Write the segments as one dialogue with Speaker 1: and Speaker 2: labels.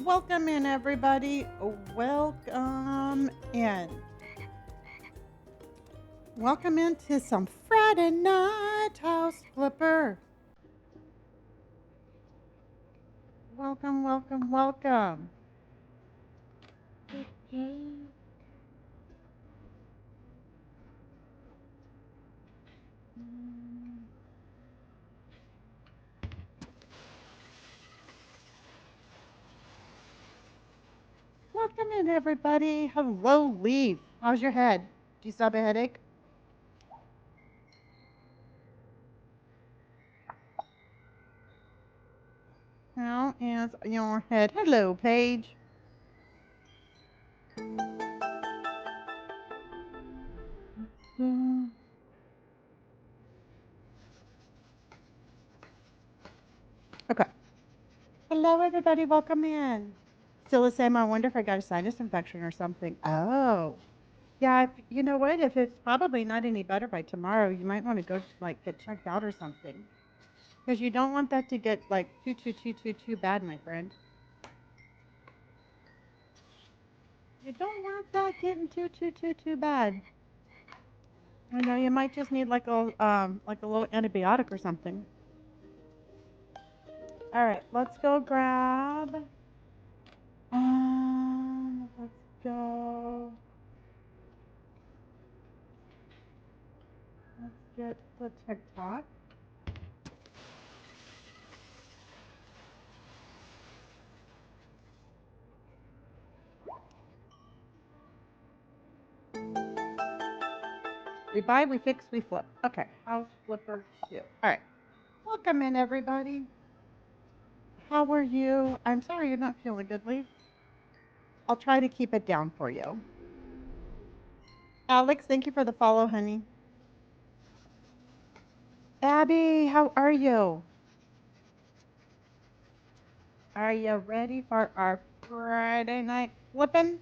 Speaker 1: Welcome in, everybody. Welcome in. Welcome into some Friday night house flipper. Welcome, welcome, welcome. Welcome in, everybody. Hello, Leaf. How's your head? Do you still have a headache? How is your head? Hello, Paige. Okay. Hello, everybody. Welcome in. Still the same. I wonder if I got a sinus infection or something. Oh. Yeah, you know what? If it's probably not any better by tomorrow, you might want to go get checked out or something. Because you don't want that to get like too bad, my friend. You don't want that getting too bad. I know you might just need like a little antibiotic or something. All right, let's go grab. Let's go. Let's get the TikTok. We buy, we fix, we flip. Okay, house flipper 2. All right, welcome in, everybody. How are you? I'm sorry you're not feeling good, Lee. I'll try to keep it down for you. Alex, thank you for the follow, honey. Abby, how are you? Are you ready for our Friday night flipping?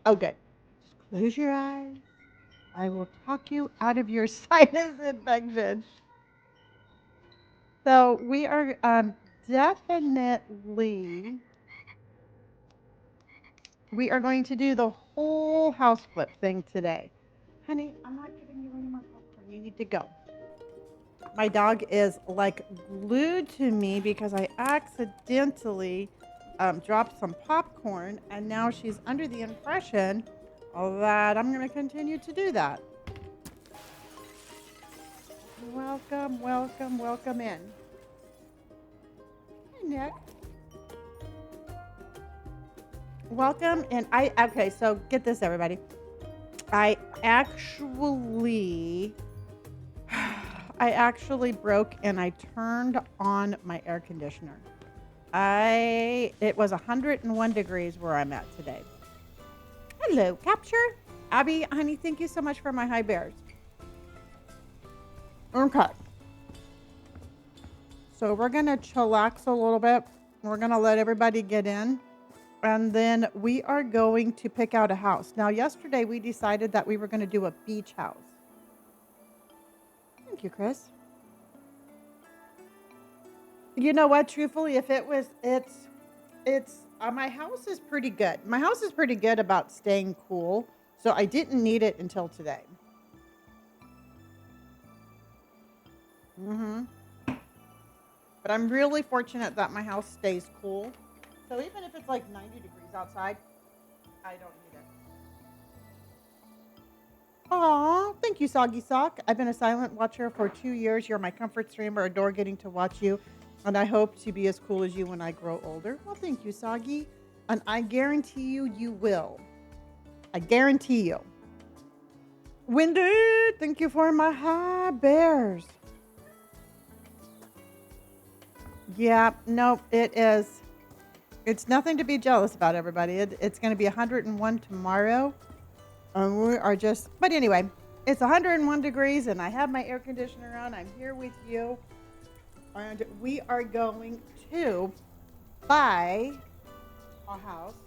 Speaker 1: Oh, good. Just close your eyes. I will talk you out of your sinus infection. So we are definitely, we are going to do the whole house flip thing today. Honey, I'm not giving you any more popcorn. You need to go. My dog is like glued to me because I accidentally dropped some popcorn, and now she's under the impression that I'm going to continue to do that. Welcome, welcome, welcome in. Hi, Nick. Welcome, and okay, so get this, everybody. I actually broke and I turned on my air conditioner. It was 101 degrees where I'm at today. Hello, Capture. Abby, honey, thank you so much for my high bears. Okay. So we're going to chillax a little bit. We're going to let everybody get in. And then we are going to pick out a house. Now, yesterday we decided that we were going to do a beach house. Thank you, Chris. You know what? Truthfully, my house is pretty good. My house is pretty good about staying cool. So I didn't need it until today. But I'm really fortunate that my house stays cool. So even if it's like 90 degrees outside, I don't need it. Aw, thank you, Soggy Sock. I've been a silent watcher for 2 years. You're my comfort streamer. Adore getting to watch you. And I hope to be as cool as you when I grow older. Well, thank you, Soggy. And I guarantee you, you will. I guarantee you. Wendy, thank you for my high bears. Yeah, no, it is. It's nothing to be jealous about, everybody. It's going to be 101 tomorrow. And we are just, but anyway, it's 101 degrees and I have my air conditioner on. I'm here with you. And we are going to buy a house.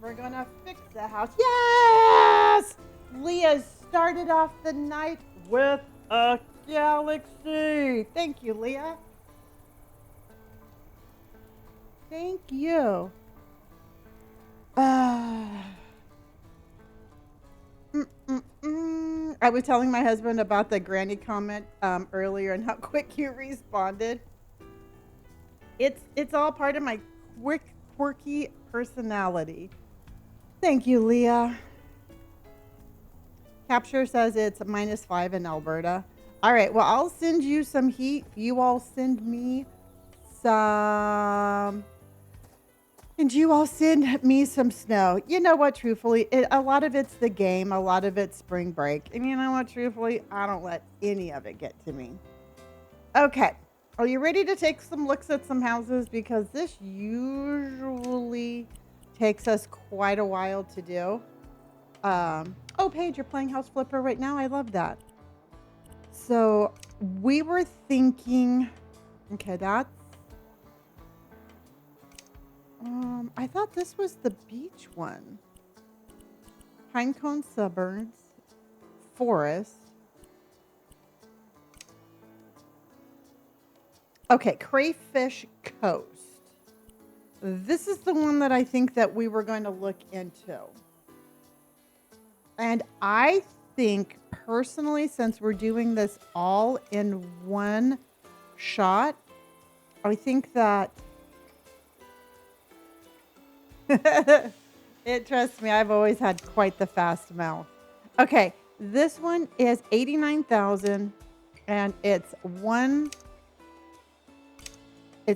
Speaker 1: We're going to fix the house. Yes! Leah started off the night with a galaxy. Thank you, Leah. Thank you. Uh, I was telling my husband about the granny comment earlier and how quick you responded. It's all part of my quick, quirky personality. Thank you, Leah. Capture says it's -5 in Alberta. All right, well, I'll send you some heat. You all send me some. And you all send me some snow. You know what, truthfully, a lot of it's the game. A lot of it's spring break. And you know what, truthfully, I don't let any of it get to me. Okay. Are you ready to take some looks at some houses? Because this usually takes us quite a while to do. Oh, Paige, you're playing House Flipper right now. I love that. So we were thinking, okay, that's, I thought this was the beach one. Pinecone Suburbs, Forest. Okay, Crayfish Coast. This is the one that I think that we were going to look into. And I think personally, since we're doing this all in one shot, I think that trust me, I've always had quite the fast mouth. Okay, this one is 89,000 and it's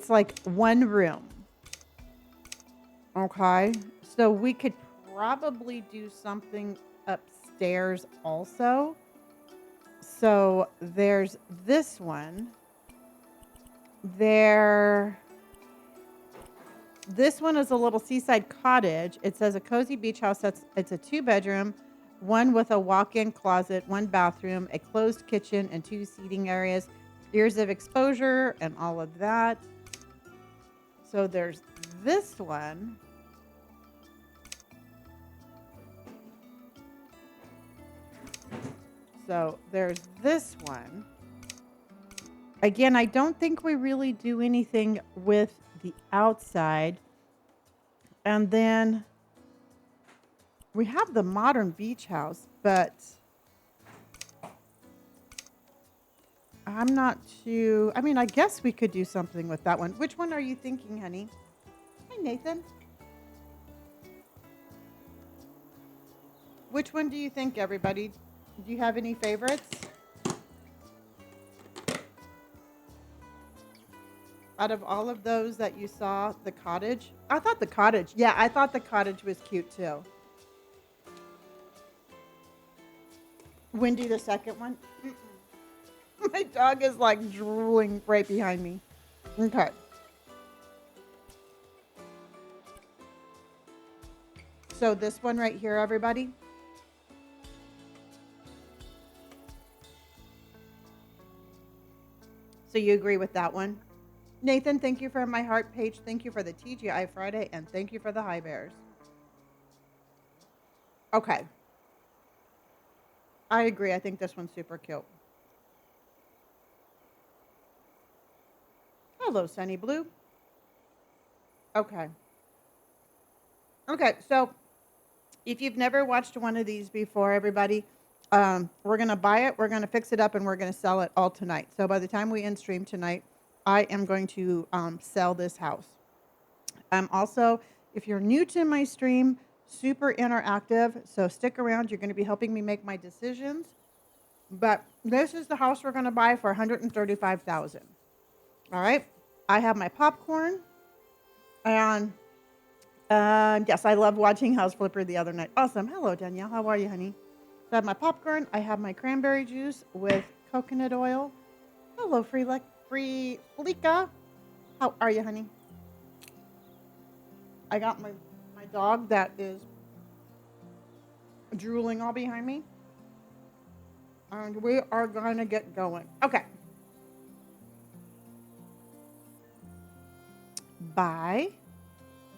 Speaker 1: like one room. Okay, so we could probably do something upstairs also. So there's this one. This one is a little seaside cottage. It says a cozy beach house. It's a 2-bedroom, one with a walk-in closet, 1 bathroom, a closed kitchen, and 2 seating areas, years of exposure, and all of that. So there's this one. So there's this one. Again, I don't think we really do anything with the outside. And then we have the modern beach house, but I'm not too, I mean, I guess we could do something with that one. Which one are you thinking, honey? Hi, Nathan. Which one do you think, everybody? Do you have any favorites? Out of all of those that you saw, the cottage? I thought the cottage, yeah, I thought the cottage was cute too. Wendy, the second one? My dog is like drooling right behind me. Okay. So this one right here, everybody. So you agree with that one? Nathan, thank you for my heart page. Thank you for the TGI Friday. And thank you for the high bears. Okay. I agree. I think this one's super cute. Hello, Sunny Blue. Okay. Okay, so if you've never watched one of these before, everybody, we're going to buy it, we're going to fix it up, and we're going to sell it all tonight. So by the time we end stream tonight, I am going to sell this house. Also, if you're new to my stream, super interactive, so stick around. You're going to be helping me make my decisions. But this is the house we're going to buy for $135,000. All right. I have my popcorn, and yes, I love watching House Flipper the other night. Awesome. Hello, Danielle. How are you, honey? So I have my popcorn. I have my cranberry juice with coconut oil. Hello, Lika. How are you, honey? I got my dog that is drooling all behind me. And we are going to get going. Okay. Buy.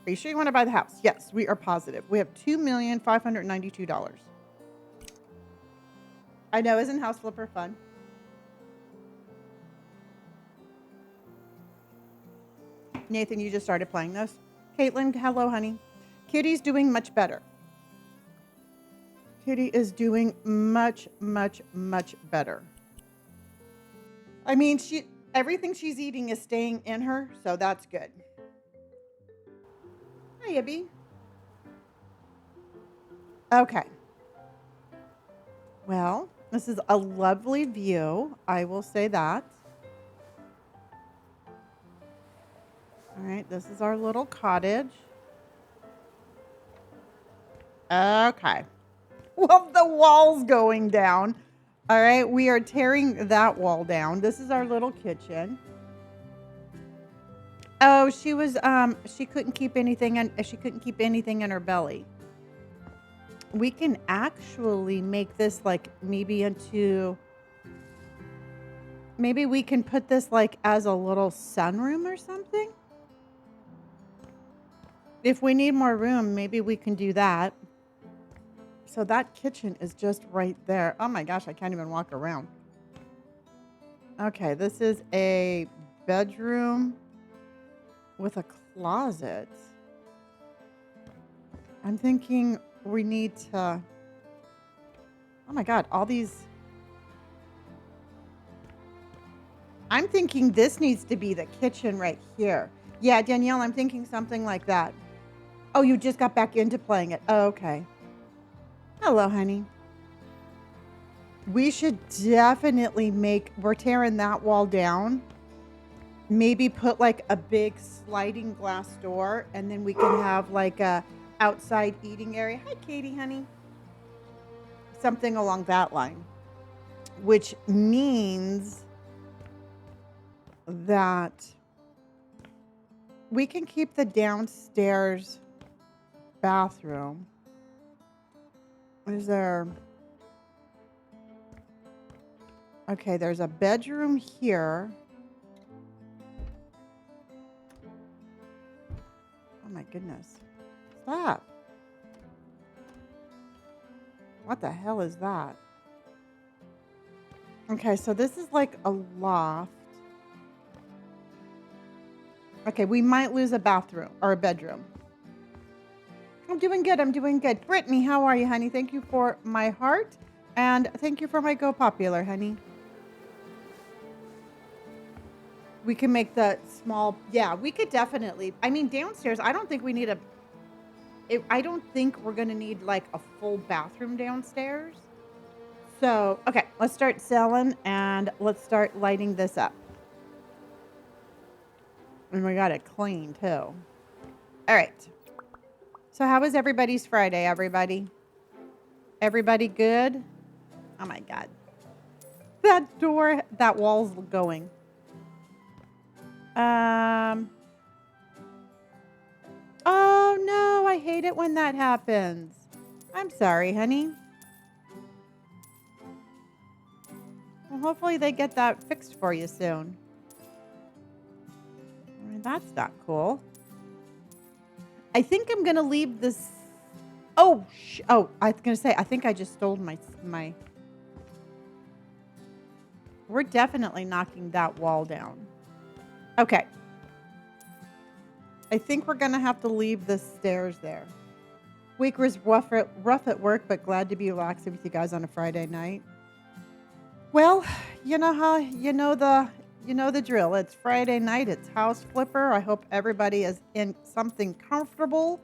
Speaker 1: Are you sure you want to buy the house? Yes, we are positive. We have $2,592,000. I know, isn't House Flipper fun? Nathan, you just started playing this. Caitlin, hello, honey. Kitty's doing much better. Kitty is doing much, much, much better. I mean, everything she's eating is staying in her, so that's good. Hi, Ibby. Okay. Well, this is a lovely view. I will say that. All right, this is our little cottage. Okay. Well, the wall's going down. All right, we are tearing that wall down. This is our little kitchen. Oh, she couldn't keep anything in her belly. We can actually make this like maybe we can put this like as a little sunroom or something. If we need more room, maybe we can do that. So that kitchen is just right there. Oh my gosh, I can't even walk around. Okay, this is a bedroom with a closet. I'm thinking we need to... Oh my God, all these... I'm thinking this needs to be the kitchen right here. Yeah, Danielle, I'm thinking something like that. Oh, you just got back into playing it. Oh, okay. Hello, honey. We should definitely we're tearing that wall down. Maybe put like a big sliding glass door, and then we can have like a outside eating area. Hi, Katie, honey. Something along that line, which means that we can keep the downstairs bathroom. Is there... Okay, there's a bedroom here. Oh my goodness. Stop. What the hell is that? Okay, so this is like a loft. Okay, we might lose a bathroom or a bedroom. I'm doing good. I'm doing good. Brittany, how are you, honey? Thank you for my heart. And thank you for my Go Popular, honey. We can make the small... Yeah, we could definitely... I mean, downstairs, I don't think we need I don't think we're going to need like a full bathroom downstairs. So, okay, let's start selling and let's start lighting this up. And we got it clean too. All right. So how was everybody's Friday, everybody? Everybody good? Oh my God. That wall's going. Oh no, I hate it when that happens. I'm sorry, honey. Well, hopefully they get that fixed for you soon. I mean, that's not cool. I think I'm going to leave this... Oh, I was going to say, I think I just stole my... We're definitely knocking that wall down. Okay. I think we're going to have to leave the stairs there. Week was rough at work, but glad to be relaxing with you guys on a Friday night. Well, you know the drill. It's Friday night. It's House Flipper. I hope everybody is in something comfortable.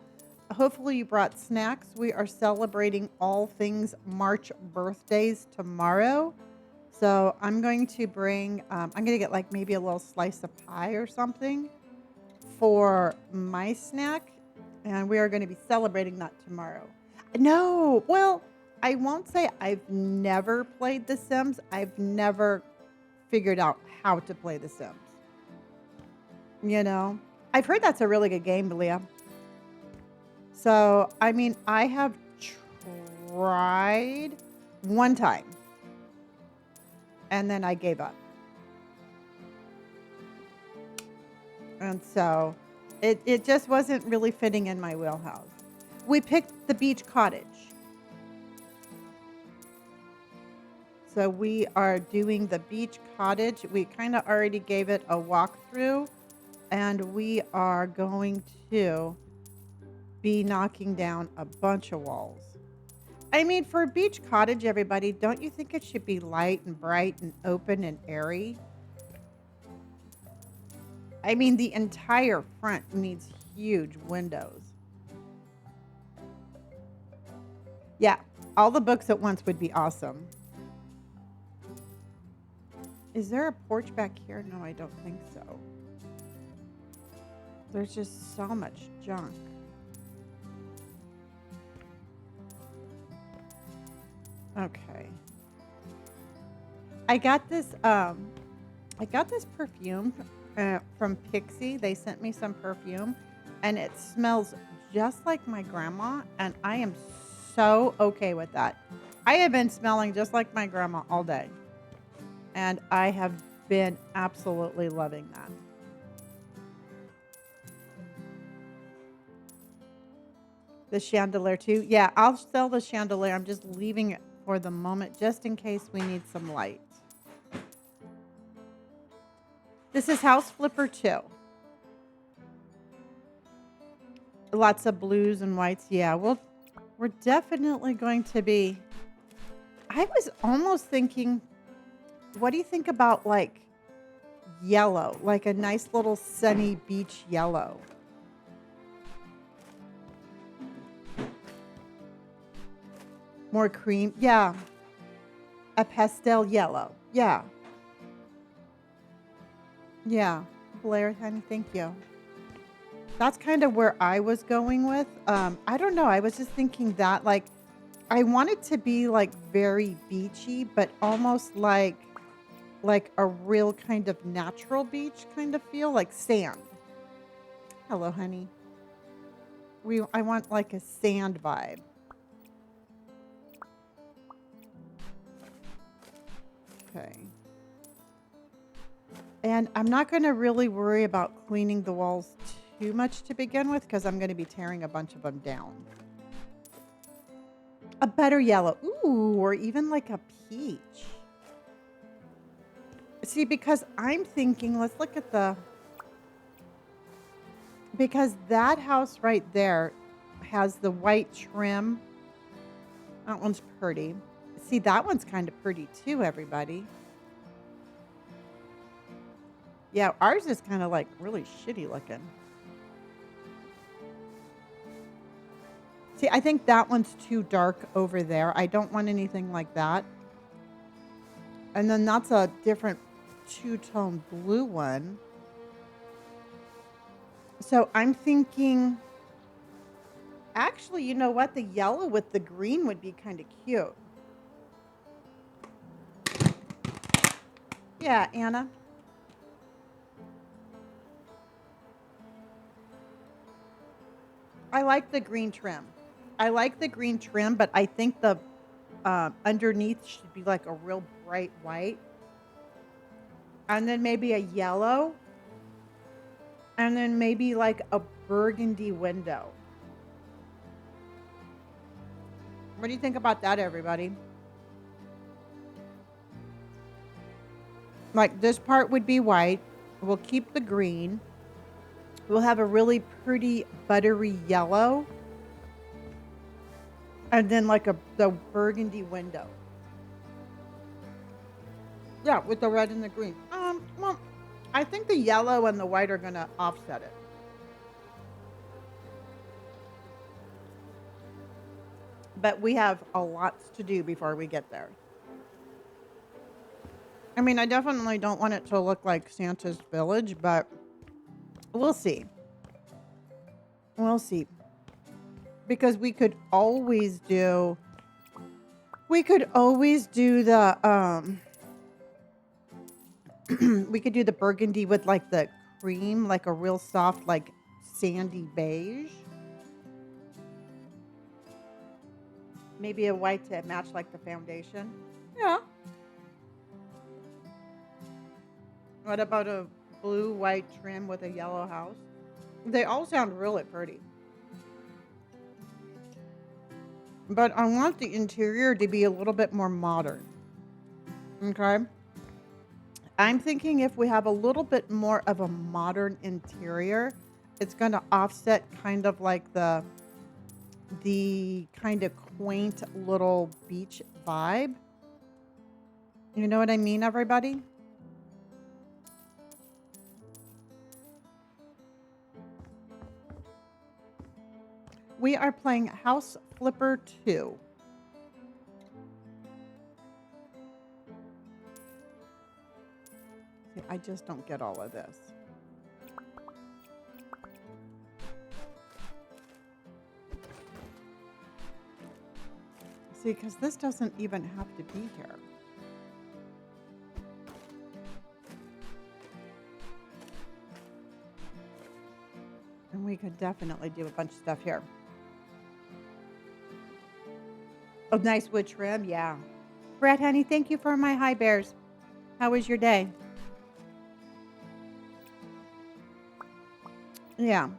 Speaker 1: Hopefully you brought snacks. We are celebrating all things March birthdays tomorrow. So I'm going to I'm going to get like maybe a little slice of pie or something for my snack. And we are going to be celebrating that tomorrow. No, well, I won't say I've never played The Sims. I've never figured out how to play The Sims. You know, I've heard that's a really good game, Leah. So, I mean, I have tried one time and then I gave up. And so it just wasn't really fitting in my wheelhouse. We picked the beach cottage. So we are doing the beach cottage. We kind of already gave it a walkthrough. and we are going to be knocking down a bunch of walls. I mean, for a beach cottage, everybody, don't you think it should be light and bright and open and airy? I mean, the entire front needs huge windows. Yeah, all the books at once would be awesome. Is there a porch back here? No, I don't think so. There's just so much junk. Okay. I got this perfume from Pixie. They sent me some perfume and it smells just like my grandma, and I am so okay with that. I have been smelling just like my grandma all day, and I have been absolutely loving that. The chandelier too. Yeah, I'll sell the chandelier. I'm just leaving it for the moment just in case we need some light. This is House Flipper 2. Lots of blues and whites. Yeah, we're definitely going to be. I was almost thinking, what do you think about like yellow, like a nice little sunny beach yellow? More cream. Yeah. A pastel yellow. Yeah. Yeah. Blair, honey, thank you. That's kind of where I was going with. I don't know. I was just thinking that like I want it to be like very beachy, but almost like a real kind of natural beach kind of feel, like sand. Hello, honey. I want like a sand vibe. Okay. And I'm not going to really worry about cleaning the walls too much to begin with because I'm going to be tearing a bunch of them down. A better yellow. Ooh, or even like a peach. See, because I'm thinking, let's look at because that house right there has the white trim. That one's pretty. See, that one's kind of pretty too, everybody. Yeah, ours is kind of like really shitty looking. See, I think that one's too dark over there. I don't want anything like that. And then that's a different two-tone blue one. So I'm thinking, actually, you know what? The yellow with the green would be kind of cute. Yeah, Anna. I like the green trim. I like the green trim, but I think the underneath should be like a real bright white. And then maybe a yellow. And then maybe like a burgundy window. What do you think about that, everybody? Like this part would be white. We'll keep the green. We'll have a really pretty buttery yellow. And then like the burgundy window. Yeah, with the red and the green. Well, I think the yellow and the white are going to offset it. But we have a lot to do before we get there. I mean, I definitely don't want it to look like Santa's village, but we'll see. We'll see. Because we could always do the we could do the burgundy with like the cream, like a real soft, like sandy beige. Maybe a white to match like the foundation. Yeah. What about a blue white trim with a yellow house? They all sound really pretty. But I want the interior to be a little bit more modern. Okay. I'm thinking if we have a little bit more of a modern interior, it's going to offset kind of like the kind of quaint little beach vibe. You know what I mean, everybody? We are playing House Flipper 2. See, I just don't get all of this. See, because this doesn't even have to be here. And we could definitely do a bunch of stuff here. Oh, nice wood trim. Yeah. Brett, honey, thank you for my high bears. How was your day? Yeah.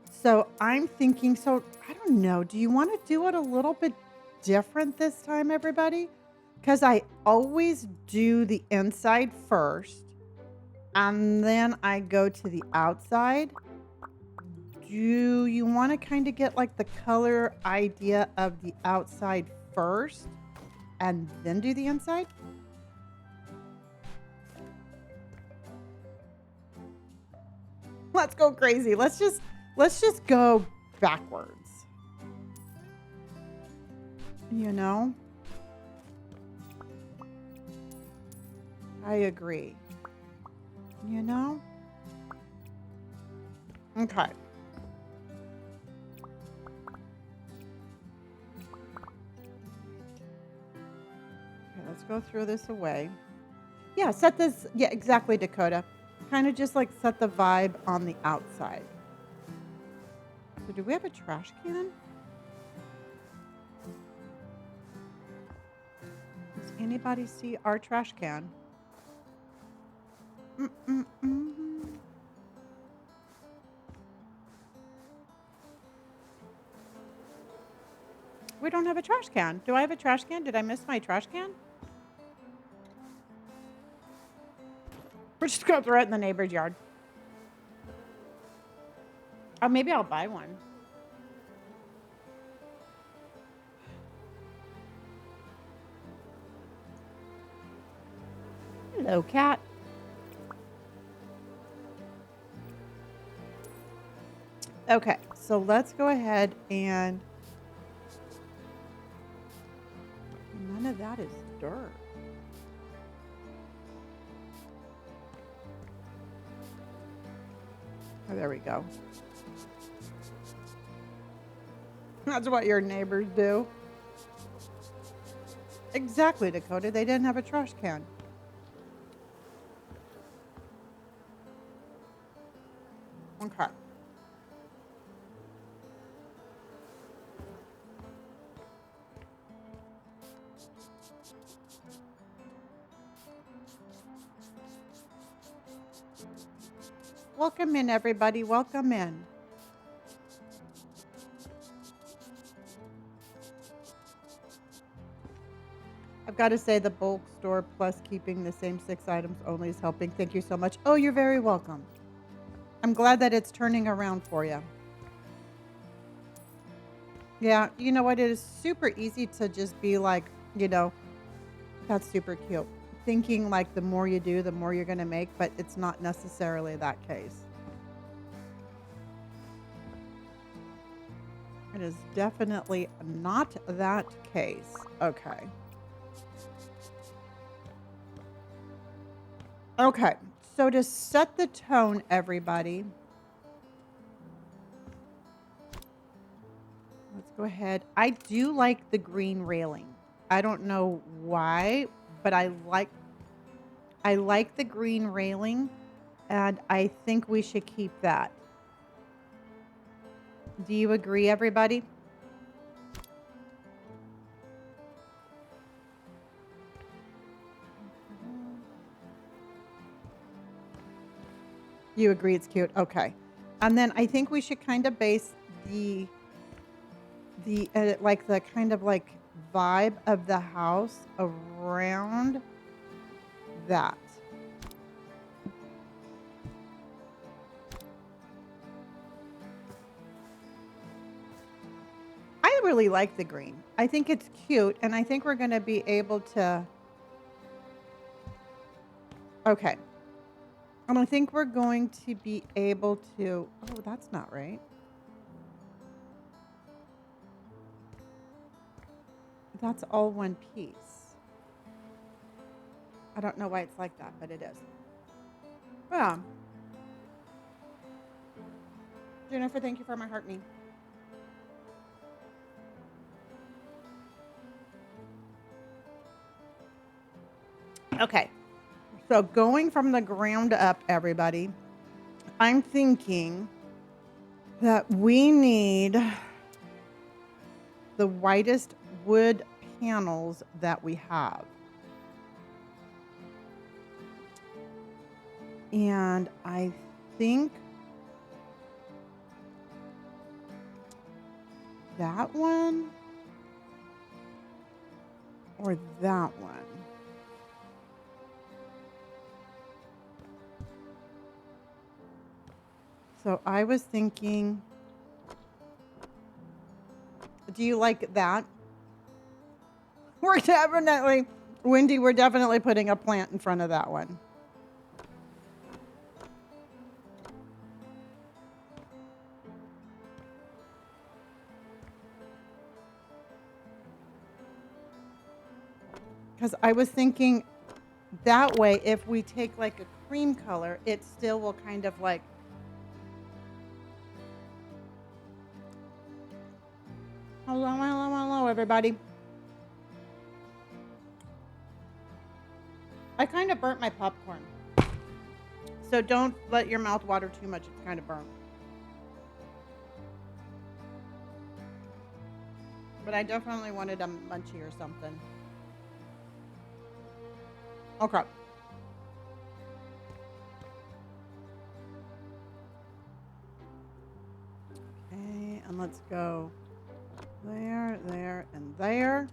Speaker 1: So I'm thinking, I don't know. Do you want to do it a little bit different this time, everybody? Because I always do the inside first and then I go to the outside. Do you want to kind of get like the color idea of the outside first and then do the inside? Let's go crazy. Let's just go backwards. You know? I agree. You know? Okay. Let's go throw this away. Yeah, set this. Yeah, exactly, Dakota. Kind of just like set the vibe on the outside. So do we have a trash can? Does anybody see our trash can? We don't have a trash can. Do I have a trash can? Did I miss my trash can? We're just going to throw it in the neighbor's yard. Oh, maybe I'll buy one. Hello, cat. Okay, so let's go ahead and... None of that is dirt. Oh, there we go. That's what your neighbors do. Exactly, Dakota. They didn't have a trash can. Okay. Welcome in, everybody. Welcome in. I've got to say the bulk store plus keeping the same 6 items only is helping. Thank you so much. Oh, you're very welcome. I'm glad that it's turning around for you. Yeah, you know what? It is super easy to just be like, you know, that's super cute. Thinking like the more you do, the more you're going to make, but it's not necessarily that case. It is definitely not that case. Okay. Okay, so to set the tone, everybody, let's go ahead. I do like the green railing. I don't know why, but I like the green railing, and I think we should keep that. Do you agree, everybody? You agree it's cute? Okay. And then I think we should kind of base the like the kind of like vibe of the house around that. I really like the green. I think it's cute, and I think we're going to be able to. Okay. And I think we're going to be able to. Oh, that's not right. That's all one piece. I don't know why it's like that, but it is. Yeah. Jennifer, thank you for my heart knee. Okay. So going from the ground up, everybody, I'm thinking that we need the whitest wood panels that we have. And I think that one or that one. So I was thinking, do you like that? We're definitely, Wendy, we're definitely putting a plant in front of that one. Because I was thinking that way, if we take like a cream color, it still will kind of like. Hello, hello, hello, everybody. I kind of burnt my popcorn. So don't let your mouth water too much. It's kind of burnt. But I definitely wanted a munchie or something. Okay. Okay, and let's go there, there, and there.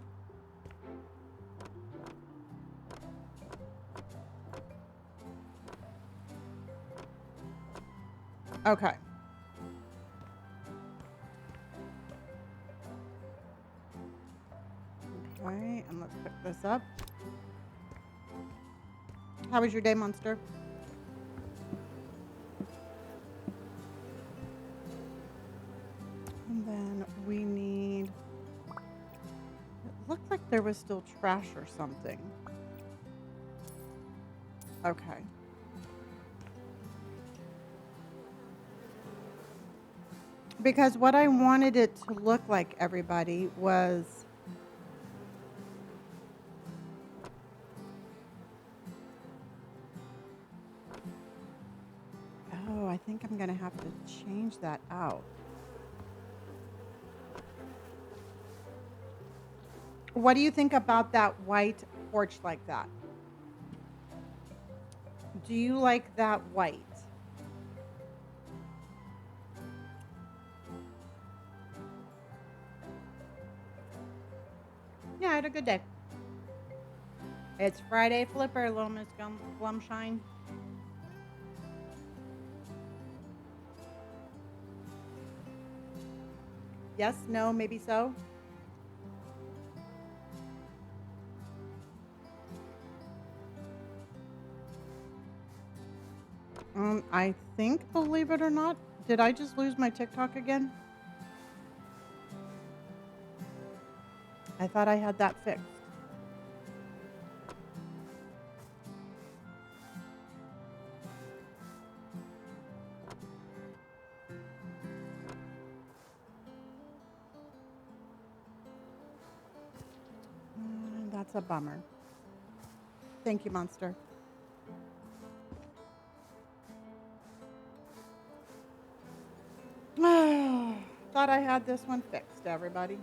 Speaker 1: Okay. Okay, and let's pick this up. How was your day, Monster? And then we need, it looked like there was still trash or something. Okay. Because what I wanted it to look like, everybody, was oh, I think I'm going to have to change that out. What do you think about that white porch like that? Do you like that white? Yeah, I had a good day. It's Friday Flipper, little Miss Glumshine. Yes, no, maybe so. I think, believe it or not, did I just lose my TikTok again? I thought I had that fixed. That's a bummer. Thank you, Monster. Thought I had this one fixed, everybody.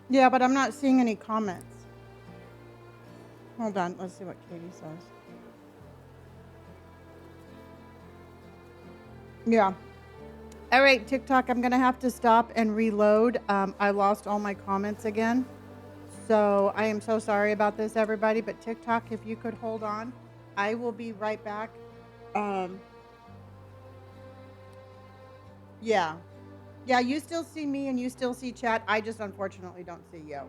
Speaker 1: Yeah, but I'm not seeing any comments. Hold on, let's see what Katie says. Yeah. All right, TikTok, I'm going to have to stop and reload. I lost all my comments again. So I am so sorry about this, everybody. But TikTok, if you could hold on, I will be right back. Um, yeah. Yeah, you still see me and you still see chat. I just unfortunately don't see you.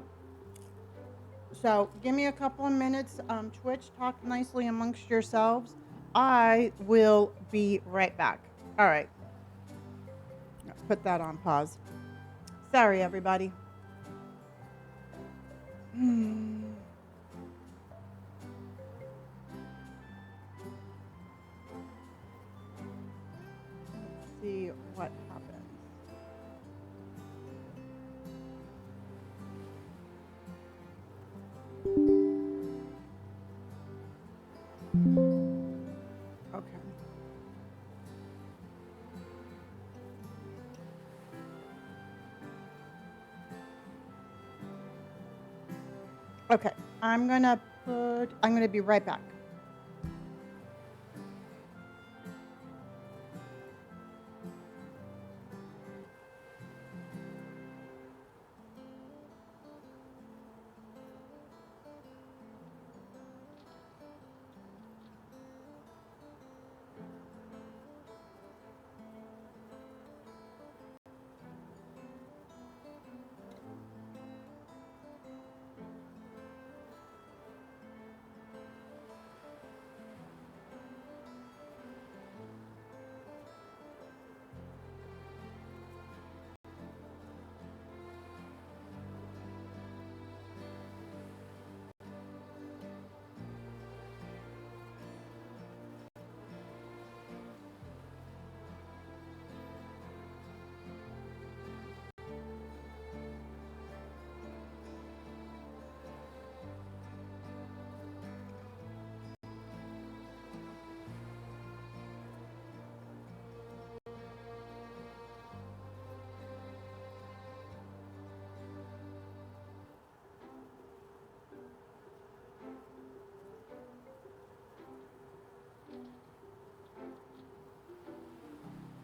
Speaker 1: So give me a couple of minutes. Twitch, talk nicely amongst yourselves. I will be right back. All right. Put that on pause. Sorry, everybody. Let's see what happens. Okay. Okay. I'm going to be right back.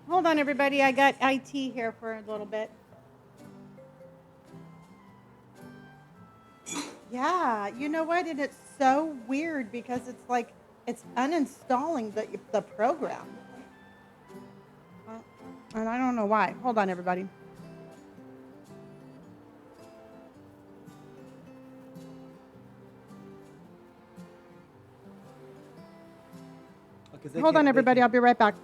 Speaker 1: Hold on, everybody. I got IT here for a little bit. Yeah, you know what? And it's so weird because it's like it's uninstalling the program. And I don't know why. Hold on, everybody. Hold on, everybody. I'll be right back.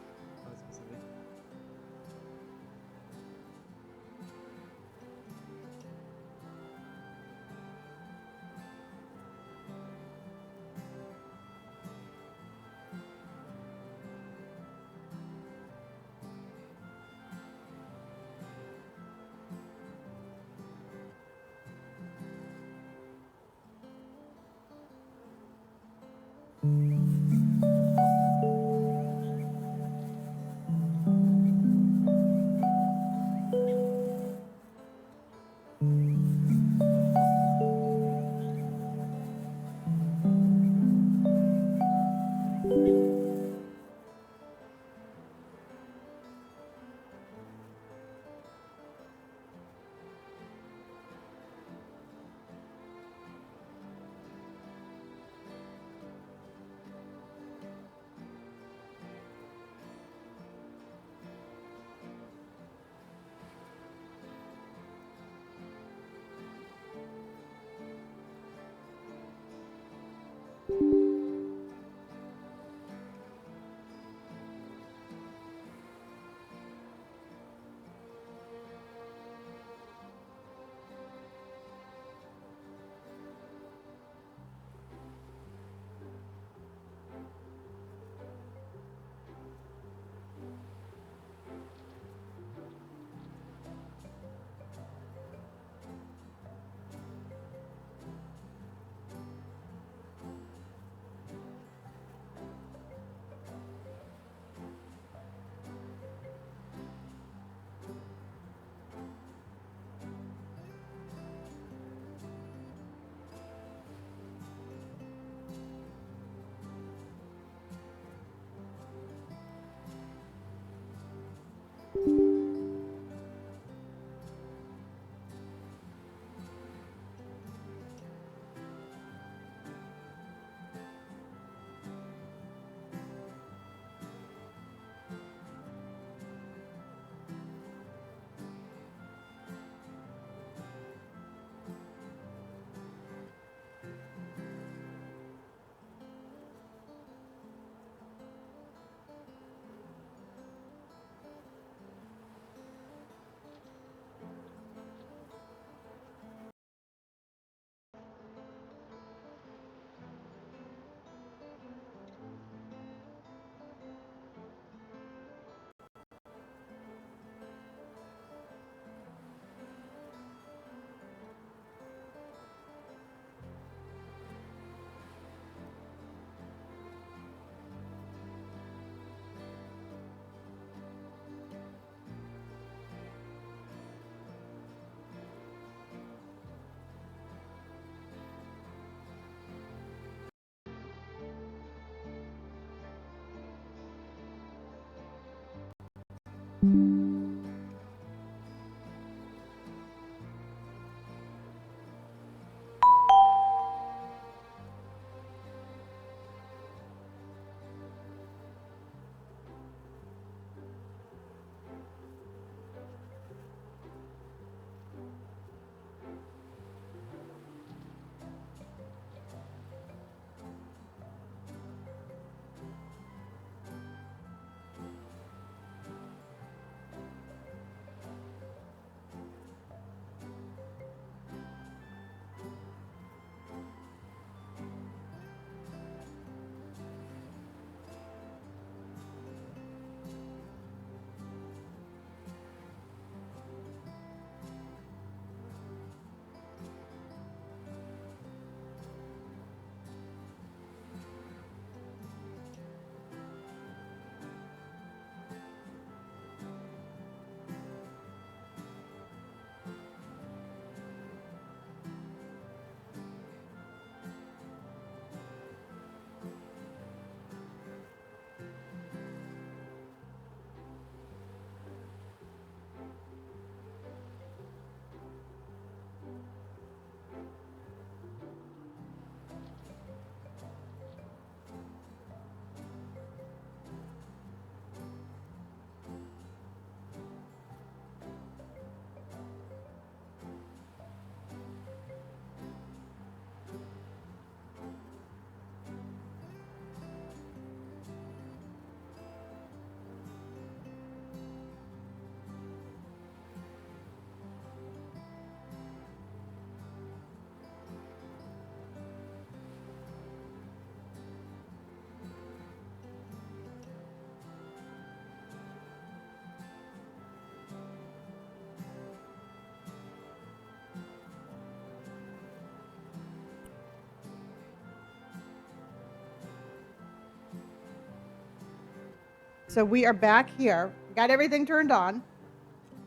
Speaker 1: So we are back here. Got everything turned on.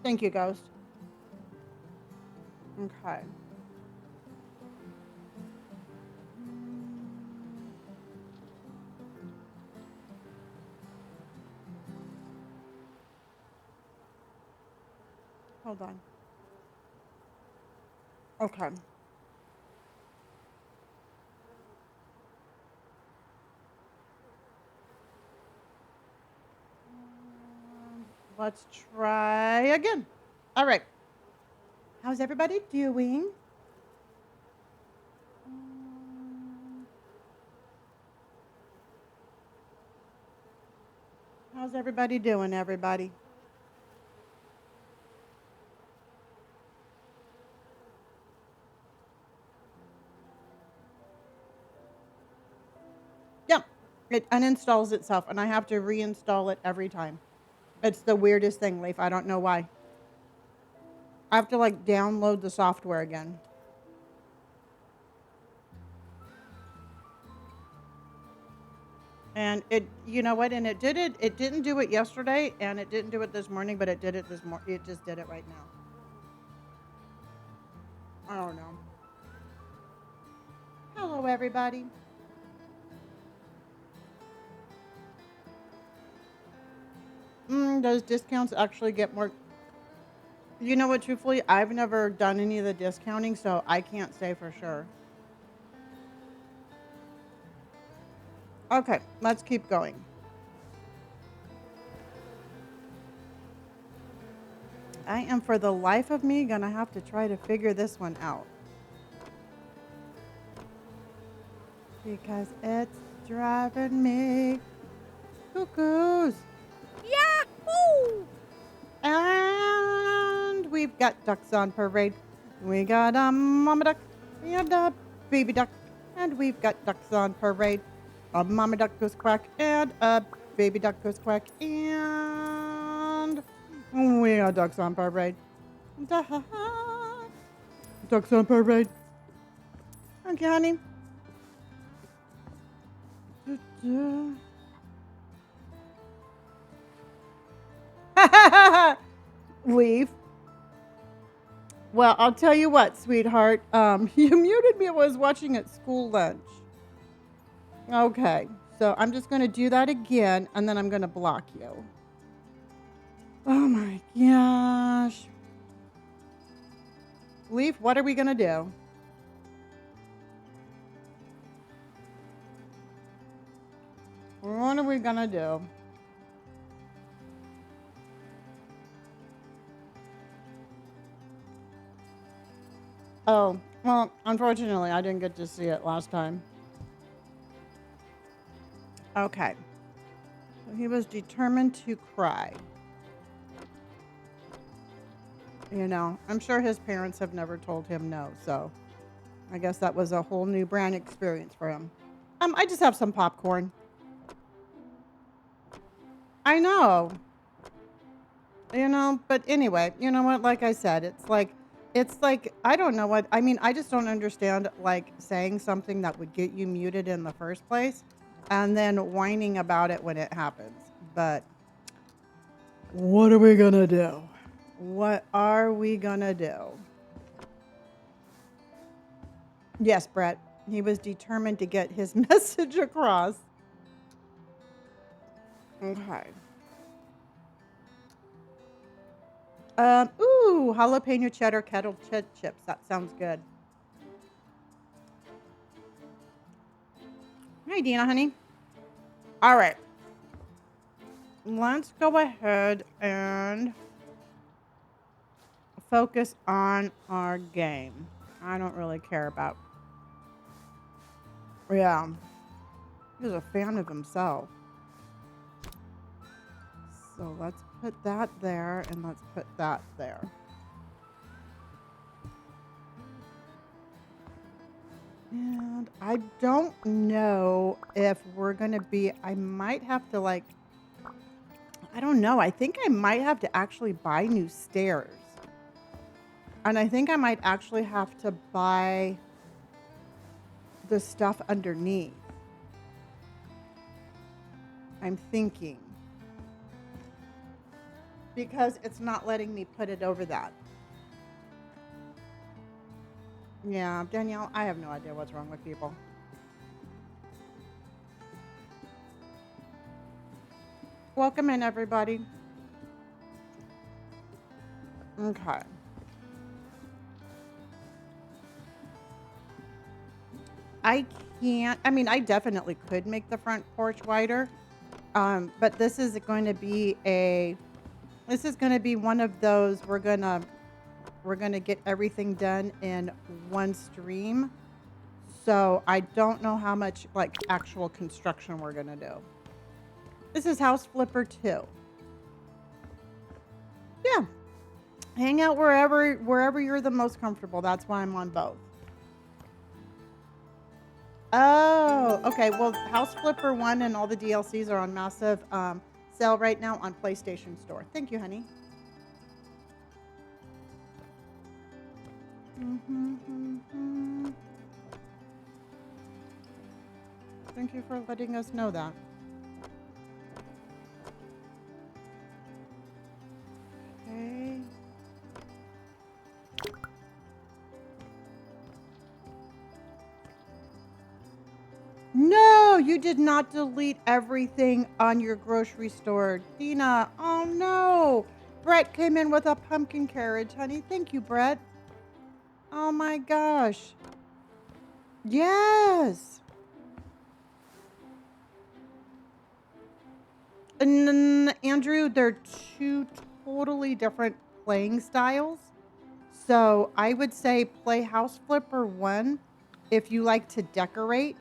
Speaker 1: Thank you, Ghost. Okay. Hold on. Okay. Let's try again. All right. How's everybody doing? How's everybody doing, everybody? Yeah, it uninstalls itself, and I have to reinstall it every time. It's the weirdest thing, Leaf. I don't know why. I have to, like, download the software again. And it, you know what? And it didn't do it yesterday, and it didn't do it this morning, but it did it this morning. It just did it right now. I don't know. Hello, everybody. Those discounts actually get more. You know what? Truthfully, I've never done any of the discounting, so I can't say for sure. Okay, let's keep going. I am, for the life of me, gonna have to try to figure this one out. Because it's driving me cuckoos. Yahoo! And we've got ducks on parade. We got a mama duck and a baby duck. And we've got ducks on parade. A mama duck goes quack and a baby duck goes quack. And we got ducks on parade. Ducks on parade. Okay, honey. Leave. Well, I'll tell you what, sweetheart. You muted me when I was watching at school lunch. Okay, so I'm just going to do that again, and then I'm going to block you. Oh my gosh. Leaf, what are we going to do? What are we going to do? Oh, well, unfortunately, I didn't get to see it last time. Okay. So he was determined to cry. You know, I'm sure his parents have never told him no, so I guess that was a whole new brand experience for him. I just have some popcorn. I know. You know, but anyway, you know what? Like I said, it's like I don't know what I mean. I just don't understand like saying something that would get you muted in the first place and then whining about it when it happens. But what are we gonna do? What are we gonna do? Yes, Brett. He was determined to get his message across. Okay. Ooh, jalapeno cheddar kettle chips. That sounds good. Hi, Dina, honey. All right. Let's go ahead and focus on our game. I don't really care about. Yeah. He's a fan of himself. So let's put that there and let's put that there. And I don't know if we're going to be, I might have to like, I don't know. I think I might have to actually buy new stairs. And I think I might actually have to buy the stuff underneath. I'm thinking. Because it's not letting me put it over that. Yeah, Danielle, I have no idea what's wrong with people. Welcome in, everybody. Okay. I can't, I mean, I definitely could make the front porch wider. But this is going to be one of those, we're gonna get everything done in one stream. So I don't know how much like actual construction we're gonna do. This is House Flipper 2. Yeah. Hang out wherever you're the most comfortable. That's why I'm on both. Oh, okay. Well, House Flipper 1 and all the DLCs are on massive sale right now on PlayStation Store. Thank you, honey. Thank you for letting us know that. Okay. No, you did not delete everything on your grocery store. Dina, oh no. Brett came in with a pumpkin carriage, honey. Thank you, Brett. Oh my gosh. Yes. And Andrew, they're two totally different playing styles. So I would say play House Flipper 1 if you like to decorate,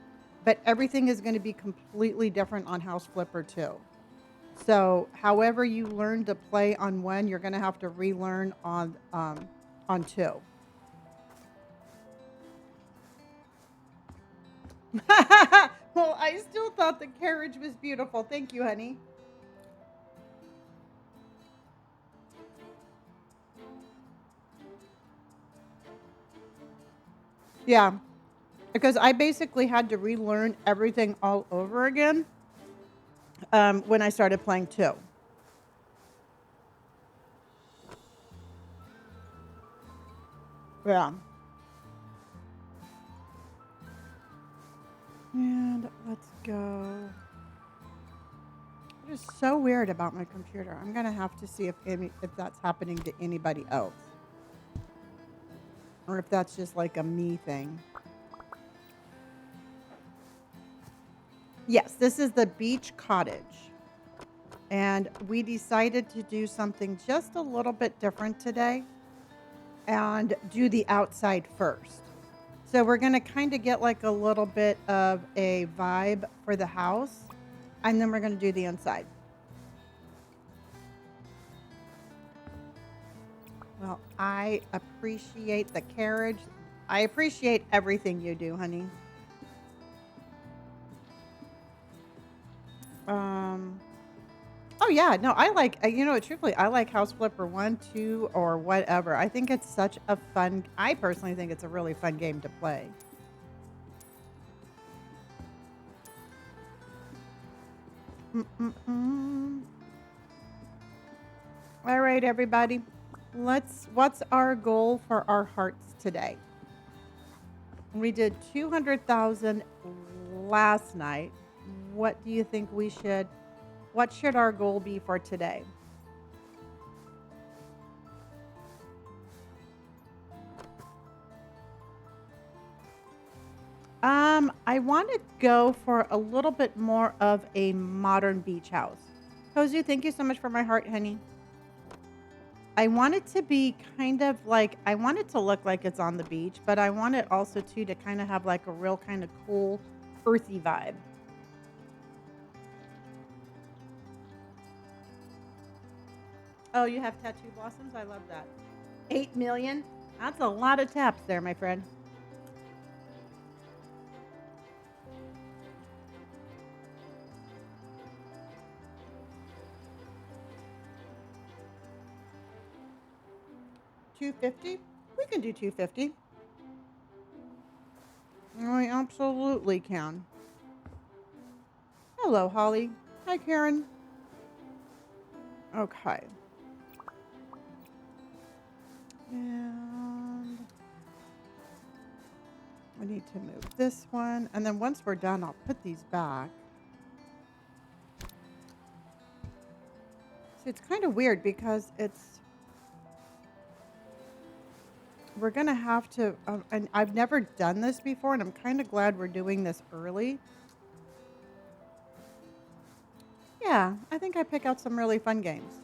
Speaker 1: but everything is going to be completely different on House Flipper 2. So however you learn to play on 1, you're going to have to relearn on 2. Well, I still thought the carriage was beautiful. Thank you, honey. Yeah, because I basically had to relearn everything all over again when I started playing 2. Yeah. And let's go. is so weird about my computer. I'm gonna have to see if that's happening to anybody else, or if that's just like a me thing. Yes, this is the beach cottage, and we decided to do something just a little bit different today, and do the outside first. So we're gonna kind of get like a little bit of a vibe for the house, and then we're gonna do the inside. Well, I appreciate the carriage. I appreciate everything you do, honey. Um, oh yeah, no, I like, truthfully, I like House Flipper 1, 2, or whatever. I think it's such a fun, I personally think it's a really fun game to play. Mm-mm-mm. All right, everybody. What's our goal for our hearts today? We did 200,000 last night. What do you think what should our goal be for today? I want to go for a little bit more of a modern beach house. Cozy, thank you so much for my heart, honey. I want it to be kind of like, I want it to look like it's on the beach, but I want it also too to kind of have like a real kind of cool, earthy vibe. Oh, you have tattoo blossoms? I love that. 8 million? That's a lot of taps there, my friend. $250? We can do 250. We absolutely can. Hello, Holly. Hi, Karen. Okay. And I need to move this one. And then once we're done, I'll put these back. See, it's kind of weird because we're going to have to, and I've never done this before, and I'm kind of glad we're doing this early. Yeah, I think I pick out some really fun games.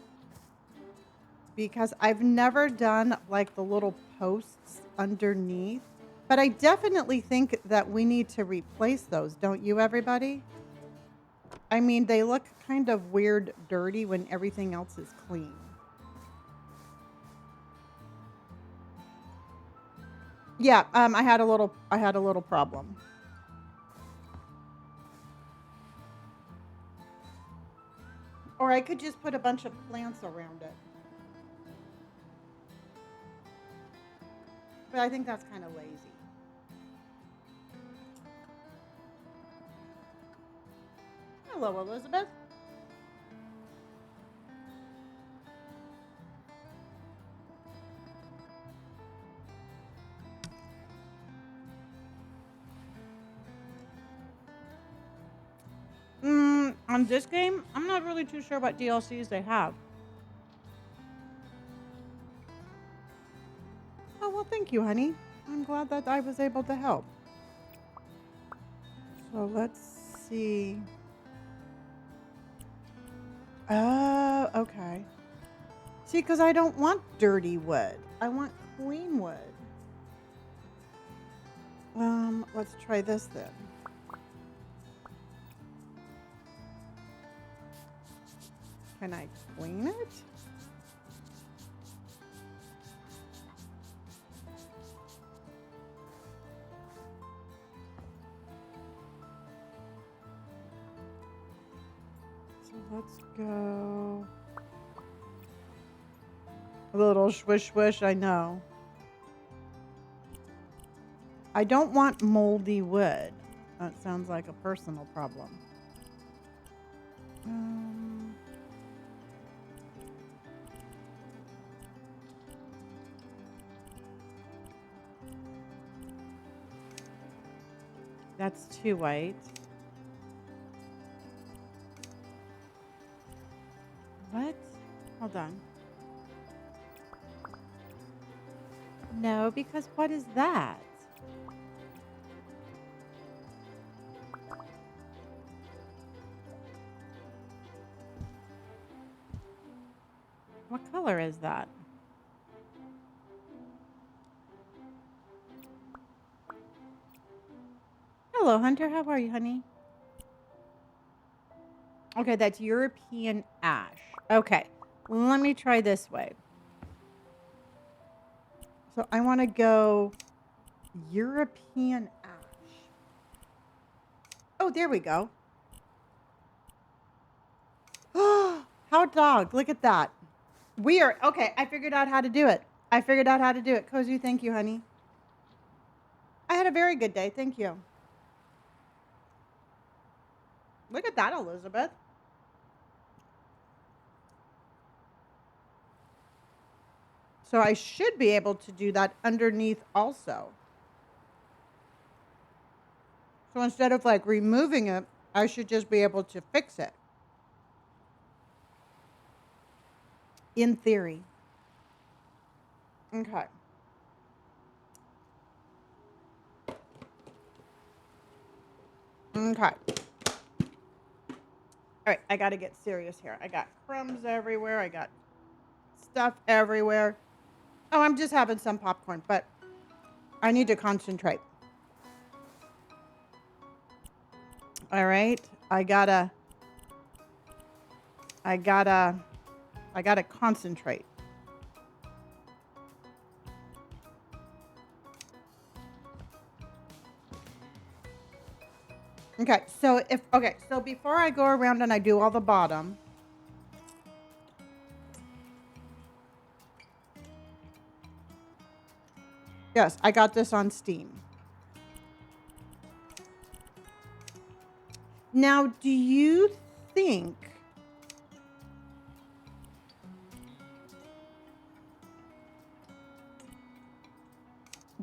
Speaker 1: Because I've never done like the little posts underneath. But I definitely think that we need to replace those, don't you, everybody? I mean, they look kind of weird, dirty when everything else is clean. Yeah, I had a little problem. Or I could just put a bunch of plants around it. But I think that's kind of lazy. Hello, Elizabeth. On this game, I'm not really too sure what DLCs they have. Oh, well, thank you, honey. I'm glad that I was able to help. So let's see. Oh, okay. See, because I don't want dirty wood. I want clean wood. Let's try this then. Can I clean it? So let's go. A little swish swish, I know. I don't want moldy wood. That sounds like a personal problem. That's too white. Hold on. No, because what is that? What color is that? Hello, Hunter. How are you, honey? Okay, that's European ash. Okay, let me try this way. So I want to go European ash. Oh, there we go. Oh, hot dog. Look at that. We are, okay, I figured out how to do it. Cozy, thank you, honey. I had a very good day. Thank you. Look at that, Elizabeth. So I should be able to do that underneath also. So instead of like removing it, I should just be able to fix it. In theory. Okay. Okay. All right, I got to get serious here. I got crumbs everywhere. I got stuff everywhere. Oh, I'm just having some popcorn, but I need to concentrate. All right. I gotta concentrate. Okay, so before I go around and I do all the bottom, yes, I got this on Steam. Now, do you think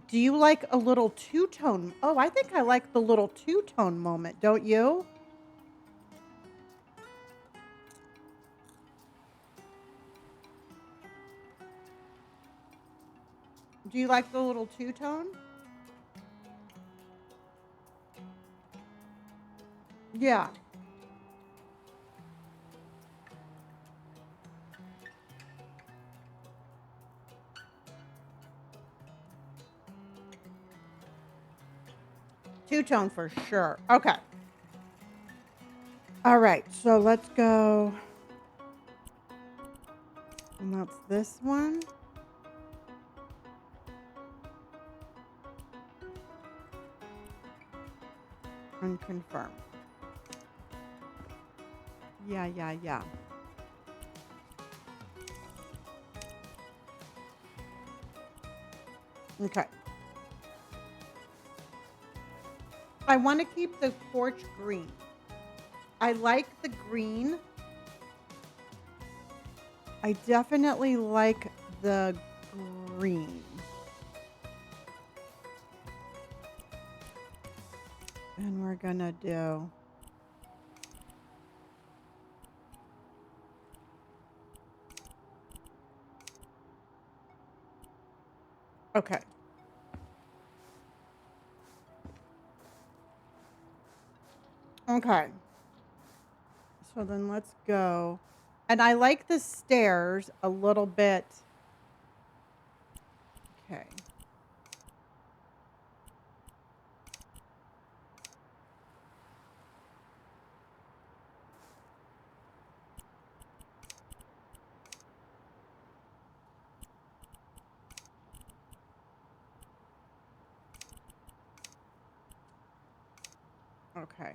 Speaker 1: do you like a little two-tone? Oh, I think I like the little two-tone moment, don't you? Do you like the little two-tone? Yeah. Two-tone for sure. Okay. All right, so let's go. And that's this one. And confirm. Yeah. Okay. I want to keep the porch green. I like the green. I definitely like the green. And we're gonna do okay. Okay. So then let's go. And I like the stairs a little bit. Okay. Okay.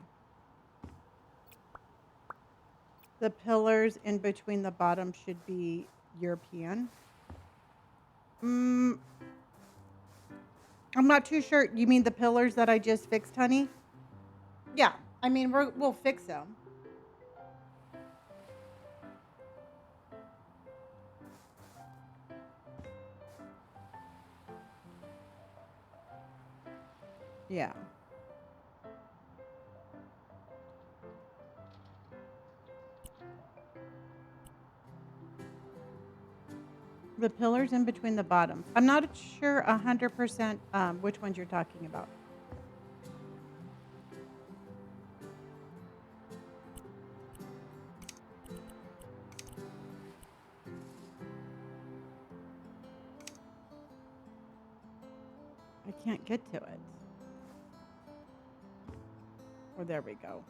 Speaker 1: The pillars in between the bottom should be European. I'm not too sure. You mean the pillars that I just fixed, honey? Yeah. I mean, we'll fix them. Yeah. The pillars in between the bottoms. I'm not sure 100% which ones you're talking about. I can't get to it. Oh, there we go.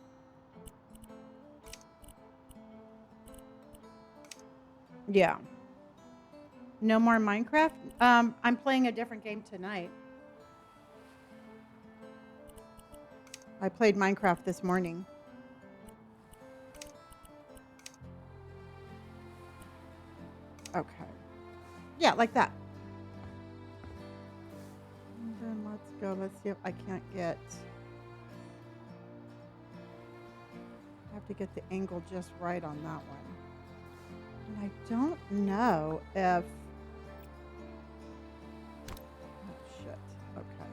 Speaker 1: Yeah. No more Minecraft? I'm playing a different game tonight. I played Minecraft this morning. Okay. Yeah, like that. And then let's go. Let's see if I can't get... I have to get the angle just right on that one. And I don't know if... Oh, shit. Okay.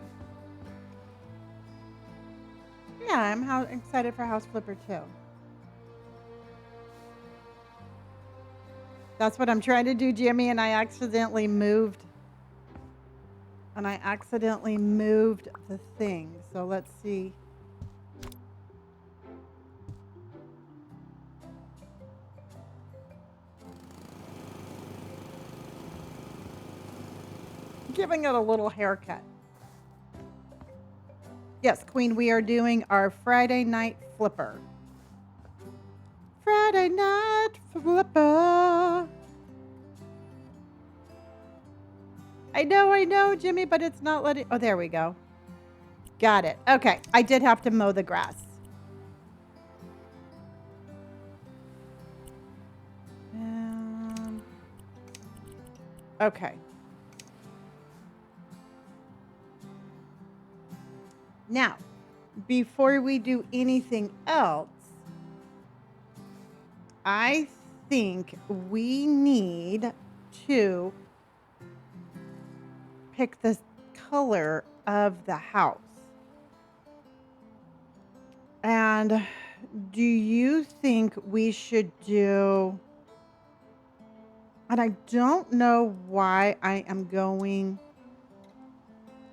Speaker 1: Yeah, I'm excited for House Flipper too. That's what I'm trying to do, Jimmy, and I accidentally moved. And I accidentally moved the thing. So let's see. Giving it a little haircut. Yes, Queen, we are doing our Friday night flipper. Friday night flipper. I know, Jimmy, but it's not letting... Oh, there we go. Got it. Okay, I did have to mow the grass. Okay. Now, before we do anything else, I think we need to pick the color of the house. And do you think we should do... And I don't know why I am going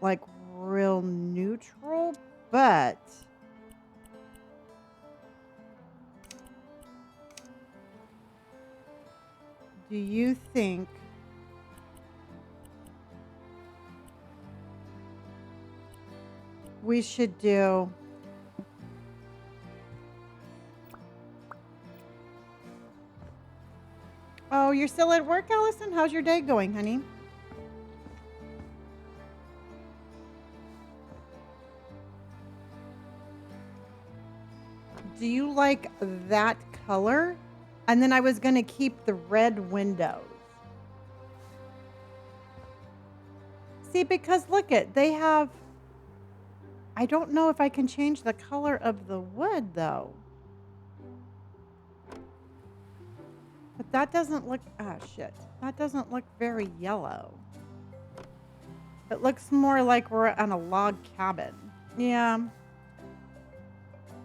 Speaker 1: like real neutral, but do you think we should do... Oh, you're still at work, Allison? How's your day going, honey? Do you like that color? And then I was going to keep the red windows. See, because look it, they have... I don't know if I can change the color of the wood, though. But that doesn't look... Ah, shit. That doesn't look very yellow. It looks more like we're on a log cabin. Yeah.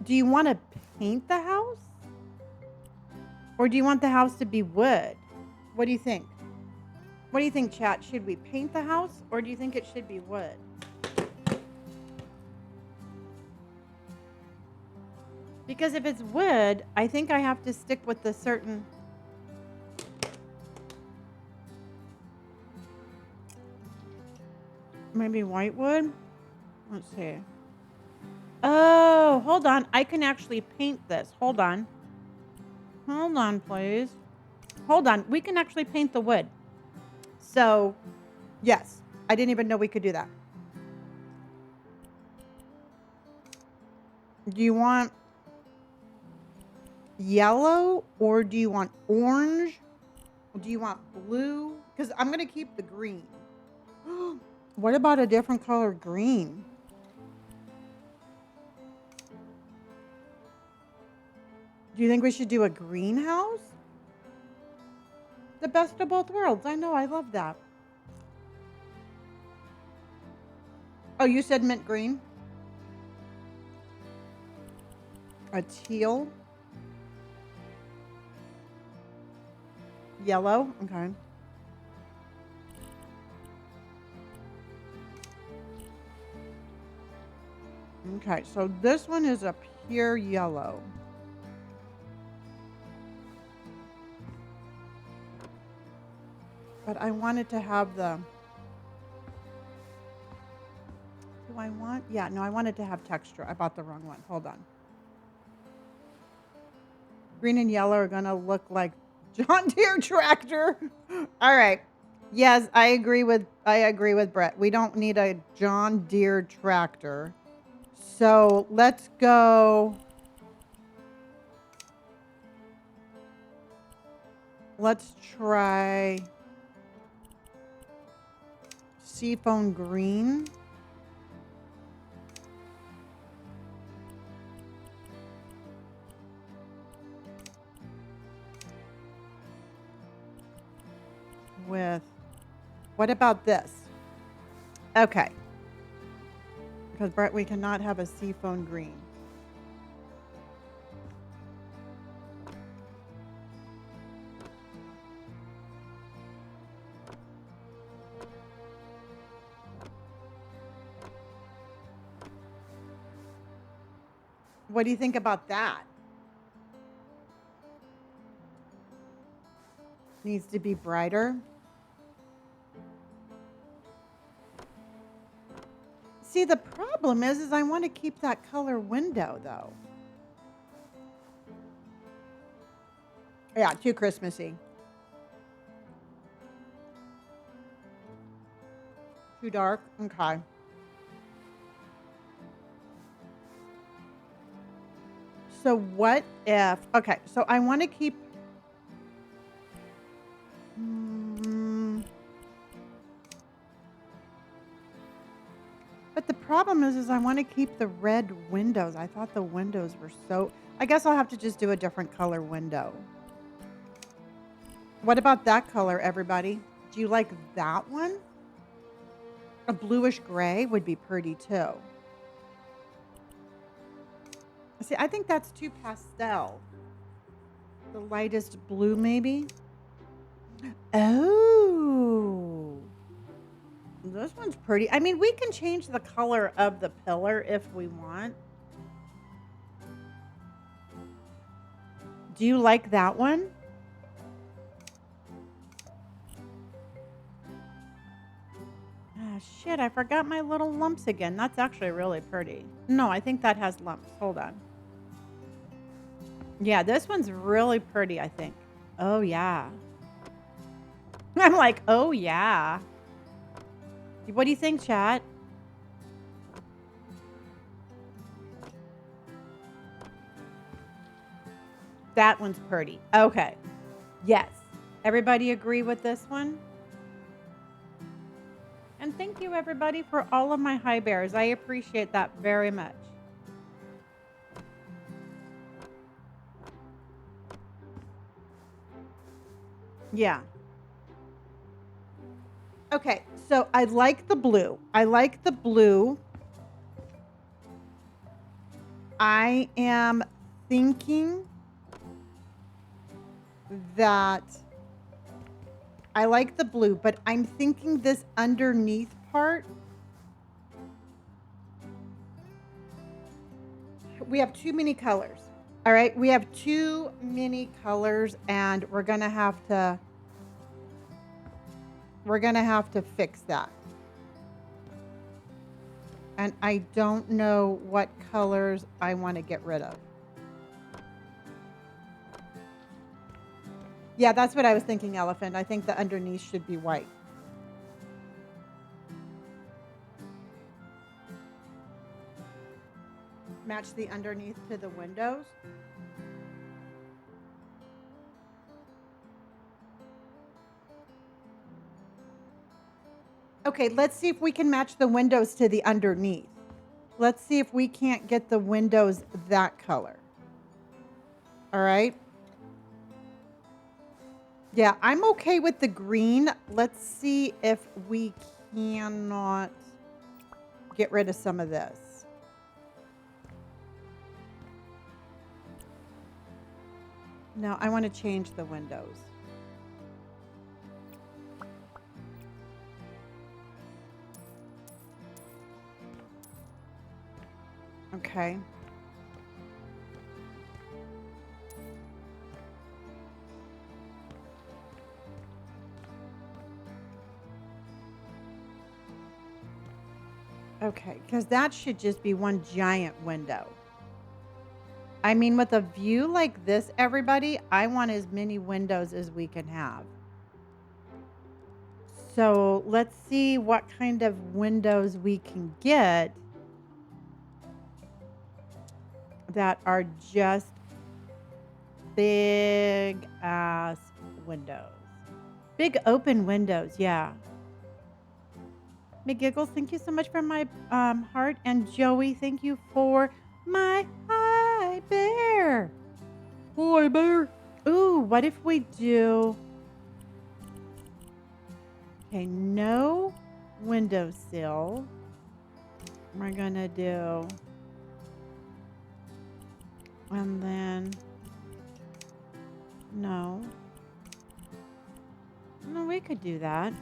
Speaker 1: Do you want to paint the house? Or do you want the house to be wood? What do you think? What do you think, chat? Should we paint the house or do you think it should be wood? Because if it's wood, I think I have to stick with the certain... Maybe white wood? Let's see. Oh, hold on. I can actually paint this. Hold on. Hold on, please. Hold on. We can actually paint the wood. So, yes. I didn't even know we could do that. Do you want yellow or do you want orange? Or do you want blue? Because I'm going to keep the green. What about a different color green? Do you think we should do a greenhouse? The best of both worlds. I know. I love that. Oh, you said mint green? A teal? Yellow? Okay. Okay, so this one is a pure yellow. But I wanted to have the... Do I want... Yeah, no, I wanted to have texture. I bought the wrong one. Hold on. Green and yellow are going to look like John Deere tractor. All right. Yes, I agree with Brett. We don't need a John Deere tractor. So let's go. Let's try seafoam green. With, what about this? Okay. Because Brett, we cannot have a seafoam green. What do you think about that? Needs to be brighter. See, the problem is I want to keep that color window though. Yeah, too Christmassy. Too dark? Okay. So what if, okay, so I want to keep, but the problem is I want to keep the red windows. I thought the windows were so, I guess I'll have to just do a different color window. What about that color, everybody? Do you like that one? A bluish gray would be pretty too. See, I think that's too pastel. The lightest blue, maybe? Oh. This one's pretty. I mean, we can change the color of the pillar if we want. Do you like that one? Ah, shit, I forgot my little lumps again. That's actually really pretty. No, I think that has lumps. Hold on. Yeah, this one's really pretty, I think. Oh, yeah. I'm like, oh, yeah. What do you think, chat? That one's pretty. Okay. Yes. Everybody agree with this one? And thank you, everybody, for all of my high bears. I appreciate that very much. Yeah. Okay, so I like the blue. I like the blue. I am thinking that I like the blue, but I'm thinking this underneath part. We have too many colors. All right, we have too many colors, and we're gonna have to fix that. And I don't know what colors I want to get rid of. Yeah, that's what I was thinking, Elephant. I think the underneath should be white. Match the underneath to the windows. Okay, let's see if we can match the windows to the underneath. Let's see if we can't get the windows that color. All right. Yeah, I'm okay with the green. Let's see if we cannot get rid of some of this. No, I want to change the windows. Okay. Okay, because that should just be one giant window. I mean, with a view like this, everybody, I want as many windows as we can have. So let's see what kind of windows we can get that are just big ass windows. Big open windows, yeah. McGiggles, thank you so much for my heart. And Joey, thank you for my hi bear. Hi bear. Ooh, what if we do... Okay, no windowsill. We're gonna do... And then... No. No, we could do that.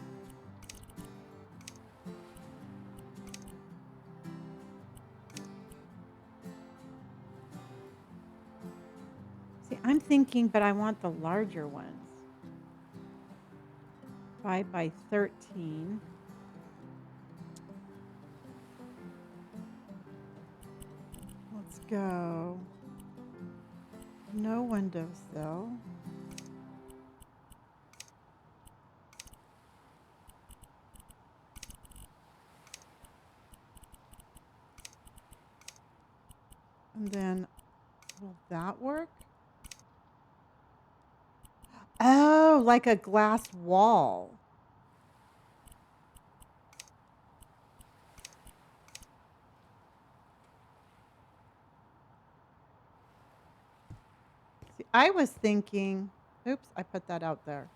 Speaker 1: See, I'm thinking, but I want the larger ones. 5 by 13. Let's go. No windowsill. And then, will that work? Oh, like a glass wall. See, I was thinking, oops, I put that out there.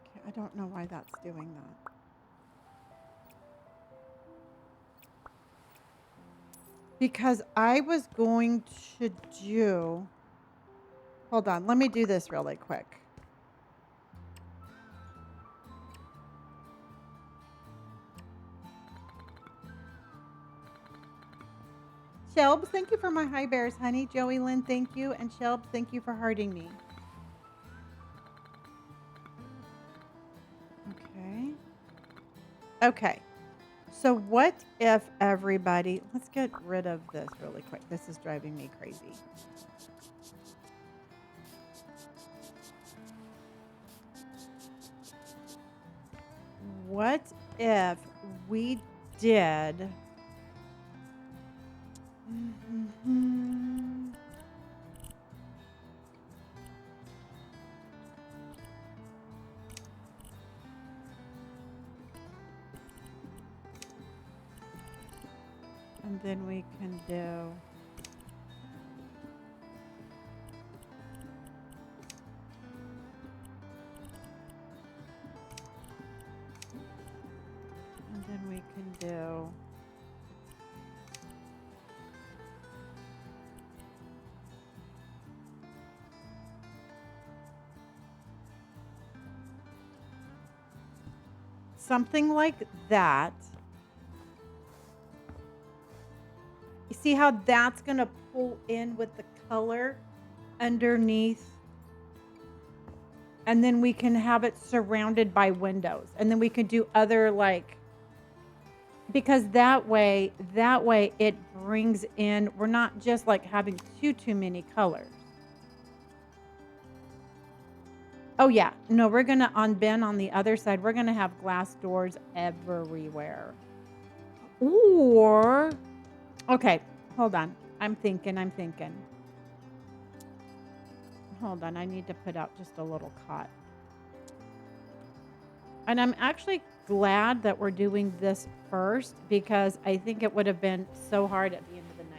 Speaker 1: Okay, I don't know why that's doing that. Because I was going to do... Hold on, let me do this really quick. Shelbs, thank you for my hi bears, honey. Joey Lynn, thank you. And Shelbs, thank you for hearting me. Okay. Okay. So what if everybody... Let's get rid of this really quick. This is driving me crazy. What if we did... And then we can do... And then we can do... Something like that. You see how that's going to pull in with the color underneath? And then we can have it surrounded by windows. And then we can do other like... Because that way it brings in... We're not just like having too many colors. Oh yeah, no, we're gonna, on Ben on the other side, we're gonna have glass doors everywhere. Or, okay, hold on. I'm thinking. Hold on, I need to put out just a little cot. And I'm actually glad that we're doing this first because I think it would have been so hard at the end of the night.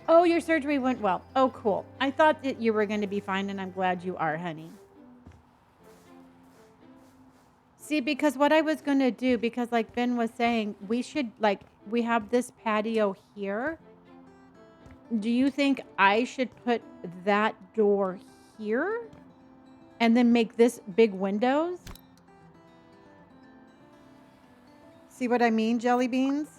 Speaker 1: Oh, your surgery went well. Oh, cool. I thought that you were going to be fine, and I'm glad you are, honey. See, because what I was going to do, because like Ben was saying, we should, like, we have this patio here. Do you think I should put that door here? and then make this big windows. See what I mean, jelly beans?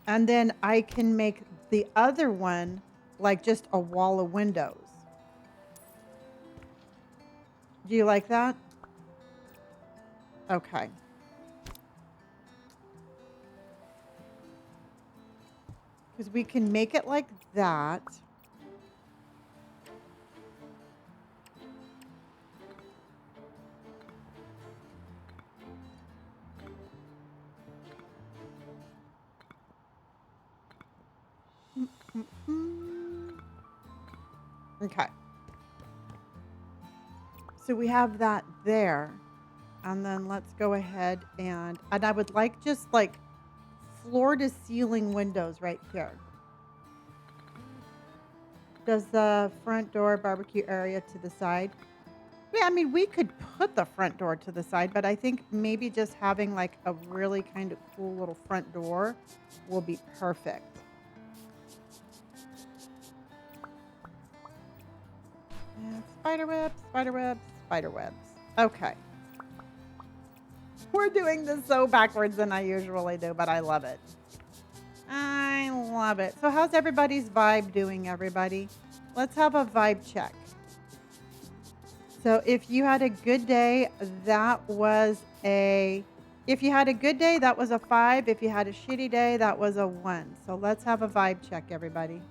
Speaker 1: And then I can make the other one like just a wall of windows. Do you like that? Okay. Because we can make it like that. Okay. So we have that there. And then let's go ahead and I would like just like floor to ceiling windows right here. Does the front door barbecue area to the side? Yeah, I mean, we could put the front door to the side, but I think maybe just having like a really kind of cool little front door will be perfect. And spider webs, spider webs, spider webs. Okay. We're doing this so backwards than I usually do, but I love it. I love it. So how's everybody's vibe doing, everybody? Let's have a vibe check. So if you had a good day, that was if you had a good day, that was a 5. If you had a shitty day, that was a 1. So let's have a vibe check, everybody.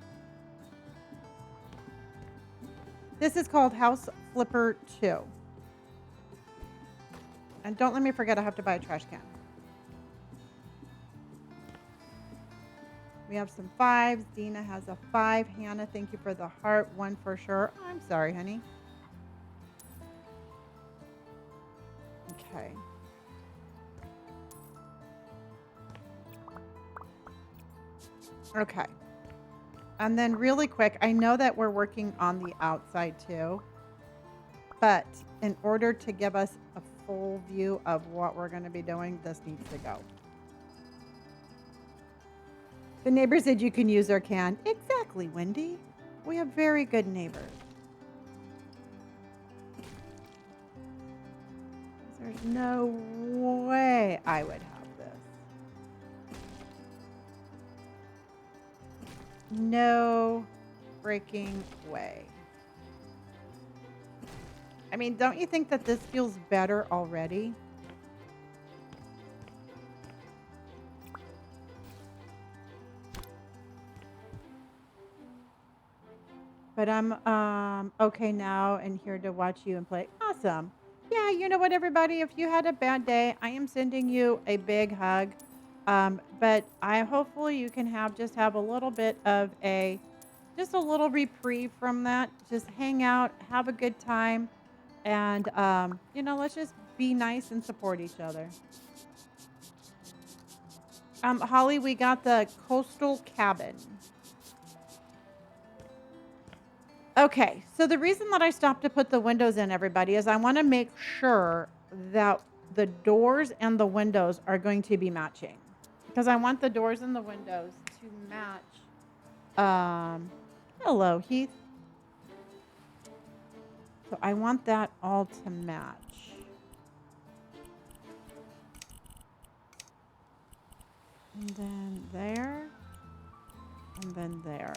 Speaker 1: This is called House Flipper 2. And don't let me forget I have to buy a trash can. We have some 5s. Dina has a 5. Hannah, thank you for the heart. 1 for sure. I'm sorry, honey. Okay. Okay. And then really quick, I know that we're working on the outside too, but in order to give us a full view of what we're going to be doing, this needs to go. The neighbor said you can use our can. Exactly, Wendy. We have very good neighbors. There's no way I would have this. No freaking way. I mean, don't you think that this feels better already? But I'm okay now and here to watch you and play. Awesome. Yeah, you know what, everybody? If you had a bad day, I am sending you a big hug. But hopefully you can just have a little bit of just a little reprieve from that. Just hang out, have a good time, and let's just be nice and support each other. Holly, we got the coastal cabin. Okay, so the reason that I stopped to put the windows in, everybody, is I want to make sure that the doors and the windows are going to be matching. Because I want the doors and the windows to match. Hello, Heath. So I want that all to match. And then there. And then there.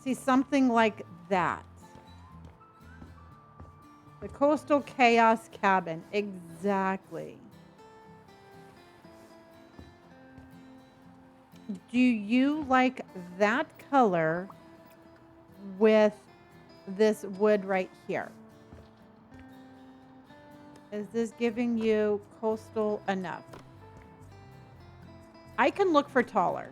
Speaker 1: See, something like that. The coastal chaos cabin. Exactly. Do you like that color with this wood right here? Is this giving you coastal enough? I can look for taller.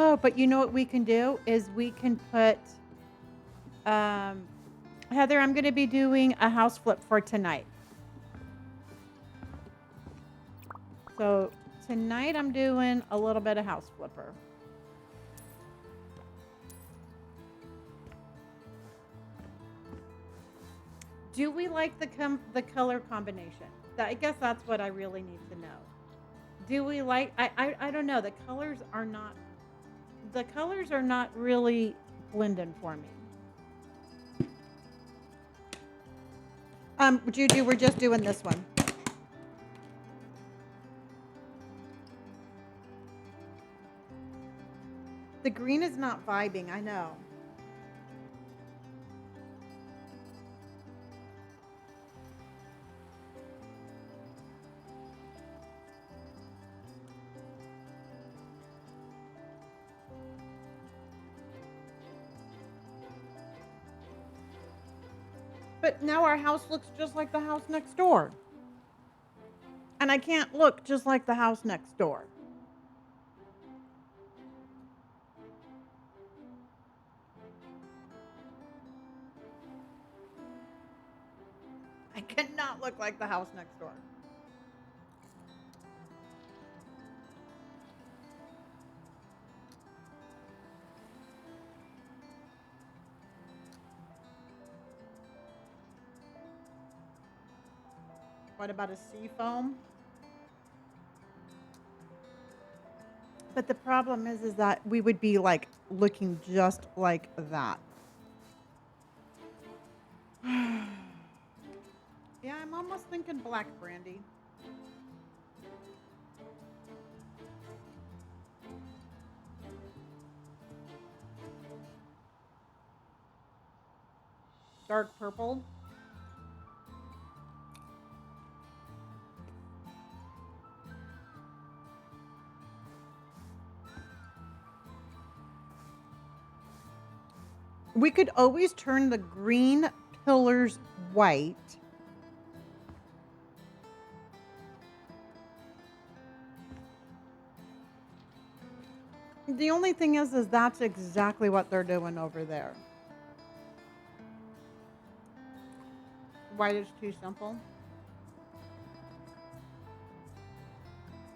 Speaker 1: Oh, but you know what we can do is we can put, um, Heather, I'm going to be doing a house flip for tonight. So tonight I'm doing a little bit of house flipper. Do we like the color combination? I guess that's what I really need to know. Do we like, I don't know. The colors are not really blending for me. Juju, we're just doing this one. The green is not vibing, I know. But now our house looks just like the house next door. And I can't look just like the house next door. I cannot look like the house next door. What about a sea foam? But the problem is that we would be like looking just like that. Yeah, I'm almost thinking black brandy. Dark purple. We could always turn the green pillars white. The only thing is that's exactly what they're doing over there. White is too simple.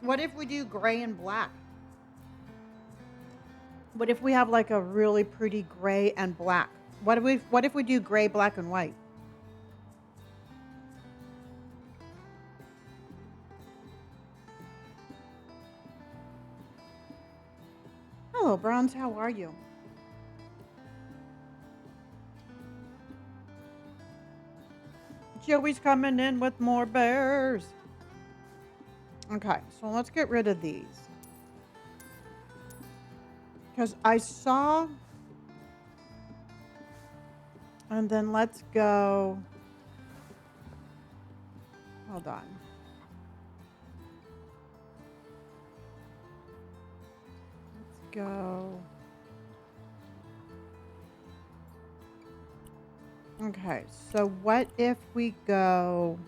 Speaker 1: What if we do gray and black? What if we have like a really pretty gray and black? What if we do gray, black, and white? Hello, Bronze. How are you? Joey's coming in with more bears. Okay, so let's get rid of these. Because I saw... And then let's go... Hold on. Let's go... Okay, so what if we go...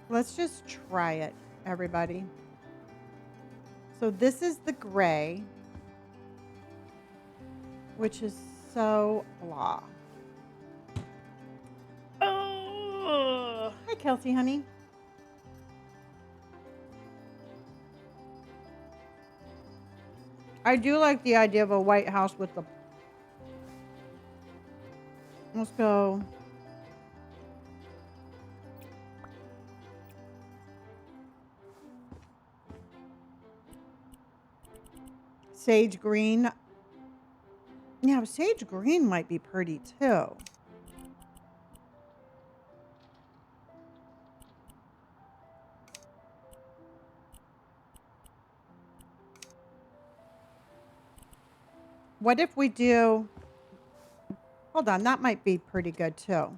Speaker 1: Let's just try it, everybody. So this is the gray, which is so blah. Oh, hi, Kelsey, honey. I do like the idea of a white house with the... Let's go... Sage green. Yeah, sage green might be pretty too. What if we do... Hold on, that might be pretty good too.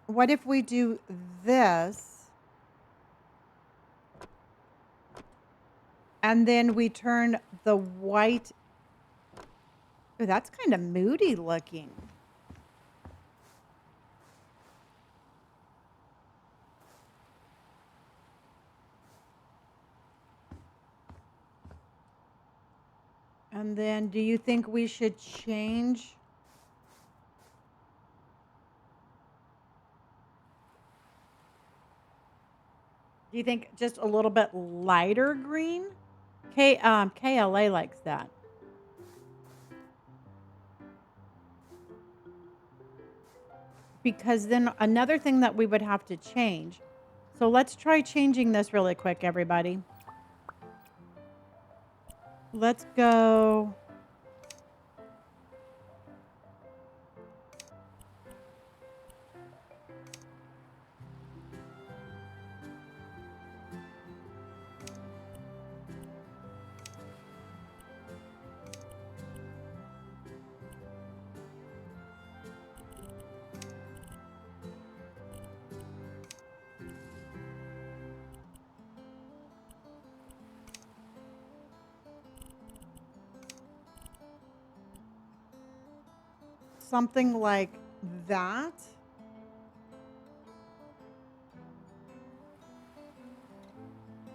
Speaker 1: What if we do this? And then we turn the white... Ooh, that's kind of moody looking. And then do you think we should change? Do you think just a little bit lighter green? KLA likes that. Because then another thing that we would have to change. So let's try changing this really quick, everybody. Let's go. Something like that.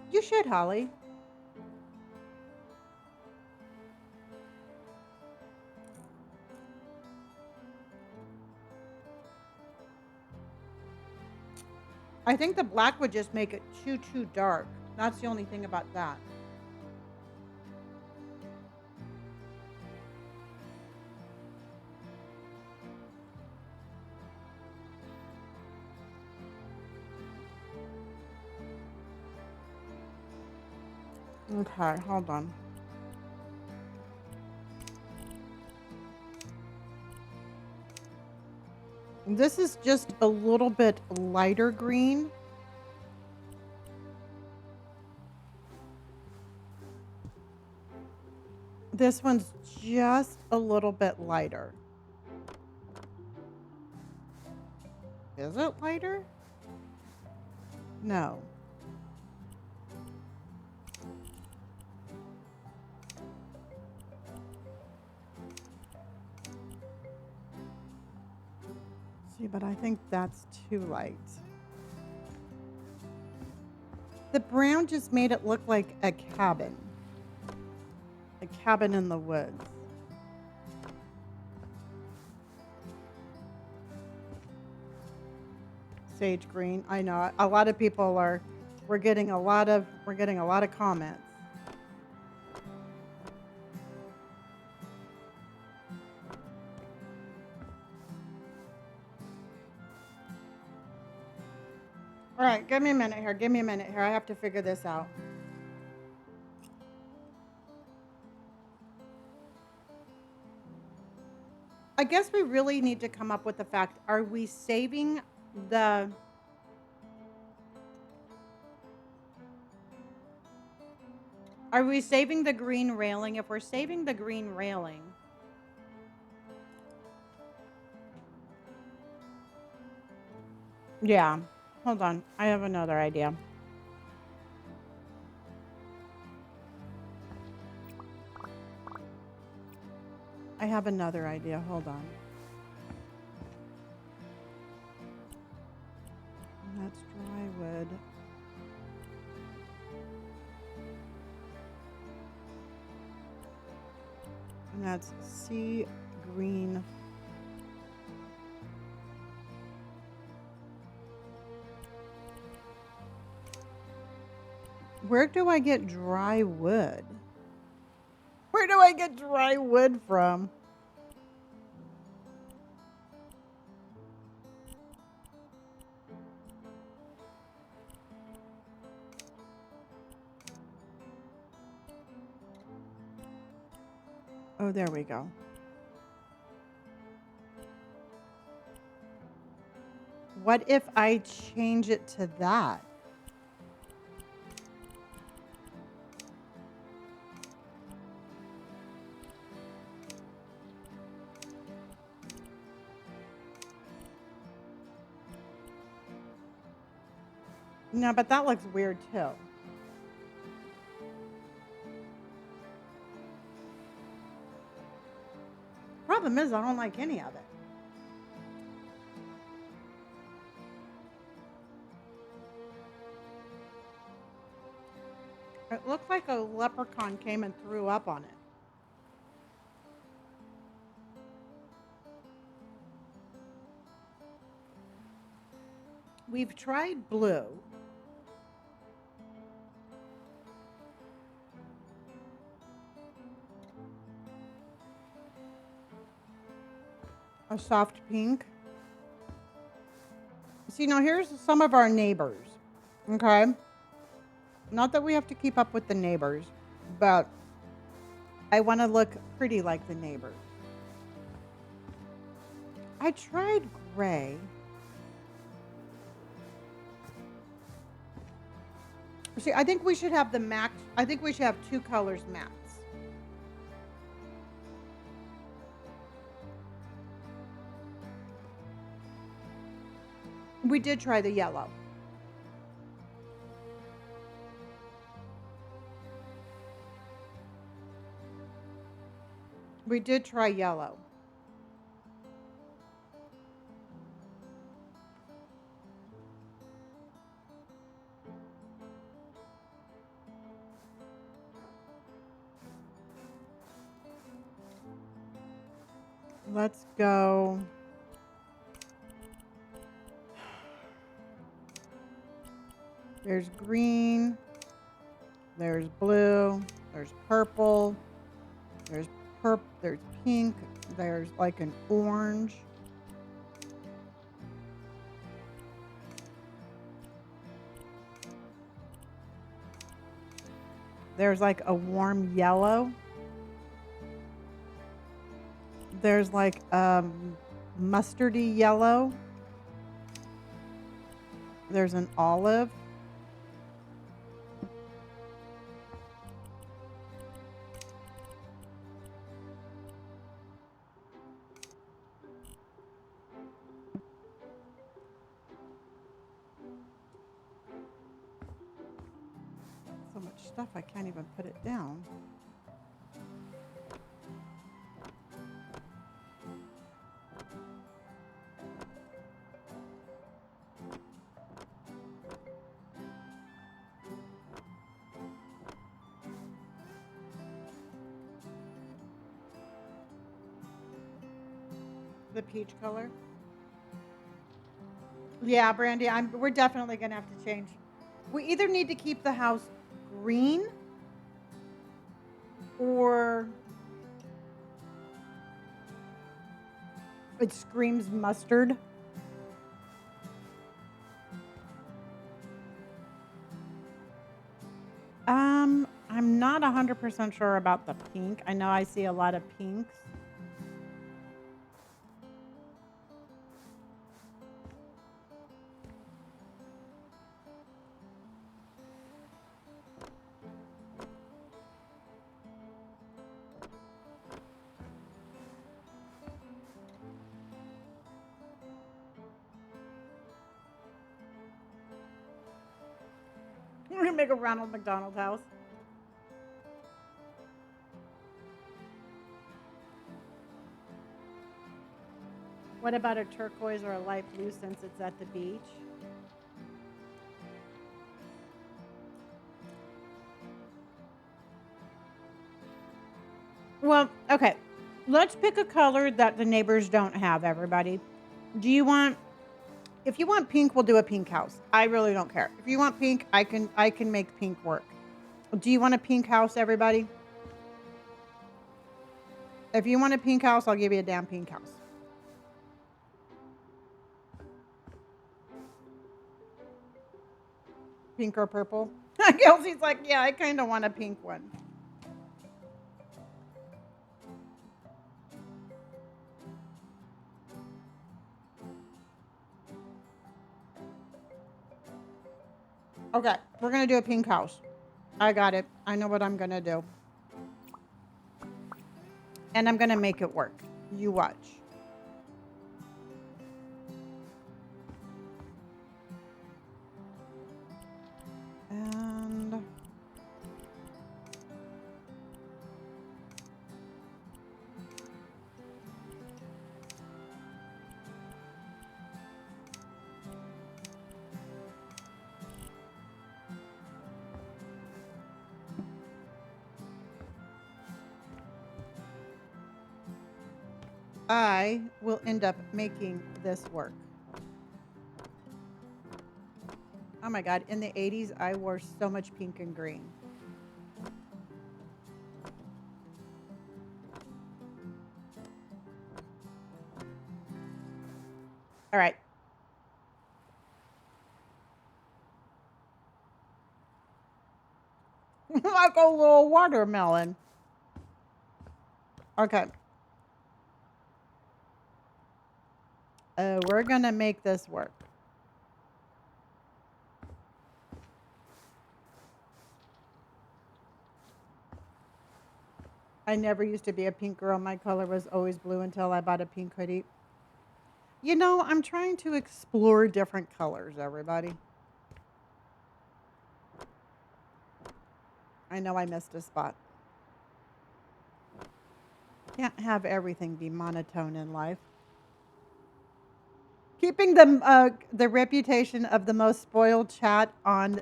Speaker 1: You should, Holly. I think the black would just make it too dark. That's the only thing about that. Okay, hold on. This is just a little bit lighter green. This one's just a little bit lighter. Is it lighter? No. See, but I think that's too light. The brown just made it look like a cabin. A cabin in the woods. Sage green. I know a lot of people are. We're getting a lot of comments. All right, give me a minute here. Give me a minute here. I have to figure this out. I guess we really need to come up with the fact, are we saving the green railing? If we're saving the green railing, yeah. Hold on. I have another idea. Hold on. And that's dry wood. And that's sea green. Where do I get dry wood? Where do I get dry wood from? Oh, there we go. What if I change it to that? No, but that looks weird too. Problem is, I don't like any of it. It looks like a leprechaun came and threw up on it. We've tried blue. A soft pink. See, now here's some of our neighbors. Okay. Not that we have to keep up with the neighbors, but I want to look pretty like the neighbors. I tried gray. See, I think we should have the max. I think we should have 2 colors max. We did try the yellow. We did try yellow. Let's go. There's green. There's blue. There's purple. There's There's pink. There's like an orange. There's like a warm yellow. There's like mustardy yellow. There's an olive. So much stuff I can't even put it down. The peach color. Yeah, Brandy, we're definitely gonna have to change. We either need to keep the house green or it screams mustard. I'm not 100% sure about the pink. I know I see a lot of pinks. We're gonna make a Ronald McDonald house. What about a turquoise or a light blue since it's at the beach? Well, okay. Let's pick a color that the neighbors don't have, everybody. Do you want If you want pink, we'll do a pink house. I really don't care. If you want pink, I can make pink work. Do you want a pink house, everybody? If you want a pink house, I'll give you a damn pink house. Pink or purple? Kelsey's like, yeah, I kind of want a pink one. Okay, we're going to do a pink house. I got it. I know what I'm going to do. And I'm going to make it work. You watch. And I will end up making this work. Oh my God. In the 80s, I wore so much pink and green. All right. Like a little watermelon. Okay. We're going to make this work. I never used to be a pink girl. My color was always blue until I bought a pink hoodie. You know, I'm trying to explore different colors, everybody. I know I missed a spot. Can't have everything be monotone in life. Keeping the reputation of the most spoiled chat on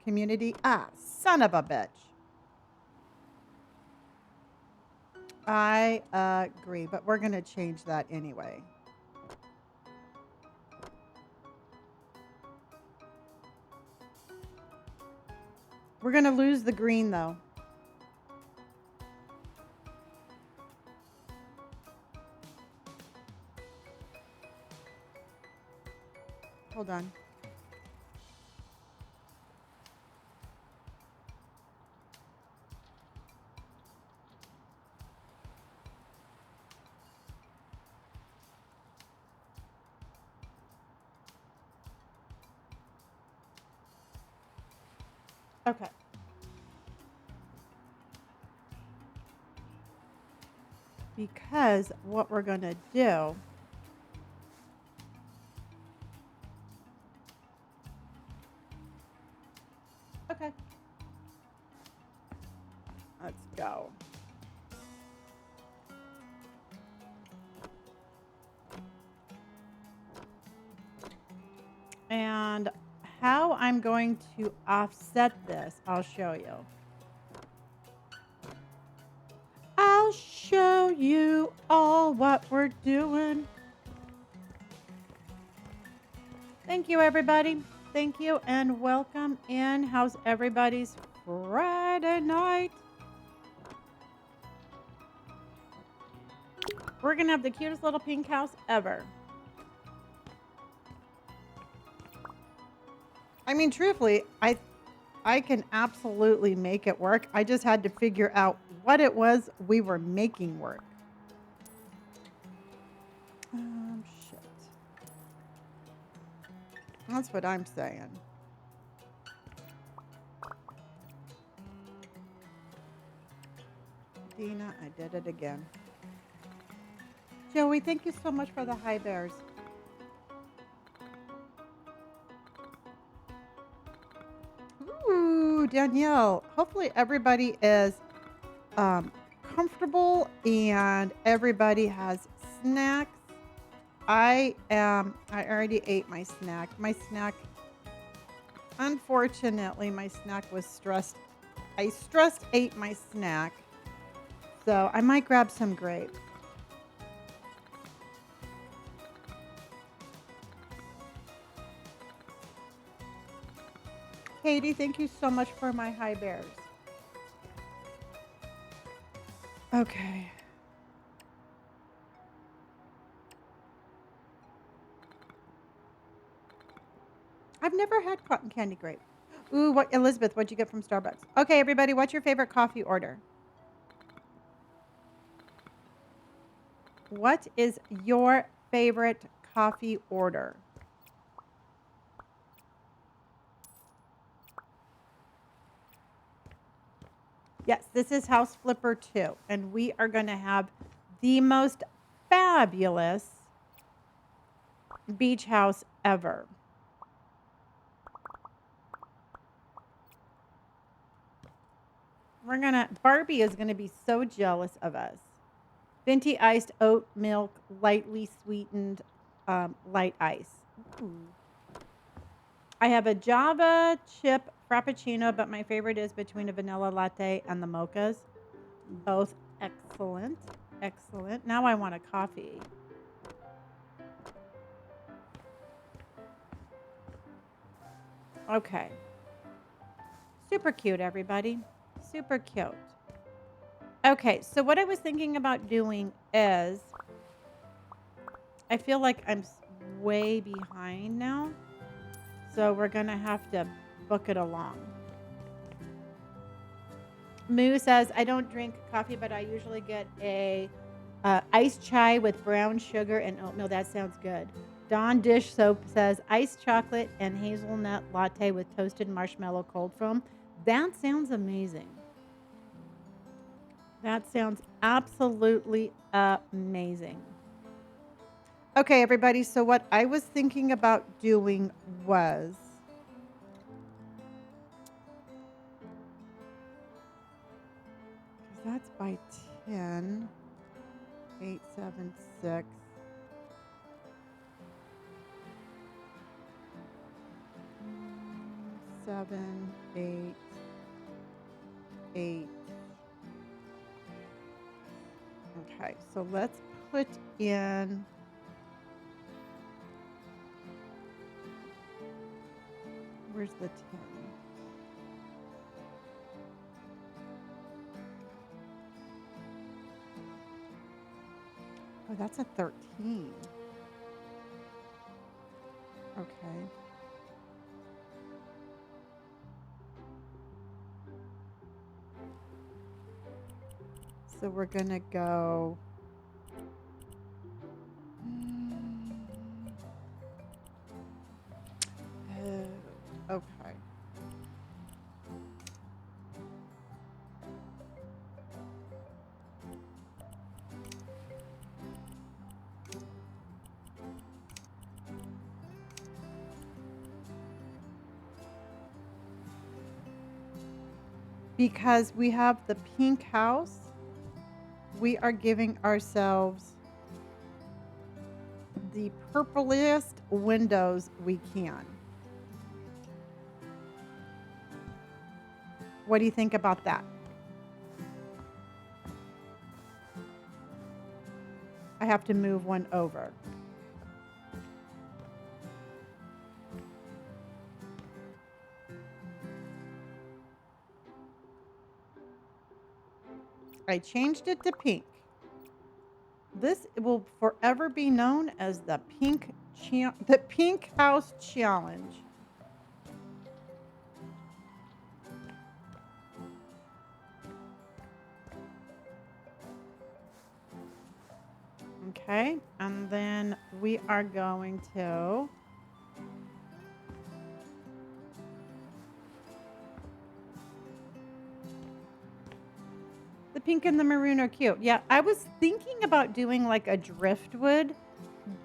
Speaker 1: community. Ah, son of a bitch. I agree, but we're going to change that anyway. We're going to lose the green, though. Hold on. Okay. Because what we're going to do... Okay. Let's go. And how I'm going to offset this, I'll show you. I'll show you all what we're doing. Thank you, everybody. Thank you and welcome in. How's everybody's Friday night? We're going to have the cutest little pink house ever. I mean, truthfully, I can absolutely make it work. I just had to figure out what it was we were making work. Shit. That's what I'm saying. Dina, I did it again. Joey, thank you so much for the high bears. Ooh, Danielle. Hopefully everybody is comfortable and everybody has snacks. I already ate my snack. Unfortunately, my snack was stressed. I stressed ate my snack. So I might grab some grapes. Katie, thank you so much for my high bears. Okay. I've never had cotton candy grape. Ooh, what Elizabeth, what'd you get from Starbucks? Okay, everybody, what's your favorite coffee order? What is your favorite coffee order? Yes, this is House Flipper 2, and we are going to have the most fabulous beach house ever. Barbie is going to be so jealous of us. Venti iced oat milk, lightly sweetened light ice. Ooh. I have a Java chip frappuccino, but my favorite is between a vanilla latte and the mochas. Both excellent. Excellent. Now I want a coffee. Okay. Super cute, everybody. Super cute. Okay, so what I was thinking about doing is I feel like I'm way behind now. So we're going to have to book it along. Moo says, I don't drink coffee, but I usually get a iced chai with brown sugar and oatmeal. That sounds good. Dawn Dish Soap says, iced chocolate and hazelnut latte with toasted marshmallow cold foam. That sounds amazing. That sounds absolutely amazing. Okay, everybody. So what I was thinking about doing was that's by 10, 8, 7, 6. 7, 8, 8. Okay, so let's put in where's the 10? Oh, that's a 13. Okay. So we're going to go. Okay. Because we have the pink house, we are giving ourselves the purpliest windows we can. What do you think about that? I have to move one over. I changed it to pink. This will forever be known as the Pink House Challenge. Okay, and then we are going to the pink and the maroon are cute. Yeah, I was thinking about doing like a driftwood,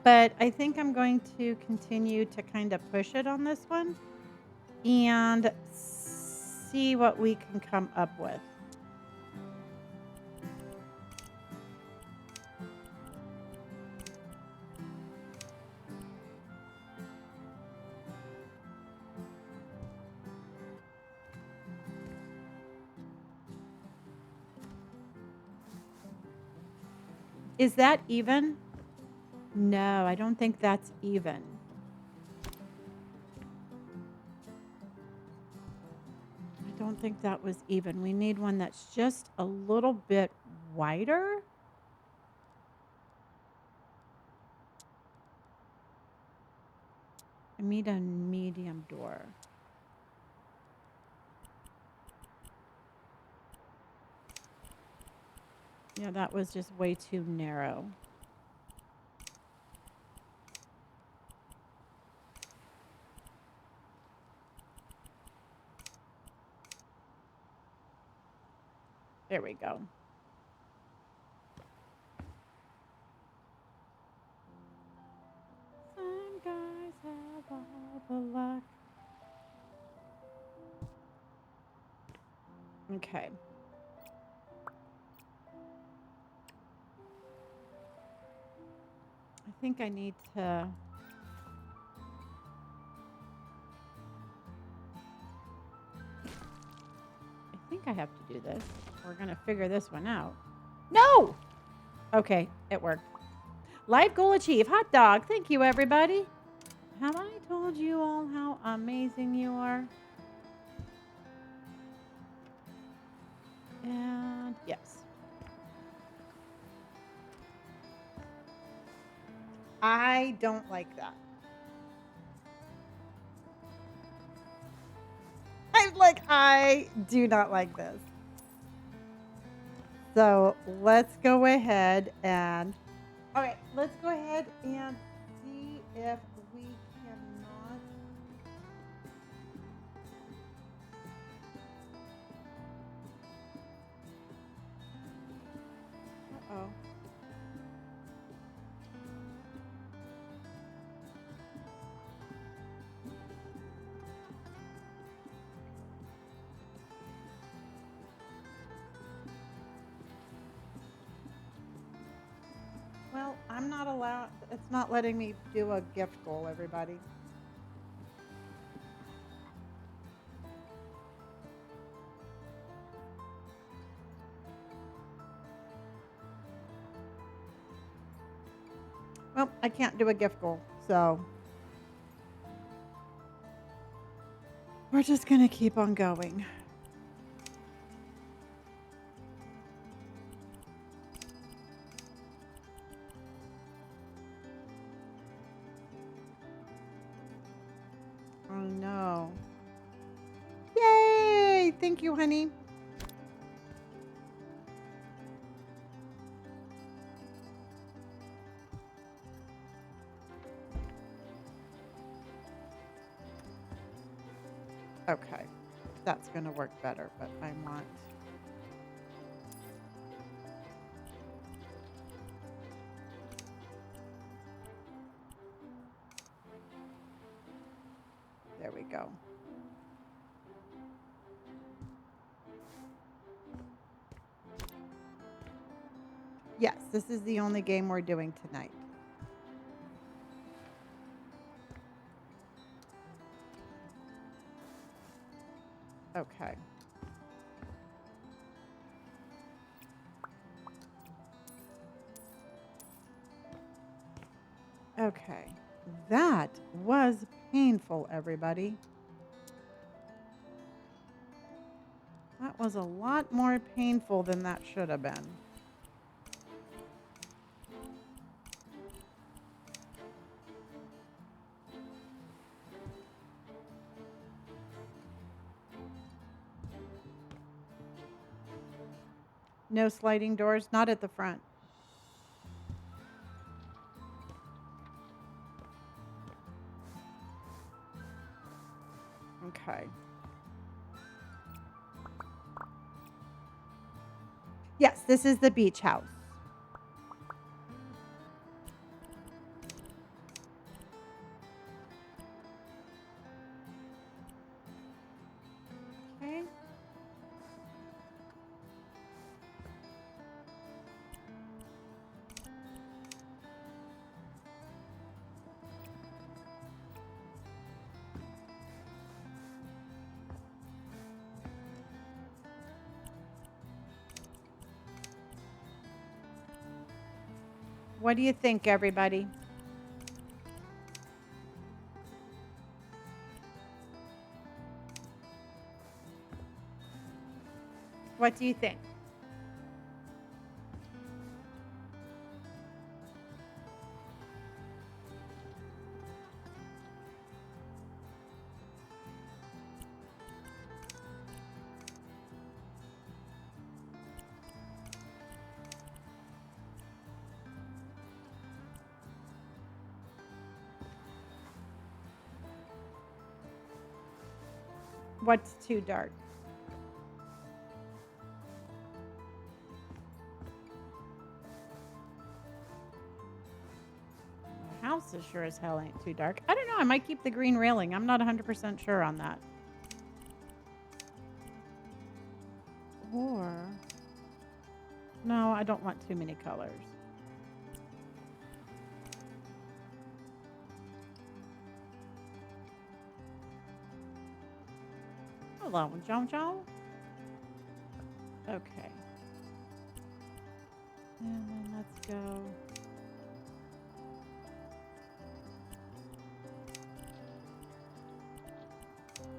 Speaker 1: but I think I'm going to continue to kind of push it on this one and see what we can come up with. Is that even? No, I don't think that's even. I don't think that was even. We need one that's just a little bit wider. I need a medium door. Yeah, that was just way too narrow. There we go. Some guys have all the luck. Okay. I think I need to... I think I have to do this. We're going to figure this one out. No! Okay, it worked. Life goal achieved. Hot dog. Thank you, everybody. Have I told you all how amazing you are? And yes. I don't like that. I do not like this. So let's go ahead and, all right, let's go ahead and see if we cannot. Uh-oh. Well, I'm not allowed, it's not letting me do a gift goal, everybody. Well, I can't do a gift goal, so we're just going to keep on going. Oh, no. Yay! Thank you, honey. Okay. That's going to work better, but I want... There we go. Yes, this is the only game we're doing tonight. Okay. Okay. That was painful, everybody. That was a lot more painful than that should have been. No sliding doors, not at the front. Okay. Yes, this is the beach house. Okay. What do you think, everybody? What do you think? What's too dark? The house is sure as hell ain't too dark. I don't know. I might keep the green railing. I'm not 100% sure on that. Or... no, I don't want too many colors. Hello, Jojo. Okay. And then let's go.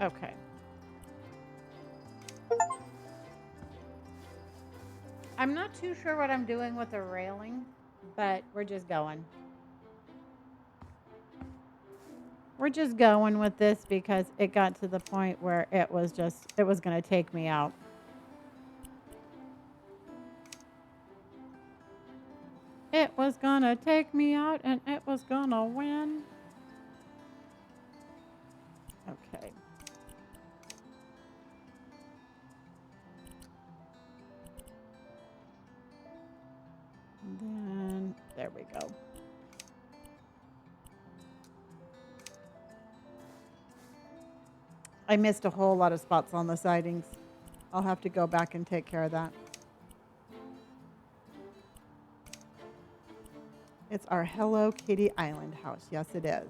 Speaker 1: Okay. I'm not too sure what I'm doing with the railing, but we're just going. We're just going with this because it got to the point where it was going to take me out. It was going to take me out and it was going to win. Okay. And then, there we go. I missed a whole lot of spots on the sidings. I'll have to go back and take care of that. It's our Hello Kitty Island house. Yes, it is.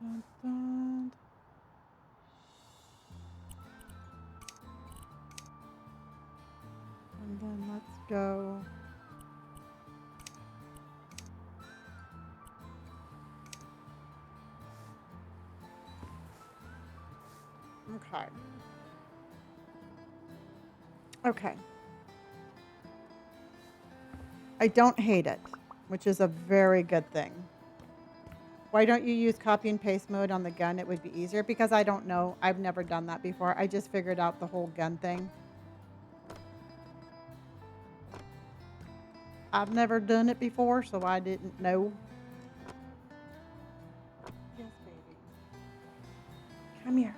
Speaker 1: Dun, dun. And then let's go. Okay. Okay. I don't hate it, which is a very good thing. Why don't you use copy and paste mode on the gun? It would be easier because I don't know. I've never done that before. I just figured out the whole gun thing. I've never done it before, so I didn't know. Yes, baby. Come here.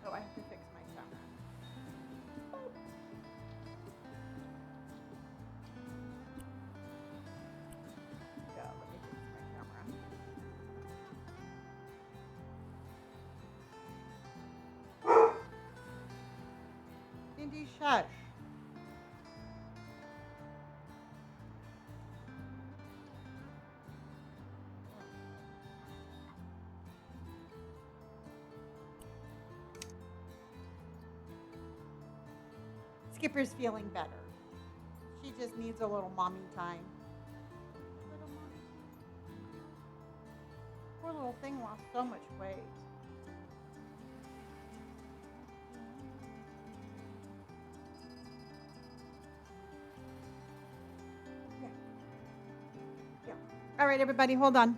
Speaker 1: Oh, I have to fix my camera. Yeah, let me fix my camera. Cindy, shush. Skipper's feeling better. She just needs a little mommy time. Little mommy. Poor little thing lost so much weight. Yeah. Yeah. All right, everybody, hold on.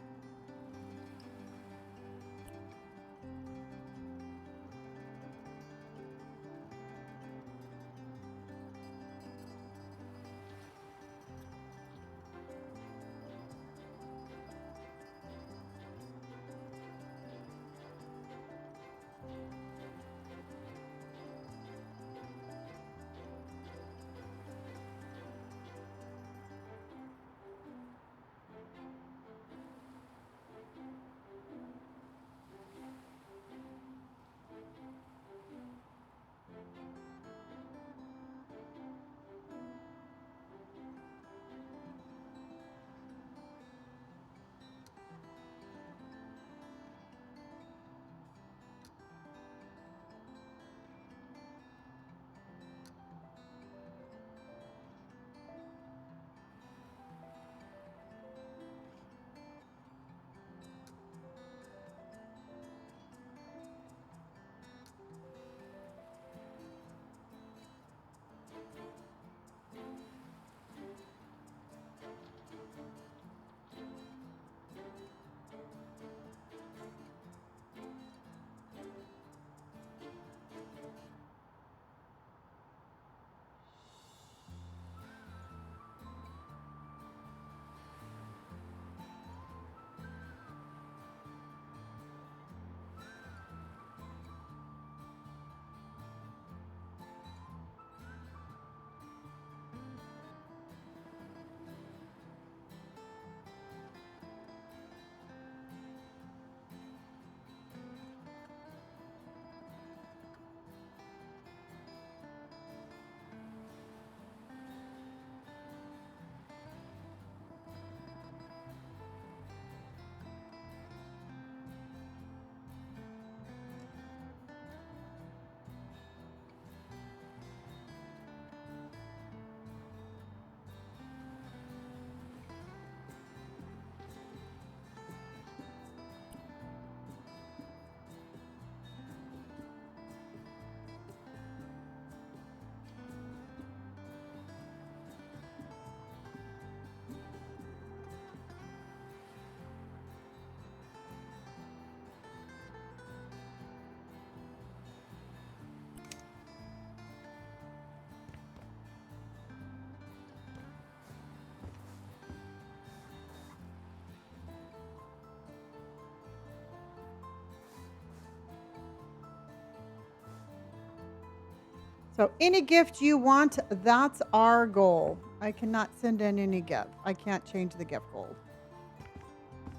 Speaker 1: So any gift you want, that's our goal. I cannot send in any gift. I can't change the gift goal.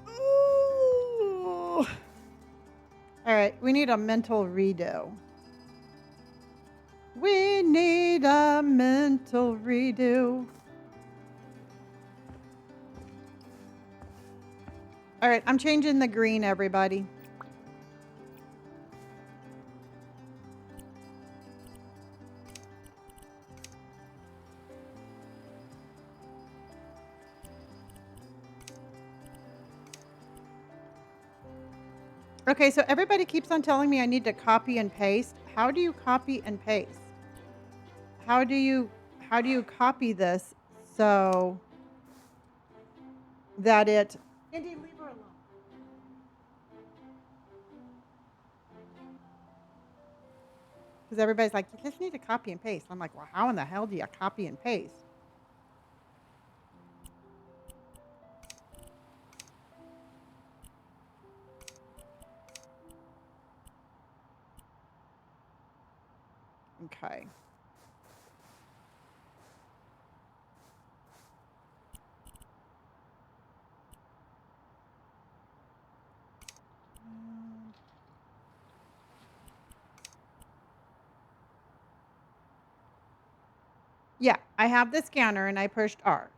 Speaker 1: Ooh. All right, we need a mental redo. We need a mental redo. All right, I'm changing the green, everybody. Okay, so everybody keeps on telling me I need to copy and paste. How do you copy and paste? How do you copy this so that it Indy, leave her alone. Because everybody's like, you just need to copy and paste. I'm like, well, how in the hell do you copy and paste? Okay. Yeah, I have the scanner and I pushed R.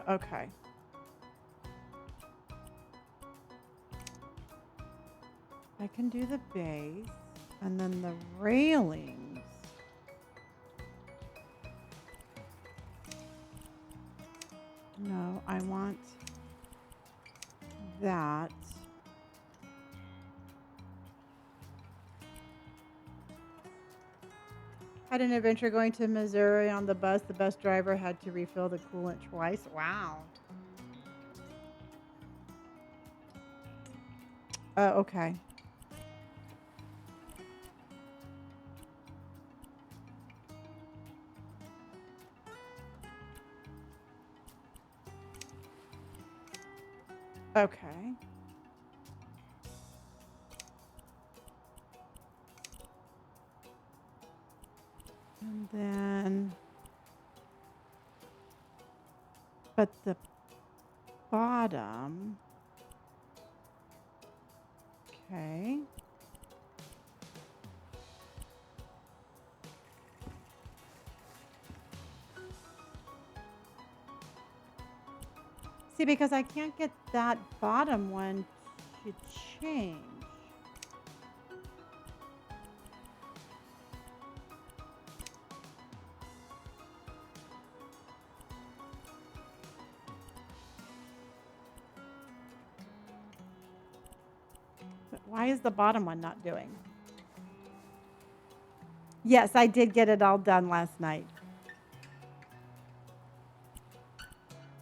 Speaker 1: Okay. I can do the base and then the railings. No, I want that. Had an adventure going to Missouri on the bus. The bus driver had to refill the coolant twice. Wow. Okay. Okay. And then, but the bottom. Okay. See, because I can't get that bottom one to change. But why is the bottom one not doing? Yes, I did get it all done last night.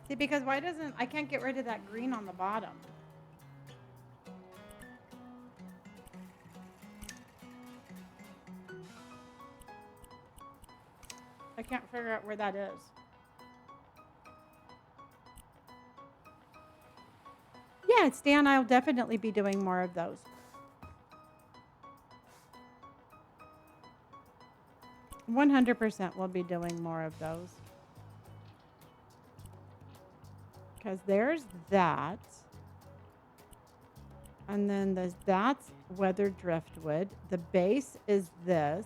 Speaker 1: See, because why doesn't, I can't get rid of that green on the bottom. I can't figure out where that is. Yeah, it's Dan. I'll definitely be doing more of those. – 100% we'll be doing more of those. Because there's that. And then that's weathered driftwood. The base is this.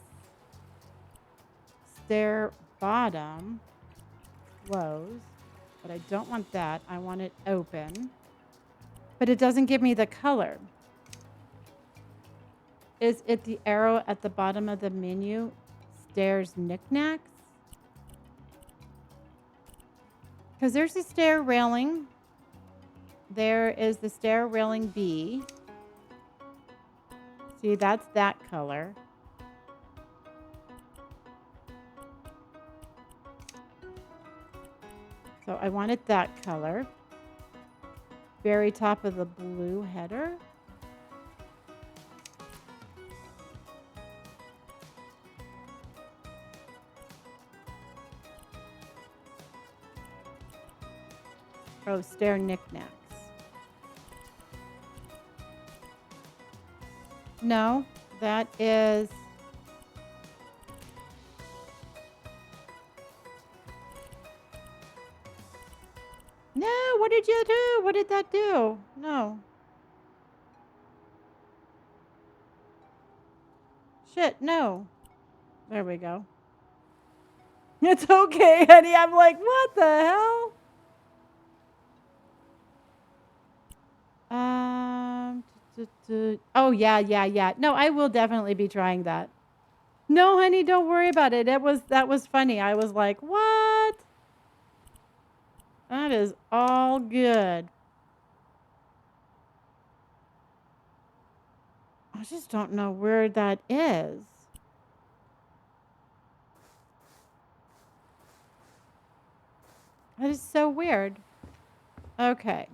Speaker 1: Stair bottom close. But I don't want that. I want it open. But it doesn't give me the color. Is it the arrow at the bottom of the menu? Stairs knickknacks? Because there's a stair railing. There is the stair railing B. See, that's that color. So I wanted that color. Very top of the blue header. Oh, stair knickknacks. No, that is... No, what did you do? What did that do? No. Shit, no. There we go. It's okay, honey. I'm like, what the hell? Oh, yeah. No, I will definitely be trying that. No, honey, don't worry about it. That was funny. I was like, what? That is all good. I just don't know where that is. That is so weird. Okay.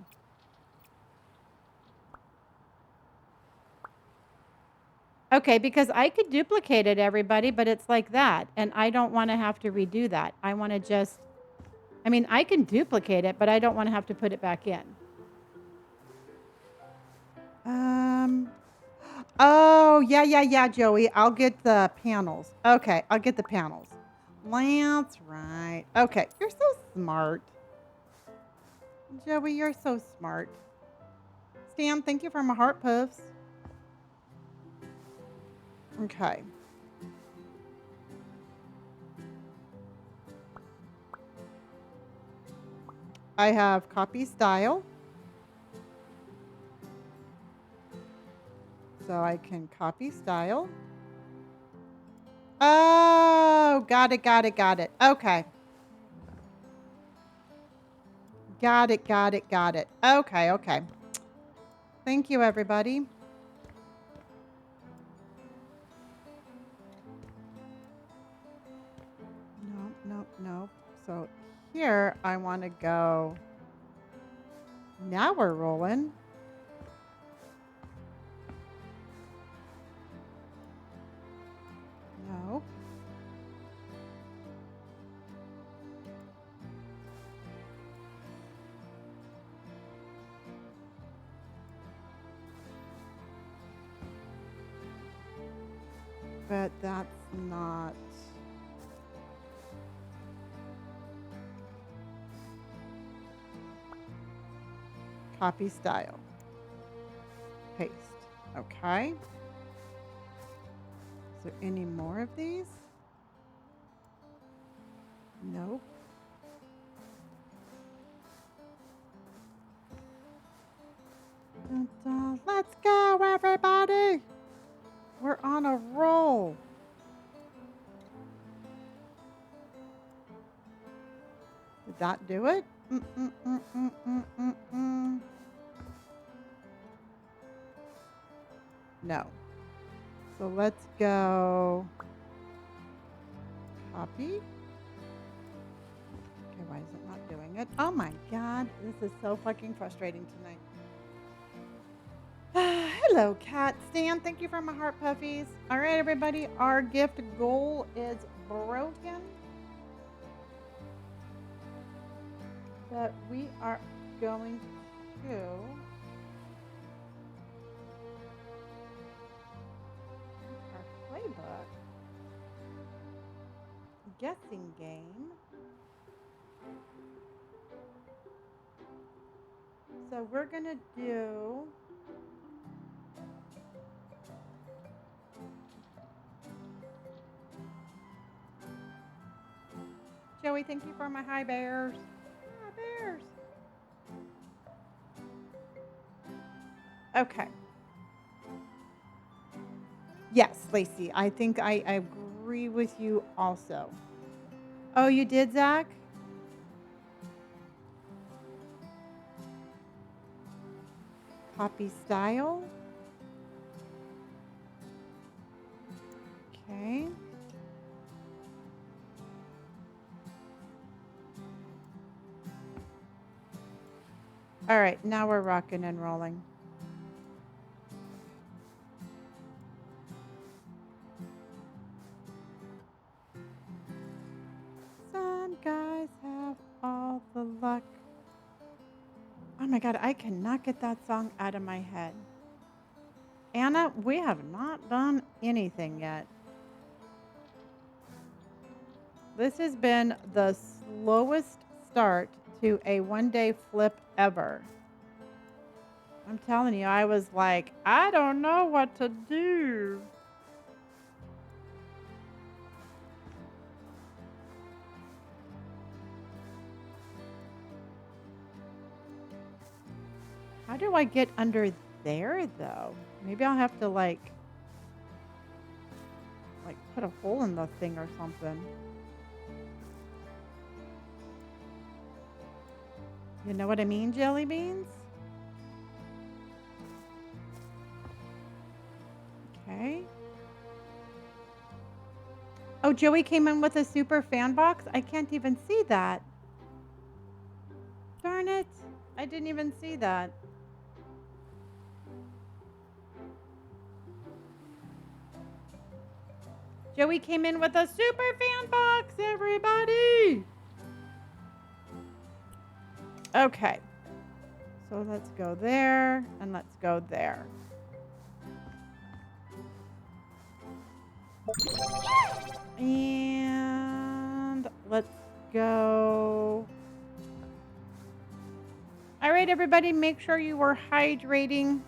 Speaker 1: Okay, because I could duplicate it, everybody, but it's like that. And I don't want to have to redo that. I want to just, I mean, I can duplicate it, but I don't want to have to put it back in. Oh, yeah, Joey. I'll get the panels. Okay, I'll get the panels. That's right. Okay, you're so smart. Joey, you're so smart. Stan, thank you for my heart puffs. Okay. I have copy style. So I can copy style. Oh, got it. Okay. Got it. Okay. Thank you, everybody. No. So here I want to go. Now we're rolling. No. But that's not. Copy style. Paste. Okay. Is there any more of these? Nope. Let's go, everybody. We're on a roll. Did that do it? No. So let's go. Copy. Okay, why is it not doing it? Oh my God, this is so fucking frustrating tonight. Hello, Cat Stan. Thank you for my heart puffies. All right, everybody, our gift goal is broken. But we are going to our playbook guessing game. So we're going to do Joey, thank you for my high bears. Hi, bears. Okay. Yes, Lacey, I think I agree with you also. Oh, you did, Zach? poppy style. Okay. All right, now we're rocking and rolling. Some guys have all the luck. Oh my God, I cannot get that song out of my head. Anna, we have not done anything yet. This has been the slowest start to a one-day flip ever. I'm telling you, I was like, I don't know what to do. How do I get under there, though? Maybe I'll have to, like put a hole in the thing or something. You know what I mean, jelly beans? Okay. Oh, Joey came in with a super fan box? I can't even see that. Darn it. I didn't even see that. Joey came in with a super fan box, everybody. Okay. So let's go there and let's go there. And let's go. All right, everybody, make sure you are hydrating.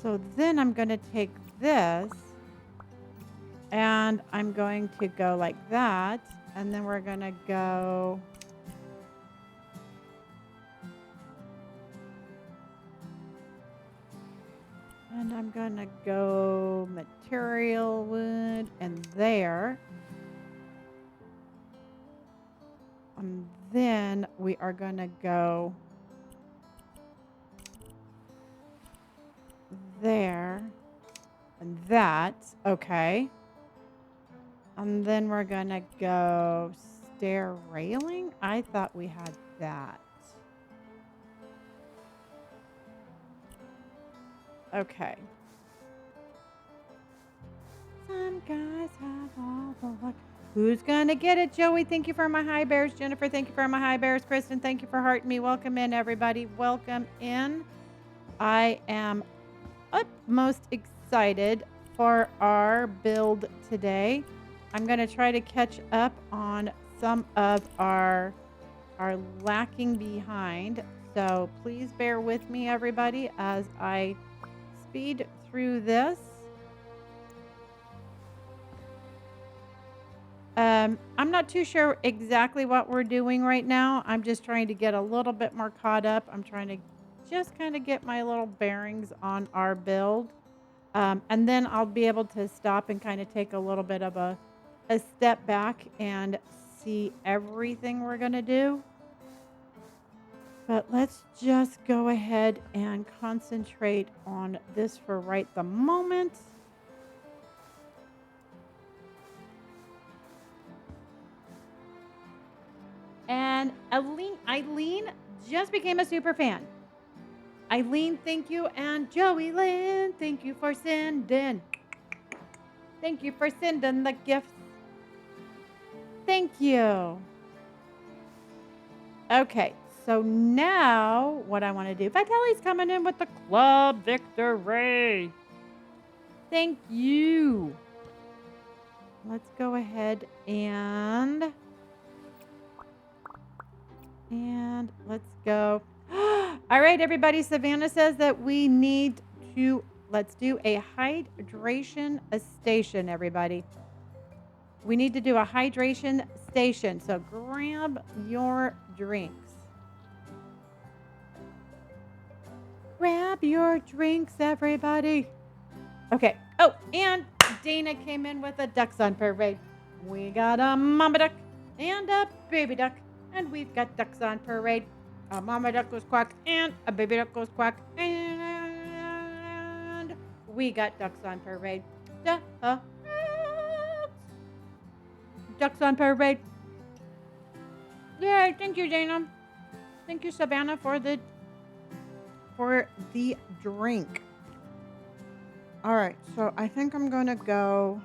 Speaker 1: So then I'm going to take this and I'm going to go like that. And then we're going to go. And I'm going to go material wood and there. And then we are going to go there and that. Okay. And then we're going to go stair railing. I thought we had that. Okay. Some guys have all the luck. Who's gonna get it? Joey, thank you for my high bears. Jennifer, thank you for my high bears. Kristen, thank you for hearting me. Welcome in, everybody. Welcome in. I am utmost excited for our build today. I'm gonna try to catch up on some of our lacking behind. So please bear with me, everybody, as I speed through this. I'm not too sure exactly what we're doing right now. I'm just trying to get a little bit more caught up. I'm trying to just kind of get my little bearings on our build. And then I'll be able to stop and kind of take a little bit of a step back and see everything we're going to do. But let's just go ahead and concentrate on this for right the moment. And Eileen just became a super fan. Eileen, thank you. And Joey Lynn, thank you for sending. Thank you for sending the gifts. Thank you. Okay, so now what I want to do. Vitelli's coming in with the club victory. Thank you. Let's go ahead and let's go. All right, everybody. Savannah says that we need to, let's do a hydration station, everybody. We need to do a hydration station. So grab your drinks. Grab your drinks, everybody. Okay. Oh, and Dana came in with a ducks on parade. We got a mama duck and a baby duck. And we've got ducks on parade. A mama duck goes quack and a baby duck goes quack and we got ducks on parade. Ducks, ducks on parade. Yay! Thank you, Dana. Thank you, Savannah, for the drink. All right, so I think I'm gonna go.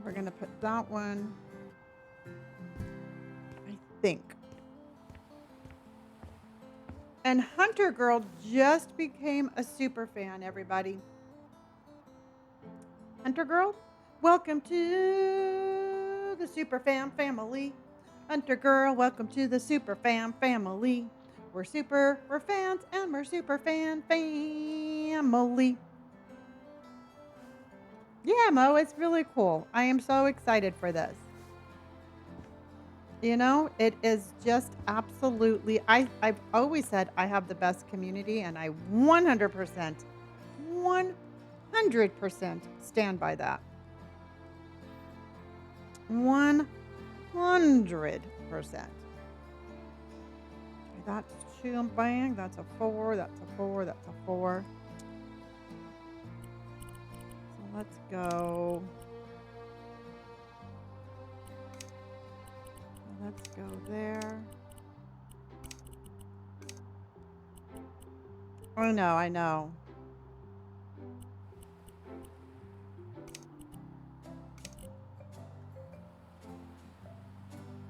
Speaker 1: We're gonna put that one. I think. And Hunter Girl just became a super fan, everybody. Hunter Girl, welcome to the super fan family. Hunter Girl, welcome to the super fan family. We're fans, and we're super fan family. Yeah, Mo, it's really cool. I am so excited for this. You know, it is just absolutely, I've always said I have the best community, and I 100%, 100% stand by that. 100%. That's two bang. That's a 4. That's a 4. That's a 4. So let's go. Let's go there. Oh, no, I know.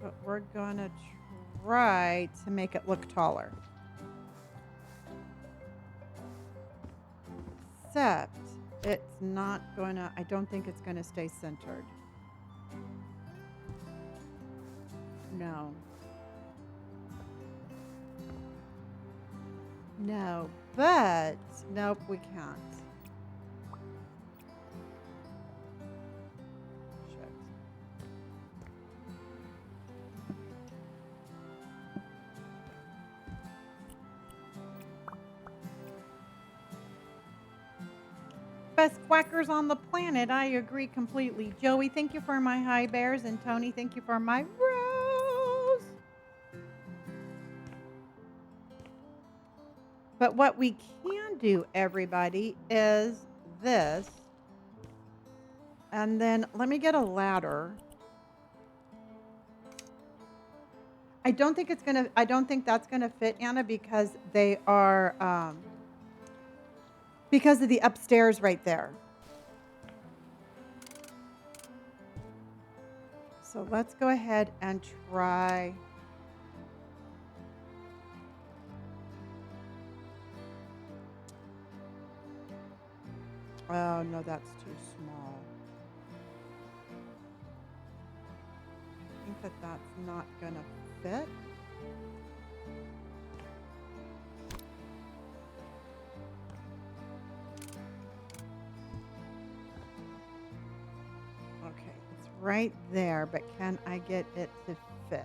Speaker 1: But we're going to try to make it look taller. Except it's not going to, I don't think it's going to stay centered. No. No, but nope, we can't. Shit. Best quackers on the planet. I agree completely. Joey, thank you for my high bears. And Tony, thank you for my rose. But what we can do, everybody, is this. And then let me get a ladder. I don't think that's gonna fit, Anna, because they are because of the upstairs right there. So let's go ahead and try. Oh, no, that's too small. I think that's not going to fit. Okay, it's right there, but can I get it to fit?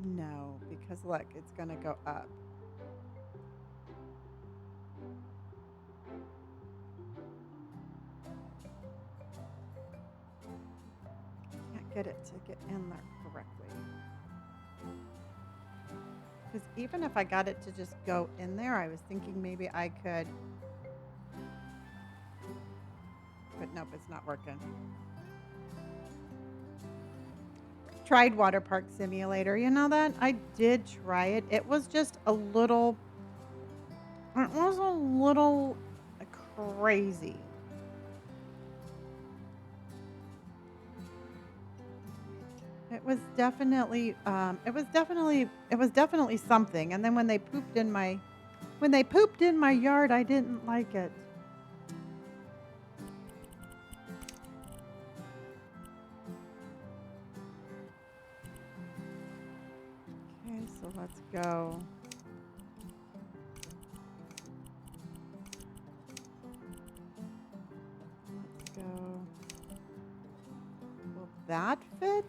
Speaker 1: No, because look, it's going to go up. Can't get it to get in there correctly. Because even if I got it to just go in there, I was thinking maybe I could. But nope, it's not working. Tried Water Park Simulator. You know that? I did try it. It was just a little. It was a little crazy. It was definitely something. And then when they pooped in my yard, I didn't like it. Okay, so let's go. Let's go. Will that fit?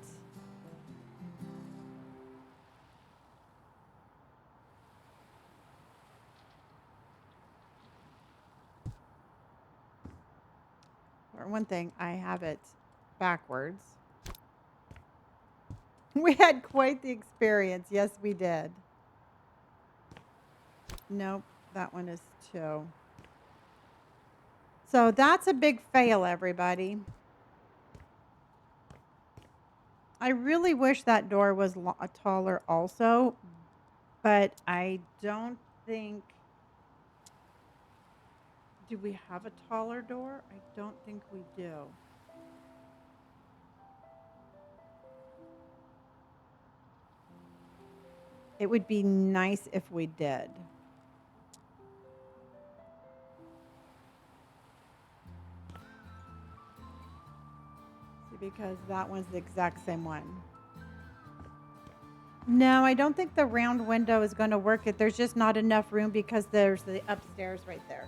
Speaker 1: For one thing, I have it backwards. We had quite the experience. Yes, we did. Nope, that one is 2. So that's a big fail, everybody. I really wish that door was taller also, but I don't think... Do we have a taller door? I don't think we do. It would be nice if we did. See, because that one's the exact same one. No, I don't think the round window is going to work. There's just not enough room because there's the upstairs right there.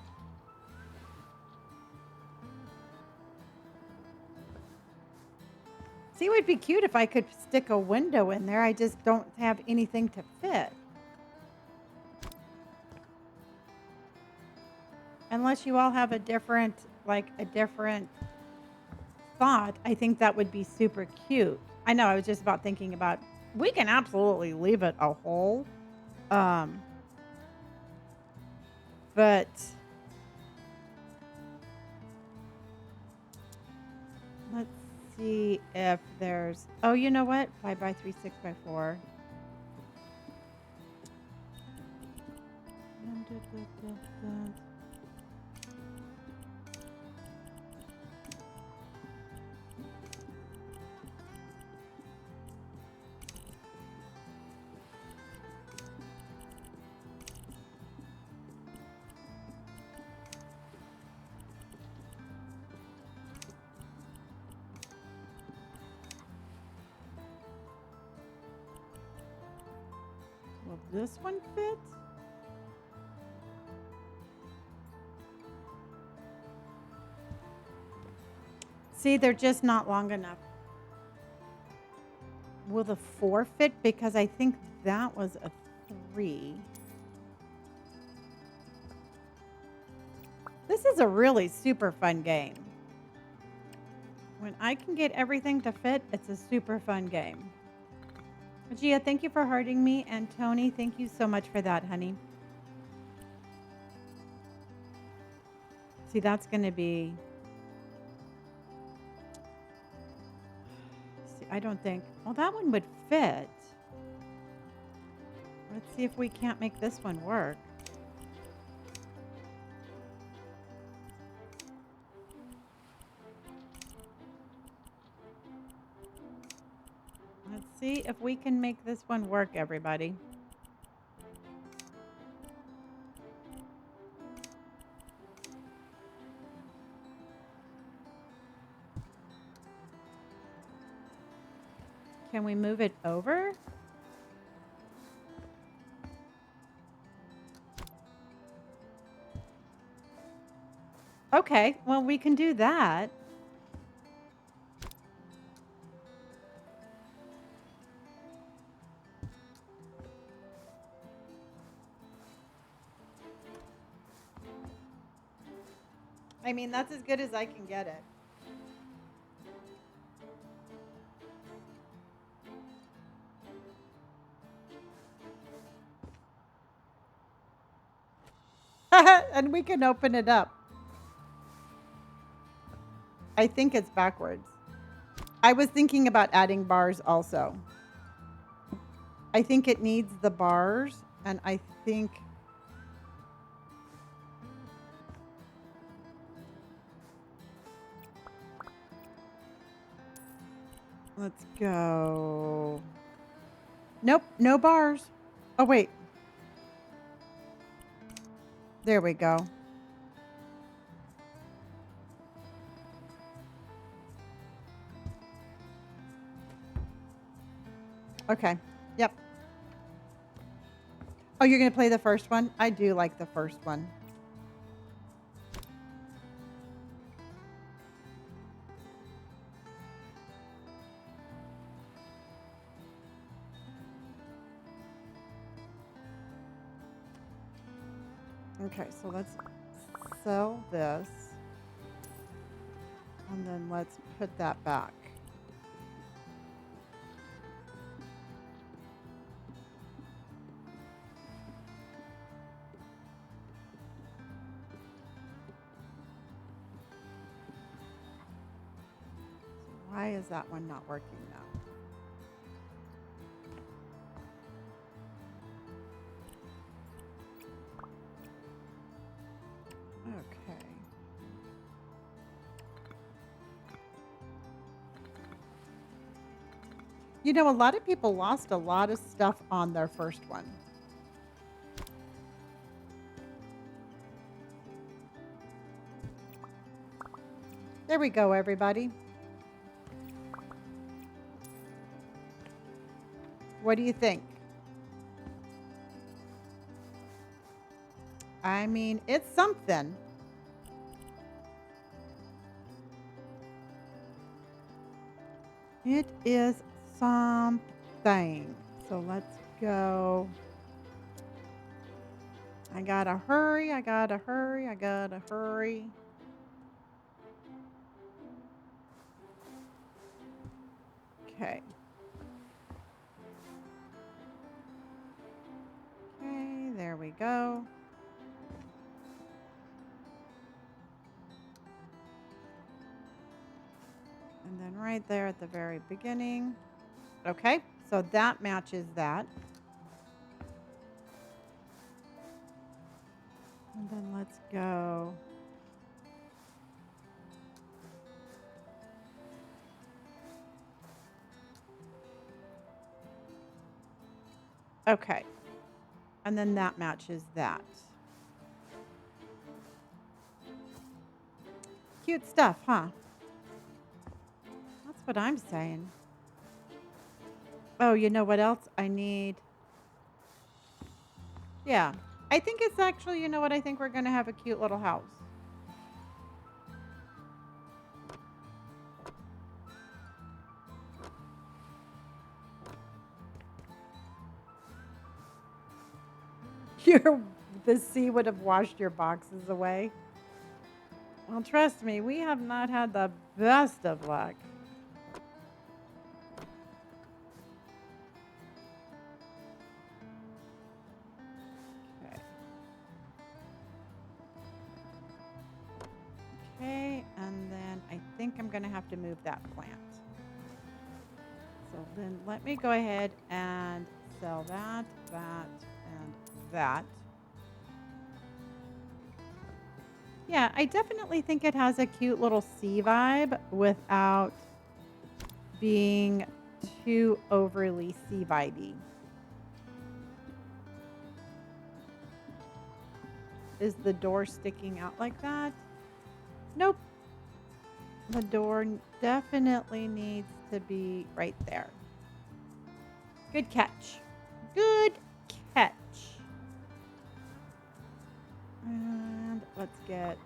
Speaker 1: See, it would be cute if I could stick a window in there. I just don't have anything to fit. Unless you all have a different thought, I think that would be super cute. I know, I was just about thinking about, we can absolutely leave it a hole. But let's see if there's, oh, you know what? 5x3, 6x4. Will this one fit? See, they're just not long enough. Will the 4 fit? Because I think that was a 3. This is a really super fun game. When I can get everything to fit, it's a super fun game. Gia, thank you for hearting me. And Tony, thank you so much for that, honey. See, that's going to be... See, I don't think... Well, that one would fit. Let's see if we can't make this one work. Let's see if we can make this one work, everybody. Can we move it over? Okay, well, we can do that. I mean, that's as good as I can get it. And we can open it up. I think it's backwards. I was thinking about adding bars also. I think it needs the bars, and I think... Let's go. Nope, no bars. Oh, wait. There we go. Okay. Yep. Oh, you're going to play the first one? I do like the first one. Okay, so let's sell this. And then let's put that back. Why is that one not working now? Okay. You know, a lot of people lost a lot of stuff on their first one. There we go, everybody. What do you think? I mean, it's something. It is something. So let's go. I gotta hurry. I gotta hurry. I gotta hurry. Okay. Okay, there we go. And then right there at the very beginning. Okay, so that matches that. And then let's go. Okay. And then that matches that. Cute stuff, huh? That's what I'm saying. Oh, you know what else I need? Yeah. I think it's actually, you know what? I think we're going to have a cute little house. The sea would have washed your boxes away. Well, trust me, we have not had the best of luck. Okay. Okay, and then I think I'm going to have to move that plant. So then let me go ahead and sell that, and that. Yeah, I definitely think it has a cute little sea vibe without being too overly sea vibey. Is the door sticking out like that? Nope. The door definitely needs to be right there. Good catch. Good catch. And let's get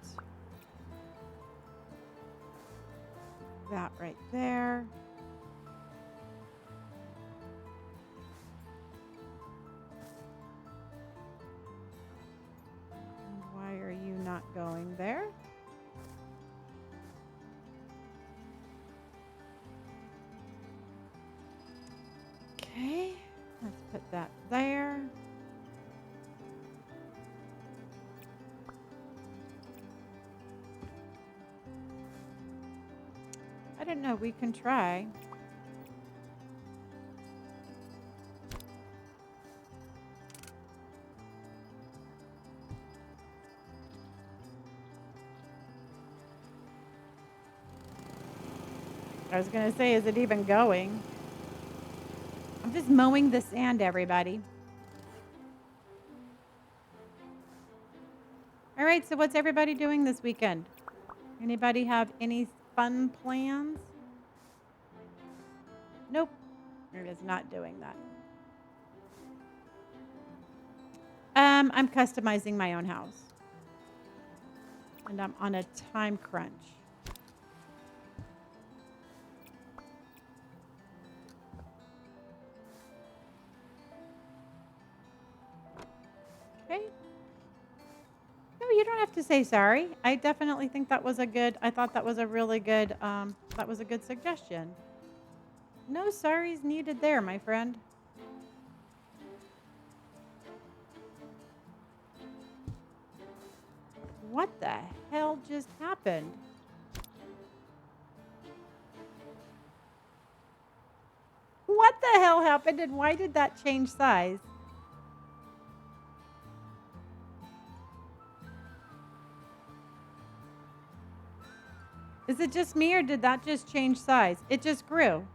Speaker 1: that right there. And why are you not going there? Okay, let's put that there. I don't know, we can try. I was going to say, is it even going? I'm just mowing the sand, everybody. All right, so what's everybody doing this weekend? Anybody have any fun plans? Nope, it is not doing that. I'm customizing my own house. And I'm on a time crunch. Okay. No, you don't have to say sorry. I definitely think that was I thought that was a really good, that was a good suggestion. No sorries needed there, my friend. What the hell just happened? What the hell happened and why did that change size? Is it just me or did that just change size? It just grew.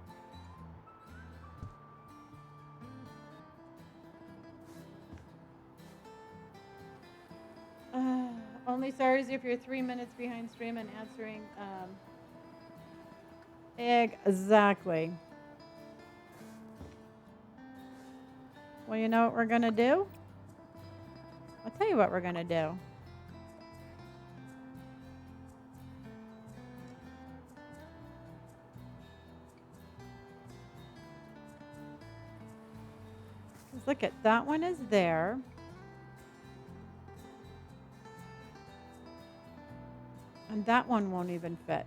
Speaker 1: Only sorry if you're 3 minutes behind stream and answering. Exactly. Well, you know what we're going to do? I'll tell you what we're going to do. Look at that one is there. And that one won't even fit.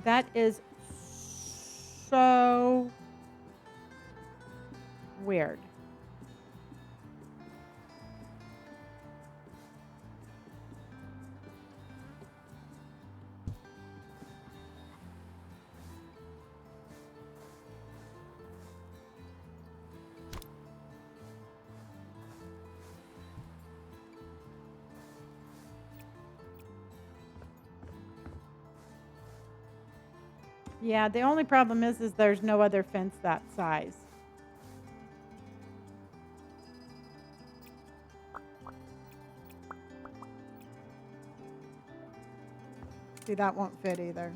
Speaker 1: That is so weird. Yeah, the only problem is there's no other fence that size. See, that won't fit either.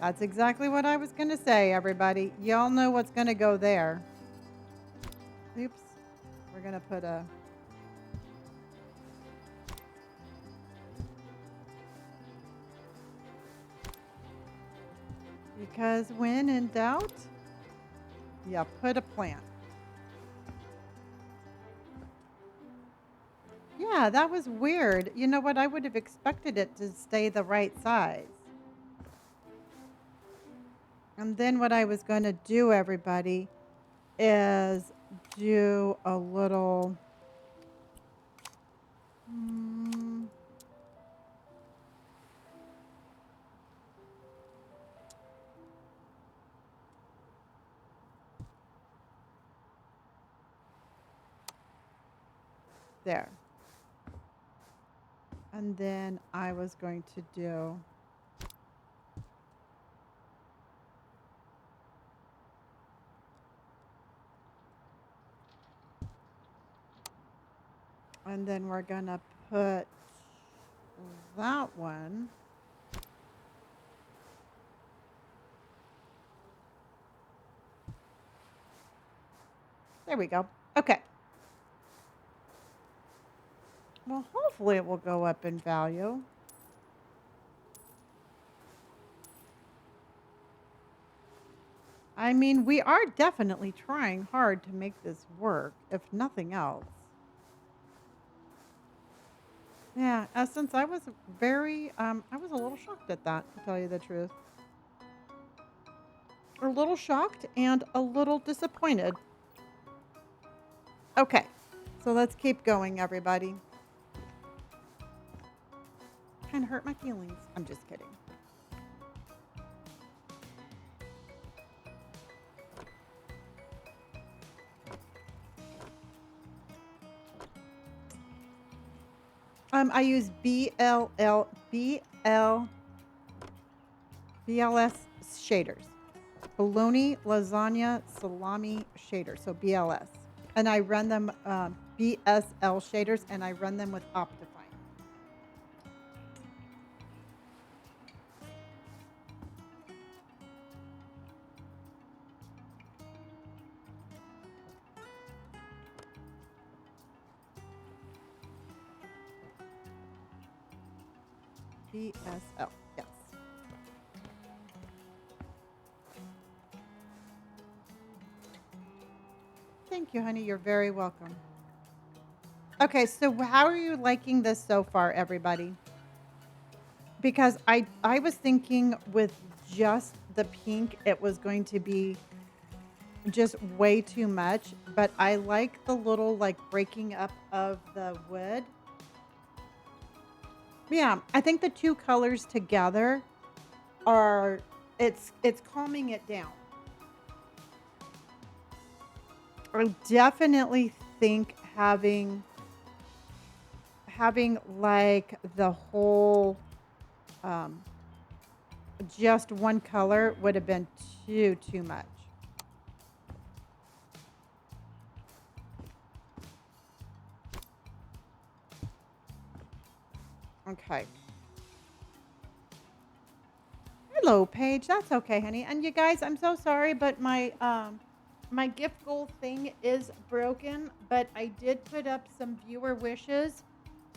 Speaker 1: That's exactly what I was going to say, everybody. Y'all know what's going to go there. Oops. We're going to put a... Because when in doubt, yeah, put a plant. Yeah, that was weird. You know what? I would have expected it to stay the right size. And then what I was going to do, everybody, is do a little... there. And then I was going to do... And then we're going to put that one. There we go. Okay. Well, hopefully it will go up in value. I mean, we are definitely trying hard to make this work, if nothing else. Yeah, Essence, I was very, I was a little shocked at that, to tell you the truth. A little shocked and a little disappointed. Okay, so let's keep going, everybody. Kind of hurt my feelings. I'm just kidding. I use BLS shaders. Bologna, lasagna, salami shaders. So BLS. And I run them, BSL shaders, and I run them with Optifine. BSL, yes. Thank you, honey. You're very welcome. Okay, so how are you liking this so far, everybody? Because I was thinking with just the pink, it was going to be just way too much, but I like the little like breaking up of the wood. Yeah, I think the two colors together are it's calming it down. I definitely think having like the whole um just one color would have been too much. Okay. Hello, Paige. That's okay, honey. And you guys, I'm so sorry, but my gift goal thing is broken, but I did put up some viewer wishes.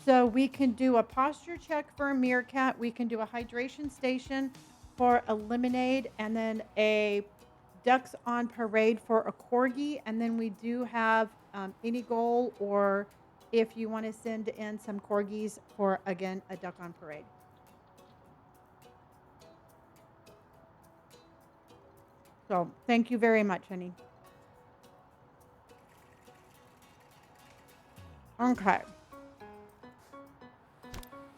Speaker 1: So we can do a posture check for a meerkat, we can do a hydration station for a lemonade, and then a ducks on parade for a corgi, and then we do have any goal, or if you want to send in some corgis for again a duck on parade. So thank you very much, honey. Okay.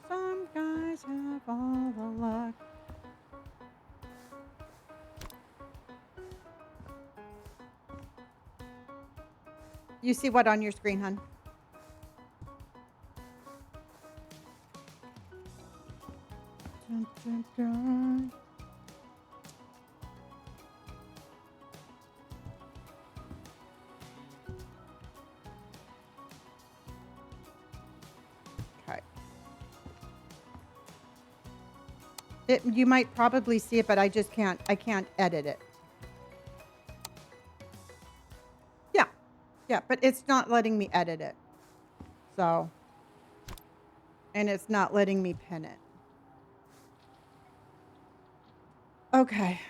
Speaker 1: Some guys have all the luck. You see what on your screen, hon? Dun, dun, dun. Okay. You might probably see it, but I can't edit it. Yeah. Yeah, but it's not letting me edit it. So, and it's not letting me pin it. Okay.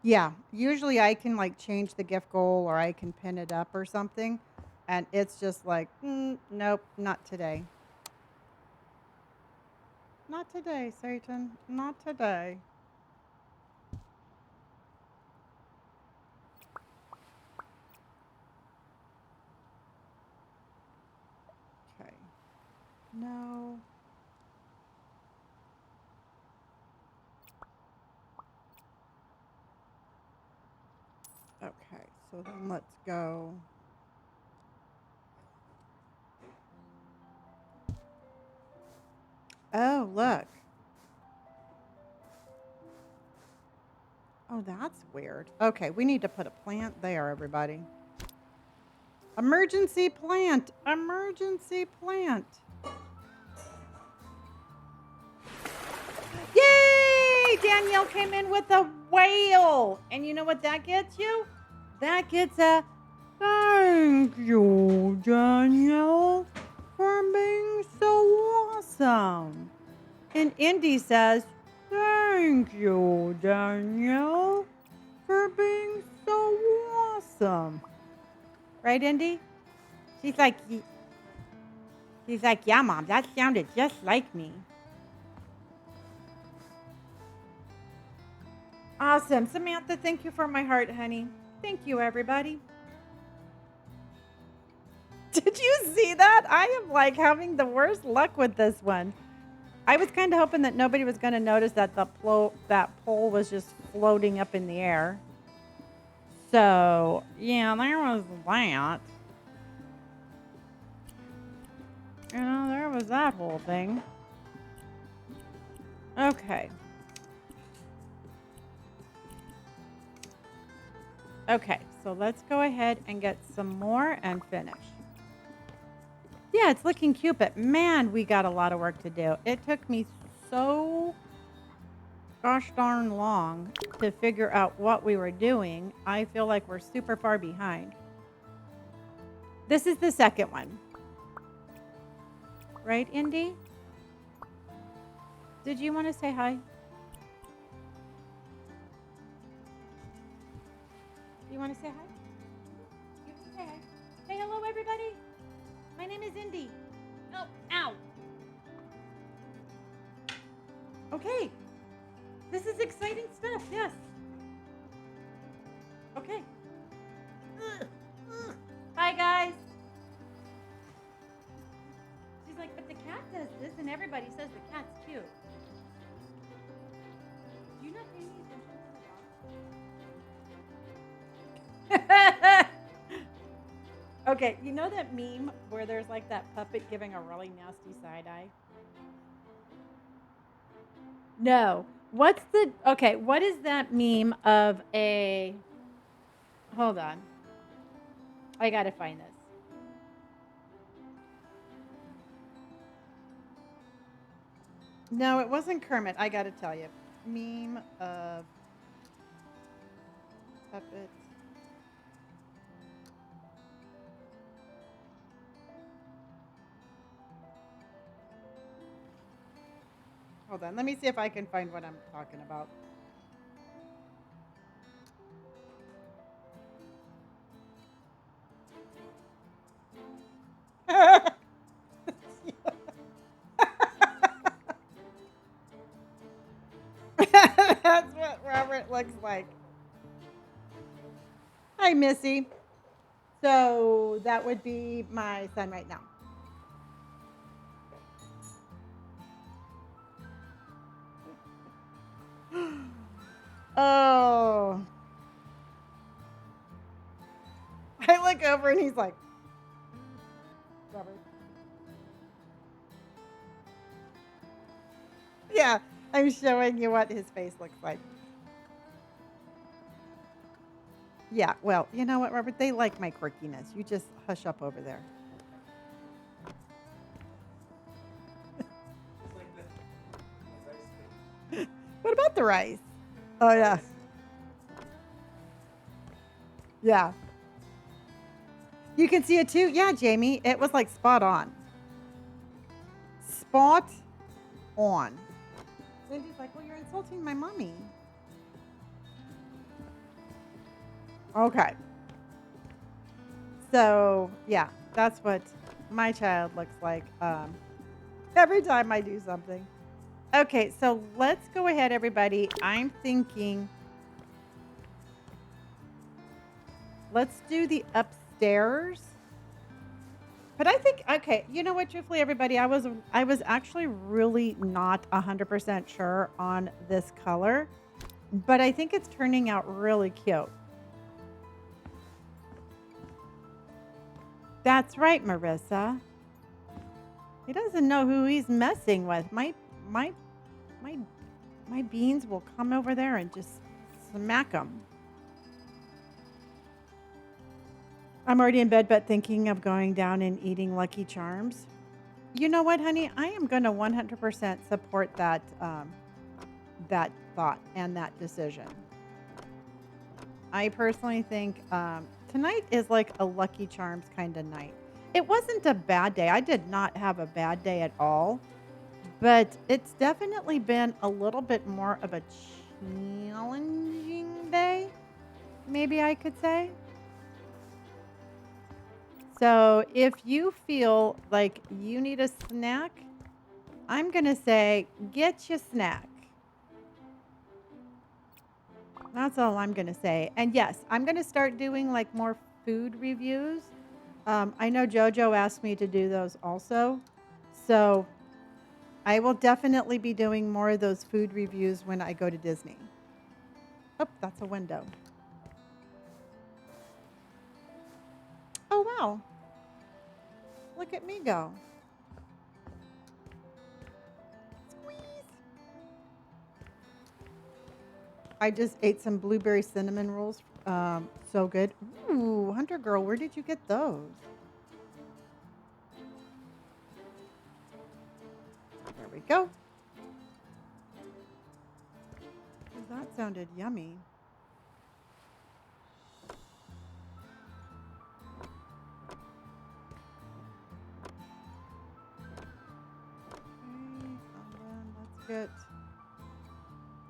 Speaker 1: Yeah, usually I can like change the gift goal or I can pin it up or something. And it's just like, nope, not today. Not today, Satan. Not today. Okay. No. Okay, so then let's go. Oh, look. Oh, that's weird. Okay, we need to put a plant there, everybody. Emergency plant. Emergency plant. Yay! Danielle came in with a whale. And you know what that gets you? That gets a thank you, Danielle, for being so awesome. And Indy says, thank you, Danielle, for being so awesome. Right, Indy? She's like, yeah, Mom, that sounded just like me. Awesome. Samantha, thank you for my heart, honey. Thank you, everybody. Did you see that? I am like having the worst luck with this one. I was kind of hoping that nobody was going to notice that that pole was just floating up in the air. So, yeah, there was that. You know, there was that whole thing. Okay. Okay, so let's go ahead and get some more and finish. Yeah, it's looking cute, but man, we got a lot of work to do. It took me so gosh darn long to figure out what we were doing. I feel like we're super far behind. This is the second one. Right, Indy? Did you want to say hi? You want to say hi? You can say hi. Say hello, everybody. My name is Indy. Oh, ow. Okay. This is exciting stuff. Yes. Okay. Bye, guys. She's like, but the cat does this, and everybody says the cat's cute. Do you not pay any attention to the dog? Okay, you know that meme where there's like that puppet giving a really nasty side eye? No. What is that meme of a, hold on. I gotta find this. No, it wasn't Kermit. I gotta tell you. Meme of puppet. Hold on. Let me see if I can find what I'm talking about. That's what Robert looks like. Hi, Missy. So that would be my son right now. Oh. I look over and he's like, Robert. Yeah, I'm showing you what his face looks like. Yeah, well, you know what, Robert? They like my quirkiness. You just hush up over there. What about the rice? Oh, yeah. Yeah. You can see it too? Yeah, Jamie. It was like spot on. Spot on. Cindy's like, well, you're insulting my mommy. Okay. So, yeah, that's what my child looks like every time I do something. Okay, so let's go ahead, everybody. I'm thinking let's do the upstairs. But I think, okay, you know what, truthfully, everybody, I was actually really not 100% sure on this color, but I think it's turning out really cute. That's right, Marissa. He doesn't know who he's messing with. My beans will come over there and just smack him. I'm already in bed, but thinking of going down and eating Lucky Charms. You know what, honey? I am going to 100% support that that thought and that decision. I personally think tonight is like a Lucky Charms kind of night. It wasn't a bad day. I did not have a bad day at all, but it's definitely been a little bit more of a challenging day, maybe I could say. So if you feel like you need a snack, I'm going to say get your snack. That's all I'm going to say. And yes, I'm going to start doing like more food reviews. I know JoJo asked me to do those also. So I will definitely be doing more of those food reviews when I go to Disney. Oh, that's a window. Oh, wow. Look at me go. Squeeze. I just ate some blueberry cinnamon rolls. So good. Ooh, Hunter Girl, where did you get those? There we go. That sounded yummy. Okay, and then let's get,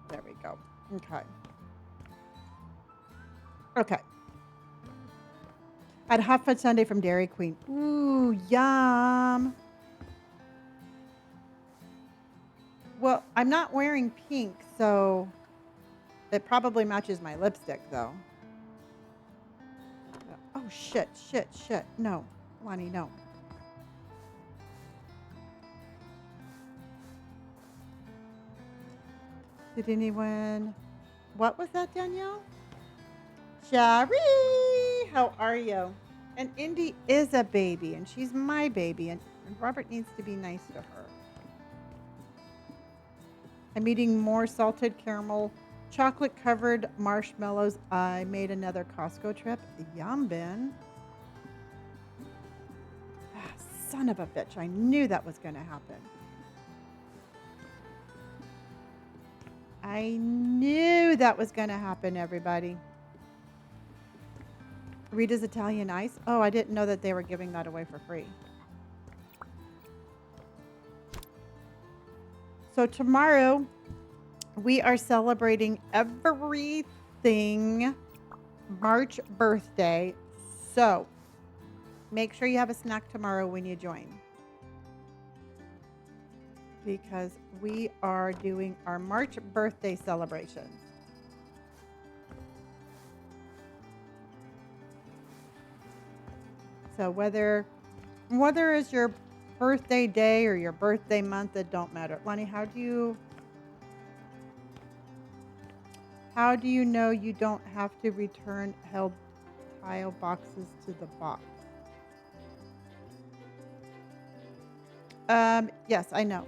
Speaker 1: there we go. Okay. Okay. I had hot fudge sundae from Dairy Queen. Ooh, yum. Well, I'm not wearing pink, so it probably matches my lipstick, though. Oh, shit, shit, shit. No, Lonnie, no. Did anyone... What was that, Danielle? Sherry! How are you? And Indy is a baby, and she's my baby, and Robert needs to be nice to her. I'm eating more salted caramel, chocolate-covered marshmallows. I made another Costco trip. Yum, Ben. Ah, son of a bitch. I knew that was going to happen. I knew that was going to happen, everybody. Rita's Italian Ice. Oh, I didn't know that they were giving that away for free. So tomorrow, we are celebrating everything March birthday. So make sure you have a snack tomorrow when you join, because we are doing our March birthday celebration. So whether it's your birthday day or your birthday month, it don't matter. Lonnie, how do you know you don't have to return held tile boxes to the box? Yes, I know.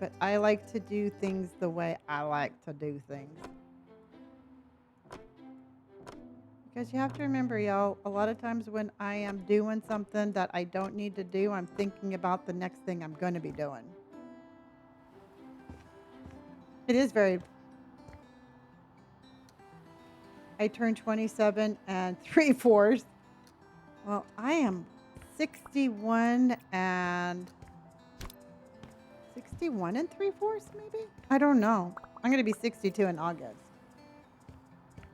Speaker 1: But I like to do things the way I like to do things. Because you have to remember, y'all, a lot of times when I am doing something that I don't need to do, I'm thinking about the next thing I'm going to be doing. It is very... I turned 27 and 3/4. Well, I am 61 and 3/4, maybe? I don't know. I'm going to be 62 in August.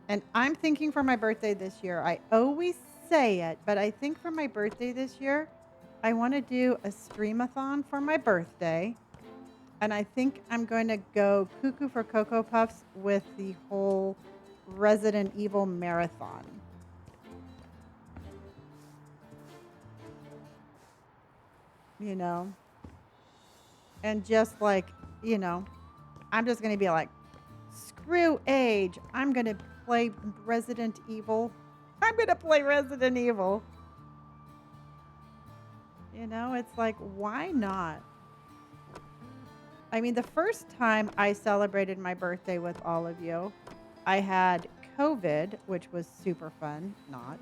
Speaker 1: And I'm thinking for my birthday this year, I always say it, but I think for my birthday this year, I want to do a streamathon for my birthday. And I think I'm going to go cuckoo for Cocoa Puffs with the whole Resident Evil marathon. You know? And just like, you know, I'm just going to be like, screw age. I'm going to play Resident Evil. I'm going to play Resident Evil. You know, it's like, why not? I mean, the first time I celebrated my birthday with all of you, I had COVID, which was super fun, not.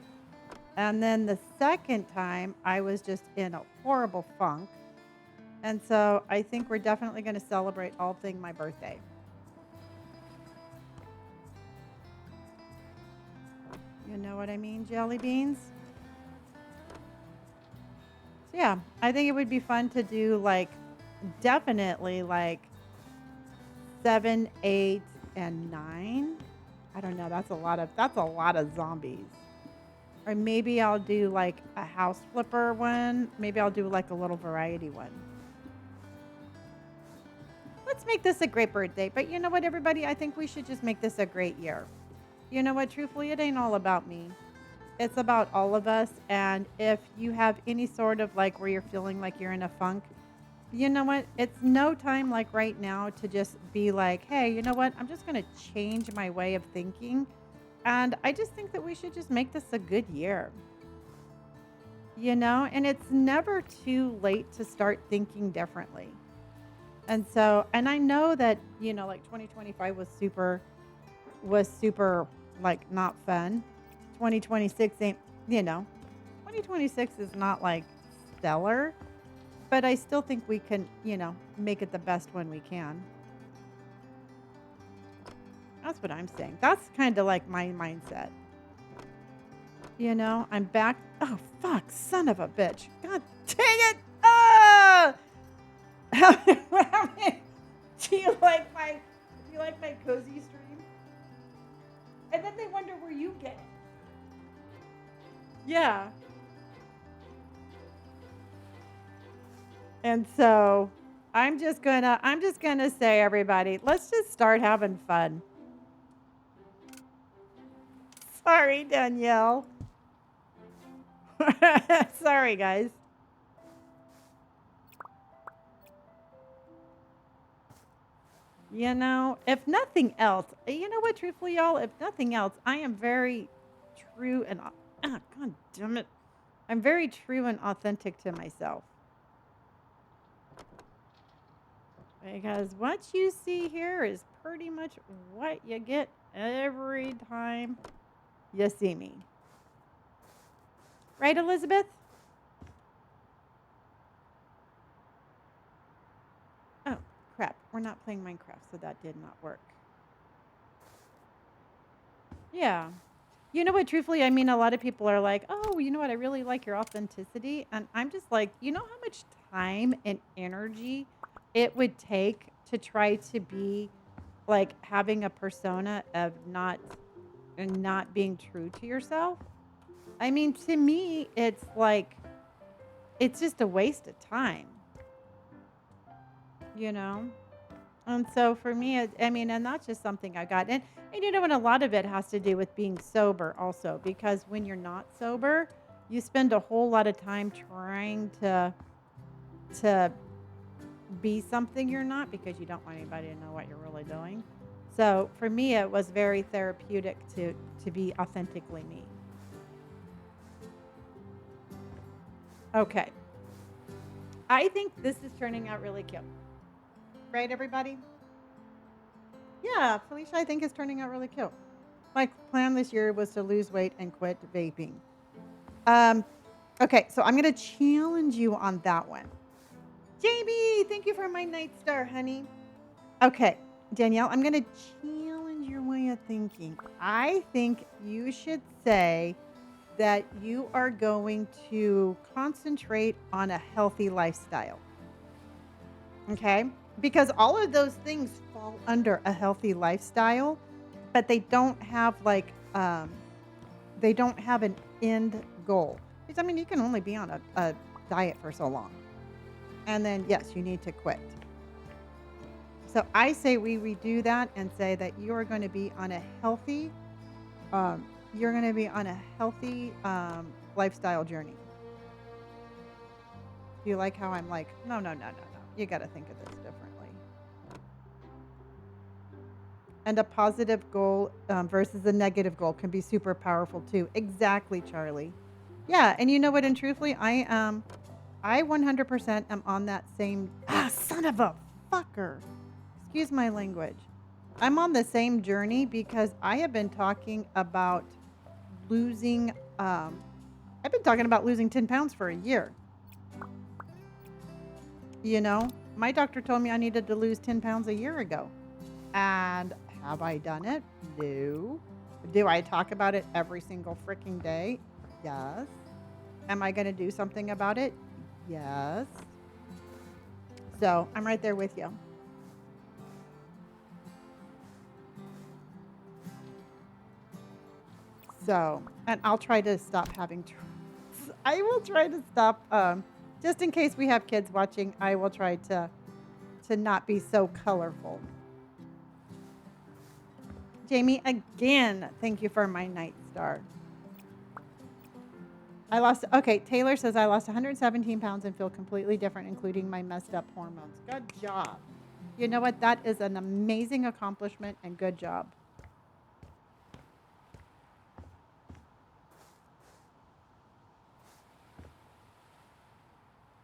Speaker 1: And then the second time, I was just in a horrible funk. And so I think we're definitely going to celebrate all thing my birthday. You know what I mean, jelly beans? So yeah, I think it would be fun to do like, definitely like 7, 8, and 9. I don't know. That's a lot of zombies. Or maybe I'll do like a house flipper one. Maybe I'll do like a little variety one. Let's make this a great birthday. But you know what, everybody? I think we should just make this a great year. You know what? Truthfully, it ain't all about me. It's about all of us. And if you have any sort of like where you're feeling like you're in a funk, you know what? It's no time like right now to just be like, hey, you know what? I'm just going to change my way of thinking. And I just think that we should just make this a good year. You know, and it's never too late to start thinking differently. And so, and I know that, you know, like 2025 was super like not fun. 2026 ain't, you know, 2026 is not like stellar, but I still think we can, you know, make it the best one we can. That's what I'm saying. That's kind of like my mindset. You know, I'm back. Oh, fuck, son of a bitch. God dang it. Ah! Do you like my cozy stream? And then they wonder where you get it. Yeah. And so I'm just gonna say, everybody, let's just start having fun. Sorry, Danielle. Sorry, guys. If nothing else, you know what, truthfully, y'all, if nothing else, I am very true and, God damn it. I'm very true and authentic to myself. Because what you see here is pretty much what you get every time you see me. Right, Elizabeth? Oh, crap. We're not playing Minecraft, so that did not work. Yeah. You know what? Truthfully, I mean, a lot of people are like, oh, you know what? I really like your authenticity. And I'm just like, you know how much time and energy it would take to try to be like having a persona of not being true to yourself? I mean, to me, it's like, it's just a waste of time, you know? And so for me, I mean, and that's just something I got. And and a lot of it has to do with being sober also, because when you're not sober, you spend a whole lot of time trying to be something you're not because you don't want anybody to know what you're really doing. So for me, it was very therapeutic to be authentically me. Okay. I think this is turning out really cute. Right, everybody? Yeah, Felicia, I think is turning out really cute. My plan this year was to lose weight and quit vaping. Um, okay, so I'm gonna challenge you on that one. Jamie, thank you for my night star, honey. Okay, Danielle, I'm gonna challenge your way of thinking. I think you should say that you are going to concentrate on a healthy lifestyle. Okay? Because all of those things fall under a healthy lifestyle, but they don't have an end goal. Because I mean, you can only be on a diet for so long. And then yes, you need to quit. So I say we redo that and say that you are going to be on a healthy um, lifestyle journey. Do you like how I'm like, no, no, no, no, no. You got to think of this differently. And a positive goal versus a negative goal can be super powerful too. Exactly, Charlie. Yeah, and you know what? And truthfully, I 100% am on that same. Son of a fucker. Excuse my language. I'm on the same journey because I have been talking about losing. I've been talking about losing 10 pounds for a year. My doctor told me I needed to lose 10 pounds a year ago. And have I done it? No. Do I talk about it every single freaking day? Yes. Am I going to do something about it? Yes. So I'm right there with you. So, and I'll try to stop having. I will try to stop. Just in case we have kids watching, I will try to not be so colorful. Jamie, again, thank you for my night star. Taylor says I lost 117 pounds and feel completely different, including my messed up hormones. Good job. You know what? That is an amazing accomplishment and good job.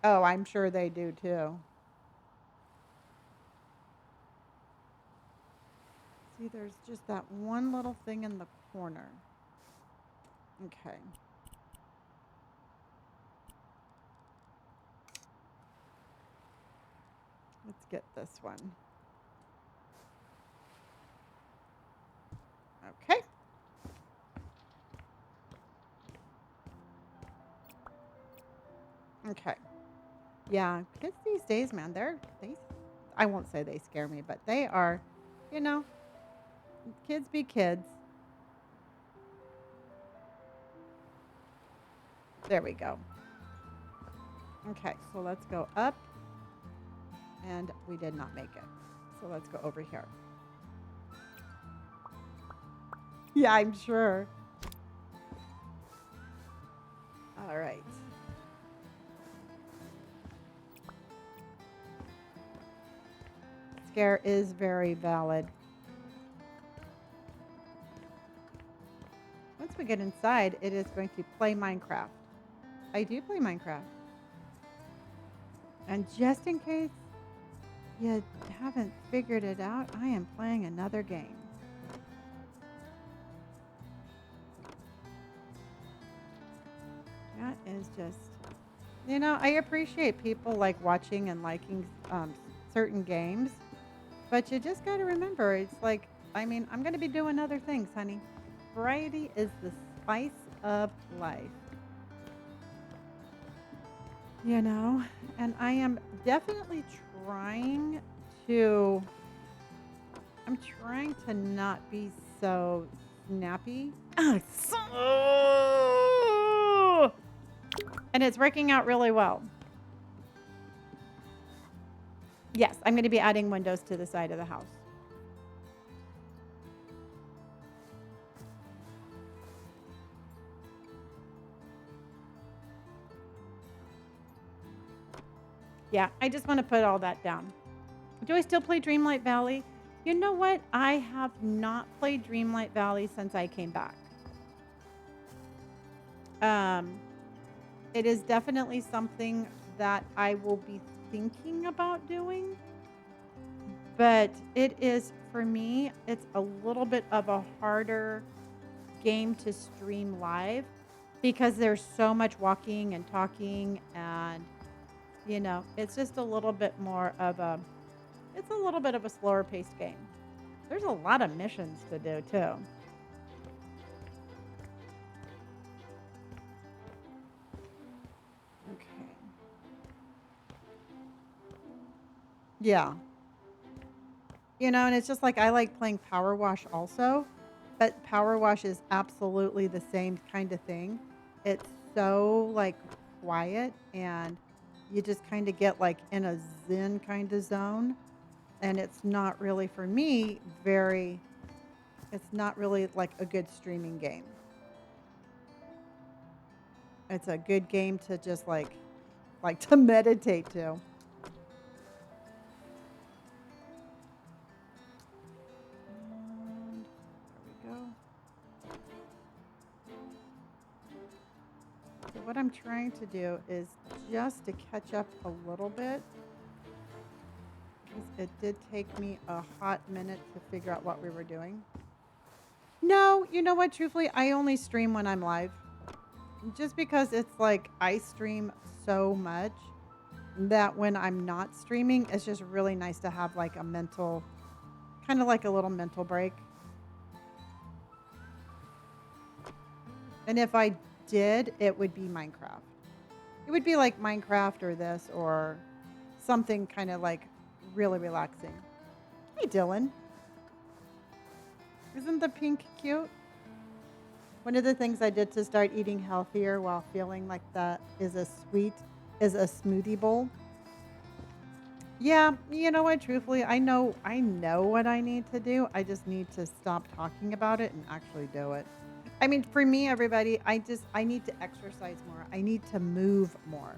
Speaker 1: Oh, I'm sure they do too. See, there's just that one little thing in the corner. Okay. Let's get this one. Okay. Okay. Yeah, kids these days, man, I won't say they scare me, but they are, you know, kids be kids. There we go. Okay, so let's go up and we did not make it. So let's go over here. Yeah, I'm sure. All right. Scare is very valid. Once we get inside, it is going to play Minecraft. I do play Minecraft. And just in case you haven't figured it out, I am playing another game. That is just, I appreciate people like watching and liking certain games, but you just got to remember, it's like, I'm going to be doing other things, honey. Variety is the spice of life. And I am definitely I'm trying to not be so snappy. And it's working out really well. Yes, I'm going to be adding windows to the side of the house. Yeah, I just want to put all that down. Do I still play Dreamlight Valley? You know what? I have not played Dreamlight Valley since I came back. It is definitely something that I will be thinking about doing. But it is, for me, it's a little bit of a harder game to stream live because there's so much walking and talking and, it's just a little bit more of it's a little bit of a slower paced game. There's a lot of missions to do too. Okay. Yeah. And it's just like I like playing Power Wash also, but Power Wash is absolutely the same kind of thing. It's so like quiet and you just kind of get like in a zen kind of zone. And it's not really for me it's not really like a good streaming game. It's a good game to just like to meditate to. And there we go. So what I'm trying to do is just to catch up a little bit. Because it did take me a hot minute to figure out what we were doing. No, you know what? Truthfully, I only stream when I'm live. Just because it's like I stream so much that when I'm not streaming, it's just really nice to have like a mental, kind of like a little mental break. And if I did, it would be Minecraft. It would be like Minecraft or this or something kind of like really relaxing. Hey, Dylan. Isn't the pink cute? One of the things I did to start eating healthier while feeling like that is a smoothie bowl. Yeah, you know what? Truthfully, I know what I need to do. I just need to stop talking about it and actually do it. For me, everybody, I need to exercise more. I need to move more.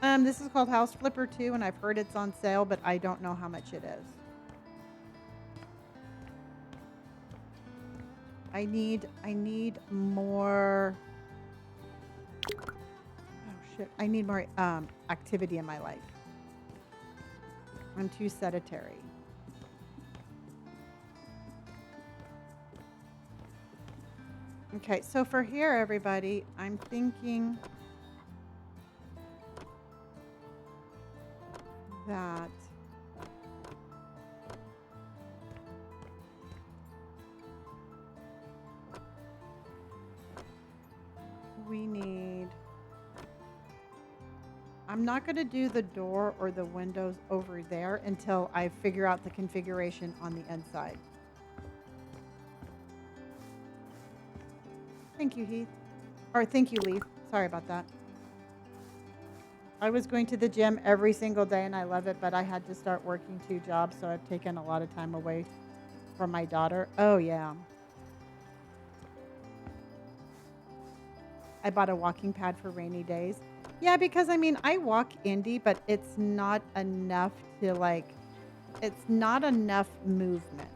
Speaker 1: This is called House Flipper 2, and I've heard it's on sale, but I don't know how much it is. I need more. Oh shit! I need more activity in my life. I'm too sedentary. Okay, so for here, everybody, I'm thinking that we need, I'm not going to do the door or the windows over there until I figure out the configuration on the inside. Thank you, Heath. Or thank you, Leaf. Sorry about that. I was going to the gym every single day and I love it, but I had to start working 2 jobs, so I've taken a lot of time away from my daughter. Oh, yeah. I bought a walking pad for rainy days. Yeah, because I mean, I walk indie, but it's not enough to like, it's not enough movement.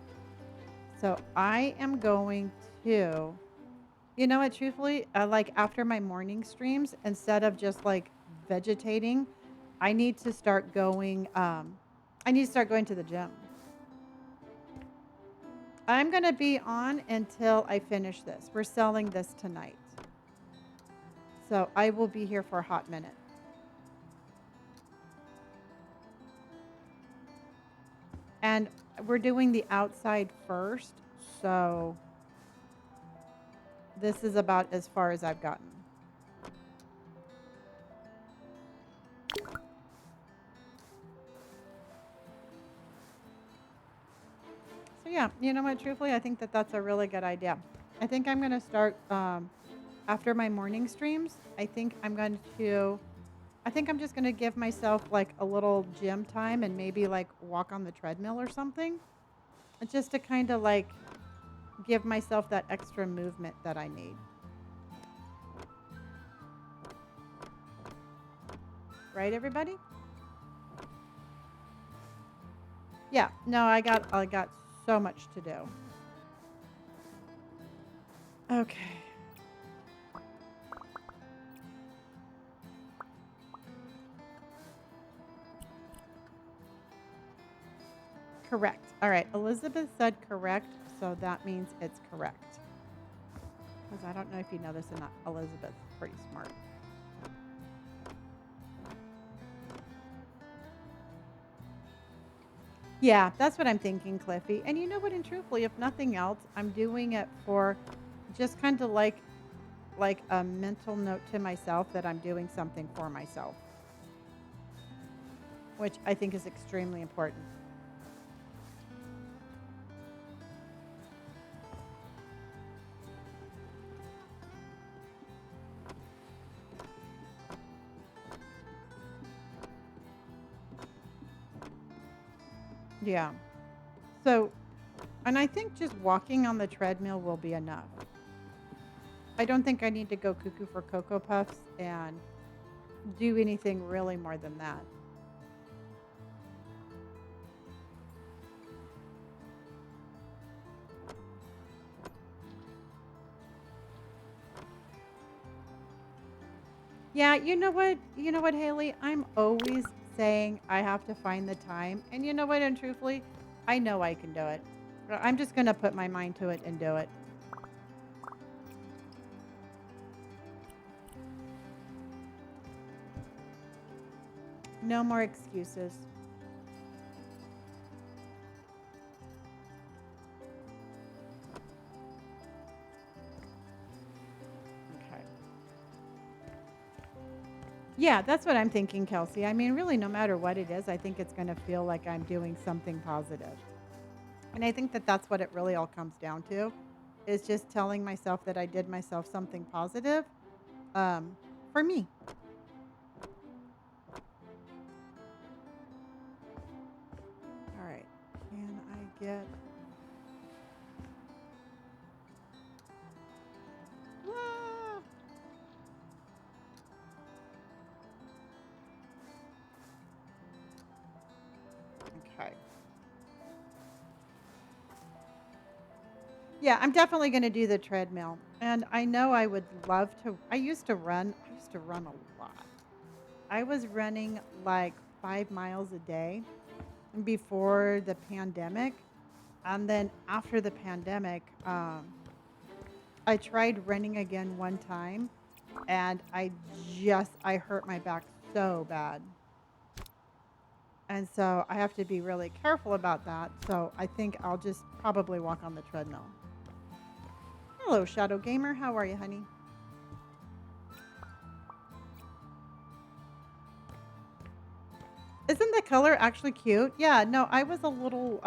Speaker 1: So I am going to, you know what, truthfully, like after my morning streams, instead of just like vegetating, I need to start going, I need to start going to the gym. I'm going to be on until I finish this. We're selling this tonight. So I will be here for a hot minute. And we're doing the outside first. So this is about as far as I've gotten. So yeah, you know what? Truthfully, I think that that's a really good idea. I think I'm going to start after my morning streams. I think I'm just going to give myself like a little gym time and maybe like walk on the treadmill or something. Just to kind of like give myself that extra movement that I need. Right, everybody? Yeah. No, I got so much to do. Okay. Correct. All right. Elizabeth said correct, so that means it's correct. Because I don't know if you know this or not. Elizabeth's pretty smart. Yeah, that's what I'm thinking, Cliffy. And you know what? And truthfully, if nothing else, I'm doing it for just kind of like a mental note to myself that I'm doing something for myself, which I think is extremely important. Yeah. So, and I think just walking on the treadmill will be enough. I don't think I need to go cuckoo for Cocoa Puffs and do anything really more than that. Yeah, you know what? You know what, Haley? I'm always saying I have to find the time. And you know what? And truthfully, I know I can do it. I'm just going to put my mind to it and do it. No more excuses. Okay. Yeah, that's what I'm thinking, Kelsey. I mean, really, no matter what it is, I think it's going to feel like I'm doing something positive. And I think that that's what it really all comes down to is just telling myself that I did myself something positive um, for me. All right. Can I get. Ah, okay. Yeah, I'm definitely going to do the treadmill. And I know I would love to. I used to run a lot. I was running like 5 miles a day before the pandemic. And then after the pandemic, I tried running again one time and I hurt my back so bad. And so I have to be really careful about that. So I think I'll just probably walk on the treadmill. Hello, Shadow Gamer. How are you, honey? Isn't the color actually cute? Yeah, no, I was a little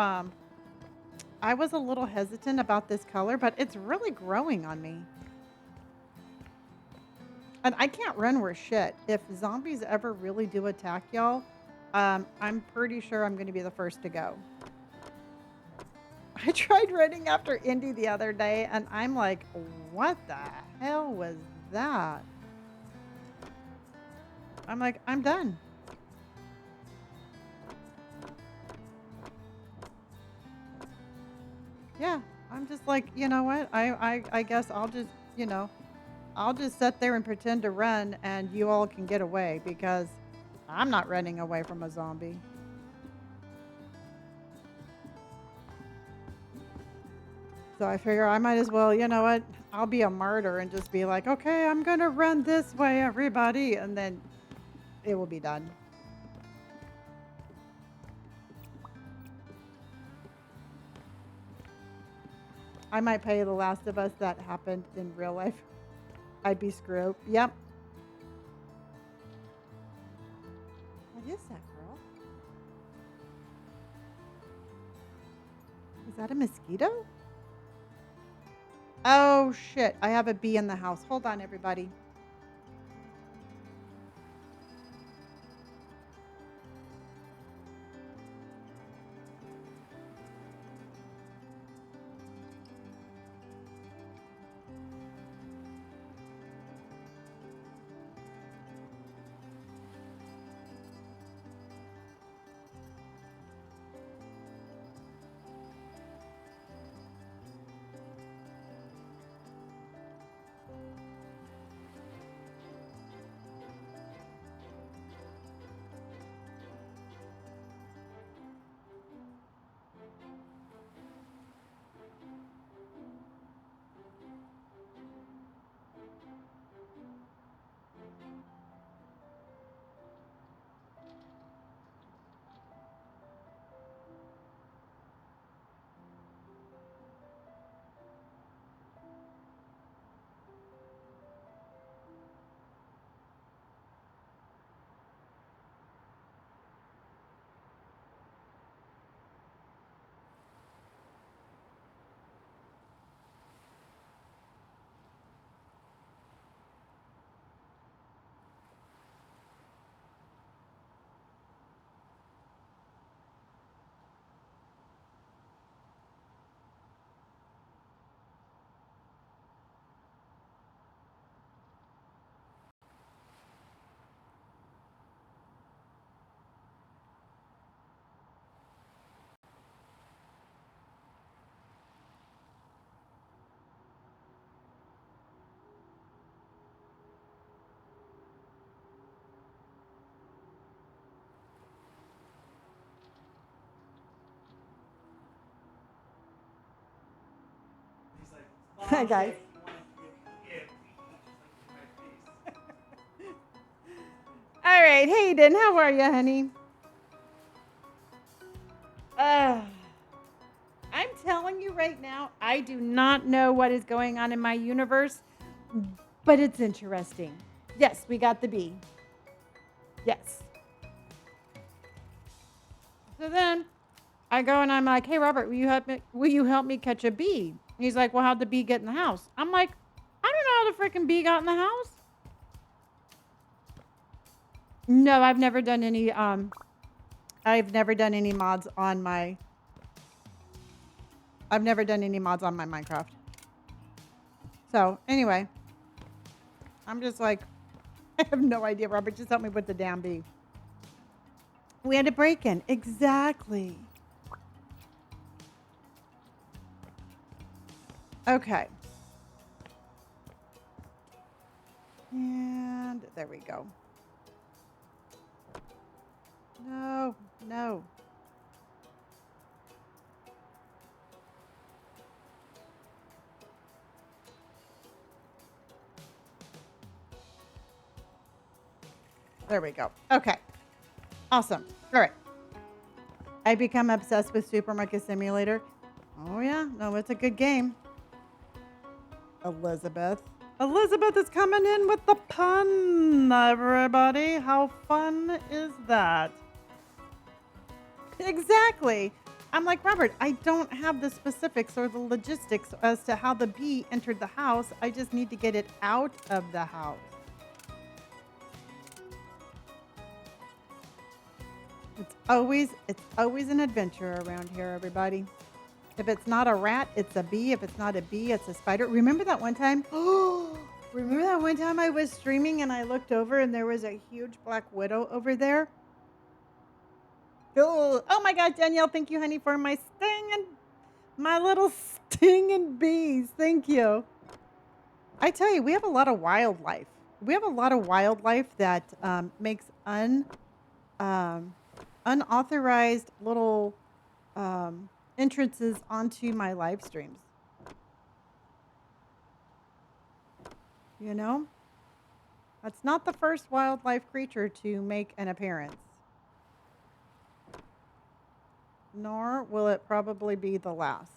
Speaker 1: hesitant about this color, but it's really growing on me. And I can't run worth shit. If zombies ever really do attack y'all, I'm pretty sure I'm going to be the first to go. I tried running after Indy the other day, and I'm like, what the hell was that? I'm like, I'm done. Yeah, I'm just like, you know what? I guess I'll just, I'll just sit there and pretend to run, and you all can get away because I'm not running away from a zombie. So I figure I might as well, you know what? I'll be a martyr and just be like, okay, I'm going to run this way, everybody. And then it will be done. I might play The Last of Us that happened in real life. I'd be screwed. Yep. What is that, girl? Is that a mosquito? Oh, shit. I have a bee in the house. Hold on, everybody. Hi, guys. All right, Hayden, how are you, honey? I'm telling you right now, I do not know what is going on in my universe, but it's interesting. Yes, we got the bee. Yes. So then I go and I'm like, hey, Robert, will you help me catch a bee? And he's like, well, how'd the bee get in the house? I'm like, I don't know how the freaking bee got in the house. No, I've never done any mods on my Minecraft. So anyway, I'm just like, I have no idea, Robert. Just help me with the damn bee. We had a break-in. Exactly. Okay. And there we go. No, no. There we go. Okay. Awesome. All right. I become obsessed with Supermarket Simulator. Oh, yeah. No, it's a good game. Elizabeth. Elizabeth is coming in with the pun, everybody. How fun is that? Exactly. I'm like, Robert, I don't have the specifics or the logistics as to how the bee entered the house. I just need to get it out of the house. It's always an adventure around here, everybody. If it's not a rat, it's a bee. If it's not a bee, it's a spider. Remember that one time? Oh, remember that one time I was streaming and I looked over and there was a huge black widow over there? Oh my God, Danielle, thank you, honey, for my sting and my little stinging bees. Thank you. I tell you, we have a lot of wildlife. We have a lot of wildlife that makes um, unauthorized little entrances onto my live streams. You know, that's not the first wildlife creature to make an appearance, nor will it probably be the last.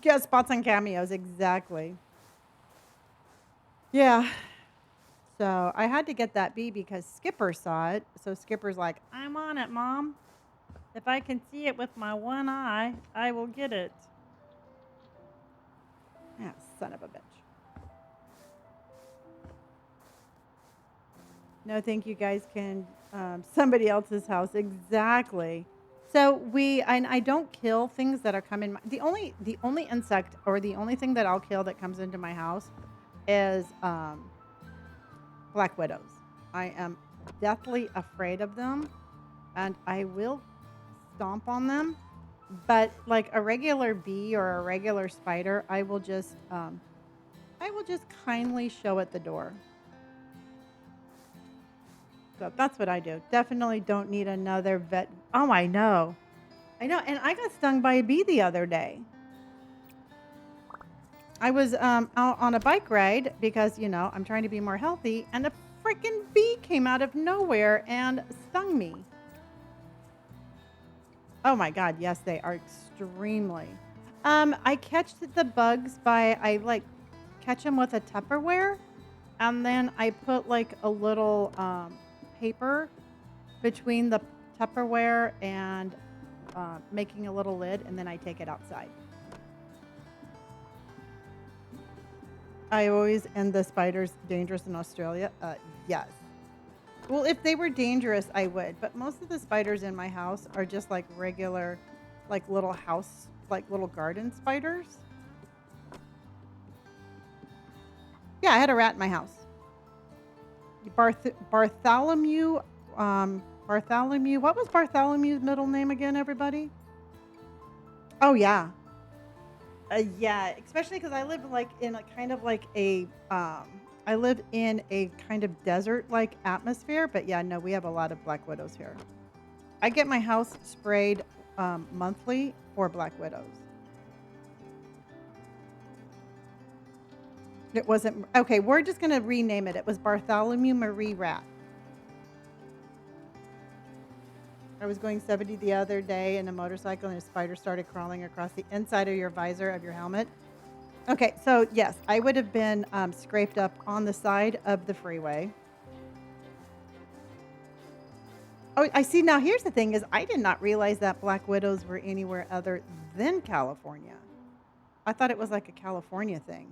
Speaker 1: Guest spots and cameos, exactly. Yeah. So I had to get that bee because Skipper saw it. So Skipper's like, I'm on it, Mom. If I can see it with my one eye, I will get it. Ah, son of a bitch. No, thank you guys can somebody else's house. Exactly. So and I don't kill things that are coming. The only insect or the only thing that I'll kill that comes into my house is black widows. I am deathly afraid of them, and I will stomp on them. But like a regular bee or a regular spider, I will just kindly show at the door. So that's what I do. Definitely don't need another vet. Oh, I know. I know. And I got stung by a bee the other day. I was out on a bike ride because, I'm trying to be more healthy. And a freaking bee came out of nowhere and stung me. Oh my God. Yes, they are extremely. I catch the bugs I like catch them with a Tupperware. And then I put like a little paper between the Tupperware and making a little lid, and then I take it outside. I always end the spiders dangerous in Australia. Yes. Well, if they were dangerous, I would. But most of the spiders in my house are just like regular, like little house, like little garden spiders. Yeah, I had a rat in my house. Bartholomew. Bartholomew. What was Bartholomew's middle name again, everybody? Oh yeah. Yeah, especially because I live like in a kind of like I live in a kind of desert like atmosphere. But yeah, no, we have a lot of black widows here. I get my house sprayed monthly for black widows. It wasn't okay. We're just gonna rename it. It was Bartholomew Marie Rat. I was going 70 the other day in a motorcycle and a spider started crawling across the inside of your visor of your helmet. Okay, so yes, I would have been scraped up on the side of the freeway. Oh, I see. Now, here's the thing is I did not realize that black widows were anywhere other than California. I thought it was like a California thing.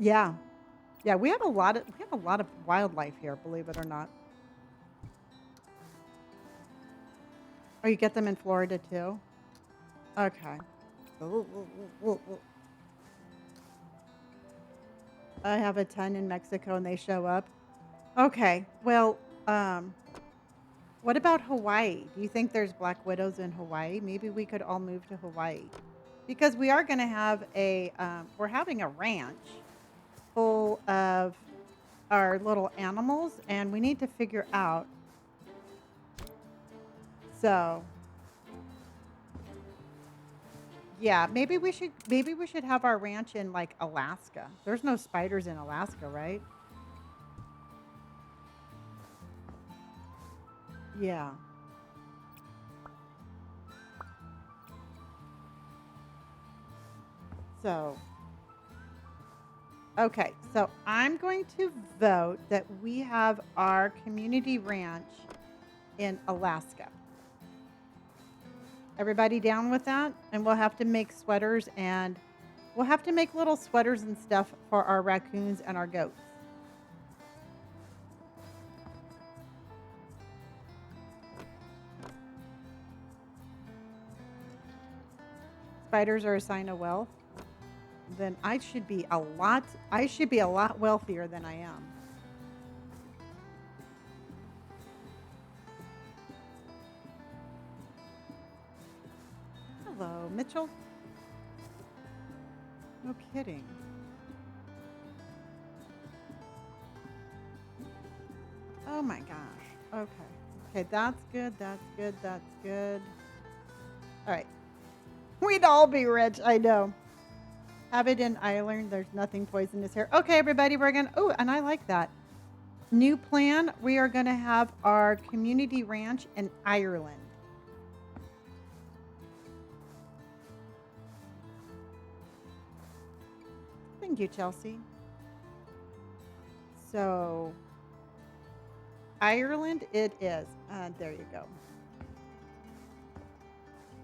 Speaker 1: Yeah. Yeah, we have a lot of wildlife here, believe it or not. Oh, you get them in Florida too? Okay. I have a ton in Mexico and they show up. Okay. Well, what about Hawaii? Do you think there's black widows in Hawaii? Maybe we could all move to Hawaii because we are going to have we're having a ranch full of our little animals and we need to figure out. So, yeah, maybe we should have our ranch in like Alaska. There's no spiders in Alaska, right? Yeah. So, okay. So, I'm going to vote that we have our community ranch in Alaska. Everybody down with that? And we'll have to make sweaters and we'll have to make little sweaters and stuff for our raccoons and our goats. Spiders are a sign of wealth. Then I should be a lot wealthier than I am. Hello, Mitchell. No kidding. Oh my gosh. Okay. Okay, that's good. That's good. That's good. All right. We'd all be rich. I know. Have it in Ireland. There's nothing poisonous here. Okay, everybody, we're going to. Oh, and I like that. New plan. We are going to have our community ranch in Ireland. Thank you, Chelsea. So, Ireland it is. There you go.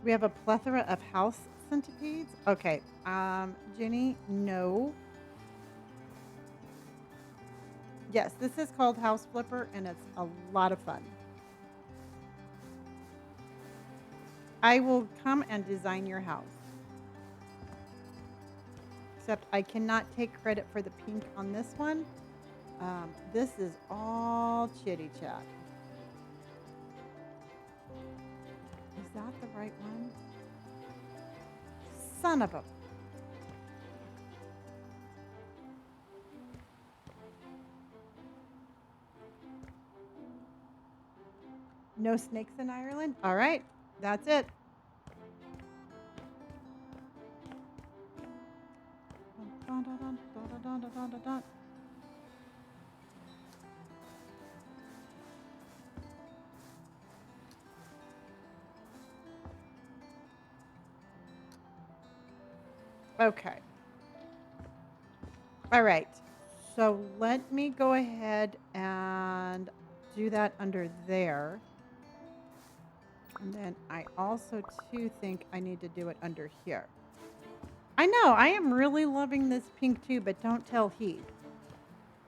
Speaker 1: We have a plethora of house centipedes. Okay. Jenny, no. Yes, this is called House Flipper, and it's a lot of fun. I will come and design your house. Except I cannot take credit for the pink on this one. This is all chitty chat. Is that the right one? Son of a... No snakes in Ireland? All right, that's it. Dun, dun, dun, dun, dun, dun, dun, dun, dun. Okay. All right. So let me go ahead and do that under there. And then I also too think I need to do it under here. I know, I am really loving this pink too, but don't tell Heath.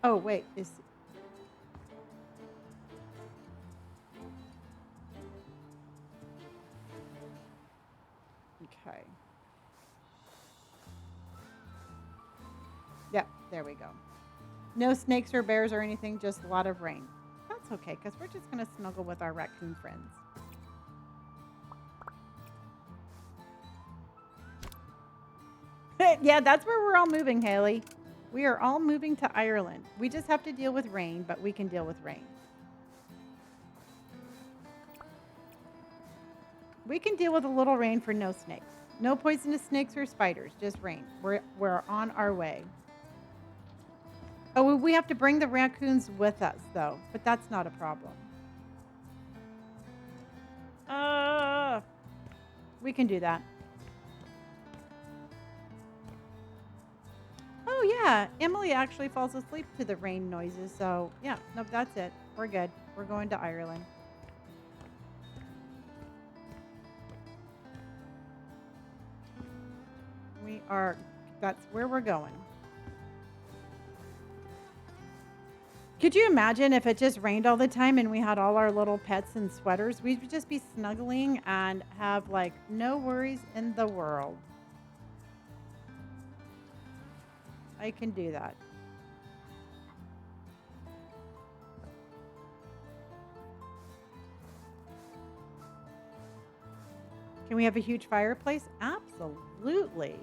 Speaker 1: Oh, wait, is... Okay. Yep, there we go. No snakes or bears or anything, just a lot of rain. That's okay, because we're just going to snuggle with our raccoon friends. Yeah, that's where we're all moving, Haley. We are all moving to Ireland. We just have to deal with rain, but we can deal with rain. We can deal with a little rain for no snakes. No poisonous snakes or spiders, just rain. We're on our way. Oh, we have to bring the raccoons with us, though, but that's not a problem. We can do that. Oh, yeah. Emily actually falls asleep to the rain noises, so yeah, nope, that's it. We're good. We're going to Ireland. That's where we're going. Could you imagine if it just rained all the time and we had all our little pets in sweaters? We'd just be snuggling and have like no worries in the world. I can do that. Can we have a huge fireplace? Absolutely.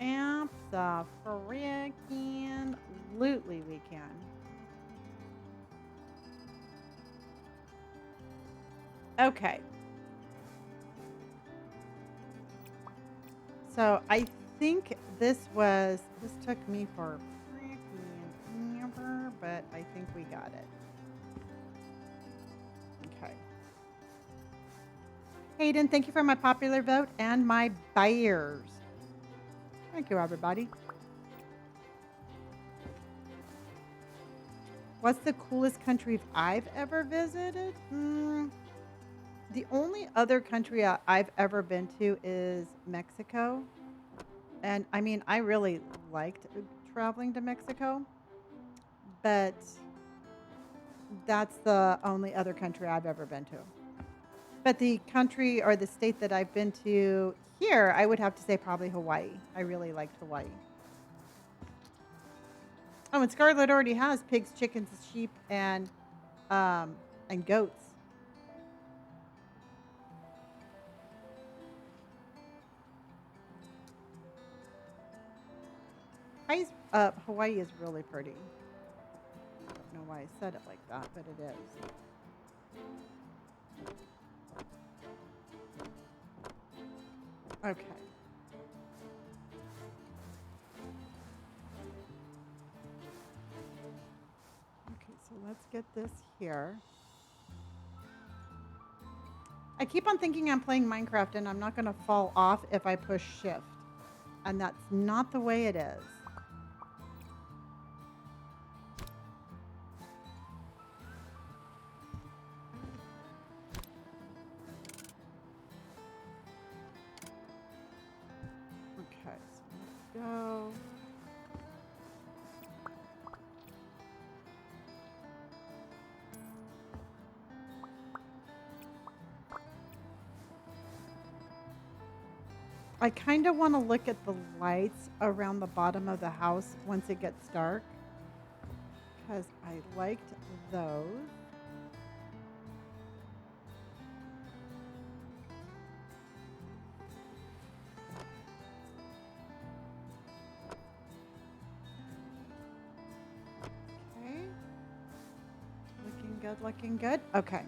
Speaker 1: Abso-freaking-lutely we can. Okay. So I think this took me for freaking ever, but I think we got it. Okay. Hayden, thank you for my popular vote and my buyers. Thank you, everybody. What's the coolest country I've ever visited? The only other country I've ever been to is Mexico. And I mean, I really liked traveling to Mexico, but that's the only other country I've ever been to. But the country or the state that I've been to here, I would have to say probably Hawaii. I really liked Hawaii. Oh, and Scarlett already has pigs, chickens, sheep, um and goats. Hawaii is really pretty. I don't know why I said it like that, but it is. Okay. Okay, so let's get this here. I keep on thinking I'm playing Minecraft and I'm not going to fall off if I push shift. And that's not the way it is. Okay, so let's go. I kind of want to look at the lights around the bottom of the house once it gets dark, because I liked those. Okay. Looking good, looking good. Okay.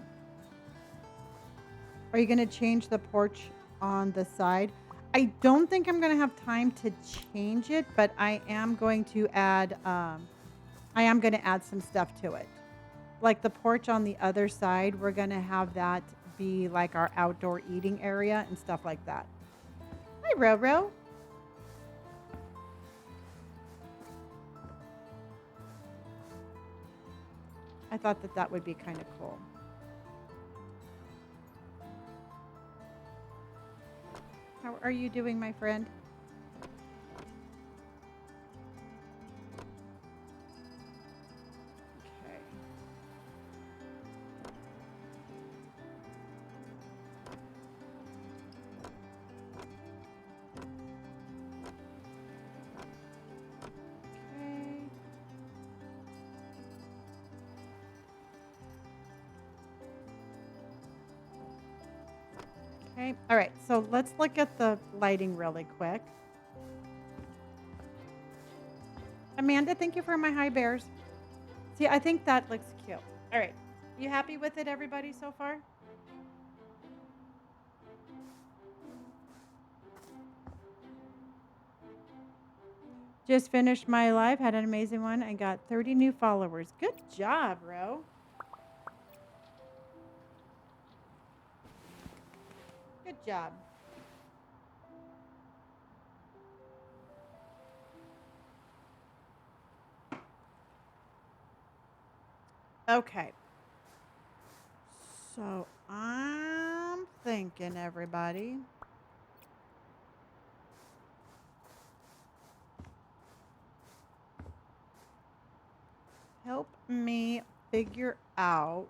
Speaker 1: Are you going to change the porch on the side? I don't think I'm going to have time to change it, but I am going to add some stuff to it. Like the porch on the other side, we're going to have that be like our outdoor eating area and stuff like that. Hi, Roro. I thought that would be kind of cool. How are you doing, my friend? Okay. Okay. All right. So let's look at the lighting really quick. Amanda, thank you for my high bears. See, I think that looks cute. All right. You happy with it, everybody, so far? Just finished my live. Had an amazing one. I got 30 new followers. Good job, bro. Good job. Okay. So I'm thinking, everybody. Help me figure out.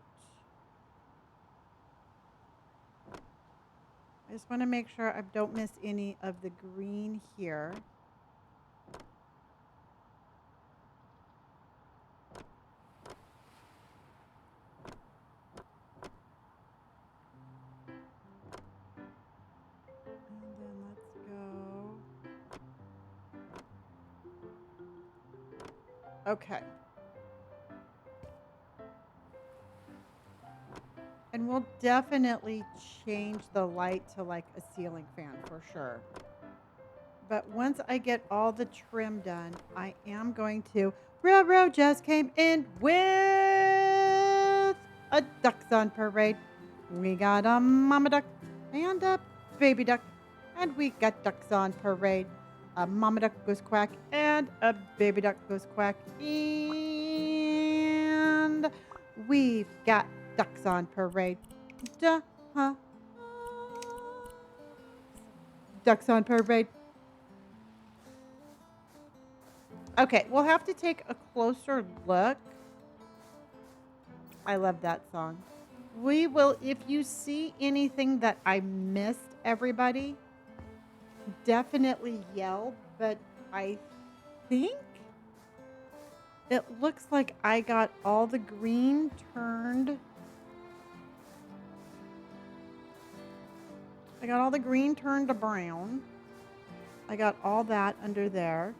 Speaker 1: I just want to make sure I don't miss any of the green here. And then let's go. Okay. And we'll definitely change the light to like a ceiling fan for sure. But once I get all the trim done, I am going to. Roro just came in with a ducks on parade. We got a mama duck and a baby duck. And we got ducks on parade. A mama duck goes quack and a baby duck goes quack. And and we've got ducks on parade. Duh, huh? Ducks on parade. Okay, we'll have to take a closer look. I love that song. We will, if you see anything that I missed, everybody, definitely yell, but I think it looks like I got all the green turned. I got all the green turned to brown. I got all that under there.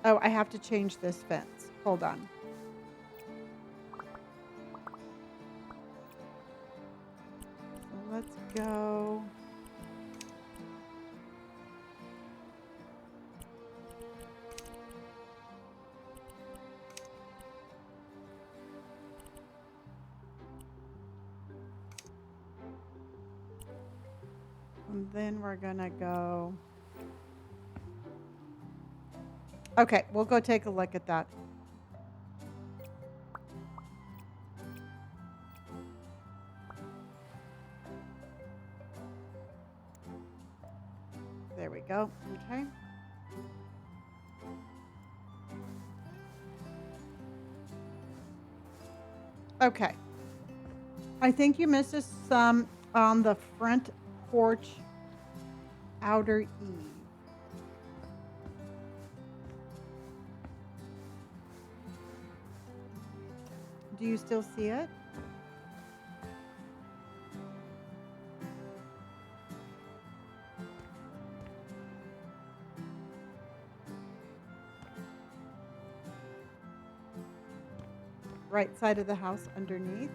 Speaker 1: Oh, I have to change this fence. Hold on. So let's go. And then we're gonna go. Okay, we'll go take a look at that. There we go. Okay. Okay. I think you missed some on the front porch outer eave. Do you still see it? Right side of the house underneath.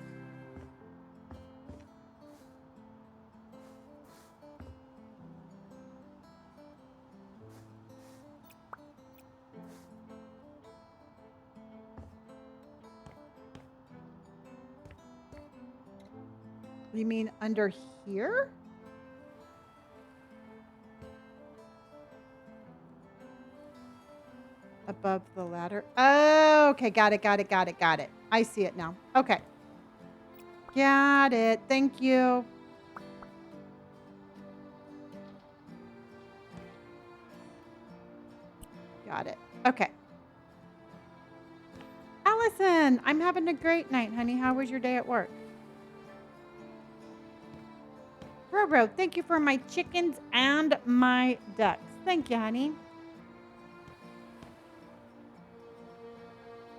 Speaker 1: You mean under here? Above the ladder. Oh, okay. Got it. Got it. Got it. Got it. I see it now. Okay. Got it. Thank you. Got it. Okay. Allison, I'm having a great night, honey. How was your day at work? Roro, thank you for my chickens and my ducks. Thank you, honey.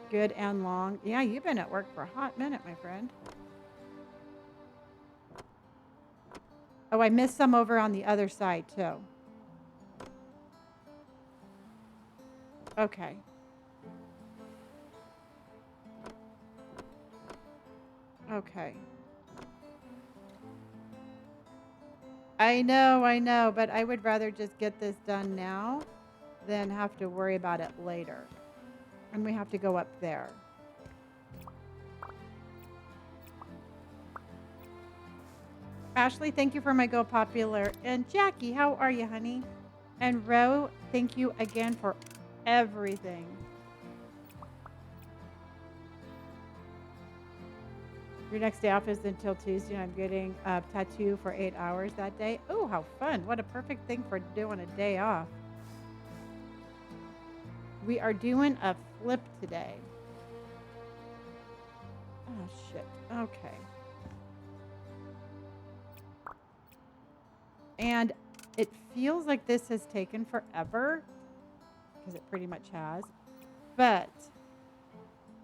Speaker 1: Good and long. Yeah, you've been at work for a hot minute, my friend. Oh, I missed some over on the other side, too. Okay. Okay. I know, but I would rather just get this done now than have to worry about it later. And we have to go up there. Ashley, thank you for my Go Popular. And Jackie, how are you, honey? And Ro, thank you again for everything. Your next day off is until Tuesday, and I'm getting a tattoo for 8 hours that day. Oh, how fun. What a perfect thing for doing a day off. We are doing a flip today. Oh, shit. Okay. And it feels like this has taken forever, because it pretty much has. But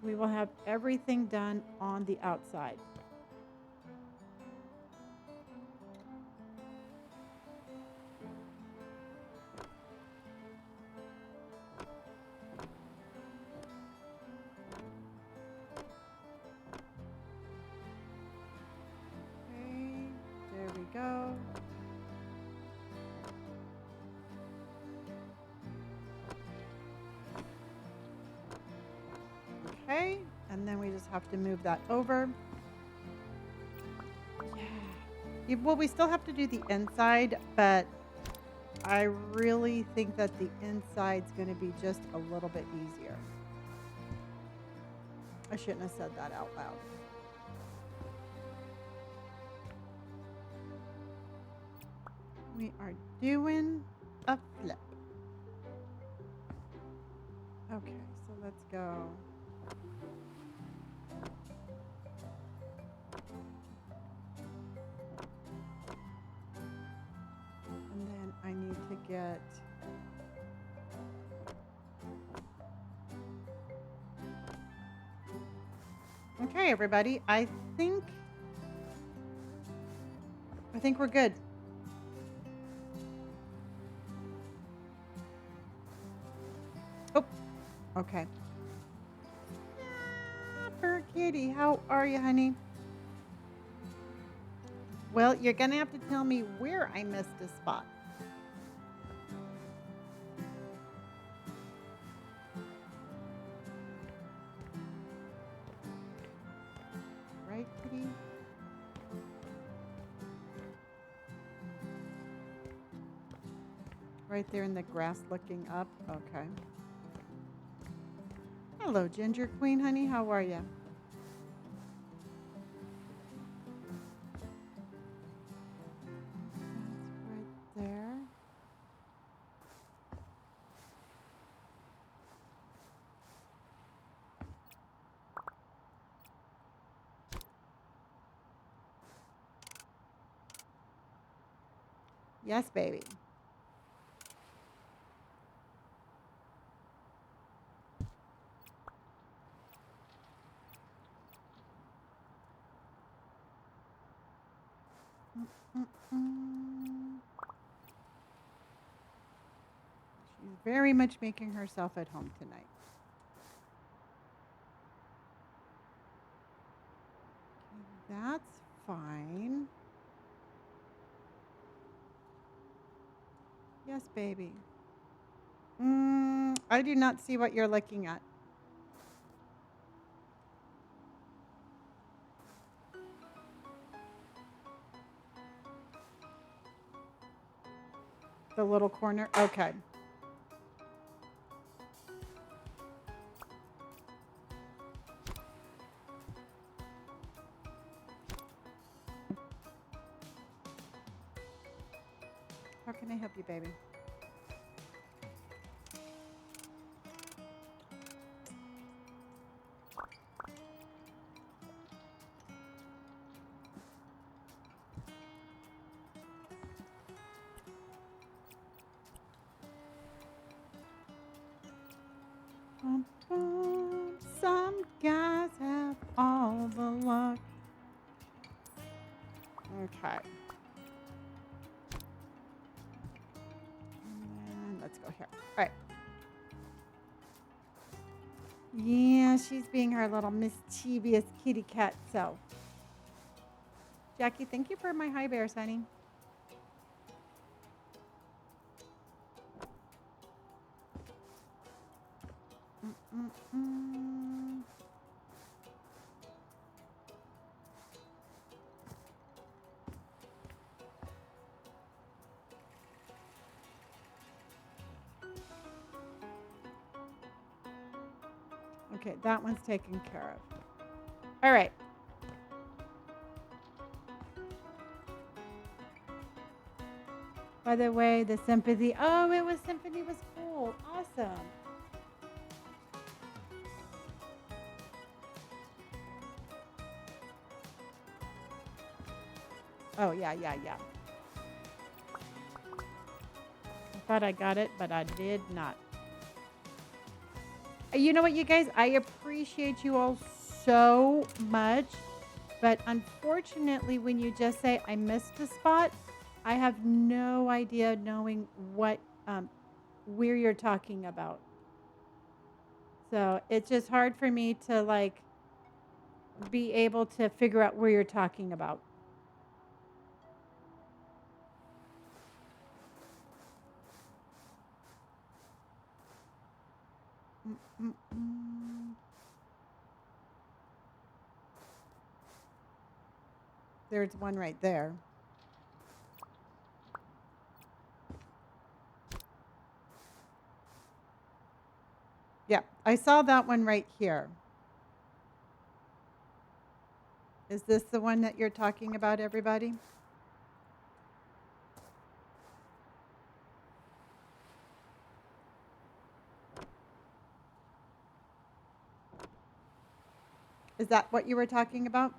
Speaker 1: we will have everything done on the outside. Okay, there we go. Okay, and then we just have to move that over. Yeah. Well, we still have to do the inside, but I really think that the inside's going to be just a little bit easier. I shouldn't have said that out loud. We are doing a flip. Okay, so let's go. And then I need to get okay, everybody. I think we're good. Oh, okay. Fur kitty, how are you, honey? Well, you're gonna have to tell me where I missed a spot. Right, kitty? Right there in the grass looking up. Okay. Hello, Ginger Queen, honey. How are you? That's right there. Yes, baby. Mm-mm-mm. She's very much making herself at home tonight. Okay, that's fine. Yes, baby. I do not see what you're looking at. The little corner. Okay. How can I help you, baby? Bum, bum. Some guys have all the luck. Okay. And let's go here. All right. Yeah, she's being her little mischievous kitty cat self. Jackie, thank you for my high bears, honey. Mm-mm-mm. Okay, that one's taken care of. All right. By the way, the sympathy. Oh, it was symphony was cool. Awesome. Oh, yeah, yeah, yeah. I thought I got it, but I did not. You know what, you guys? I appreciate you all so much. But unfortunately, when you just say I missed a spot, I have no idea knowing what where you're talking about. So it's just hard for me to like be able to figure out where you're talking about. Mm-mm-mm. There's one right there. Yeah, I saw that one right here. Is this the one that you're talking about, everybody? Is that what you were talking about?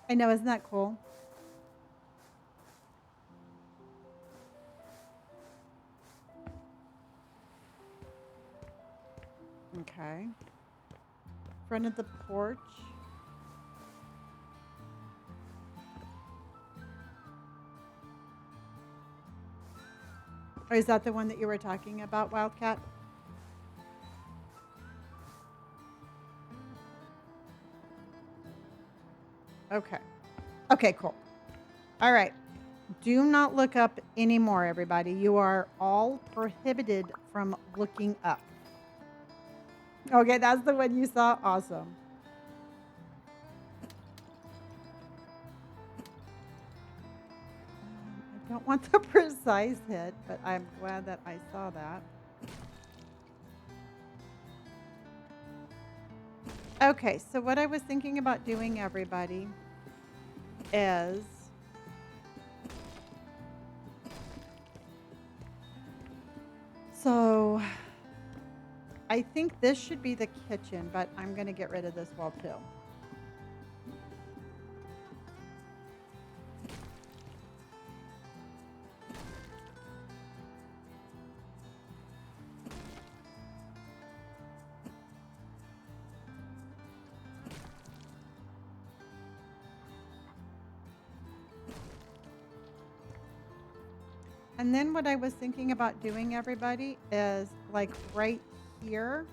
Speaker 1: I know, isn't that cool? Okay. Front of the porch. Or is that the one that you were talking about, Wildcat? Okay. Okay, cool. All right. Do not look up anymore, everybody. You are all prohibited from looking up. Okay, that's the one you saw. Awesome. I don't want the precise hit, but I'm glad that I saw that. Okay, so what I was thinking about doing, everybody, is so I think this should be the kitchen, but I'm going to get rid of this wall too. And then what I was thinking about doing, everybody, is like right here.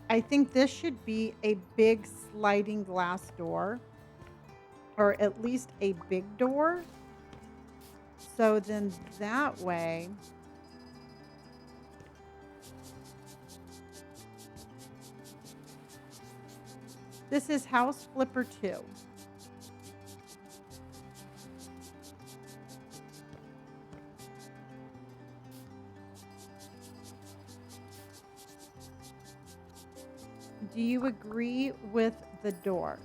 Speaker 1: I think this should be a big sliding glass door, or at least a big door. So then that way, this is House Flipper 2. Do you agree with the door?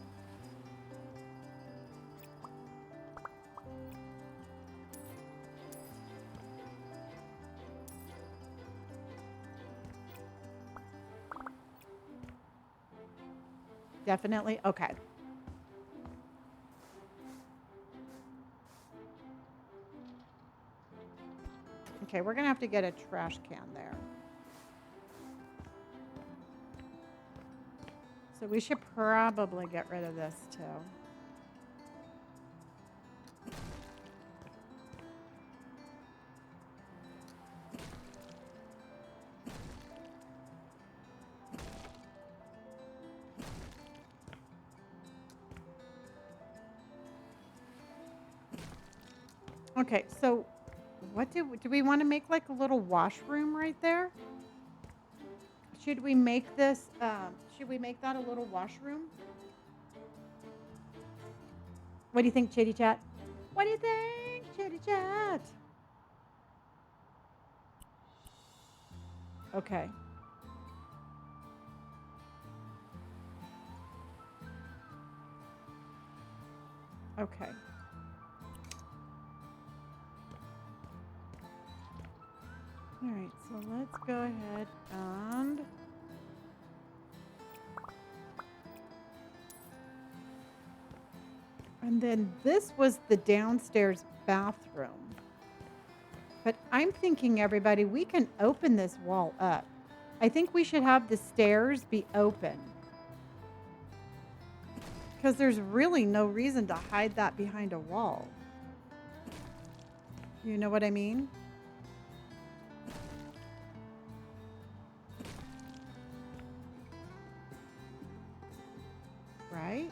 Speaker 1: Definitely? Okay. Okay, we're going to have to get a trash can there. So we should probably get rid of this too. Okay, so what do we want to make like a little washroom right there? Should we make this, should we make that a little washroom? What do you think, Chitty Chat? What do you think, Chitty Chat? Okay. Okay. All right, so let's go ahead and then this was the downstairs bathroom. But I'm thinking, everybody, we can open this wall up. I think we should have the stairs be open. Because there's really no reason to hide that behind a wall. You know what I mean? Right?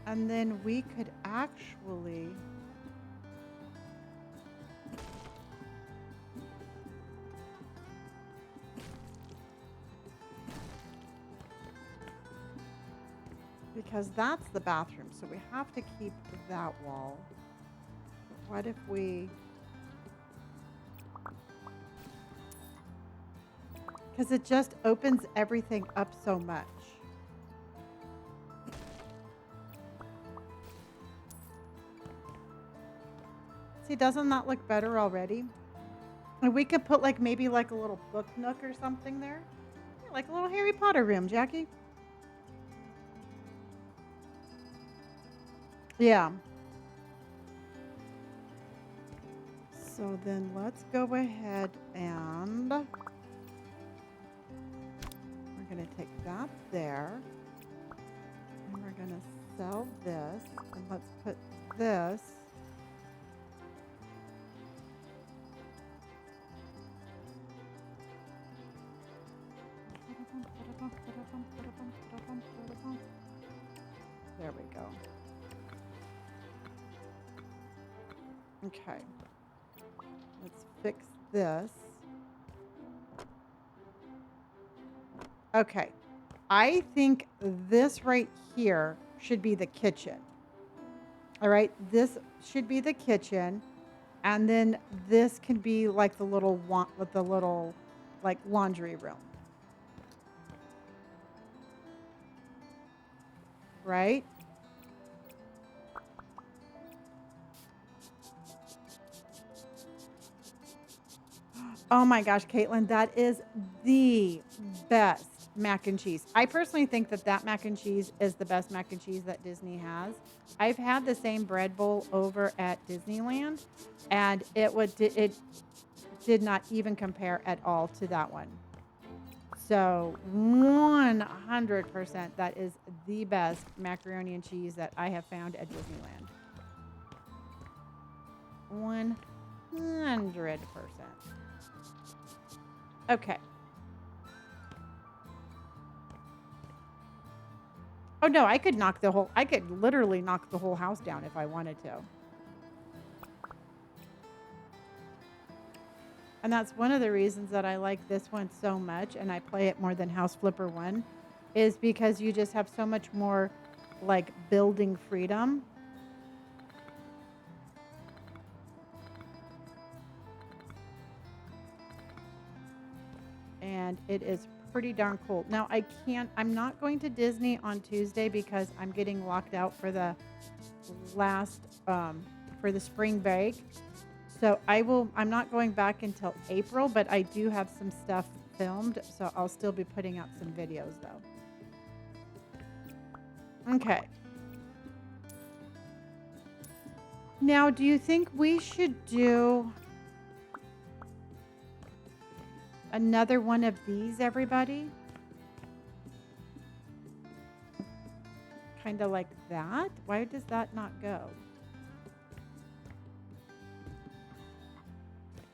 Speaker 1: And then we could actually... Because that's the bathroom, so we have to keep that wall. But what if we... because it just opens everything up so much. See, doesn't that look better already? And we could put like maybe like a little book nook or something there. Yeah, like a little Harry Potter room, Jackie. Yeah. So then let's go ahead and we're going to take that there. And we're going to sell this. And let's put this. There we go. Okay. Let's fix this. Okay. I think this right here should be the kitchen. All right. This should be the kitchen. And then this can be like the little like laundry room. Right? Oh my gosh, Caitlin, that is the best mac and cheese. I personally think that that mac and cheese is the best mac and cheese that Disney has. I've had the same bread bowl over at Disneyland, and it did not even compare at all to that one. So 100% that is the best macaroni and cheese that I have found at Disneyland. 100%. Okay. Oh no, I could literally knock the whole house down if I wanted to. And that's one of the reasons that I like this one so much and I play it more than House Flipper 1 is because you just have so much more like building freedom. And it is pretty darn cool. Now I'm not going to Disney on Tuesday because I'm getting locked out for the for the spring break. So I'm not going back until April, but I do have some stuff filmed. So I'll still be putting out some videos though. Okay. Now, do you think we should do another one of these, everybody? Kind of like that? Why does that not go?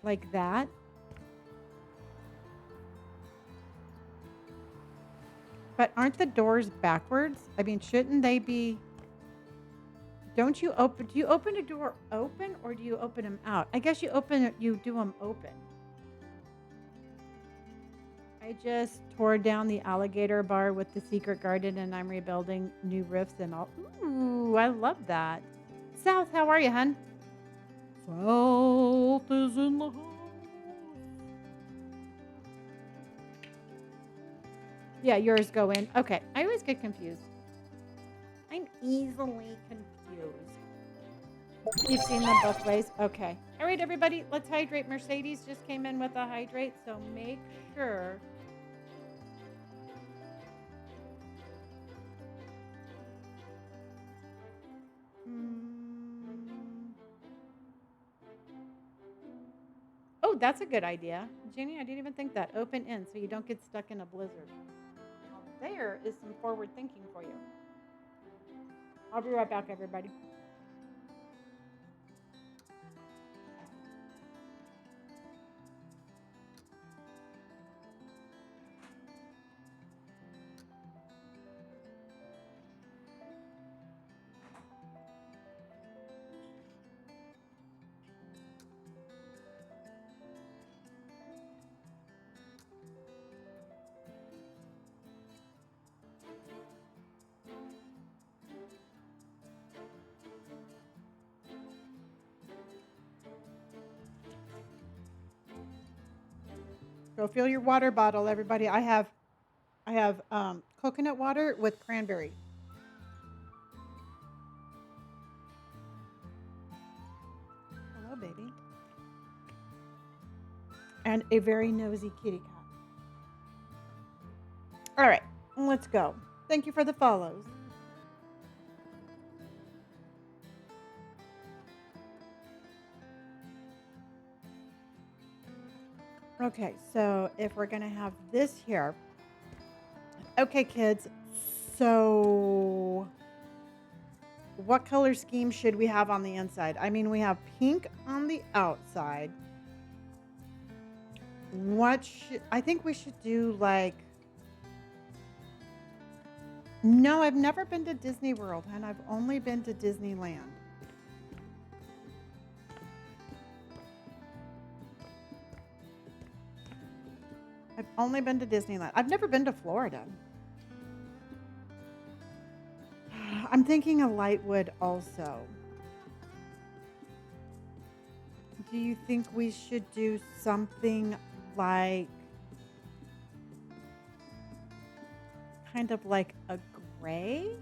Speaker 1: Like that? But aren't the doors backwards? I mean, shouldn't they be... Do you open a door open or do you open them out? I guess you do them open. I just tore down the alligator bar with the secret garden and I'm rebuilding new roofs and all. Ooh, I love that. South, how are you, hun? South is in the house. Yeah, yours go in. Okay, I always get confused. I'm easily confused. You've seen them both ways? Okay. All right, everybody, let's hydrate. Mercedes just came in with a hydrate, so make sure. Oh, that's a good idea. Jenny, I didn't even think that. Open in so you don't get stuck in a blizzard. Now, there is some forward thinking for you. I'll be right back, everybody. Go fill your water bottle, everybody. I have coconut water with cranberry. Hello, baby. And a very nosy kitty cat. All right, let's go. Thank you for the follows. Okay, so if we're gonna have this here, okay, kids. So, what color scheme should we have on the inside? I mean, we have pink on the outside. I think we should do like. No, I've never been to Disney World, and I've only been to Disneyland. I've only been to Disneyland. I've never been to Florida. I'm thinking a light wood also. Do you think we should do something like kind of like a gray?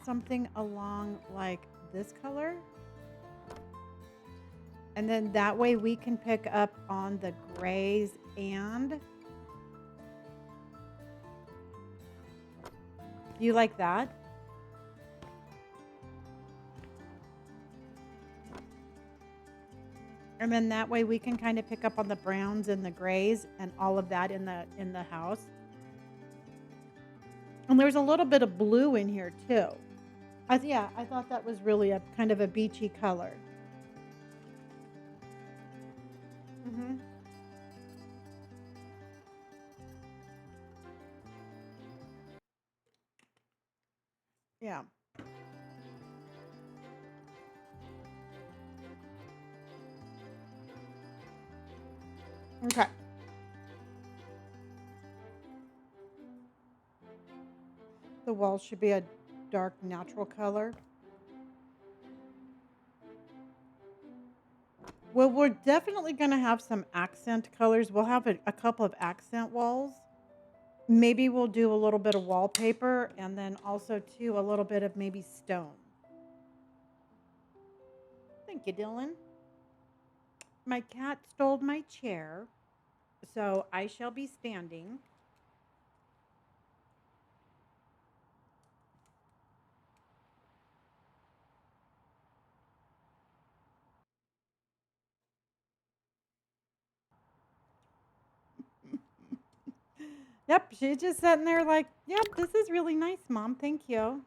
Speaker 1: Something along like this color? And then that way we can pick up on the grays and you like that? And then that way we can kind of pick up on the browns and the grays and all of that in the house. And there's a little bit of blue in here too. Yeah, I thought that was really a kind of a beachy color. Mm-hmm. Yeah. Okay. The walls should be a dark natural color. Well, we're definitely going to have some accent colors. We'll have a couple of accent walls. Maybe we'll do a little bit of wallpaper and then also too a little bit of maybe stone. Thank you, Dylan. My cat stole my chair, so I shall be standing. Yep, she's just sitting there like, yep, this is really nice, Mom. Thank you.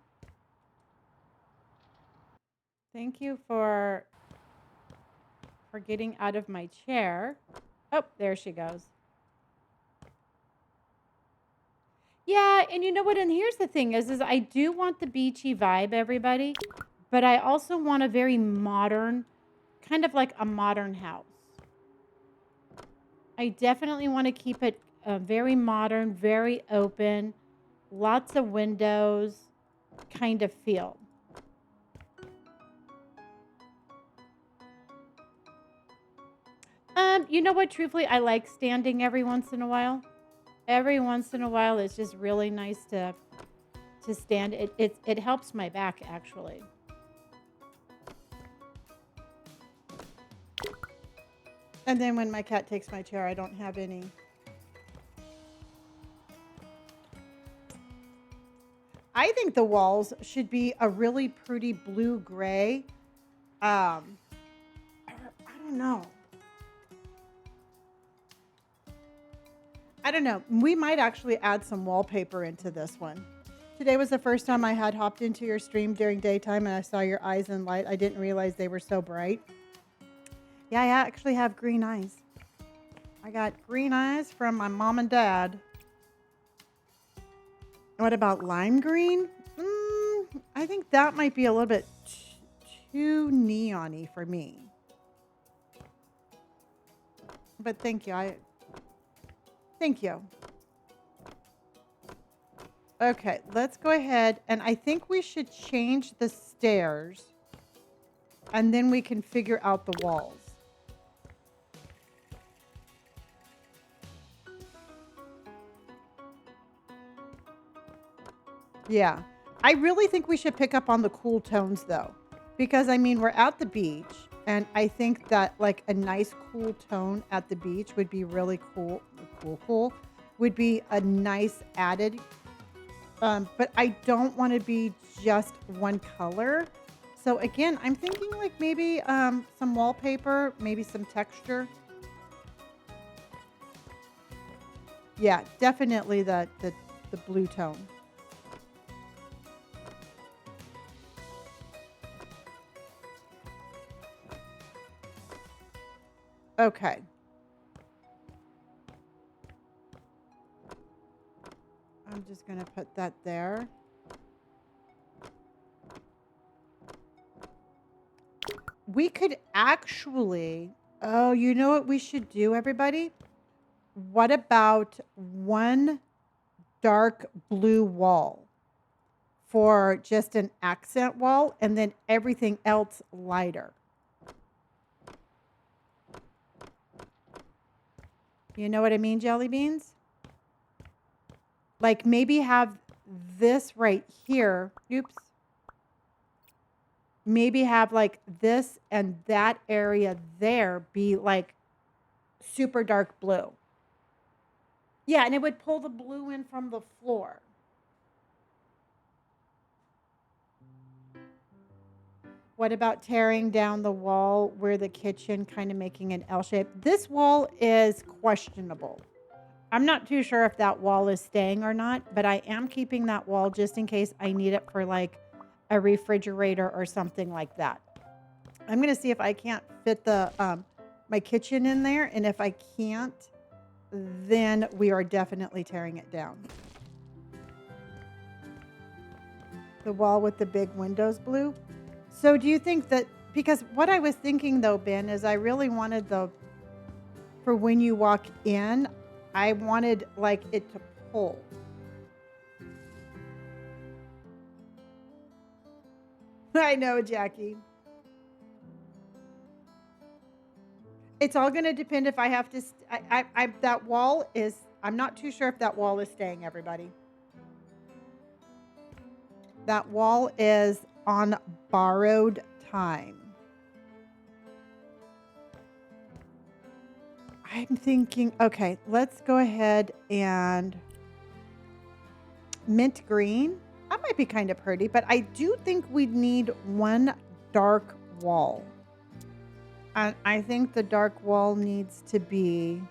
Speaker 1: Thank you for getting out of my chair. Oh, there she goes. Yeah, and you know what? And here's the thing is I do want the beachy vibe, everybody, but I also want a very modern, kind of like a modern house. I definitely want to keep it very modern, very open, lots of windows kind of feel. You know what? Truthfully, I like standing every once in a while. Every once in a while, it's just really nice to stand. It helps my back actually. And then when my cat takes my chair, I don't have any. I think the walls should be a really pretty blue gray. I don't know. I don't know. We might actually add some wallpaper into this one. Today was the first time I had hopped into your stream during daytime and I saw your eyes in light. I didn't realize they were so bright. Yeah, I actually have green eyes. I got green eyes from my mom and dad. What about lime green? I think that might be a little bit too neon-y for me. But thank you. Thank you. Okay, let's go ahead. And I think we should change the stairs. And then we can figure out the walls. Yeah. I really think we should pick up on the cool tones though. Because I mean, we're at the beach and I think that like a nice cool tone at the beach would be really cool. Cool would be a nice added. But I don't want to be just one color. So again, I'm thinking like maybe some wallpaper, maybe some texture. Yeah, definitely the blue tone. Okay. I'm just going to put that there. We could actually, oh, you know what we should do, everybody? What about one dark blue wall for just an accent wall and then everything else lighter? You know what I mean, jelly beans? Like maybe have this right here. Oops. Maybe have like this and that area there be like super dark blue. Yeah, and it would pull the blue in from the floor. What about tearing down the wall where the kitchen kind of making an L shape? This wall is questionable. I'm not too sure if that wall is staying or not, but I am keeping that wall just in case I need it for like a refrigerator or something like that. I'm going to see if I can't fit the my kitchen in there, and if I can't, then we are definitely tearing it down. The wall with the big windows blue. So do you think that, because what I was thinking though, Ben, is I really wanted for when you walk in, I wanted like it to pull. I know, Jackie. It's all going to depend if I have to, that wall is, I'm not too sure if that wall is staying, everybody. That wall is on borrowed time. I'm thinking, okay, let's go ahead and mint green. That might be kind of pretty, but I do think we need one dark wall. And I think the dark wall needs to be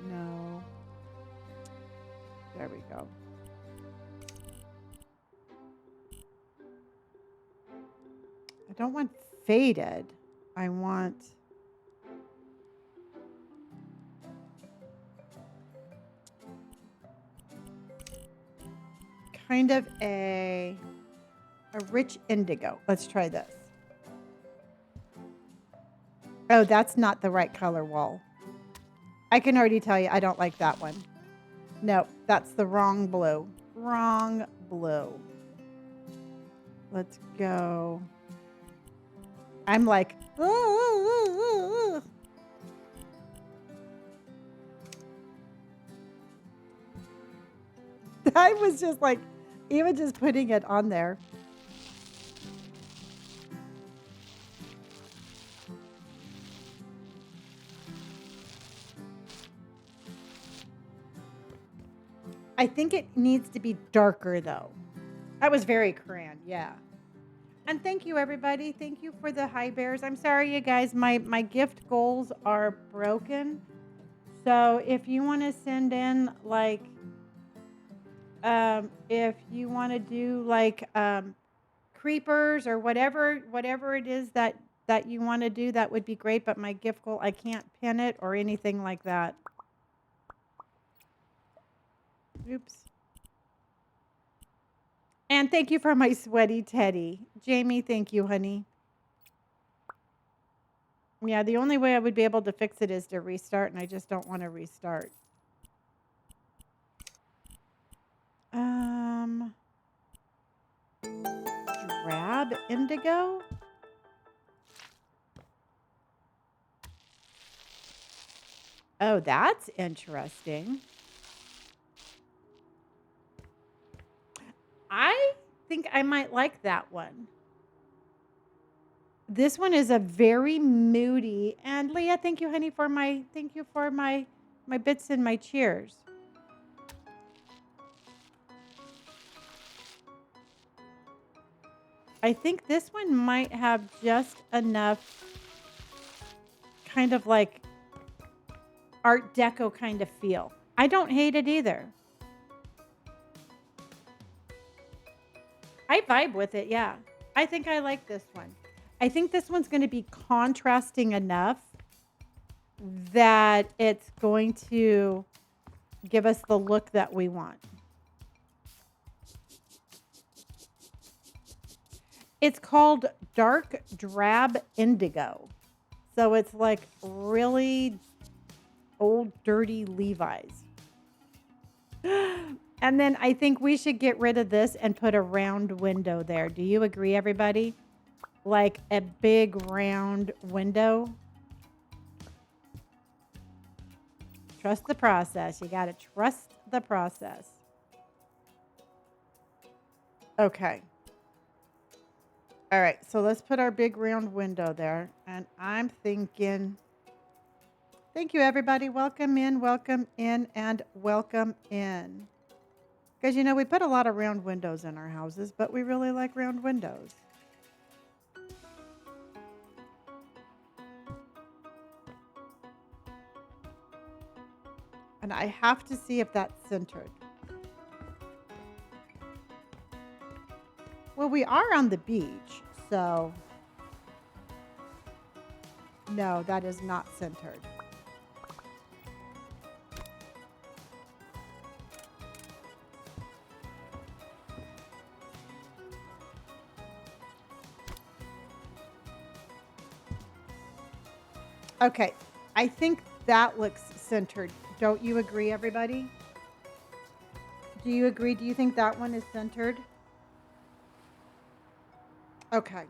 Speaker 1: no. There we go. I don't want faded. I want kind of a rich indigo. Let's try this. Oh, that's not the right color wall. I can already tell you I don't like that one. No, that's the wrong blue. Wrong blue. Let's go. I'm like, I was just like, even just putting it on there. I think it needs to be darker though. That was very crayon, yeah. And thank you, everybody. Thank you for the high bears. I'm sorry, you guys. My gift goals are broken. So if you want to send in like, if you want to do like creepers or whatever it is that you want to do, that would be great. But my gift goal, I can't pin it or anything like that. Oops. And thank you for my sweaty teddy. Jamie, thank you, honey. Yeah, the only way I would be able to fix it is to restart, and I just don't want to restart. Drab indigo. Oh, that's interesting. I think I might like that one. This one is a very moody. And Leah, thank you, honey, for my bits and my cheers. I think this one might have just enough kind of like Art Deco kind of feel. I don't hate it either. I vibe with it, yeah. I think I like this one. I think this one's going to be contrasting enough that it's going to give us the look that we want. It's called Dark Drab Indigo. So it's like really old, dirty Levi's. And then I think we should get rid of this and put a round window there. Do you agree, everybody? Like a big round window. Trust the process. You got to trust the process. Okay. All right. So let's put our big round window there. And I'm thinking, thank you, everybody. Welcome in, and welcome in. Because, you know, we put a lot of round windows in our houses, but we really like round windows. And I have to see if that's centered. Well, we are on the beach, so no, that is not centered. Okay, I think that looks centered. Don't you agree, everybody? Do you agree? Do you think that one is centered? Okay.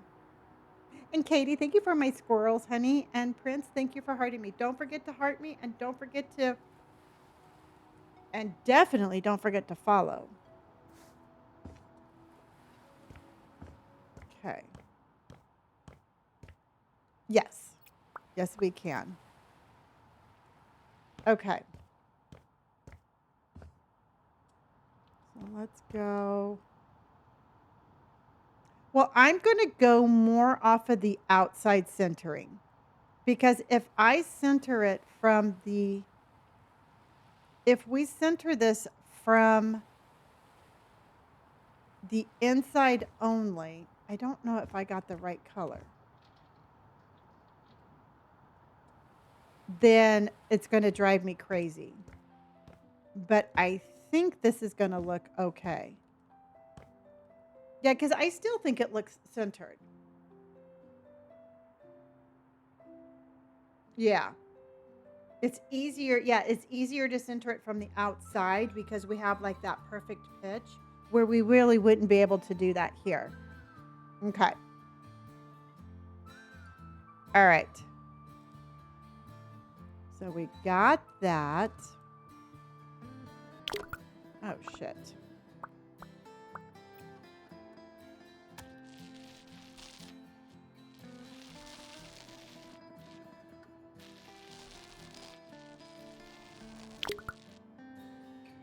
Speaker 1: And Katie, thank you for my squirrels, honey. And Prince, thank you for hearting me. Don't forget to heart me, and don't forget to, and definitely don't forget to follow. Okay. Yes. Yes, we can. Okay. So let's go. Well, I'm going to go more off of the outside centering, because if I center it from the, if we center this from the inside only, I don't know if I got the right color. Then it's going to drive me crazy. But I think this is going to look okay. Yeah, because I still think it looks centered. Yeah. It's easier. Yeah, it's easier to center it from the outside because we have like that perfect pitch where we really wouldn't be able to do that here. Okay. All right. So we got that. Oh, shit.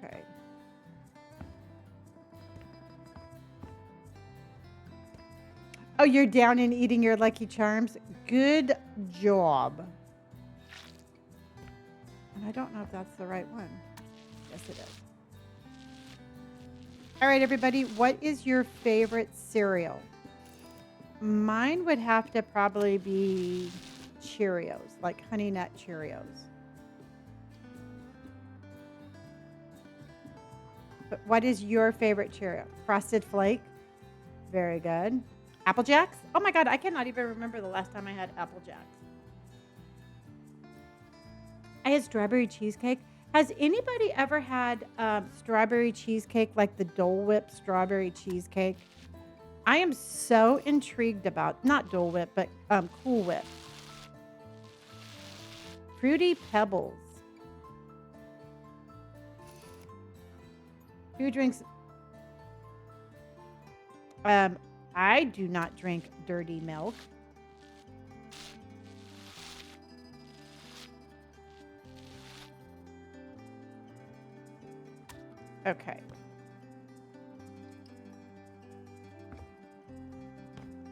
Speaker 1: Okay. Oh, you're down and eating your Lucky Charms? Good job. And I don't know if that's the right one. Yes, it is. All right, everybody, what is your favorite cereal? Mine would have to probably be Cheerios, like Honey Nut Cheerios. But what is your favorite Cheerio? Frosted Flake? Very good. Apple Jacks? Oh my God, I cannot even remember the last time I had Apple Jacks. I had strawberry cheesecake. Has anybody ever had strawberry cheesecake, like the Dole Whip strawberry cheesecake? I am so intrigued about, not Dole Whip, but Cool Whip. Fruity Pebbles. Who drinks? I do not drink dirty milk. Okay.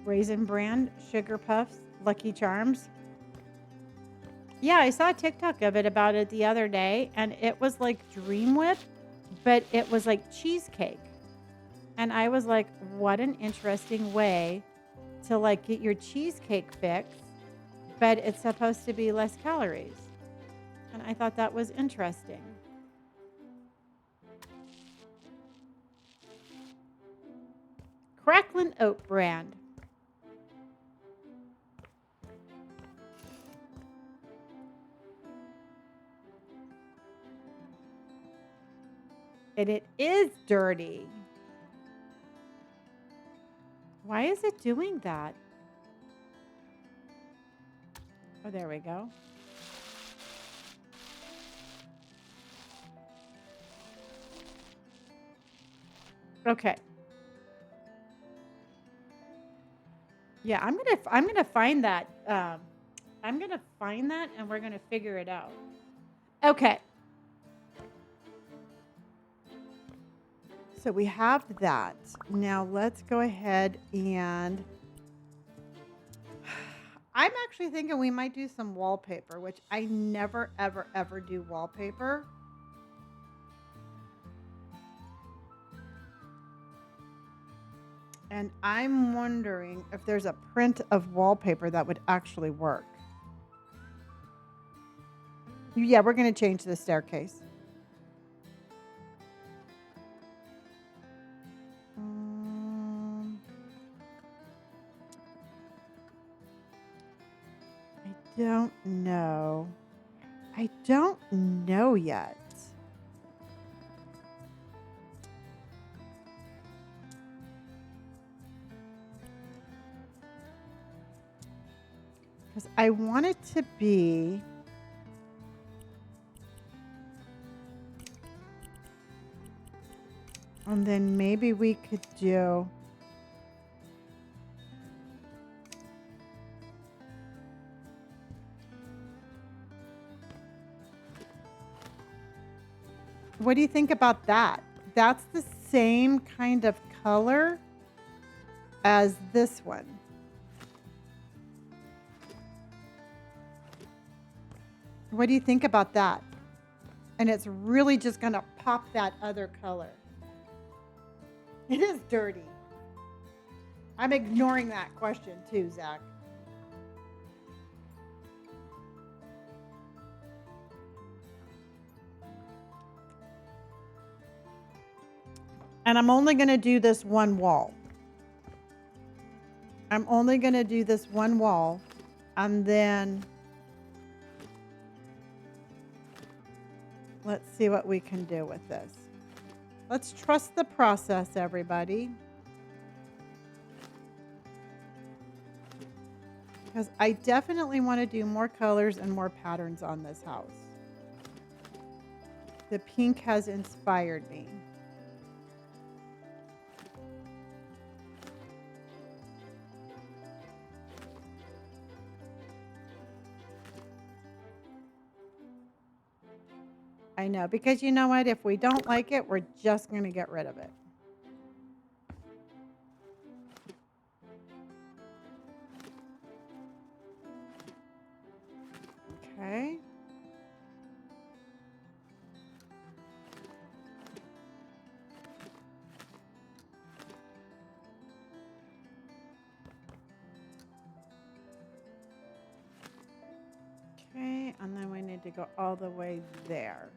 Speaker 1: Raisin Bran, Sugar Puffs, Lucky Charms. Yeah, I saw a TikTok of it about it the other day, and it was like Dream Whip, but it was like cheesecake. And I was like, what an interesting way to like get your cheesecake fix, but it's supposed to be less calories. And I thought that was interesting. Cracklin' Oat Brand. And it is dirty. Why is it doing that? Oh, there we go. Okay. Yeah, I'm gonna find that. I'm gonna find that, and we're gonna figure it out. Okay. So we have that. Now let's go ahead and I'm actually thinking we might do some wallpaper, which I never, ever, ever do wallpaper. And I'm wondering if there's a print of wallpaper that would actually work. Yeah, we're going to change the staircase. I don't know. I don't know yet. Because I want it to be... And then maybe we could do... What do you think about that? That's the same kind of color as this one. What do you think about that? And it's really just going to pop that other color. It is dirty. I'm ignoring that question too, Zach. And I'm only going to do this one wall. I'm only going to do this one wall, and then let's see what we can do with this. Let's trust the process, everybody. Because I definitely want to do more colors and more patterns on this house. The pink has inspired me. I know, because you know what? If we don't like it, we're just going to get rid of it. Okay. Okay, and then we need to go all the way there.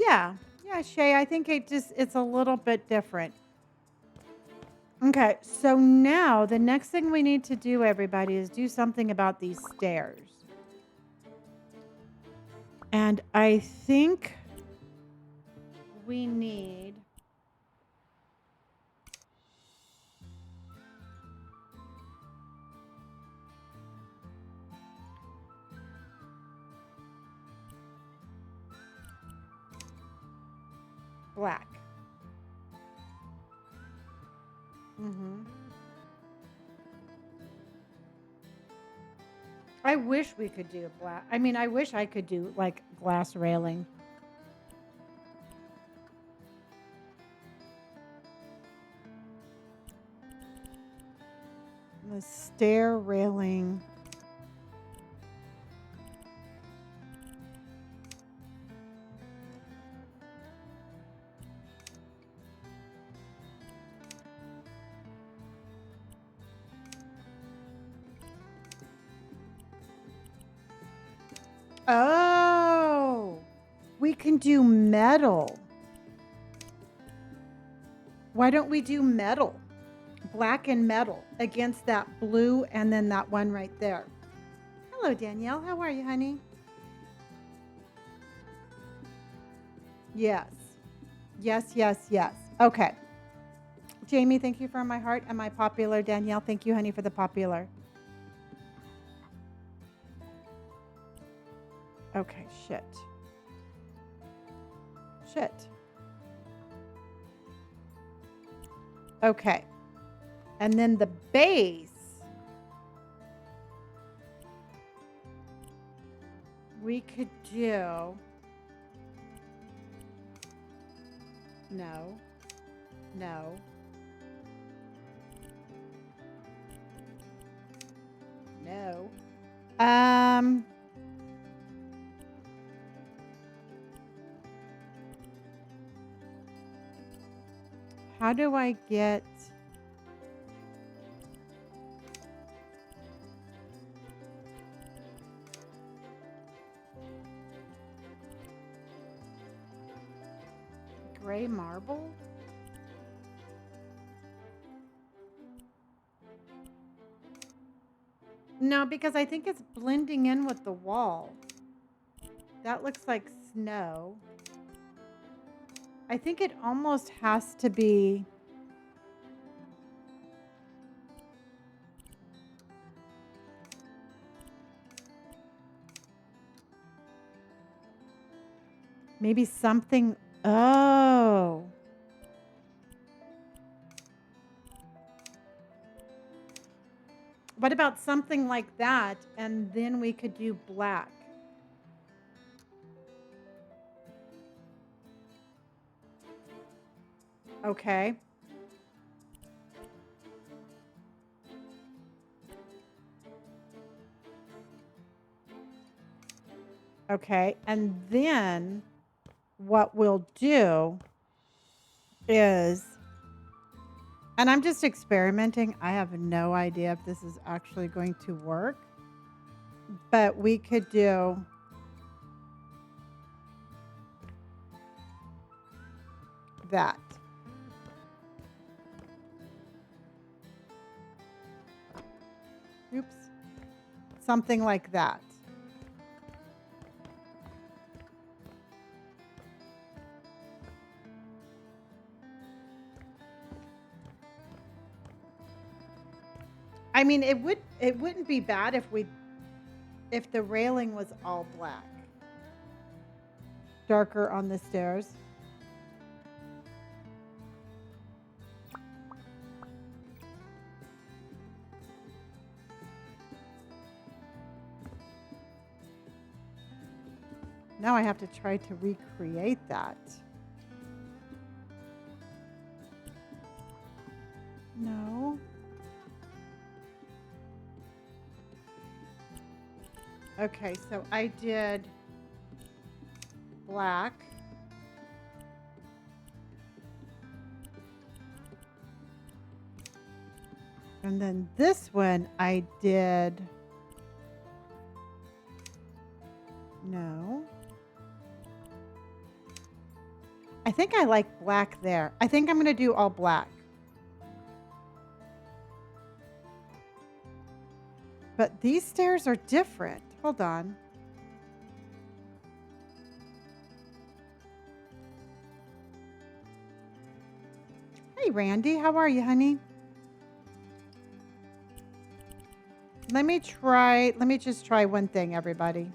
Speaker 1: Yeah, Shay, I think it's a little bit different. Okay, so now the next thing we need to do, everybody, is do something about these stairs. And I think we need black. Mm-hmm. I wish we could do black. I mean, I wish I could do like glass railing. The stair railing. Oh, we can do metal. Why don't we do metal? Black and metal against that blue and then that one right there. Hello, Danielle. How are you, honey? Yes. Yes, yes, yes. Okay. Jamie, thank you for my heart and my popular. Danielle, thank you, honey, for the popular. Okay, shit. Shit. Okay. And then the base, we could do, no, no, no. How do I get gray marble? No, because I think it's blending in with the wall. That looks like snow. I think it almost has to be. Maybe something. Oh. What about something like that? And then we could do black. Okay. Okay. And then what we'll do is, and I'm just experimenting. I have no idea if this is actually going to work, but we could do that. Oops. Something like that. I mean, it wouldn't be bad if the railing was all black. Darker on the stairs. Now I have to try to recreate that. No. Okay, so I did black. And then this one I did, no. I think I like black there. I think I'm going to do all black. but these stairs are different. Hold on. Hey, Randy, how are you, honey? Let me just try one thing, everybody.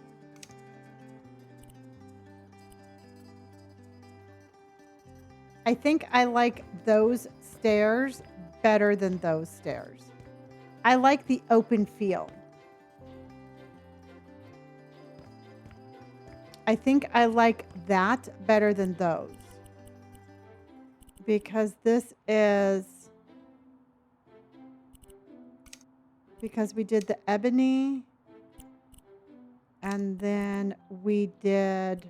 Speaker 1: I think I like those stairs better than those stairs. I like the open feel. I think I like that better than those. Because we did the ebony and then we did,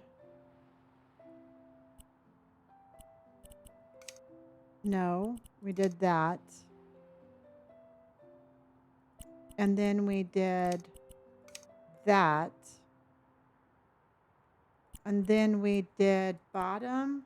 Speaker 1: no, we did that. And then we did that. And then we did bottom.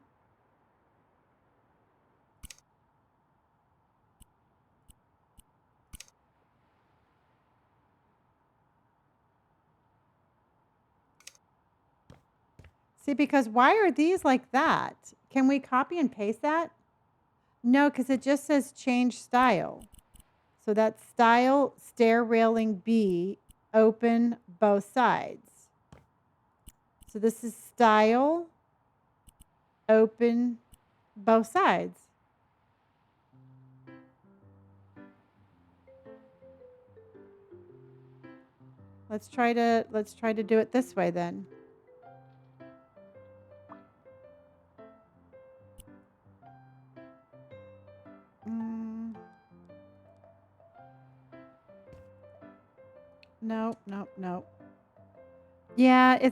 Speaker 1: See, because why are these like that? Can we copy and paste that? No, because it just says change style. So that's style, stair railing B, open both sides. So this is style, open both sides. Let's try to do it this way then. Nope. Yeah,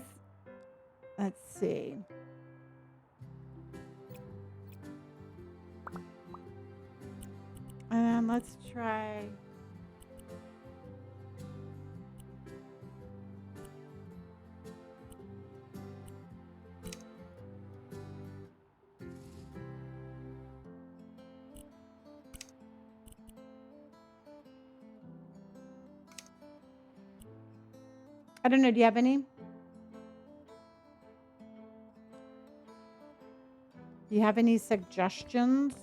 Speaker 1: let's see. Let's try. I don't know. Do you have any? Do you have any suggestions?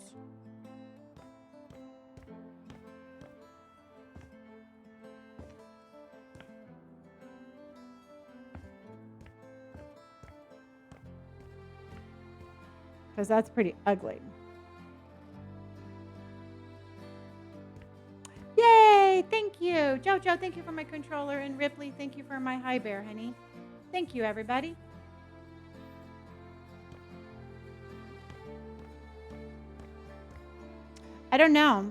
Speaker 1: Because that's pretty ugly. Yay! Thank you. Jojo, thank you for my controller. And Ripley, thank you for my high bear, honey. Thank you, everybody. I don't know.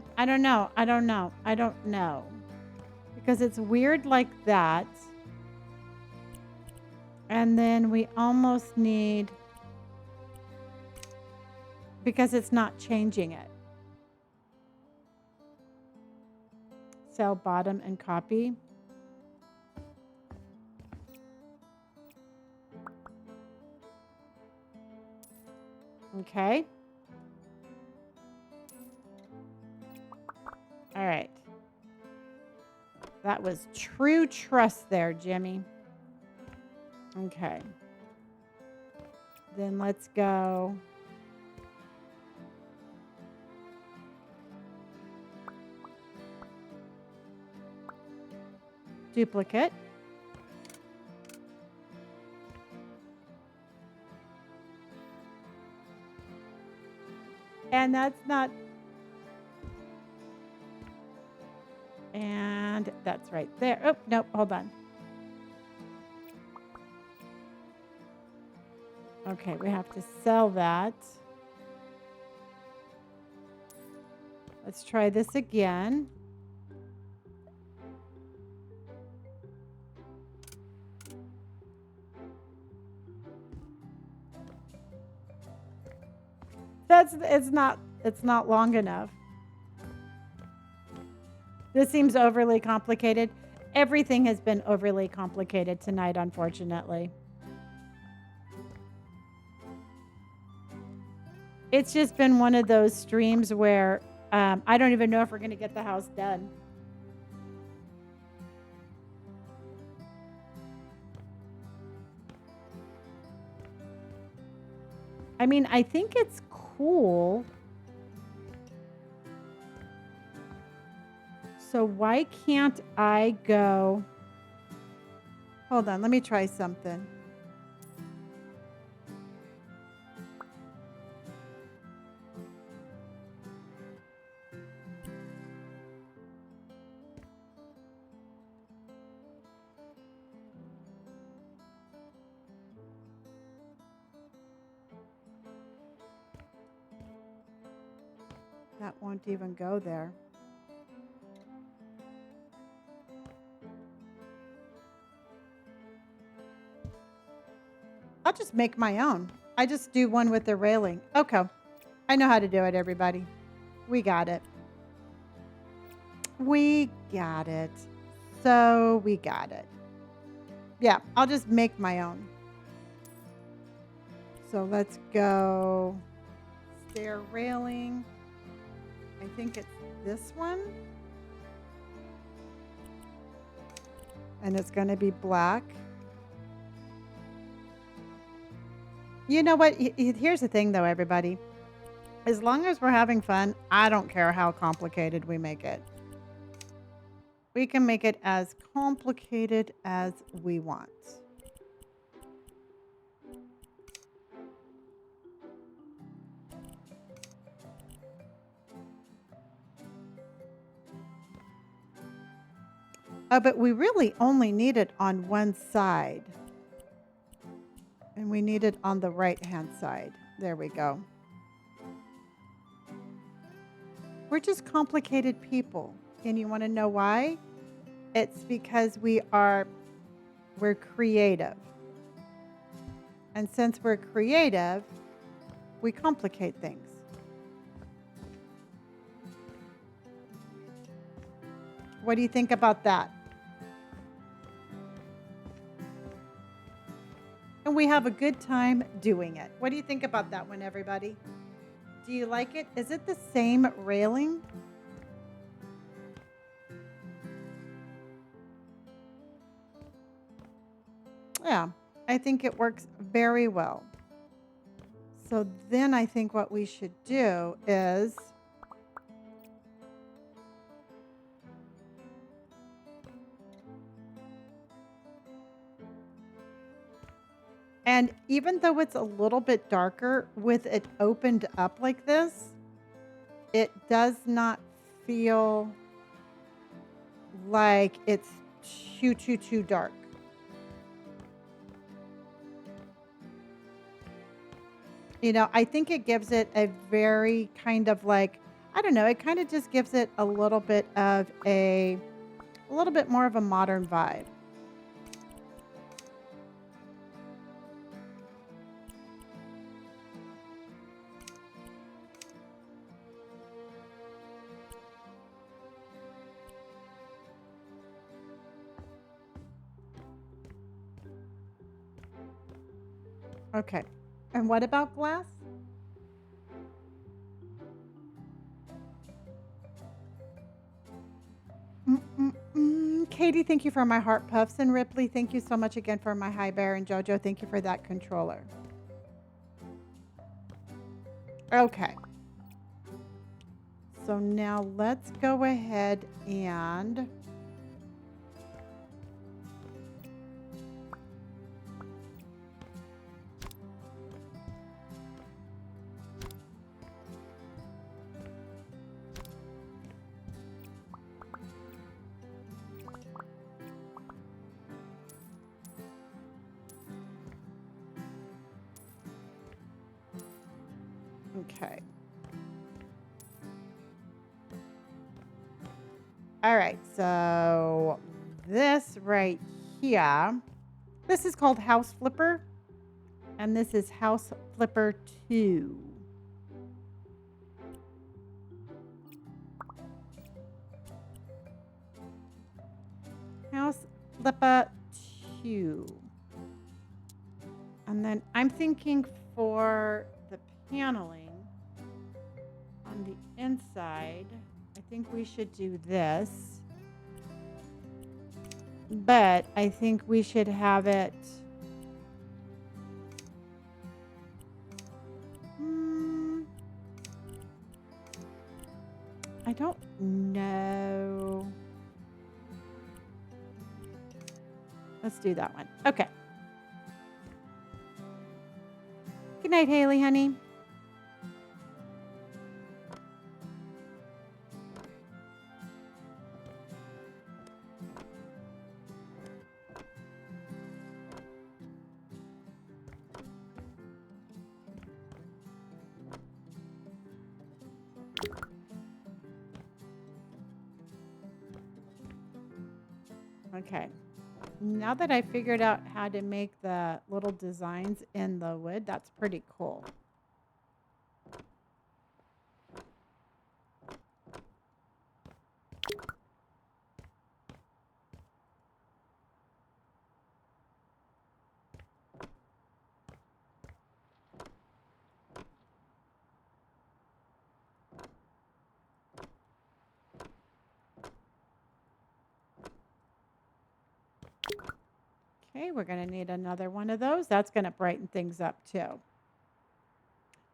Speaker 1: Because it's weird like that. And then we almost need... Because it's not changing it. Cell bottom and copy. Okay. All right. That was true trust there, Jimmy. Okay. Then let's go. Duplicate. And that's not... And that's right there. Oh, nope, hold on. Okay, we have to sell that. Let's try this again. It's not long enough. This seems overly complicated. Everything has been overly complicated tonight, unfortunately. It's just been one of those streams where I don't even know if we're going to get the house done. I mean, I think it's cool. So why can't I go? Hold on, let me try something. That won't even go there. I'll just make my own. I just do one with the railing. Okay. I know how to do it, everybody. We got it. We got it. So we got it. Yeah, I'll just make my own. So let's go stair railing. I think it's this one. And it's going to be black. You know what? Here's the thing, though, everybody. As long as we're having fun, I don't care how complicated we make it. We can make it as complicated as we want. Oh, but we really only need it on one side. And we need it on the right-hand side. There we go. We're just complicated people. And you want to know why? It's because we're creative. And since we're creative, we complicate things. What do you think about that? And we have a good time doing it. What do you think about that one, everybody? Do you like it? Is it the same railing? Yeah, I think it works very well. So then I think what we should do is and even though it's a little bit darker with it opened up like this, it does not feel like it's too dark. You know, I think it gives it a very kind of like, I don't know, it kind of just gives it a little bit of a little bit more of a modern vibe. Okay. And what about glass? Katie, thank you for my heart puffs. And Ripley, thank you so much again for my high bear. And Jojo, thank you for that controller. Okay. So now let's go ahead and okay. All right, so this right here, this is called House Flipper, and this is House Flipper 2. House Flipper 2. And then I'm thinking for the paneling on the inside, I think we should do this. But I think we should have it I don't know. Let's do that one. Okay. Good night, Haley, honey. Okay. Now that I figured out how to make the little designs in the wood, that's pretty cool. Okay, we're going to need another one of those. That's going to brighten things up too.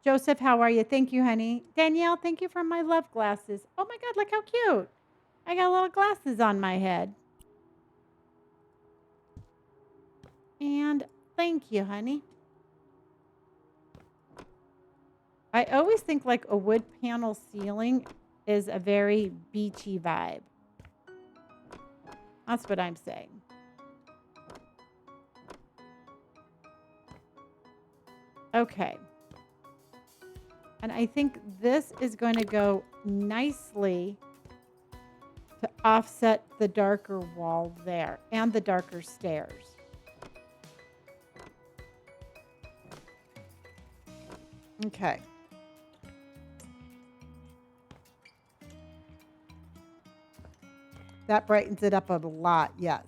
Speaker 1: Joseph, how are you? Thank you, honey. Danielle, thank you for my love glasses. Oh my God, look how cute. I got little glasses on my head. And thank you, honey. I always think like a wood panel ceiling is a very beachy vibe. That's what I'm saying. Okay. And I think this is going to go nicely to offset the darker wall there and the darker stairs. Okay. That brightens it up a lot, yes.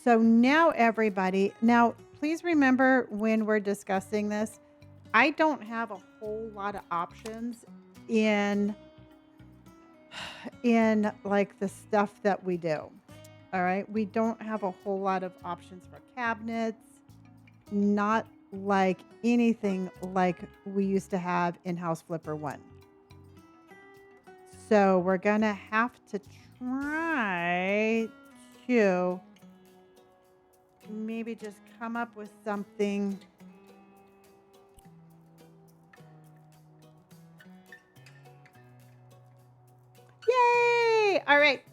Speaker 1: So now everybody, now please remember when we're discussing this, I don't have a whole lot of options in like the stuff that we do. All right? We don't have a whole lot of options for cabinets, not like anything like we used to have in House Flipper 1. So we're going to have to try to maybe just come up with something. Yay! All right.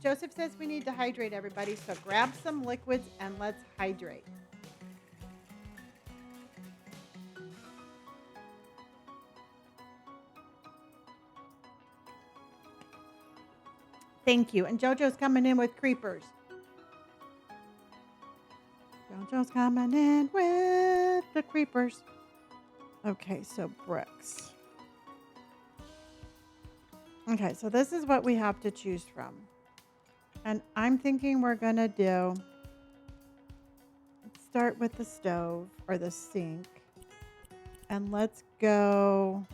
Speaker 1: Joseph says we need to hydrate everybody. So grab some liquids and let's hydrate. Thank you. And JoJo's coming in with creepers. JoJo's coming in with the creepers. Okay, so bricks. Okay, so this is what we have to choose from. And I'm thinking we're going to do, let's start with the stove or the sink. And let's go.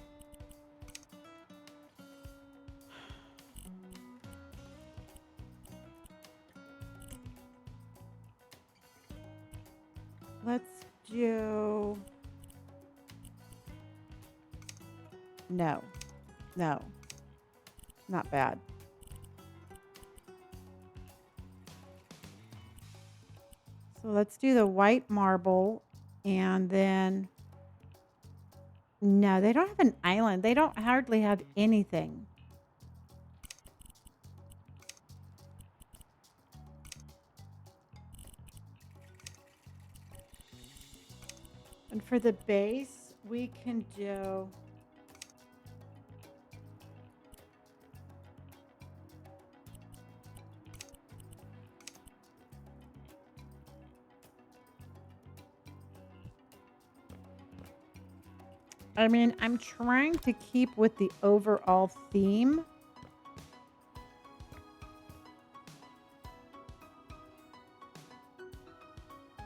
Speaker 1: Let's do. No, not bad. So let's do the white marble and then. No, they don't have an island. They don't hardly have anything. And for the base, we can do. I mean, I'm trying to keep with the overall theme.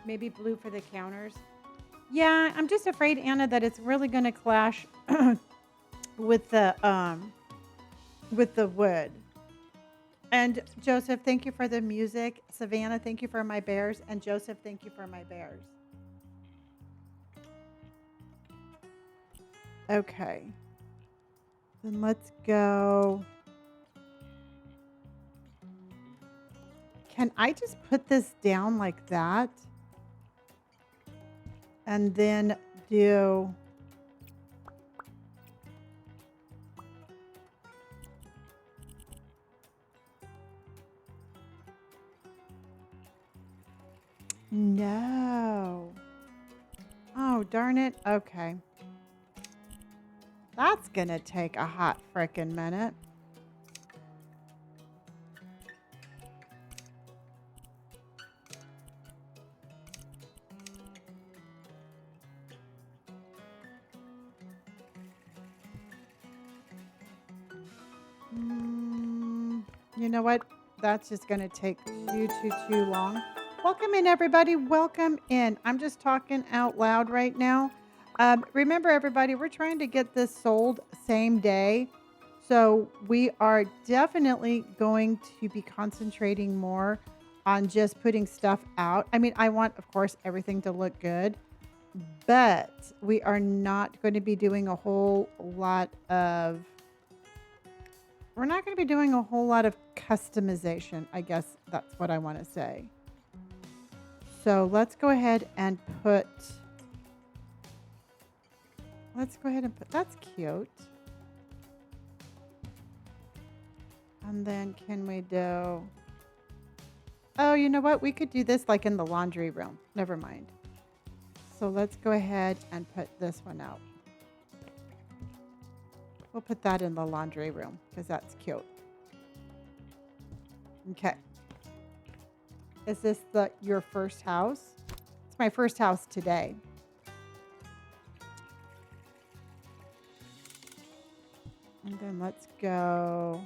Speaker 1: Maybe blue for the counters. Yeah, I'm just afraid, Anna, that it's really going to clash with the wood. And Joseph, thank you for the music. Savannah, thank you for my bears. And Joseph, thank you for my bears. Okay. Then let's go. can I just put this down like that and then do... No. Oh, darn it. Okay. That's gonna take a hot frickin' minute. You know what? That's just gonna take too long. Welcome in, everybody. Welcome in. I'm just talking out loud right now. Remember, everybody, we're trying to get this sold same day. So we are definitely going to be concentrating more on just putting stuff out. I mean, I want, of course, everything to look good, but we are not going to be doing a whole lot of... We're not going to be doing a whole lot of customization. I guess that's what I want to say. So let's go ahead and put... That's cute. And then can we do... Oh, you know what? We could do this like in the laundry room. Never mind. So let's go ahead and put this one out. We'll put that in the laundry room because that's cute. Okay. Is this your first house? It's my first house today. And then let's go.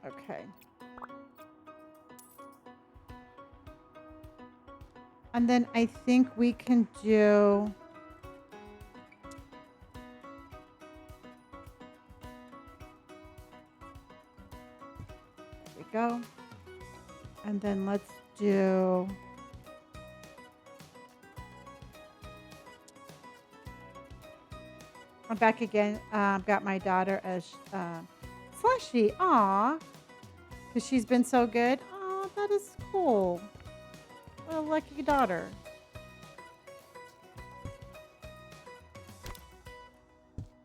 Speaker 1: Okay. And then I think we can do... There we go. And then let's do... I'm back again. Got my daughter as Slushy. Aw. Because she's been so good. Aw, that is cool. What a lucky daughter.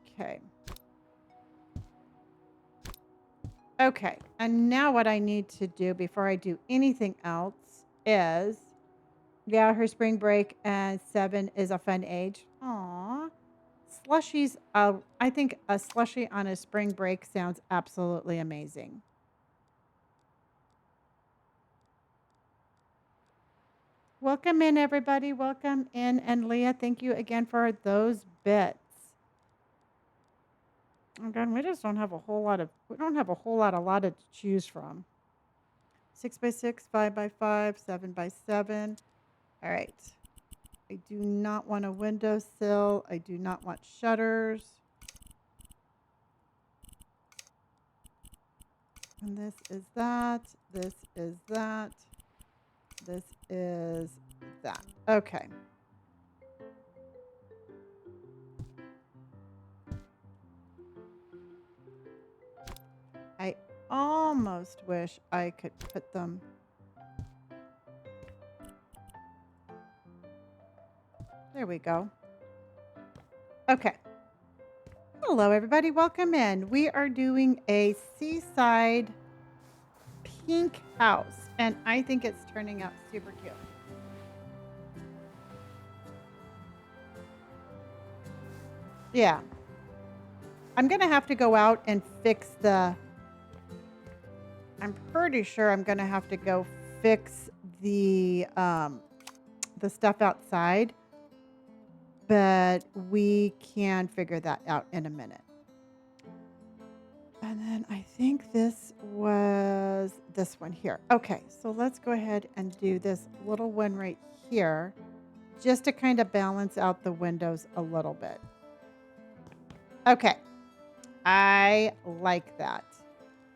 Speaker 1: Okay. Okay. And now what I need to do before I do anything else is... Yeah, her spring break and 7 is a fun age. Aw. Slushies, I think a slushie on a spring break sounds absolutely amazing. Welcome in, everybody. Welcome in. And Leah, thank you again for those bits. Again, we just don't have a whole lot to choose from. 6x6, 5x5, 7x7. All right. I do not want a windowsill. I do not want shutters. And this is that. This is that. This is that. Okay. I almost wish I could put them... There we go. Okay. Hello, everybody. Welcome in. We are doing a seaside pink house, and I think it's turning out super cute. Yeah. I'm going to have to go out and fix the... I'm pretty sure I'm going to have to go fix the stuff outside. But we can figure that out in a minute. And then I think this was this one here. Okay, so let's go ahead and do this little one right here just to kind of balance out the windows a little bit. Okay, I like that.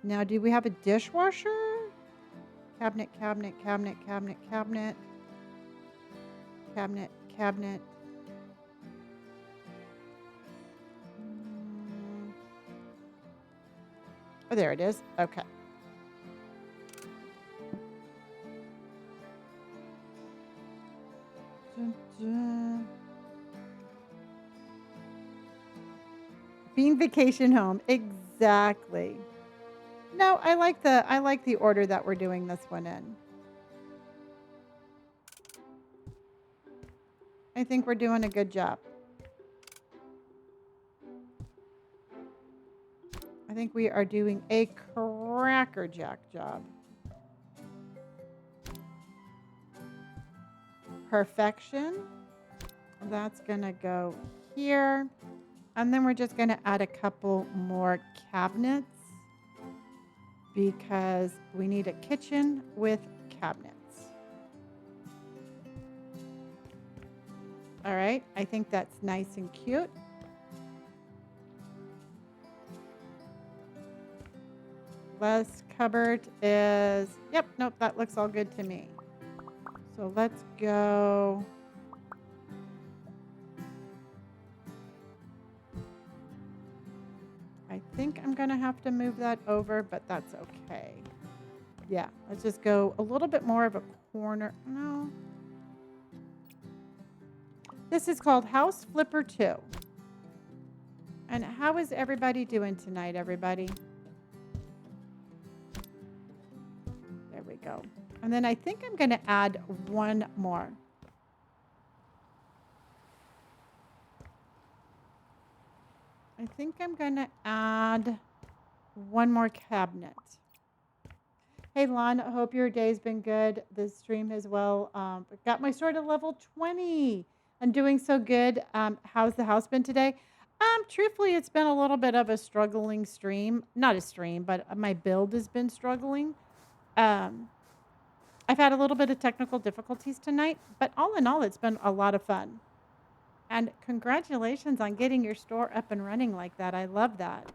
Speaker 1: Now, do we have a dishwasher? cabinet, cabinet, cabinet, cabinet, cabinet, cabinet, cabinet. Oh, there it is. Okay. Dun, dun. Bean vacation home. Exactly. No, I like the order that we're doing this one in. I think we're doing a good job. I think we are doing a crackerjack job. Perfection. That's going to go here. And then we're just going to add a couple more cabinets because we need a kitchen with cabinets. All right. I think that's nice and cute. Last cupboard is, yep, nope, that looks all good to me. So let's go. I think I'm going to have to move that over, but that's okay. Yeah, let's just go a little bit more of a corner. No. This is called House Flipper 2. And how is everybody doing tonight, everybody? There we go. And then I think I'm going to add one more. I think I'm going to add one more cabinet. Hey, Lon, I hope your day's been good. The stream as well. Got my sword at level 20. I'm doing so good. How's the house been today? Truthfully, it's been a little bit of a struggling stream. Not a stream, but my build has been struggling. I've had a little bit of technical difficulties tonight, but all in all, it's been a lot of fun. And congratulations on getting your store up and running like that. I love that.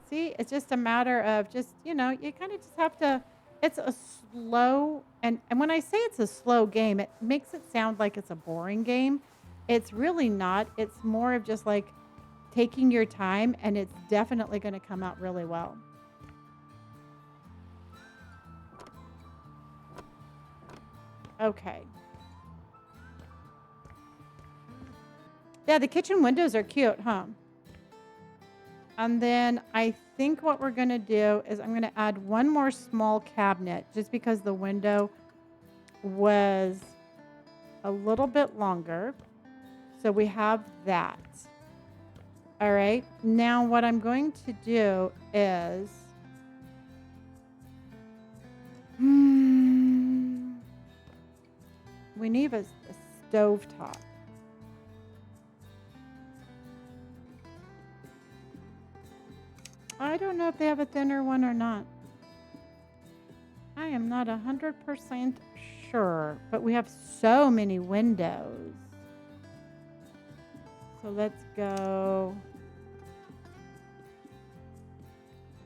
Speaker 1: See, it's just a matter of just, you kind of just have to, it's a slow, and when I say it's a slow game, it makes it sound like it's a boring game. It's really not. It's more of just like taking your time, and it's definitely going to come out really well. Okay. Yeah, the kitchen windows are cute, huh? And then I think what we're going to do is I'm going to add one more small cabinet just because the window was a little bit longer. So we have that. All right. Now what I'm going to do is we need a stove top. I don't know if they have a thinner one or not. I am not 100% sure, but we have so many windows. So let's go.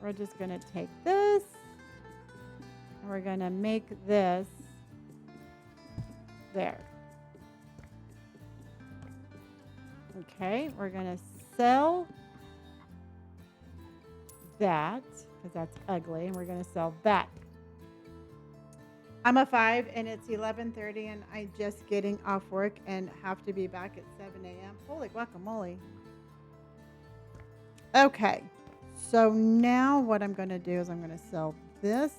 Speaker 1: We're just going to take this and we're going to make this there. Okay, we're going to sell that because that's ugly, and we're going to sell that. I'm a 5 and it's 11:30 and I'm just getting off work and have to be back at 7 a.m. Holy guacamole. Okay, so now what I'm going to do is I'm going to sell this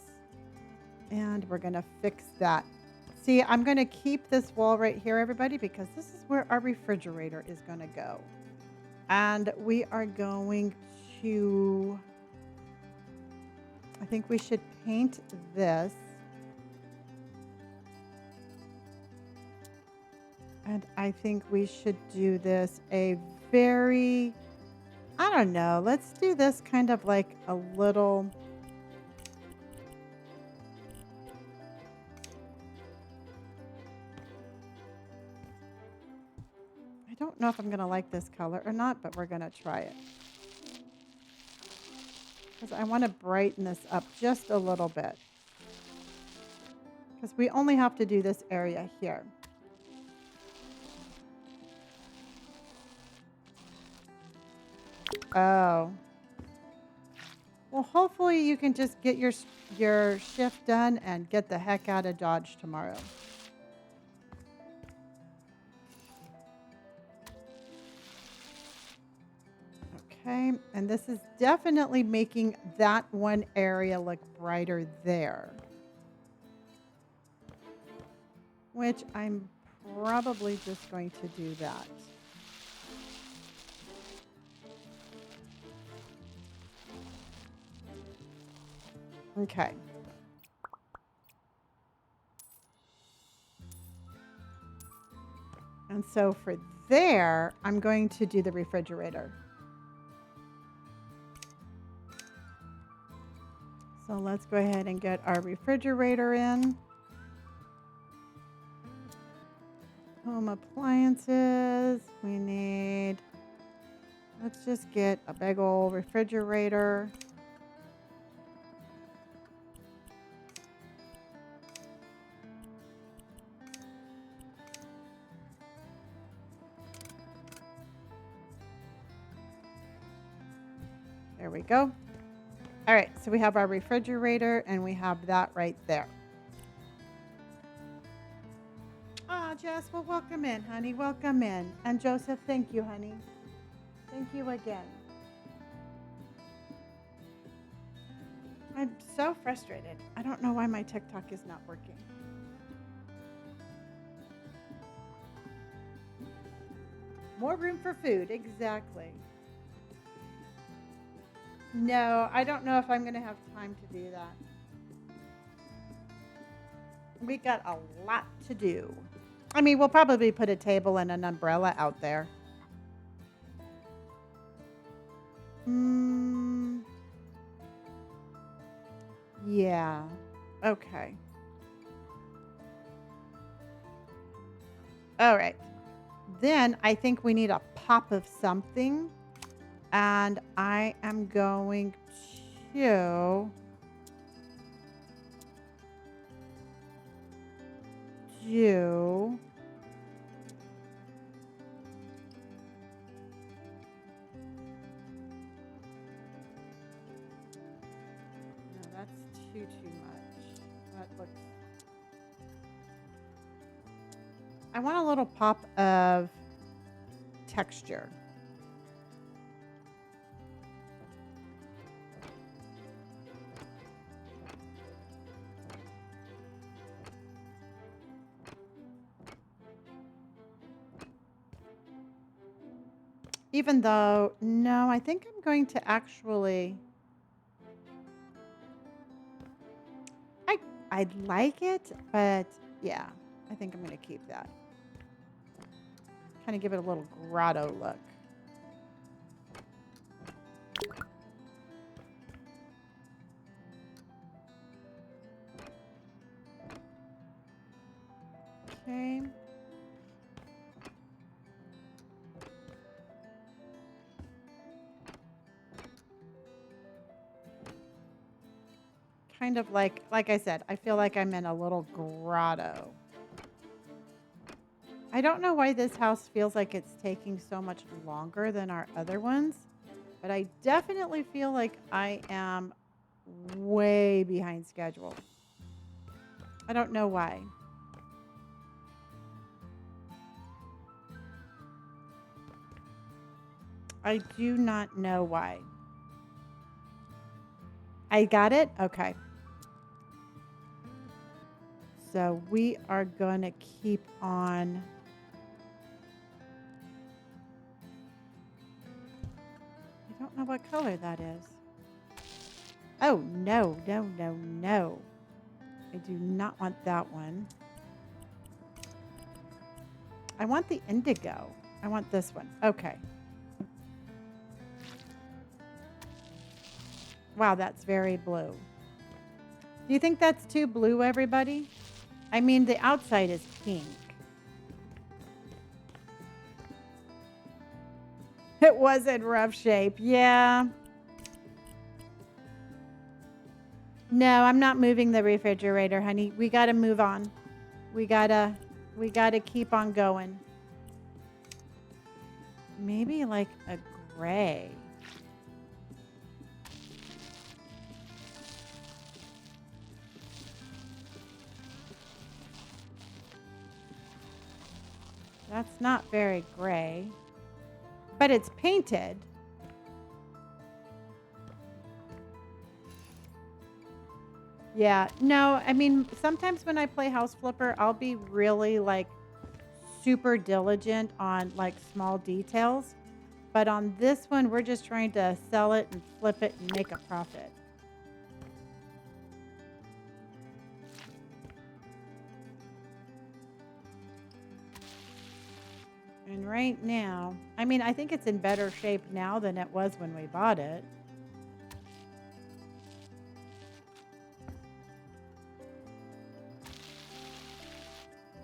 Speaker 1: and we're going to fix that. See, I'm going to keep this wall right here, everybody, because this is where our refrigerator is going to go. And we are going to, I think we should paint this. And I think we should do this a very, I don't know, let's do this kind of like a little, I don't know if I'm going to like this color or not, but we're going to try it. because I want to brighten this up just a little bit. Because we only have to do this area here. Oh. Well, hopefully you can just get your shift done and get the heck out of Dodge tomorrow. Okay, and this is definitely making that one area look brighter there. Which I'm probably just going to do that. Okay. And so for there, I'm going to do the refrigerator. So let's go ahead and get our refrigerator in. Home appliances. We need, let's just get a big old refrigerator. There we go. All right, so we have our refrigerator and we have that right there. Ah, Jess, well, welcome in, honey. Welcome in. And Joseph, thank you, honey. Thank you again. I'm so frustrated. I don't know why my TikTok is not working. More room for food, exactly. No, I don't know if I'm going to have time to do that. We got a lot to do. I mean, we'll probably put a table and an umbrella out there. Yeah. Okay. All right. Then I think we need a pop of something. And I am going to do no, that's too much. That looks, I want a little pop of texture. Even though, no, I think I'm going to actually, I like it, but yeah, I think I'm going to keep that. Kind of give it a little grotto look. Okay. Kind of like I said, I feel like I'm in a little grotto. I don't know why this house feels like it's taking so much longer than our other ones, but I definitely feel like I am way behind schedule. I don't know why. I do not know why. I got it? Okay. So we are going to keep on. I don't know what color that is. Oh, no, no, no, no. I do not want that one. I want the indigo. I want this one. Okay. Wow, that's very blue. Do you think that's too blue, everybody? I mean, the outside is pink. It was in rough shape. Yeah. No, I'm not moving the refrigerator, honey. We got to move on. We got to keep on going. Maybe like a gray. That's not very gray, but it's painted. Yeah. No, I mean, sometimes when I play House Flipper, I'll be really like super diligent on like small details. But on this one, we're just trying to sell it and flip it and make a profit. And right now, I mean, I think it's in better shape now than it was when we bought it.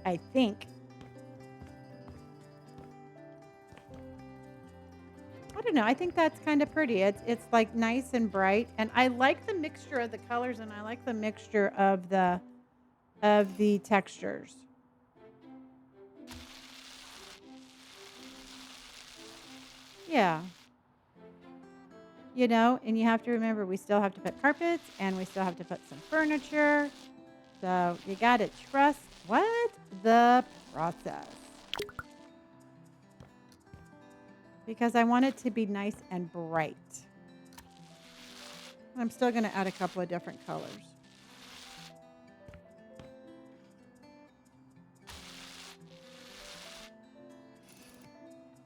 Speaker 1: I think. I don't know. I think that's kind of pretty. It's like nice and bright, and I like the mixture of the colors, and I like the mixture of the textures. Yeah. And you have to remember we still have to put carpets and we still have to put some furniture. So you got to trust what? The process. Because I want it to be nice and bright. I'm still going to add a couple of different colors.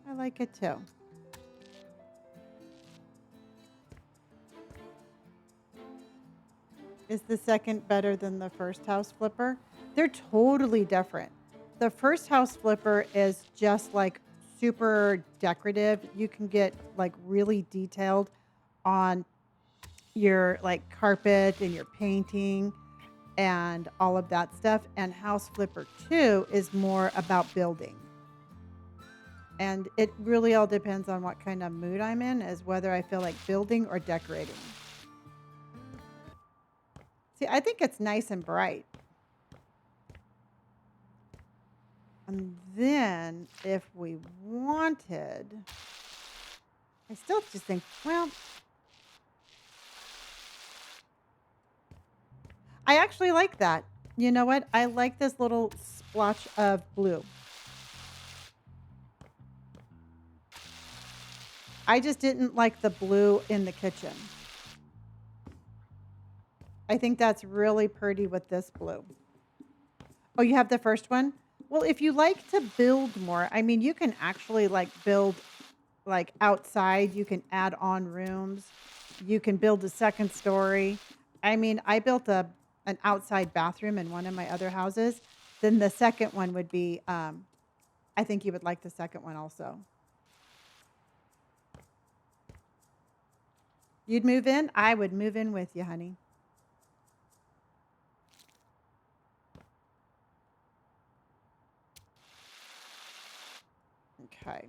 Speaker 1: I like it too. Is the second better than the first house flipper? They're totally different. The first house flipper is just like super decorative. You can get like really detailed on your like carpet and your painting and all of that stuff. And House Flipper 2 is more about building. And it really all depends on what kind of mood I'm in, as whether I feel like building or decorating. See, I think it's nice and bright. And then if we wanted, I still just think, well, I actually like that. You know what? I like this little splotch of blue. I just didn't like the blue in the kitchen. I think that's really pretty with this blue. Oh, you have the first one? Well, if you like to build more, I mean, you can actually like build like outside, you can add on rooms, you can build a second story. I mean, I built an outside bathroom in one of my other houses. Then the second one would be I think you would like the second one also. You'd move in? I would move in with you, honey. Okay.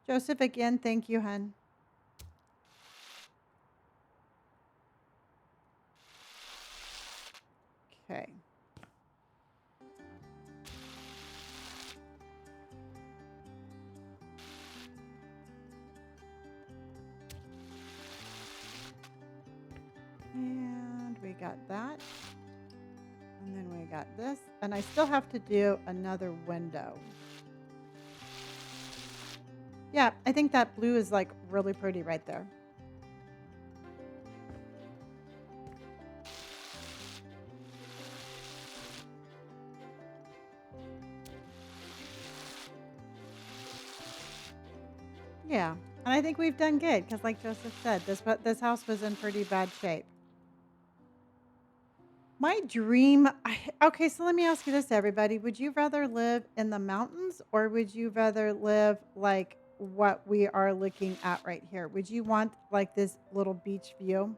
Speaker 1: Joseph, again, thank you, hun. Okay. And we got that. And then we got this. And I still have to do another window. Yeah, I think that blue is like really pretty right there. Yeah, and I think we've done good because, like Joseph said, this house was in pretty bad shape. My dream. Okay, so let me ask you this, everybody: would you rather live in the mountains or would you rather live like what we are looking at right here? Would you want like this little beach view?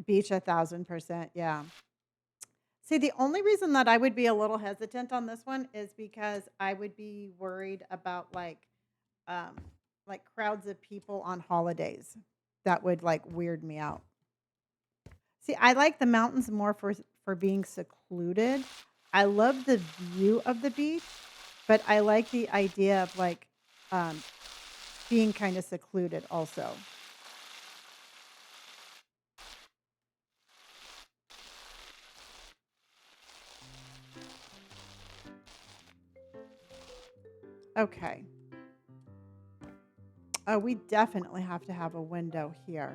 Speaker 1: Beach, 1,000%. Yeah. See, the only reason that I would be a little hesitant on this one is because I would be worried about um like crowds of people on holidays. That would like weird me out. See, I like the mountains more for being secluded. I love the view of the beach, but I like the idea of like um being kind of secluded also. Okay. Oh, we definitely have to have a window here.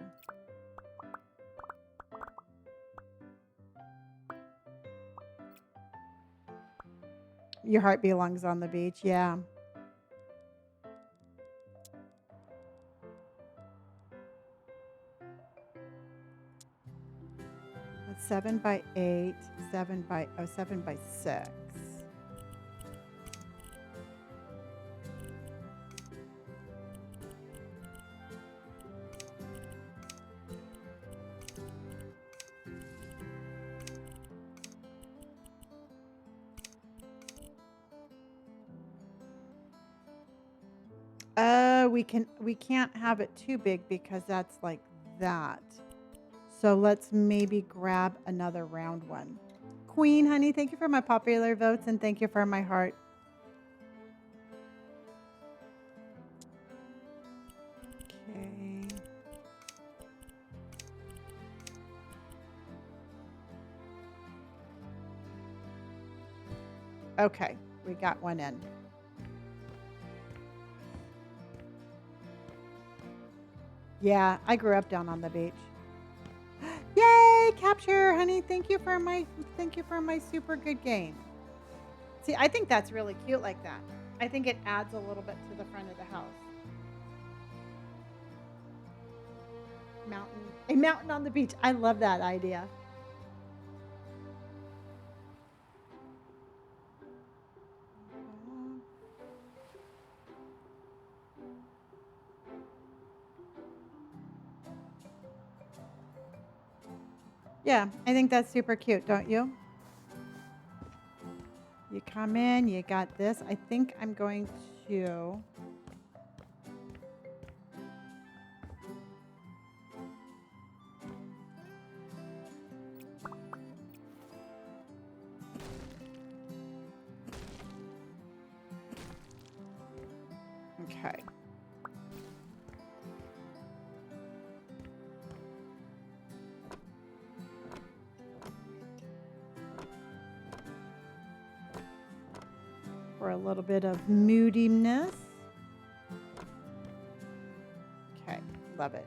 Speaker 1: Your heart belongs on the beach. Yeah. That's 7 by 8, 7 by 6. We can't have it too big because that's like that. So let's maybe grab another round one. Queen, honey, thank you for my popular votes and thank you for my heart. Okay. Okay, we got one in. Yeah, I grew up down on the beach. Yay, capture, honey. Thank you for my super good game. See, I think that's really cute like that. I think it adds a little bit to the front of the house. Mountain, a mountain on the beach. I love that idea. Yeah, I think that's super cute, don't you? You come in, you got this. I think I'm going to. Okay. For a little bit of moodiness. Okay, love it.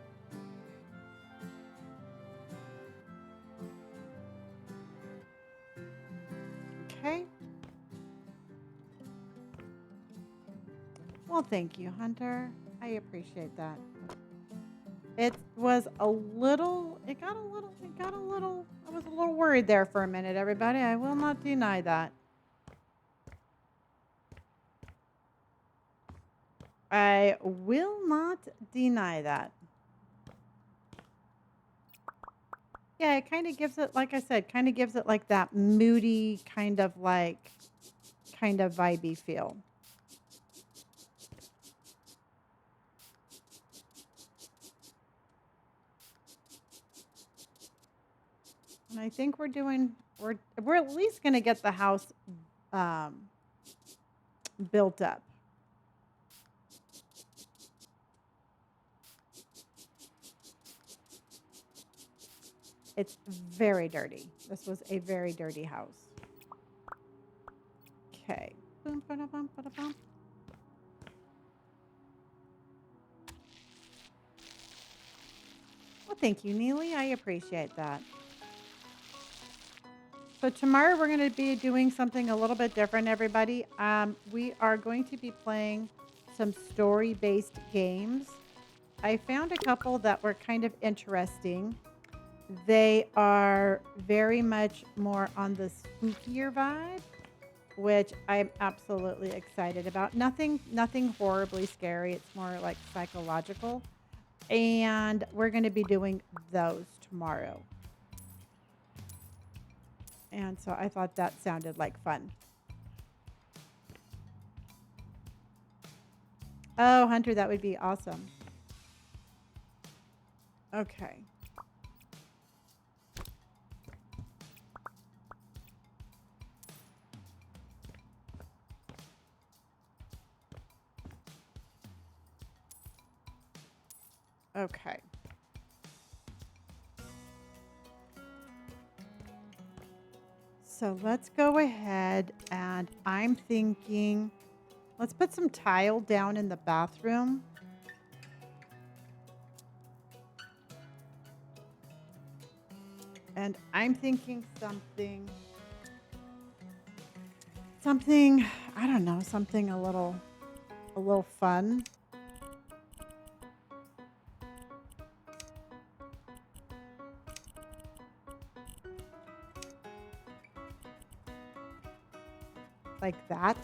Speaker 1: Okay. Well, thank you, Hunter. I appreciate that. It was a little, I was a little worried there for a minute, everybody. I will not deny that. I will not deny that. Yeah, it kind of gives it, like I said, kind of gives it like that moody kind of vibey feel. And I think we're at least going to get the house um, built up. It's very dirty. This was a very dirty house. Okay. Boom, ba-da-bum, ba-da-bum. Well, thank you, Neely. I appreciate that. So tomorrow we're going to be doing something a little bit different, everybody. We are going to be playing some story-based games. I found a couple that were kind of interesting. They are very much more on the spookier vibe, which I'm absolutely excited about. Nothing horribly scary. It's more like psychological. And we're going to be doing those tomorrow. And so I thought that sounded like fun. Oh, Hunter, that would be awesome. Okay. Okay. So let's go ahead and I'm thinking, let's put some tile down in the bathroom. And I'm thinking something, I don't know, something a little fun. Like that.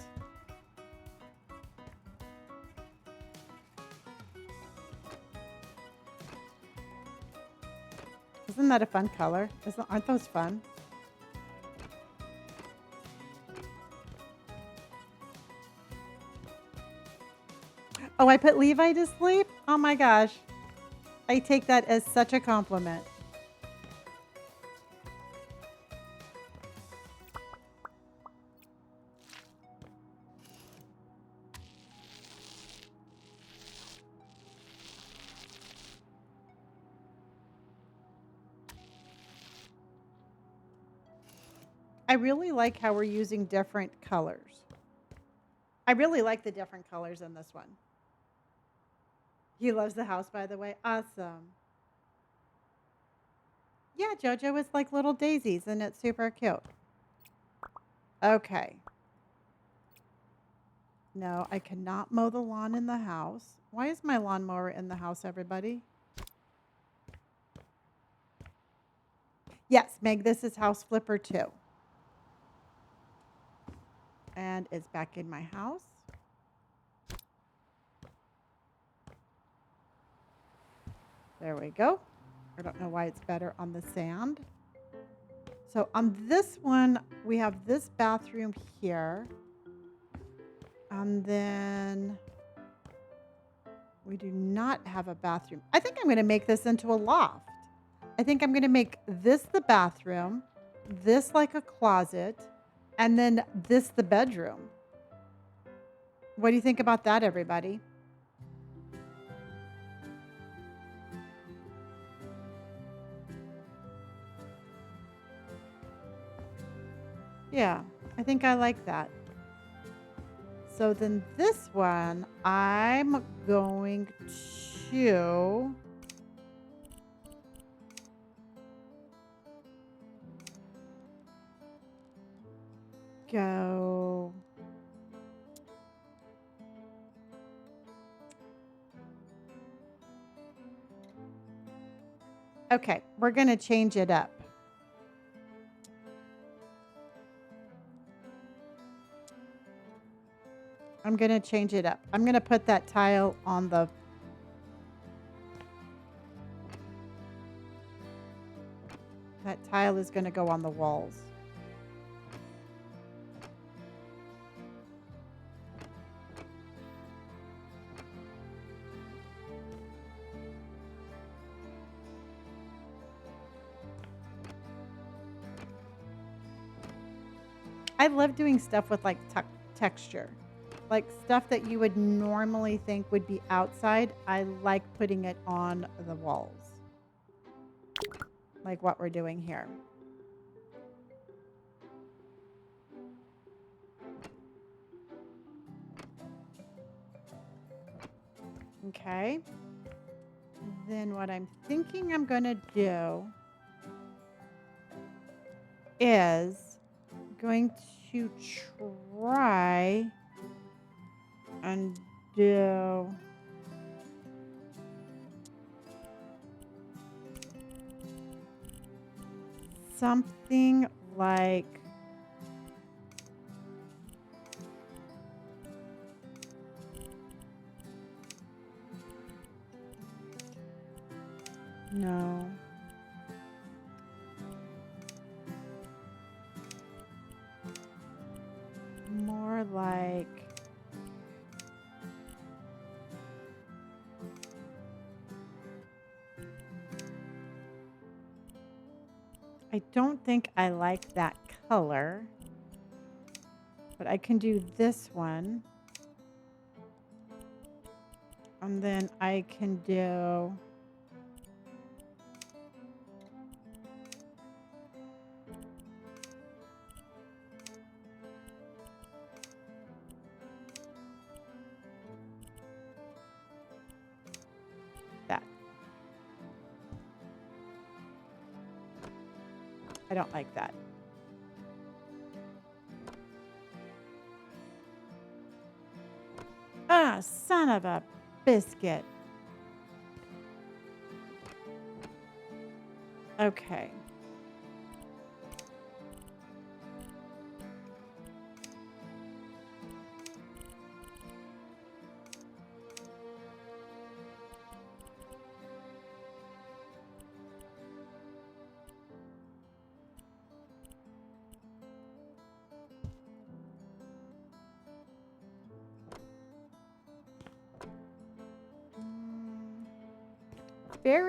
Speaker 1: Isn't that a fun color? Aren't those fun? Oh, I put Levi to sleep? Oh my gosh. I take that as such a compliment. I really like how we're using different colors. I really like the different colors in this one. He loves the house, by the way. Awesome. Yeah, JoJo is like little daisies, and it's super cute. Okay. No, I cannot mow the lawn in the house. Why is my lawnmower in the house, everybody? Yes, Meg, this is House Flipper 2. And it's back in my house. There we go. I don't know why it's better on the sand. So on this one, we have this bathroom here. And then we do not have a bathroom. I think I'm going to make this into a loft. I think I'm going to make this the bathroom, this like a closet, and then this the bedroom. What do you think about that, everybody? Yeah, I think I like that. So then this one, I'm going to go. Okay, we're going to change it up. I'm going to change it up. I'm going to put that tile on the... That tile is going to go on the walls. I love doing stuff with like texture. Like stuff that you would normally think would be outside. I like putting it on the walls. Like what we're doing here. Okay. Then what I'm thinking I'm going to do is going to try and do something like no. like... I don't think I like that color, but I can do this one. And then I can do... that. I don't like that. Ah, son of a biscuit. Okay.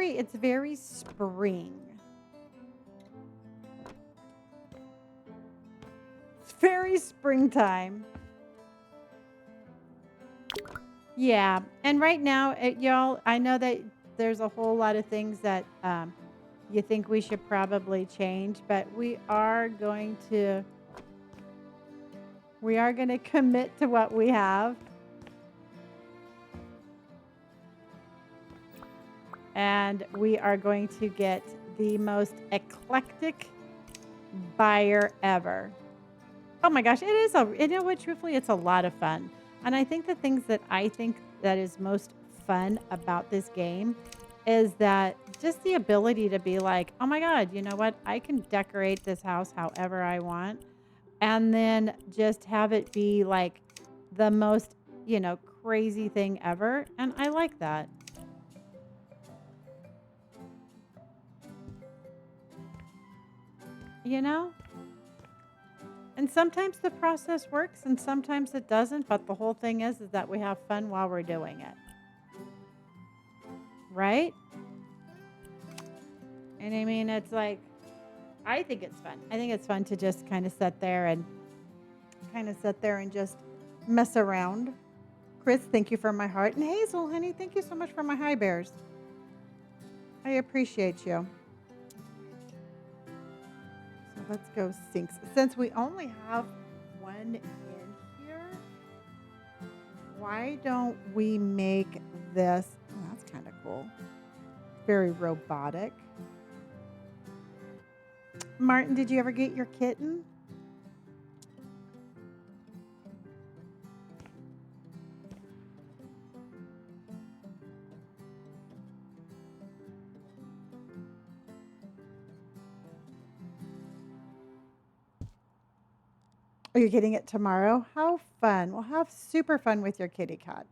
Speaker 1: It's very spring. It's very springtime. Yeah, and right now, y'all, I know that there's a whole lot of things that you think we should probably change, but we are going to commit to what we have. And we are going to get the most eclectic buyer ever. Oh my gosh, you know what, truthfully, it's a lot of fun. And I think the things that I think that is most fun about this game is that just the ability to be like, oh my God, you know what? I can decorate this house however I want. And then just have it be like the most, crazy thing ever. And I like that. You know? And sometimes the process works and sometimes it doesn't, but the whole thing is that we have fun while we're doing it. Right? And I mean, it's like, I think it's fun. I think it's fun to just kind of sit there and just mess around. Chris, thank you for my heart. And Hazel, honey, thank you so much for my high bears. I appreciate you. So let's go sinks. Since we only have one in here, why don't we make this? Oh, that's kind of cool. Very robotic. Martin, did you ever get your kitten? Are you getting it tomorrow? How fun. Well, have super fun with your kitty cat.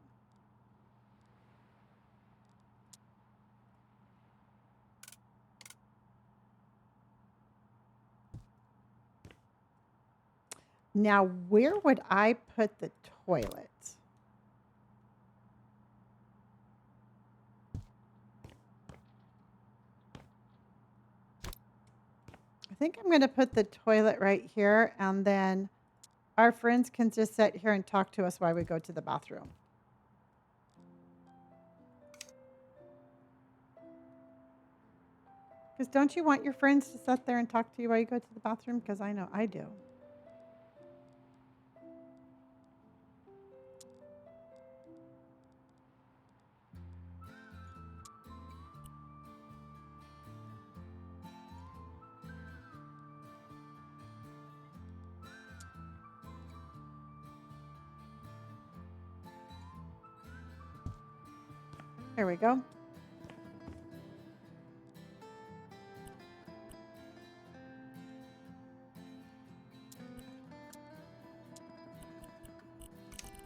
Speaker 1: Now, where would I put the toilet? I think I'm going to put the toilet right here, and then our friends can just sit here and talk to us while we go to the bathroom. Because don't you want your friends to sit there and talk to you while you go to the bathroom? Because I know I do. There we go.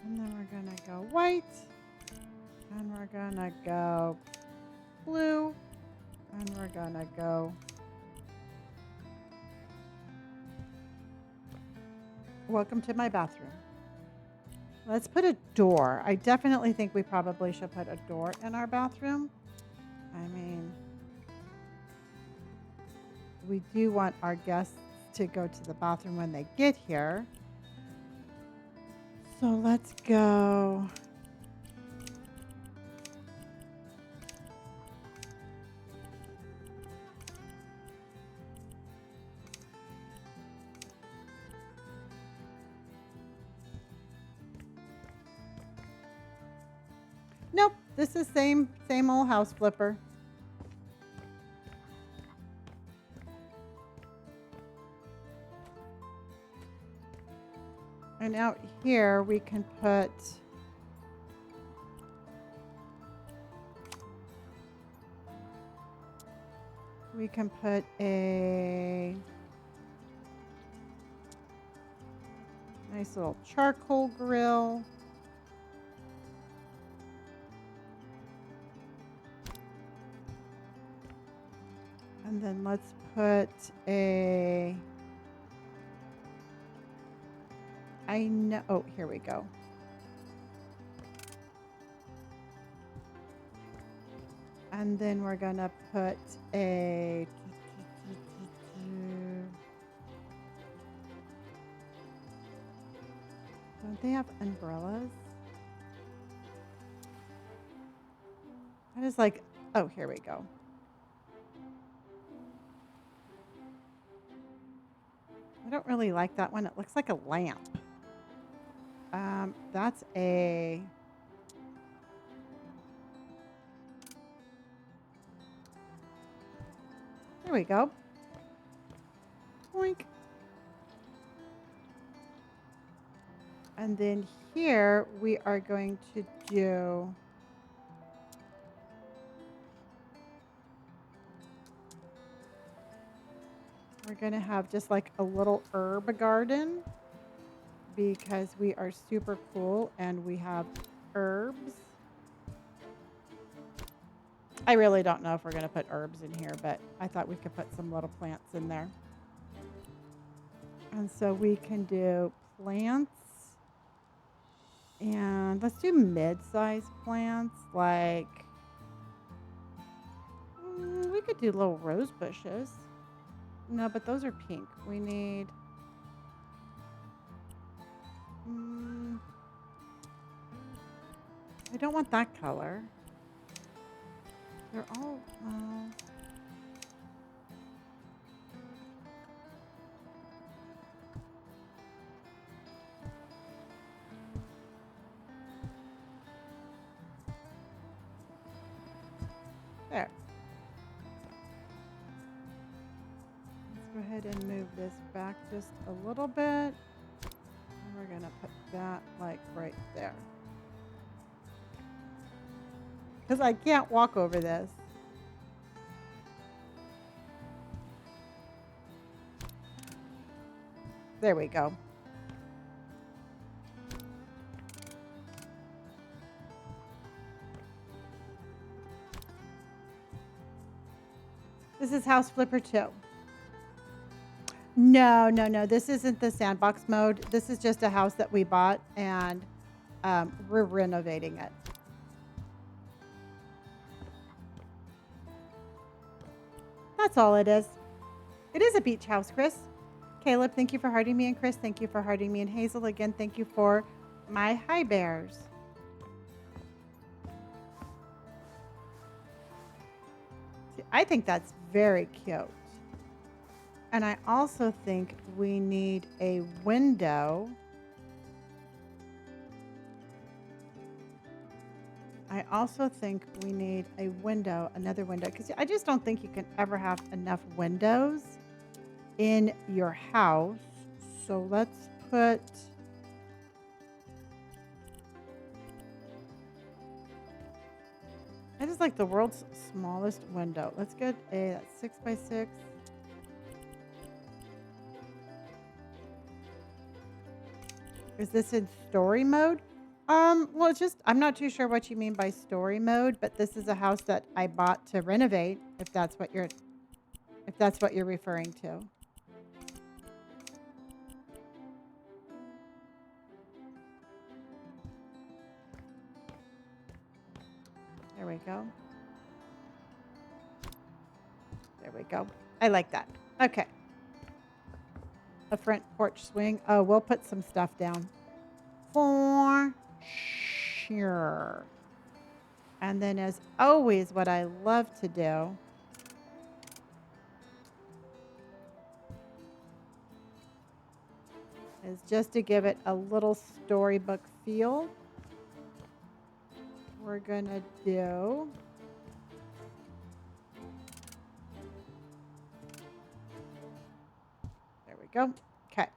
Speaker 1: And then we're going to go white. And we're going to go blue. And we're going to go welcome to my bathroom. Let's put a door. I definitely think we probably should put a door in our bathroom. I mean, we do want our guests to go to the bathroom when they get here. So let's go. Nope, this is same old house flipper. And out here we can put a nice little charcoal grill. And then let's put a, oh, here we go. And then we're gonna put a, don't they have umbrellas? I just like, oh, here we go. I don't really like that one. It looks like a lamp. That's a, there we go. Boink. And then here we are going to do, we're going to have just like a little herb garden because we are super cool and we have herbs. I really don't know if we're going to put herbs in here, but I thought we could put some little plants in there. And so we can do plants. And let's do mid-sized plants, like we could do little rose bushes. No, but those are pink. We need I don't want that color. They're all there. Let's go ahead and move this back just a little bit. And we're going to put that like right there. Because I can't walk over this. There we go. This is House Flipper 2. No. This isn't the sandbox mode. This is just a house that we bought and we're renovating it. That's all it is. It is a beach house, Chris. Caleb, thank you for hearting me. And Chris, thank you for hearting me. And Hazel, again, thank you for my hi bears. See, I think that's very cute. And I also think we need a window. I also think we need a window, another window, because I just don't think you can ever have enough windows in your house. So let's put, I just like the world's smallest window. Let's get a 6x6. Is this in story mode? Well, it's just, I'm not too sure what you mean by story mode, but this is a house that I bought to renovate, if that's what you're referring to. we go. There we go. I like that. Okay. A front porch swing. Oh, we'll put some stuff down. For sure. And then as always, what I love to do is just to give it a little storybook feel. We're going to do there we go. Okay.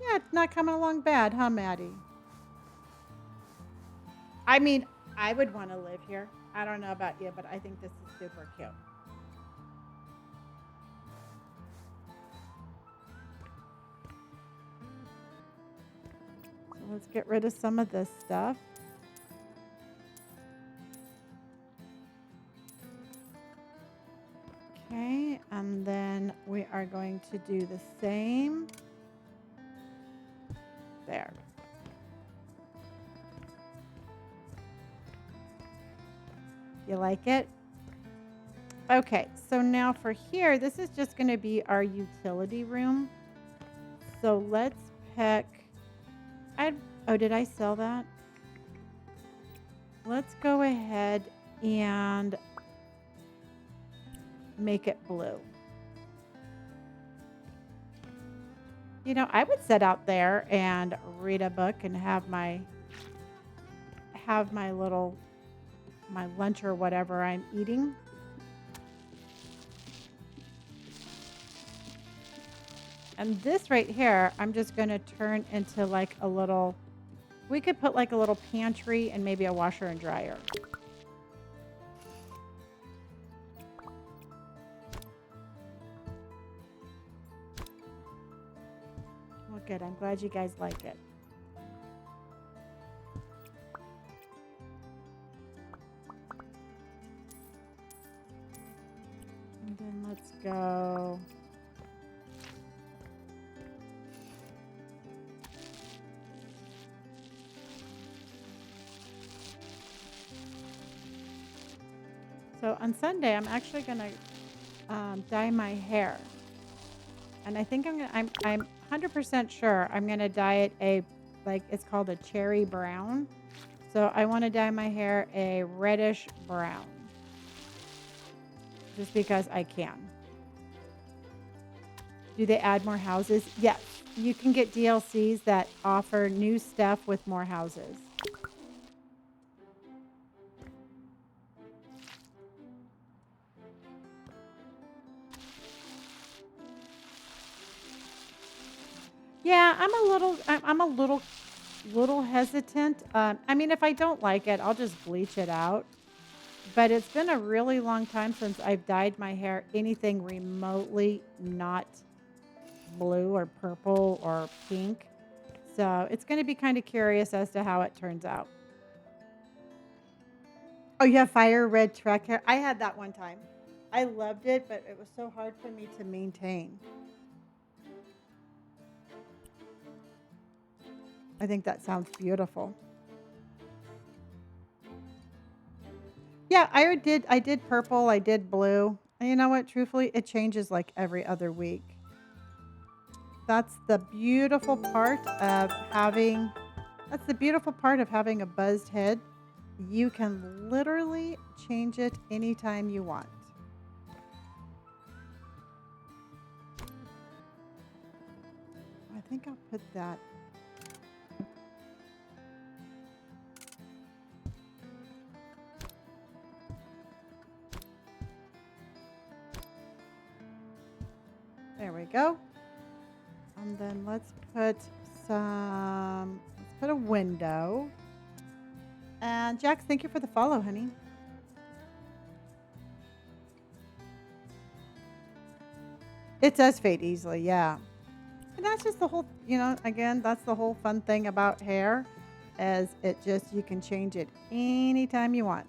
Speaker 1: Yeah, it's not coming along bad, huh, Maddie? I mean, I would want to live here. I don't know about you, but I think this is super cute. So let's get rid of some of this stuff. Okay, and then we are going to do the same there. You like it? Okay, so now for here, this is just going to be our utility room. So let's pick, oh, did I sell that? Let's go ahead and make it blue. You know, I would sit out there and read a book and have my lunch or whatever I'm eating. And this right here, I'm just going to turn into like a little, we could put like a little pantry and maybe a washer and dryer. Well, good. I'm glad you guys like it. And then let's go. So on Sunday, I'm actually going to dye my hair. And I think I'm 100% sure I'm going to dye it it's called a cherry brown. So I want to dye my hair a reddish brown. Just because I can. Do they add more houses? Yes. You can get DLCs that offer new stuff with more houses. Yeah, I'm a little hesitant. I mean, if I don't like it, I'll just bleach it out. But it's been a really long time since I've dyed my hair anything remotely not blue or purple or pink. So it's going to be kind of curious as to how it turns out. Oh, you have fire red track hair? I had that one time. I loved it, but it was so hard for me to maintain. I think that sounds beautiful. Yeah, I did purple, I did blue. And you know what? Truthfully, it changes like every other week. That's the beautiful part of having a buzzed head. You can literally change it anytime you want. I think I'll put that. There we go. And then let's put a window. And Jax, thank you for the follow, honey. It does fade easily, yeah. And that's just the whole, again, that's the whole fun thing about hair, is you can change it anytime you want.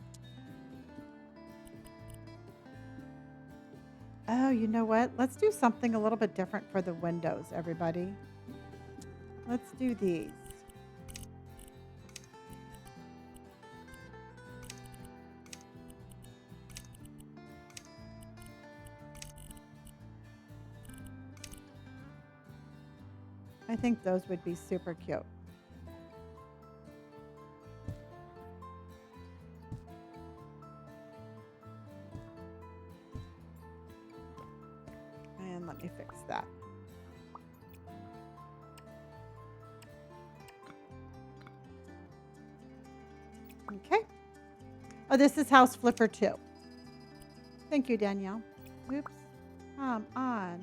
Speaker 1: Oh, you know what? Let's do something a little bit different for the windows, everybody. Let's do these. I think those would be super cute. And let me fix that. Okay. Oh, this is House Flipper 2. Thank you, Danielle. Oops. Come on.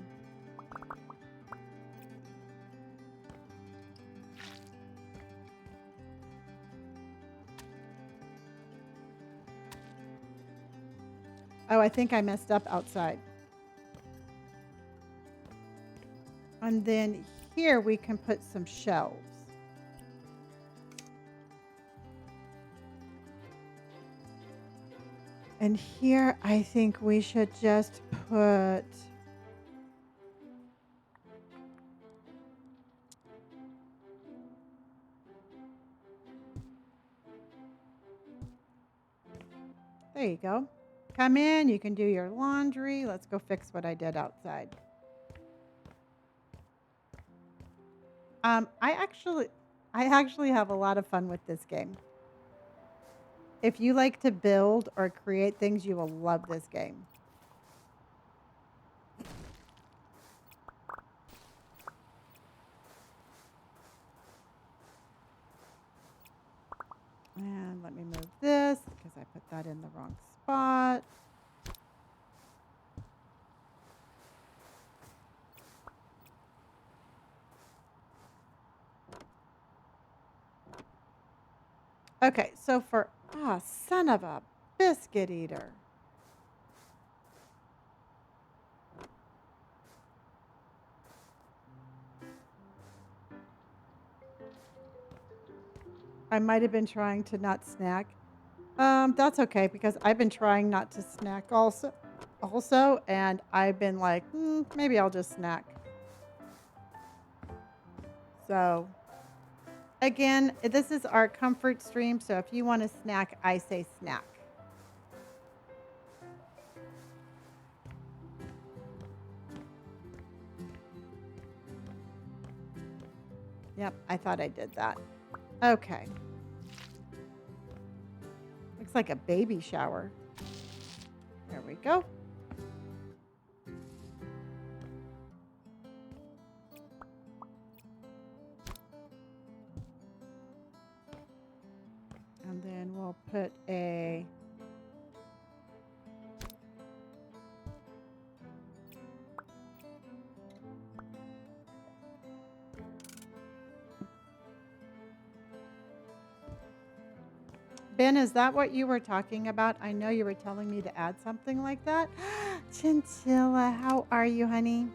Speaker 1: Oh, I think I messed up outside. And then here we can put some shelves. And here I think we should just put there you go. Come in, you can do your laundry. Let's go fix what I did outside. I actually have a lot of fun with this game. If you like to build or create things, you will love this game. And let me move this because I put that in the wrong spot. Okay, so for, son of a biscuit eater. I might have been trying to not snack. That's okay because I've been trying not to snack also, and I've been like, maybe I'll just snack. So, again, this is our comfort stream, so if you want to snack, I say snack. Yep, I thought I did that. Okay. Looks like a baby shower. There we go. And then we'll put a Ben, is that what you were talking about? I know you were telling me to add something like that. Chinchilla, how are you, honey?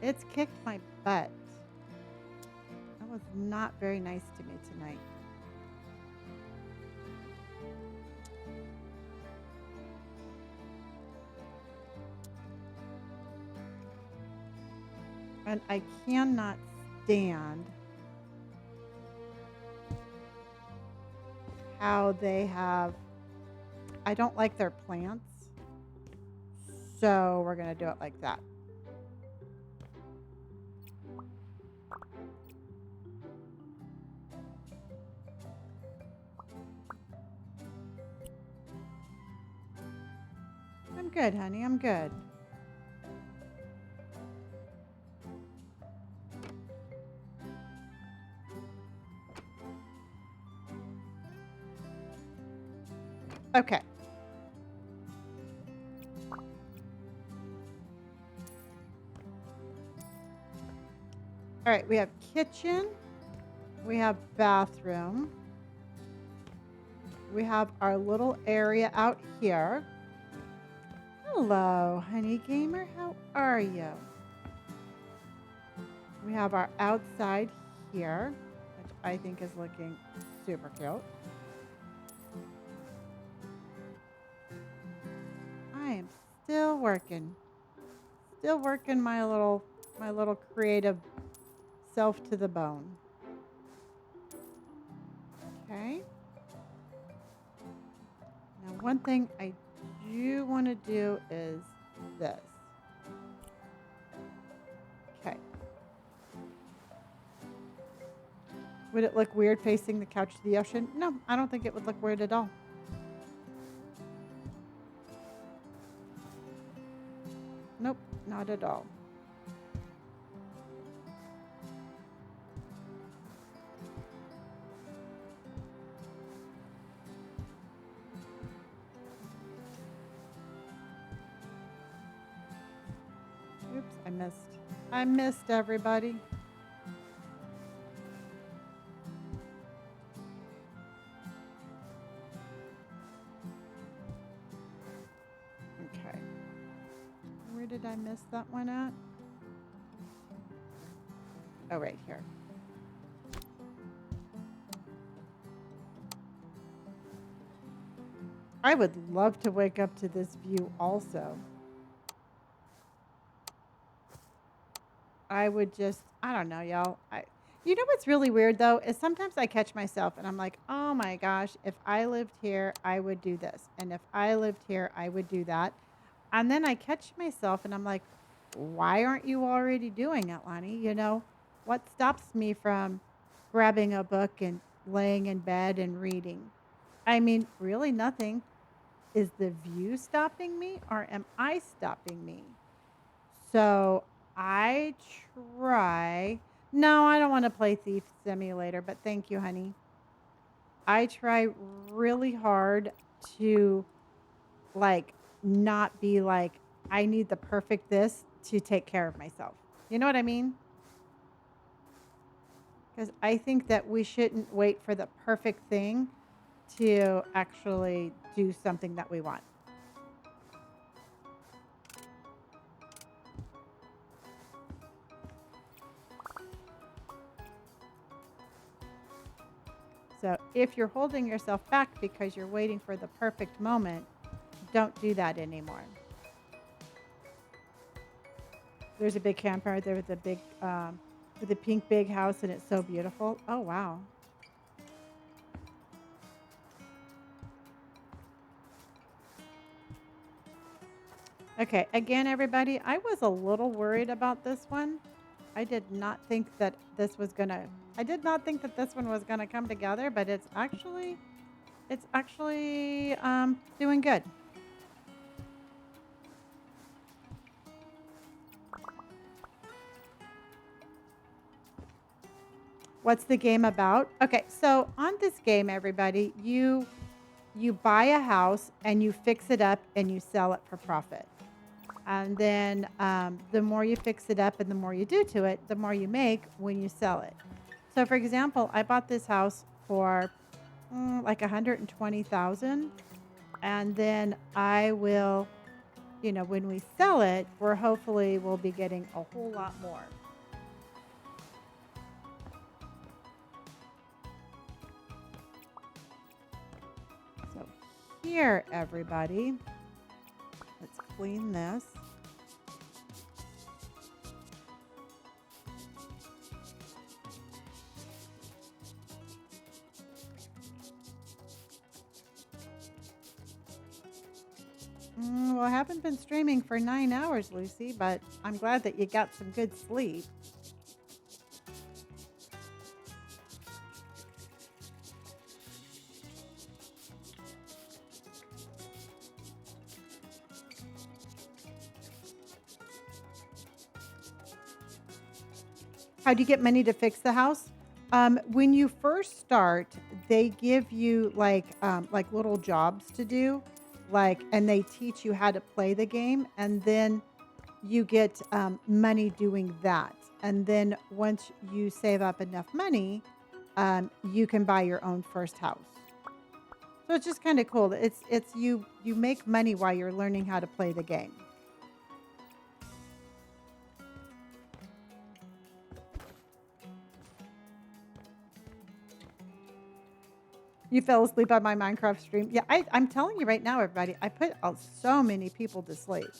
Speaker 1: It's kicked my butt. That was not very nice to me tonight. And I cannot stand how they have, I don't like their plants. So we're going to do it like that. I'm good, honey. I'm good. Okay. All right, we have kitchen. We have bathroom. We have our little area out here. Hello, honey gamer. How are you? We have our outside here, which I think is looking super cute. I am still working my little creative self to the bone. Okay. Now, one thing I you want to do is this. Okay. Would it look weird facing the couch to the ocean? No, I don't think it would look weird at all. Nope, not at all. Oops, I missed. I missed everybody. Okay. Where did I miss that one at? Oh, right here. I would love to wake up to this view also. I would just, I don't know, y'all. You know what's really weird though is sometimes I catch myself and I'm like, oh my gosh, if I lived here, I would do this, and if I lived here, I would do that, and then I catch myself and I'm like, why aren't you already doing it, Lonnie? You know, what stops me from grabbing a book and laying in bed and reading? I mean, really nothing. Is the view stopping me or am I stopping me? So I try. No, I don't want to play Thief Simulator, but thank you, honey. I try really hard to like not be like, I need the perfect this to take care of myself. You know what I mean? Because I think that we shouldn't wait for the perfect thing to actually do something that we want. So if you're holding yourself back because you're waiting for the perfect moment, don't do that anymore. There's a big camper there with a pink big house, and it's so beautiful. Oh wow. Okay, again, everybody, I was a little worried about this one. I did not think that this was gonna. I did not think that this one was gonna come together, but it's actually doing good. What's the game about? Okay, so on this game, everybody, you buy a house and you fix it up and you sell it for profit. And then the more you fix it up and the more you do to it, the more you make when you sell it. So, for example, I bought this house for like 120,000, and then I will, you know, when we sell it, we're hopefully we'll be getting a whole lot more. So here, everybody, let's clean this. Well, I haven't been streaming for 9 hours, Lucy, but I'm glad that you got some good sleep. How do you get money to fix the house? When you first start, they give you like little jobs to do, and they teach you how to play the game, and then you get money doing that. And then once you save up enough money, you can buy your own first house. So it's just kind of cool. It's you make money while you're learning how to play the game. You fell asleep on my Minecraft stream. Yeah, I'm telling you right now, everybody, I put so many people to sleep.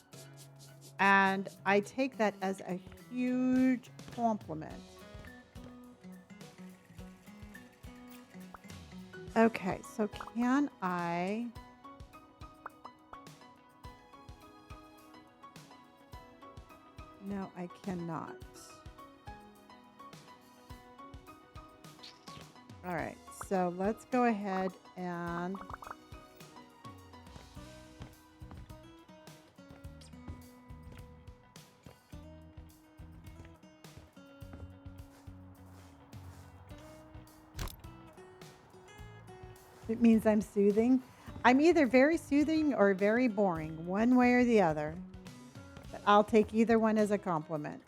Speaker 1: And I take that as a huge compliment. Okay, so can I... No, I cannot. All right, so let's go ahead and it means I'm soothing. I'm either very soothing or very boring, one way or the other. But I'll take either one as a compliment.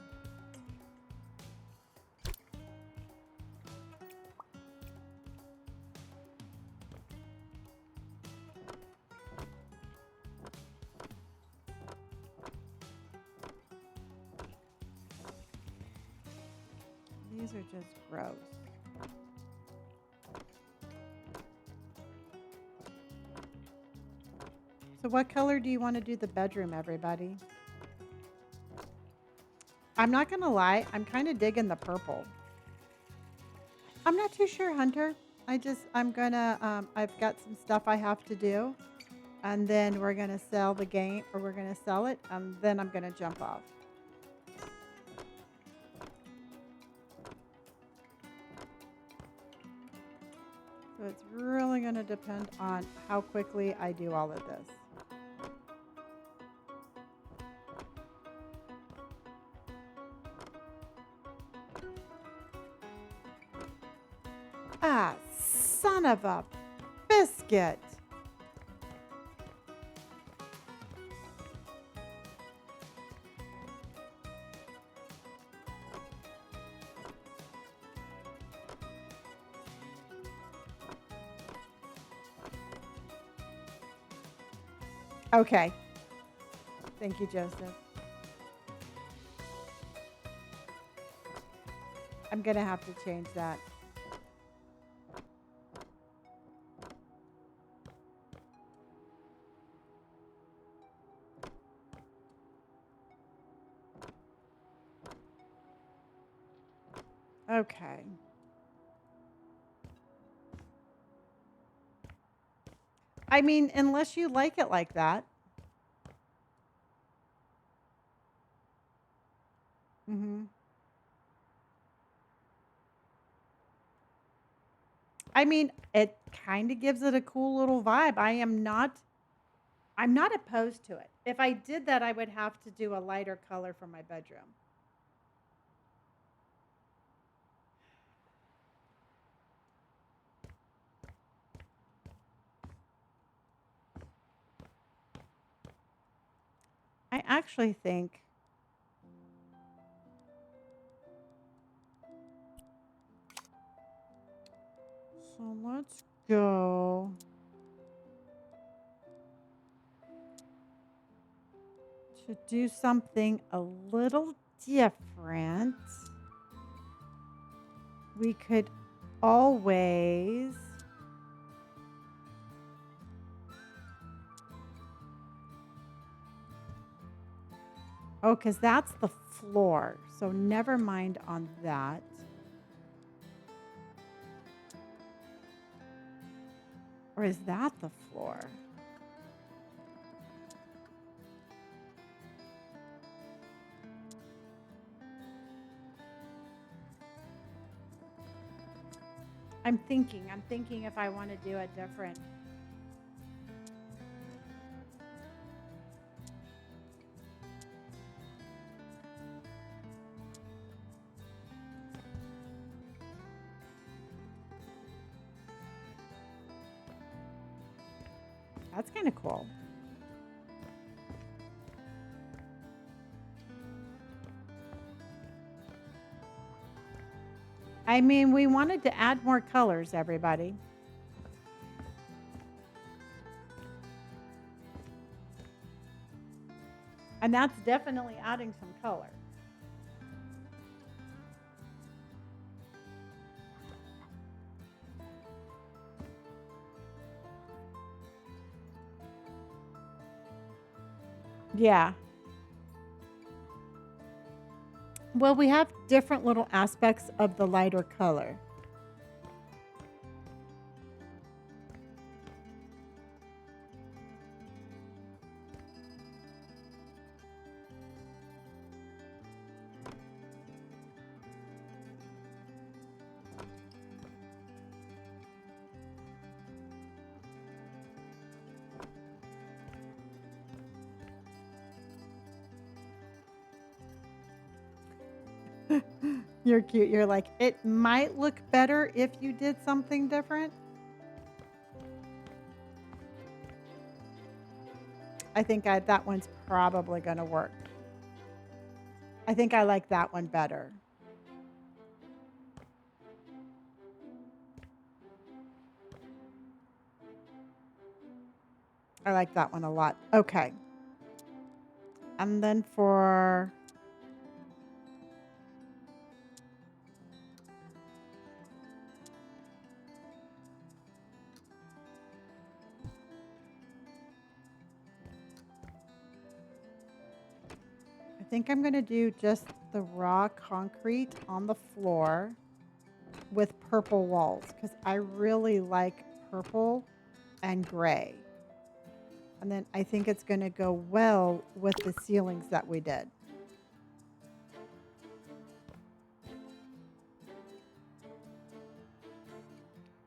Speaker 1: These are just gross. So what color do you want to do the bedroom, everybody? I'm not going to lie. I'm kind of digging the purple. I'm not too sure, Hunter. I'm going to, I've got some stuff I have to do. And then we're going to sell the game, or we're going to sell it. And then I'm going to jump off. So it's really going to depend on how quickly I do all of this. Ah, son of a biscuit. Okay. Thank you, Joseph. I'm going to have to change that. Okay. I mean, unless you like it like that. Mm-hmm. I mean, it kind of gives it a cool little vibe. I'm not opposed to it. If I did that, I would have to do a lighter color for my bedroom. I actually think so. Let's go to do something a little different. We could always because that's the floor. So never mind on that. Or is that the floor? I'm thinking if I want to do it different. That's kind of cool. I mean, we wanted to add more colors, everybody. And that's definitely adding some color. Yeah. Well, we have different little aspects of the lighter color. You're cute. You're like, it might look better if you did something different. I think that one's probably going to work. I think I like that one better. I like that one a lot. Okay. And then for... I think I'm going to do just the raw concrete on the floor with purple walls because I really like purple and gray. And then I think it's going to go well with the ceilings that we did.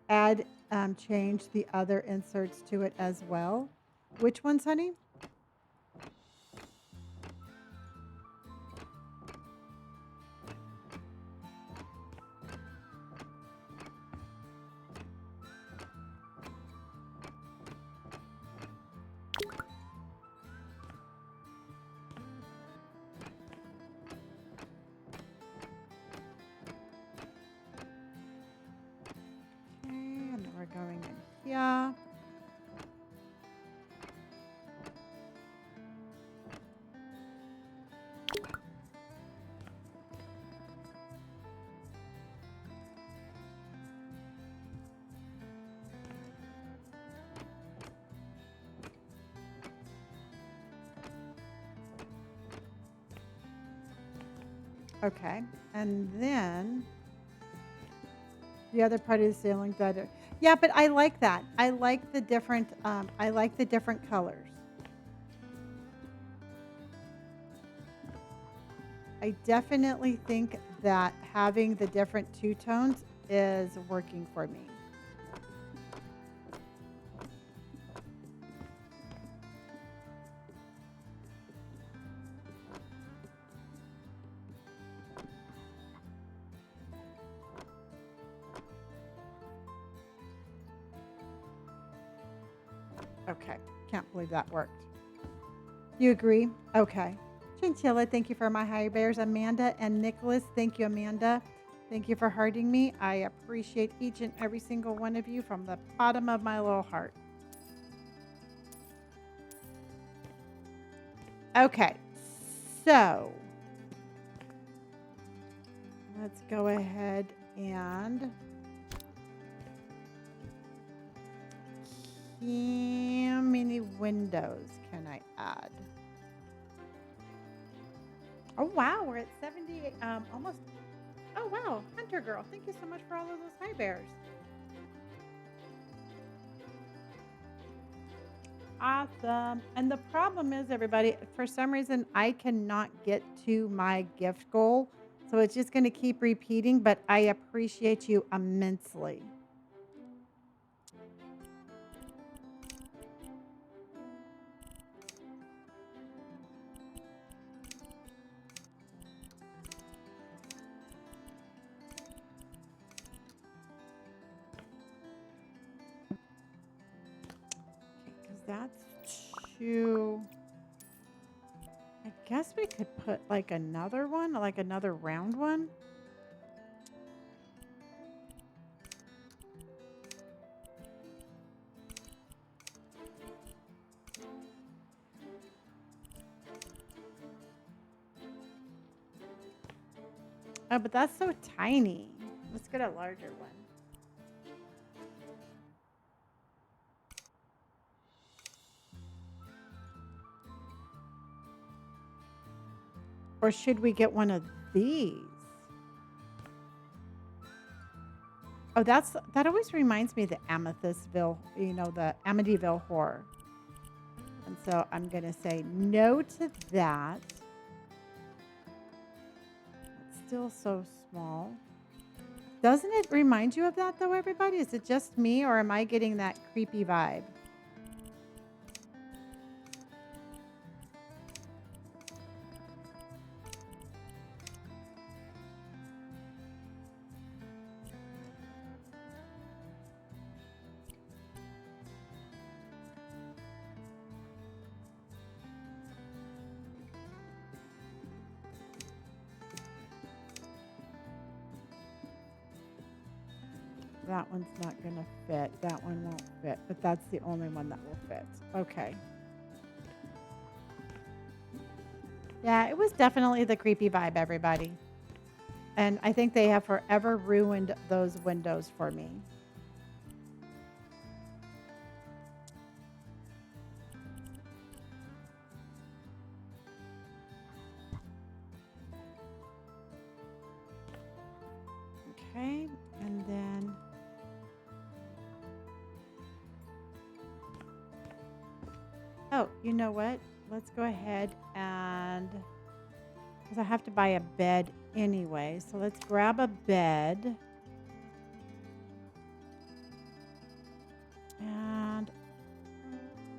Speaker 1: Add, change the other inserts to it as well. Which ones, honey? And then we're going in here. Okay, and then the other part of the ceiling that yeah, but I like that. I like the different colors. I definitely think that having the different two tones is working for me. Okay, can't believe that worked. You agree? Okay. Chinchilla, thank you for my high bears. Amanda and Nicholas, thank you, Amanda. Thank you for hearting me. I appreciate each and every single one of you from the bottom of my little heart. Okay, so let's go ahead and how many windows can I add? Oh, wow, we're at 78, almost. Oh, wow, Hunter Girl, thank you so much for all of those high bears. Awesome. And the problem is, everybody, for some reason, I cannot get to my gift goal. So it's just going to keep repeating, but I appreciate you immensely. Because that's two. I guess we could put like another one, like another round one. Oh, but that's so tiny. Let's get a larger one. Or should we get one of these? Oh, that always reminds me of the Amethystville, the Amityville horror. And so I'm going to say no to that. It's still so small. Doesn't it remind you of that, though, everybody? Is it just me, or am I getting that creepy vibe? That one's not going to fit. That one won't fit, but that's the only one that will fit. Okay. Yeah, it was definitely the creepy vibe, everybody. And I think they have forever ruined those windows for me. Okay, and then oh, you know what? Let's go ahead and because I have to buy a bed anyway. So let's grab a bed. And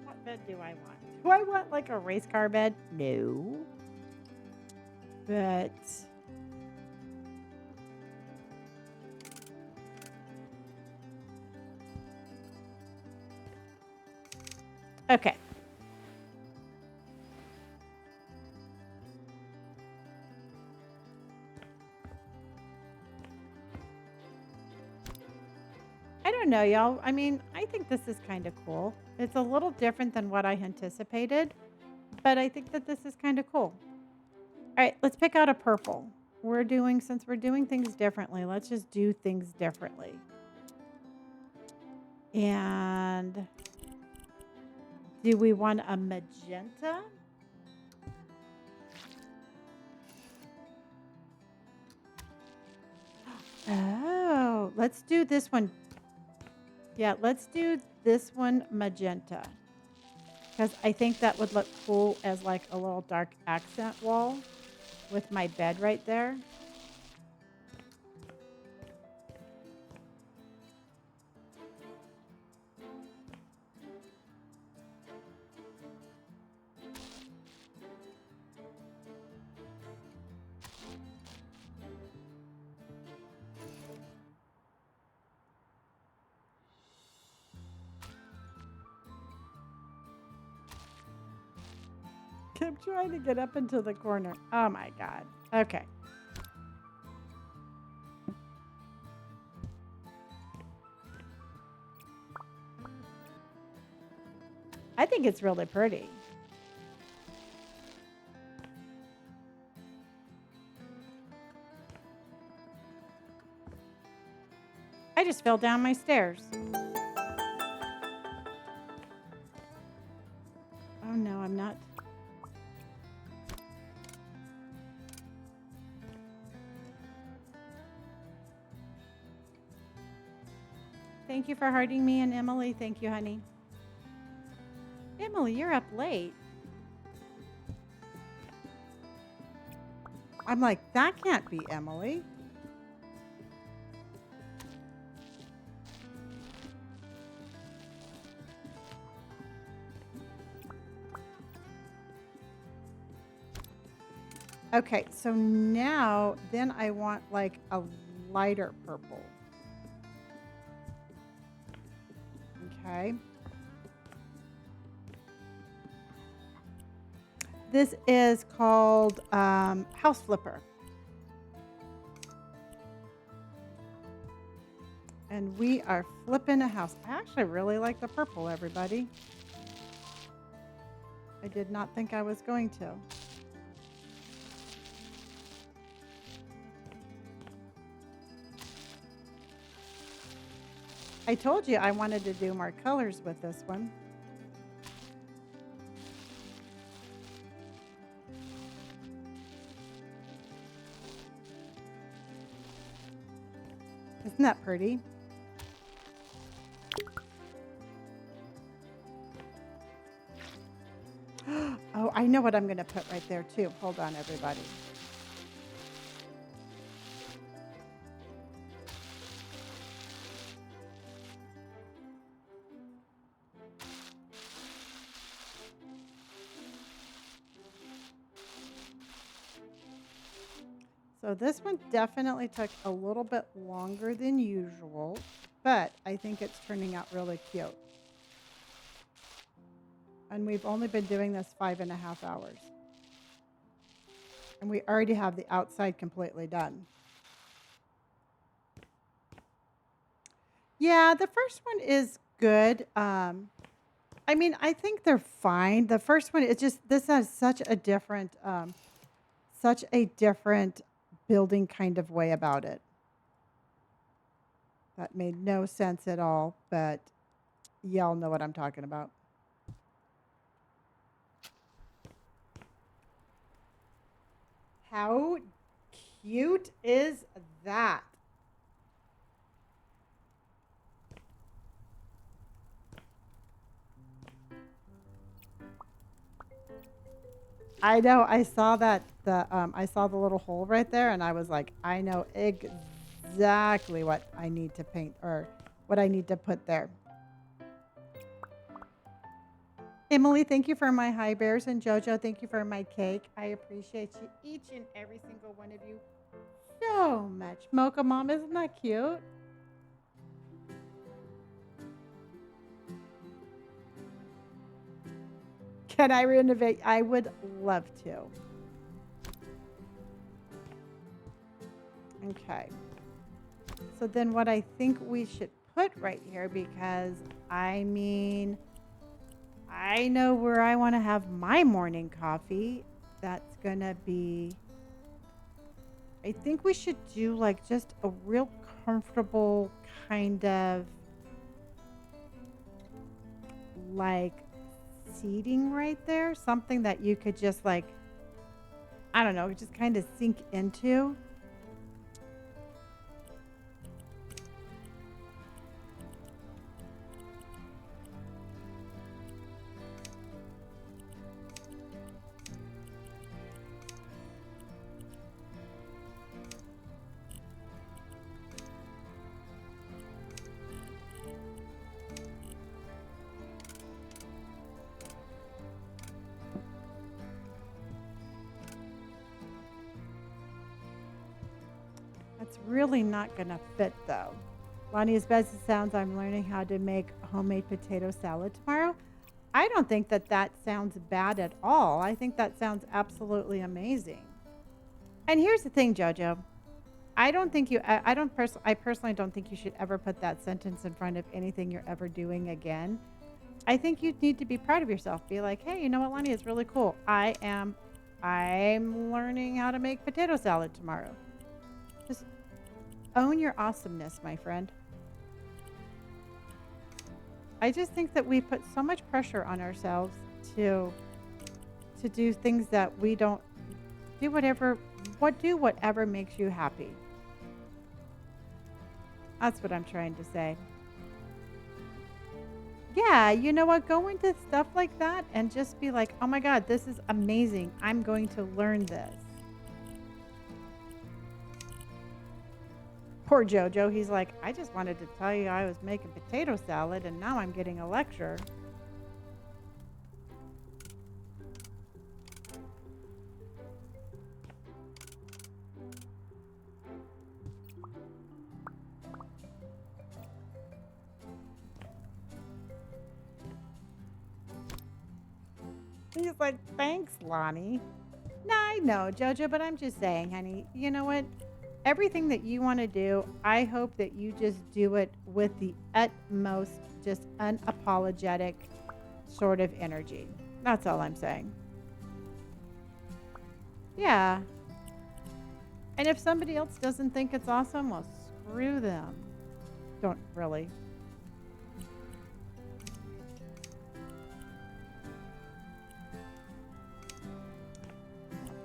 Speaker 1: what bed do I want? Do I want like a race car bed? No. But okay. I don't know, y'all. I mean, I think this is kind of cool. It's a little different than what I anticipated, but I think that this is kind of cool. All right, let's pick out a purple. Since we're doing things differently, let's just do things differently. And do we want a magenta? Oh, let's do this one. Yeah, let's do this one magenta. Because I think that would look cool as like a little dark accent wall with my bed right there. Kept trying to get up into the corner. Oh my God. Okay. I think it's really pretty. I just fell down my stairs. Oh no, I'm not. Thank you for hearting me and Emily. Thank you, honey. Emily, you're up late. I'm like, that can't be Emily. Okay, so now then I want like a lighter purple. Okay. This is called House Flipper. And we are flipping a house. I actually really like the purple, everybody. I did not think I was going to. I told you I wanted to do more colors with this one. Isn't that pretty? Oh, I know what I'm going to put right there too. Hold on, everybody. So this one definitely took a little bit longer than usual, but I think it's turning out really cute. And we've only been doing this 5.5 hours. And we already have the outside completely done. Yeah, the first one is good. I mean, I think they're fine. The first one, it's just this has such a different building kind of way about it. That made no sense at all, but y'all know what I'm talking about. How cute is that? I know. I saw that I saw the little hole right there, and I was like, I know exactly what I need to paint or what I need to put there. Emily, thank you for my high bears, and Jojo, thank you for my cake. I appreciate you, each and every single one of you, so much. Mocha Mom, isn't that cute? Can I renovate? I would love to. Okay. So then what I think we should put right here, because I mean, I know where I want to have my morning coffee. That's going to be, I think we should do like just a real comfortable kind of like seating right there. Something that you could just like, I don't know, just kind of sink into. That's really not going to fit though. Lonnie, as best as it sounds, I'm learning how to make homemade potato salad tomorrow. I don't think that that sounds bad at all. I think that sounds absolutely amazing. And here's the thing, Jojo. I don't think you. I personally don't think you should ever put that sentence in front of anything you're ever doing again. I think you need to be proud of yourself. Be like, hey, you know what, Lonnie? It's really cool. I'm learning how to make potato salad tomorrow. Just own your awesomeness, my friend. I just think that we put so much pressure on ourselves to to do things that we don't do whatever makes you happy. That's what I'm trying to say. Yeah, you know what? Go into stuff like that and just be like, "Oh my god, this is amazing. I'm going to learn this." Poor Jojo, he's like, "I just wanted to tell you I was making potato salad and now I'm getting a lecture." He's like, "Thanks, Lonnie." No, I know, Jojo, but I'm just saying, honey, you know what? Everything that you want to do, I hope that you just do it with the utmost, just unapologetic sort of energy. That's all I'm saying. Yeah. And if somebody else doesn't think it's awesome, well, screw them. Don't really.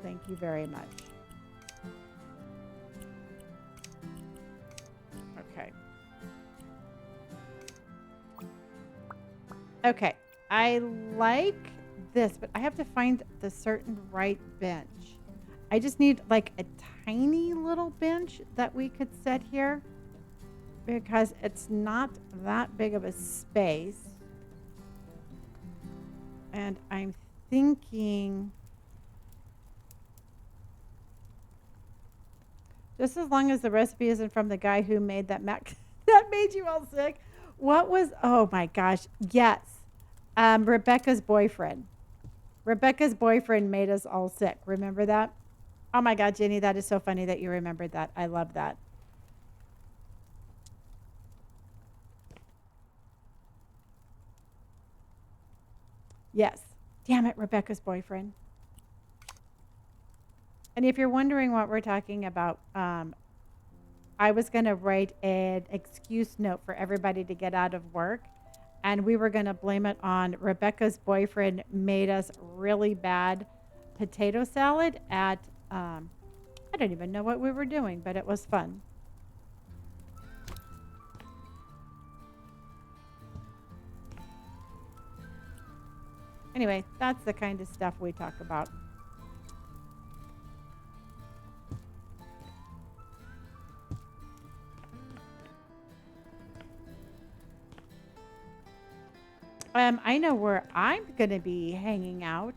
Speaker 1: Thank you very much. Okay. Okay. I like this, but I have to find the certain right bench. I just need like a tiny little bench that we could set here because it's not that big of a space. And I'm thinking just as long as the recipe isn't from the guy who made that mac that made you all sick. What was, oh my gosh, yes. Rebecca's boyfriend. Rebecca's boyfriend made us all sick. Remember that? Oh my God, Jenny, that is so funny that you remembered that. I love that. Yes. Damn it, Rebecca's boyfriend. And if you're wondering what we're talking about, I was going to write an excuse note for everybody to get out of work. And we were going to blame it on Rebecca's boyfriend made us really bad potato salad at, I don't even know what we were doing, but it was fun. Anyway, that's the kind of stuff we talk about. I know where I'm going to be hanging out.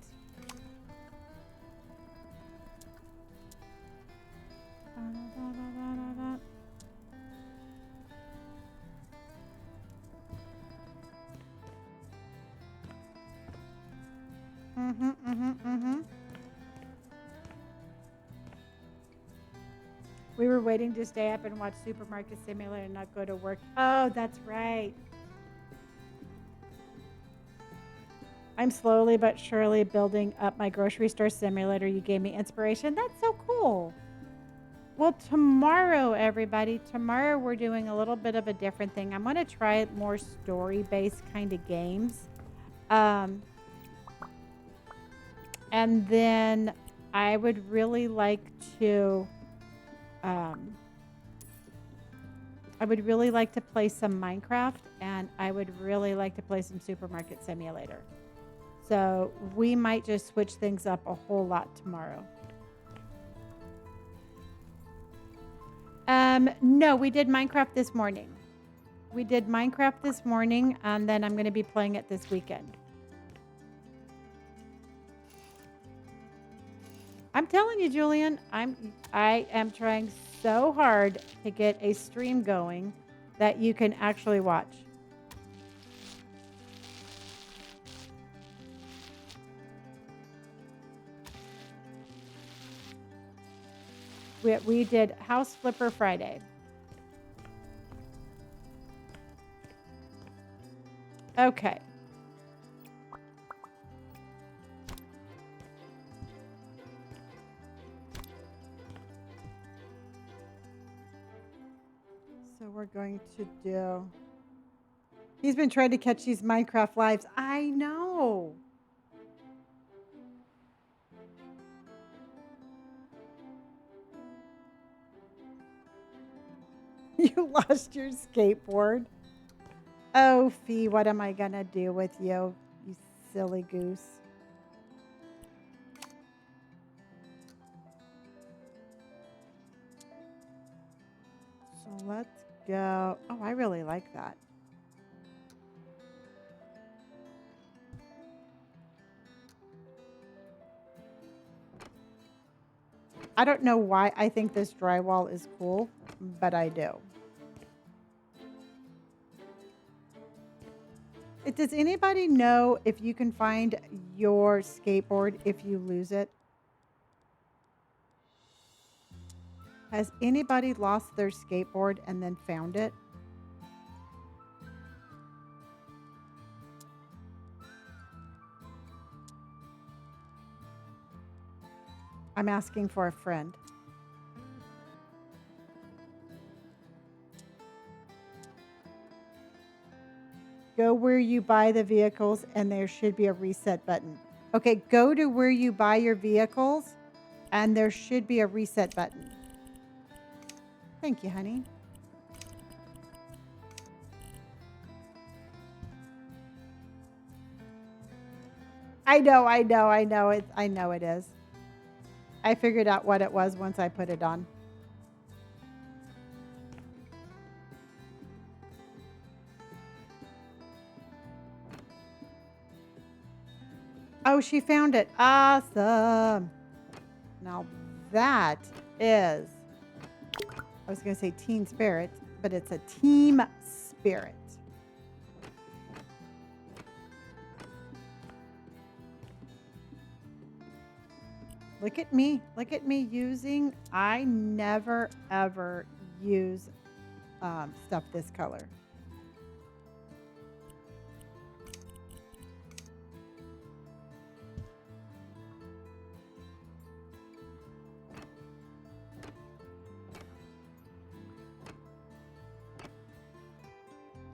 Speaker 1: We were waiting to stay up and watch Supermarket Simulator and not go to work. Oh, that's right. I'm slowly but surely building up my grocery store simulator. You gave me inspiration. That's so cool. Well, tomorrow, everybody, tomorrow we're doing a little bit of a different thing. I'm going to try more story-based kind of games. And then I would really like to play some Minecraft, and I would really like to play some Supermarket Simulator. So we might just switch things up a whole lot tomorrow. No, we did Minecraft this morning. And then I'm going to be playing it this weekend. I'm telling you, Julian, I am trying so hard to get a stream going that you can actually watch. We did House Flipper Friday. Okay. So we're going to do... He's been trying to catch these Minecraft lives. I know. You lost your skateboard. Oh, Fee, what am I going to do with you, you silly goose? So let's go. Oh, I really like that. I don't know why I think this drywall is cool, but I do. Does anybody know if you can find your skateboard if you lose it? Has anybody lost their skateboard and then found it? I'm asking for a friend. Go where you buy the vehicles and there should be a reset button. Okay, go to where you buy your vehicles and there should be a reset button. Thank you, honey. I know it is. I figured out what it was once I put it on. Oh, she found it. Awesome. Now that is, I was going to say teen spirit, but it's a team spirit. Look at me. Look at me using, I never ever use stuff this color.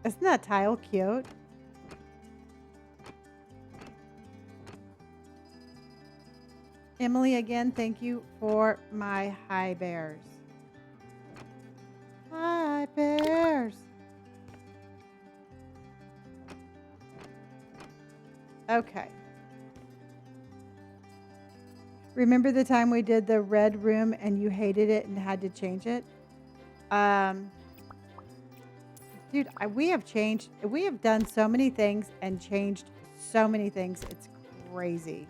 Speaker 1: Isn't that tile cute? Emily, again, thank you for my high bears. Hi, bears. Okay. Remember the time we did the red room and you hated it and had to change it? Um, dude, we have done so many things and changed so many things. It's crazy.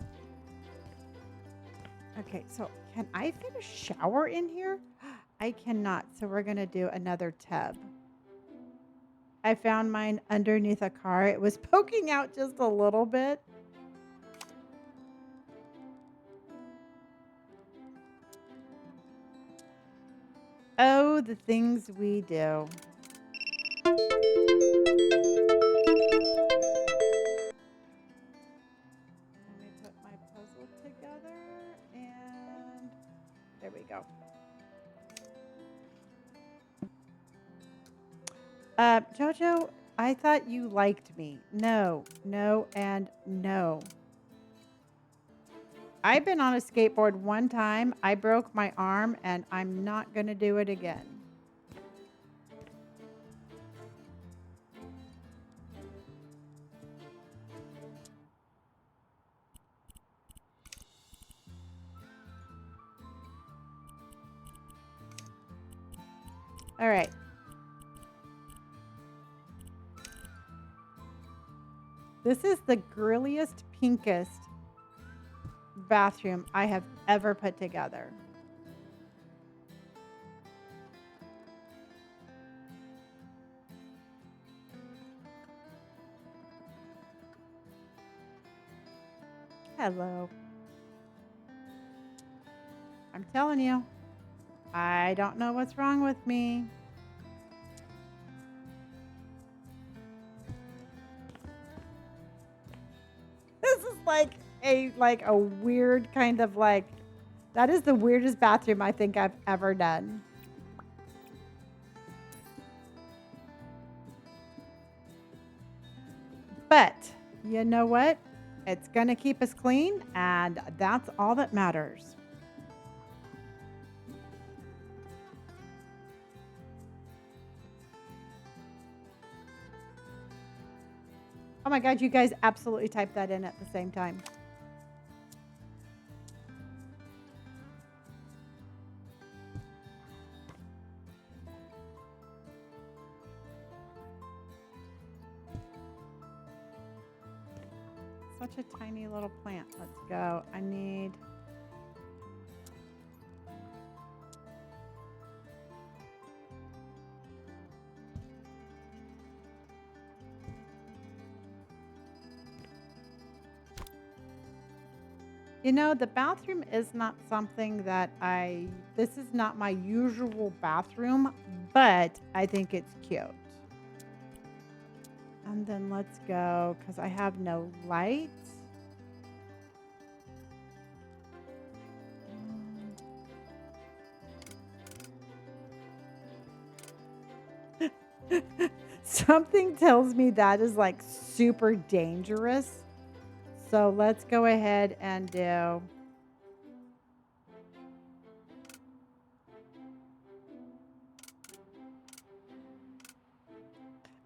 Speaker 1: Okay, so can I fit a shower in here? I cannot. So we're going to do another tub. I found mine underneath a car. It was poking out just a little bit. Oh, the things we do. Let me put my puzzle together and there we go. Jojo, I thought you liked me. No, no, and no. I've been on a skateboard one time. I broke my arm and I'm not going to do it again. All right. This is the girliest, pinkest bathroom I have ever put together. Hello. I'm telling you, I don't know what's wrong with me. This is like a weird kind of like, that is the weirdest bathroom I think I've ever done. But you know what? It's going to keep us clean, and that's all that matters. Oh my God, you guys absolutely typed that in at the same time. Such a tiny little plant. Let's go. I need... You know, the bathroom is not something that this is not my usual bathroom, but I think it's cute. And then let's go, because I have no lights. Something tells me that is like super dangerous. So let's go ahead and do...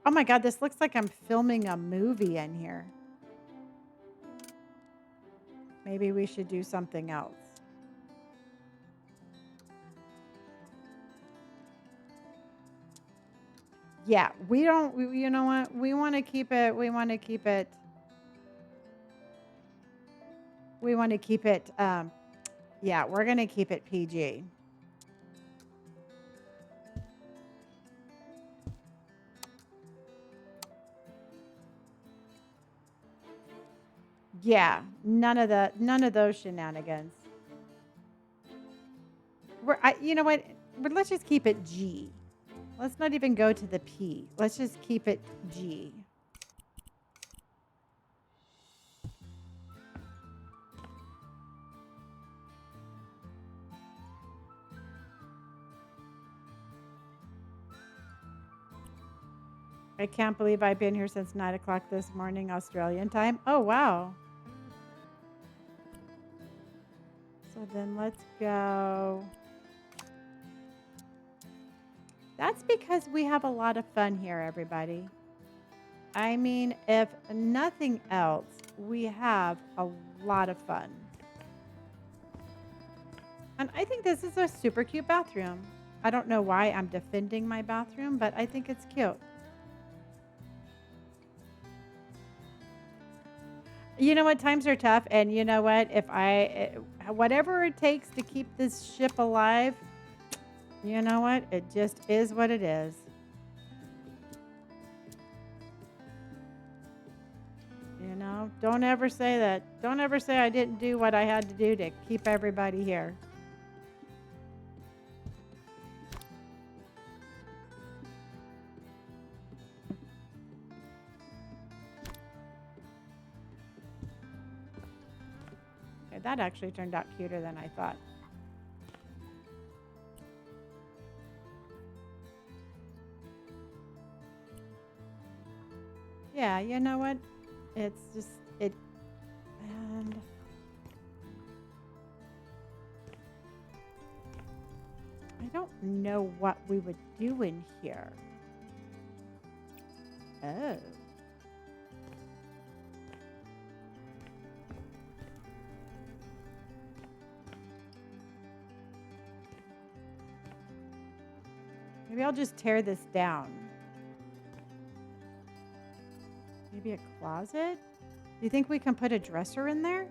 Speaker 1: Oh my God, this looks like I'm filming a movie in here. Maybe we should do something else. Yeah, we don't, you know what? We want to keep it, we want to keep it, yeah, we're going to keep it PG. Yeah, none of those shenanigans. You know what? Let's just keep it G. Let's not even go to the P. Let's just keep it G. I can't believe I've been here since 9 o'clock this morning, Australian time. Oh, wow. So then let's go. That's because we have a lot of fun here, everybody. I mean, if nothing else, we have a lot of fun. And I think this is a super cute bathroom. I don't know why I'm defending my bathroom, but I think it's cute. You know what? Times are tough. And you know what? Whatever it takes to keep this ship alive, you know what? It just is what it is. You know, don't ever say that. Don't ever say I didn't do what I had to do to keep everybody here. Okay, that actually turned out cuter than I thought. Yeah, you know what? It's just, and I don't know what we would do in here. Oh. Maybe I'll just tear this down. Maybe a closet? Do you think we can put a dresser in there?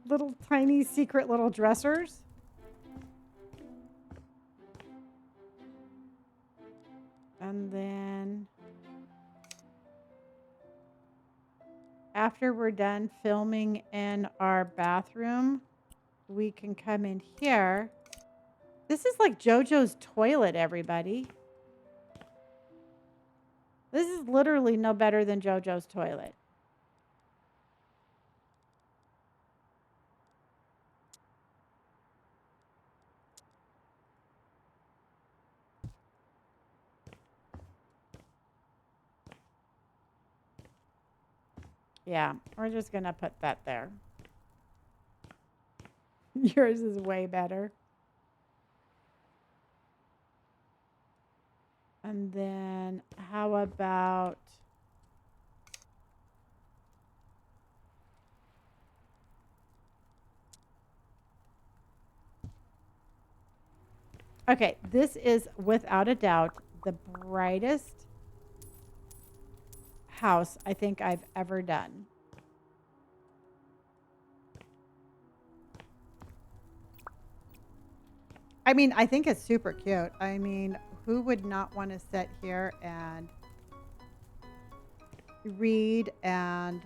Speaker 1: Little tiny secret little dressers. And then after we're done filming in our bathroom, we can come in here. This is like JoJo's toilet, everybody. This is literally no better than JoJo's toilet. Yeah, we're just going to put that there. Yours is way better. And then how about... Okay, this is without a doubt the brightest house I think I've ever done. I mean, I think it's super cute. I mean, who would not want to sit here and read and...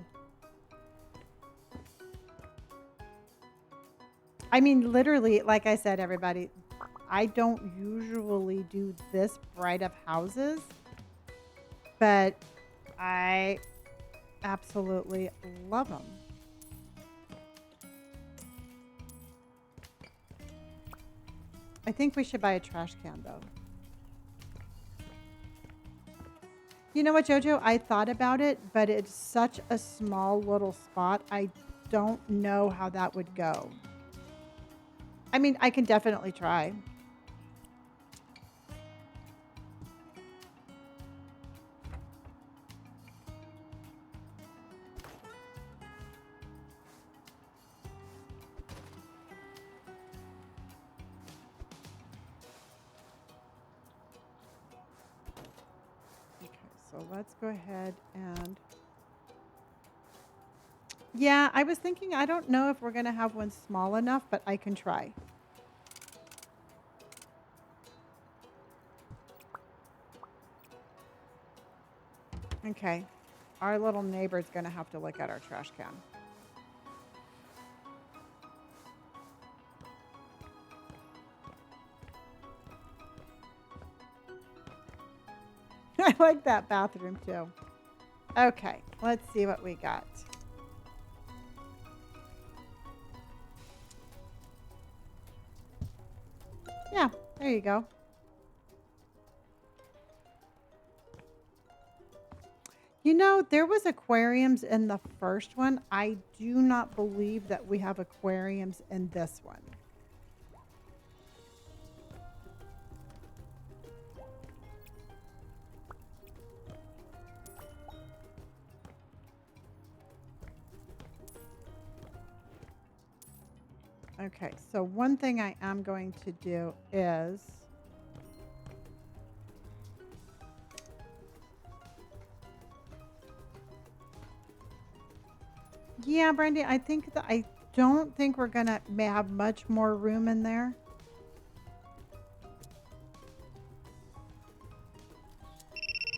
Speaker 1: I mean, literally, like I said, everybody, I don't usually do this bright of houses, but I absolutely love them. I think we should buy a trash can, though. You know what, JoJo? I thought about it, but it's such a small little spot. I don't know how that would go. I mean, I can definitely try. So let's go ahead and... Yeah, I was thinking, I don't know if we're going to have one small enough, but I can try. Okay. Our little neighbor's going to have to look at our trash can. I like that bathroom too. Okay, let's see what we got. Yeah, there you go. You know, there was aquariums in the first one. I do not believe that we have aquariums in this one. Okay, so one thing I am going to do is yeah, Brandy, I think that I don't think we're gonna have much more room in there.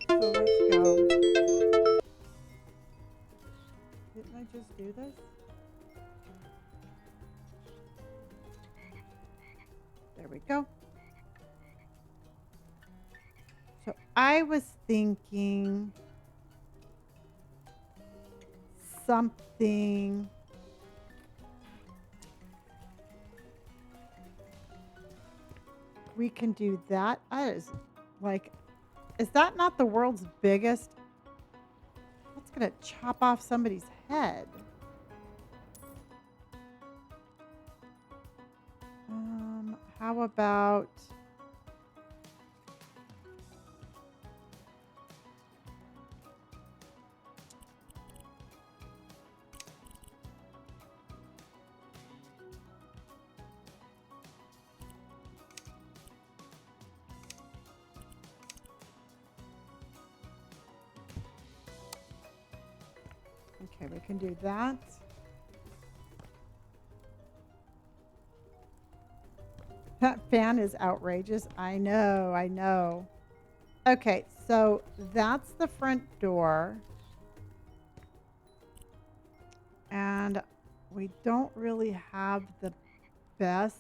Speaker 1: So let's go. Didn't I just do this? There we go. So I was thinking something. We can do that. That is like, is that not the world's biggest? That's going to chop off somebody's head. How about, okay, we can do that. That fan is outrageous. I know, I know. Okay, so that's the front door. And we don't really have the best.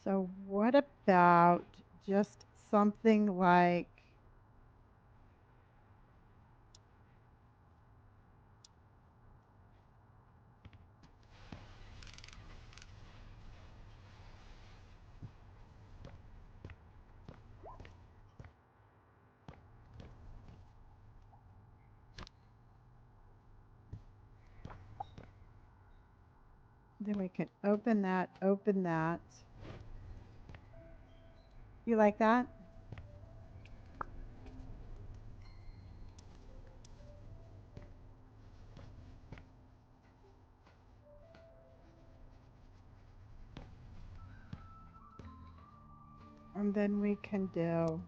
Speaker 1: So what about just something like, then we can open that, open that. You like that? And then we can do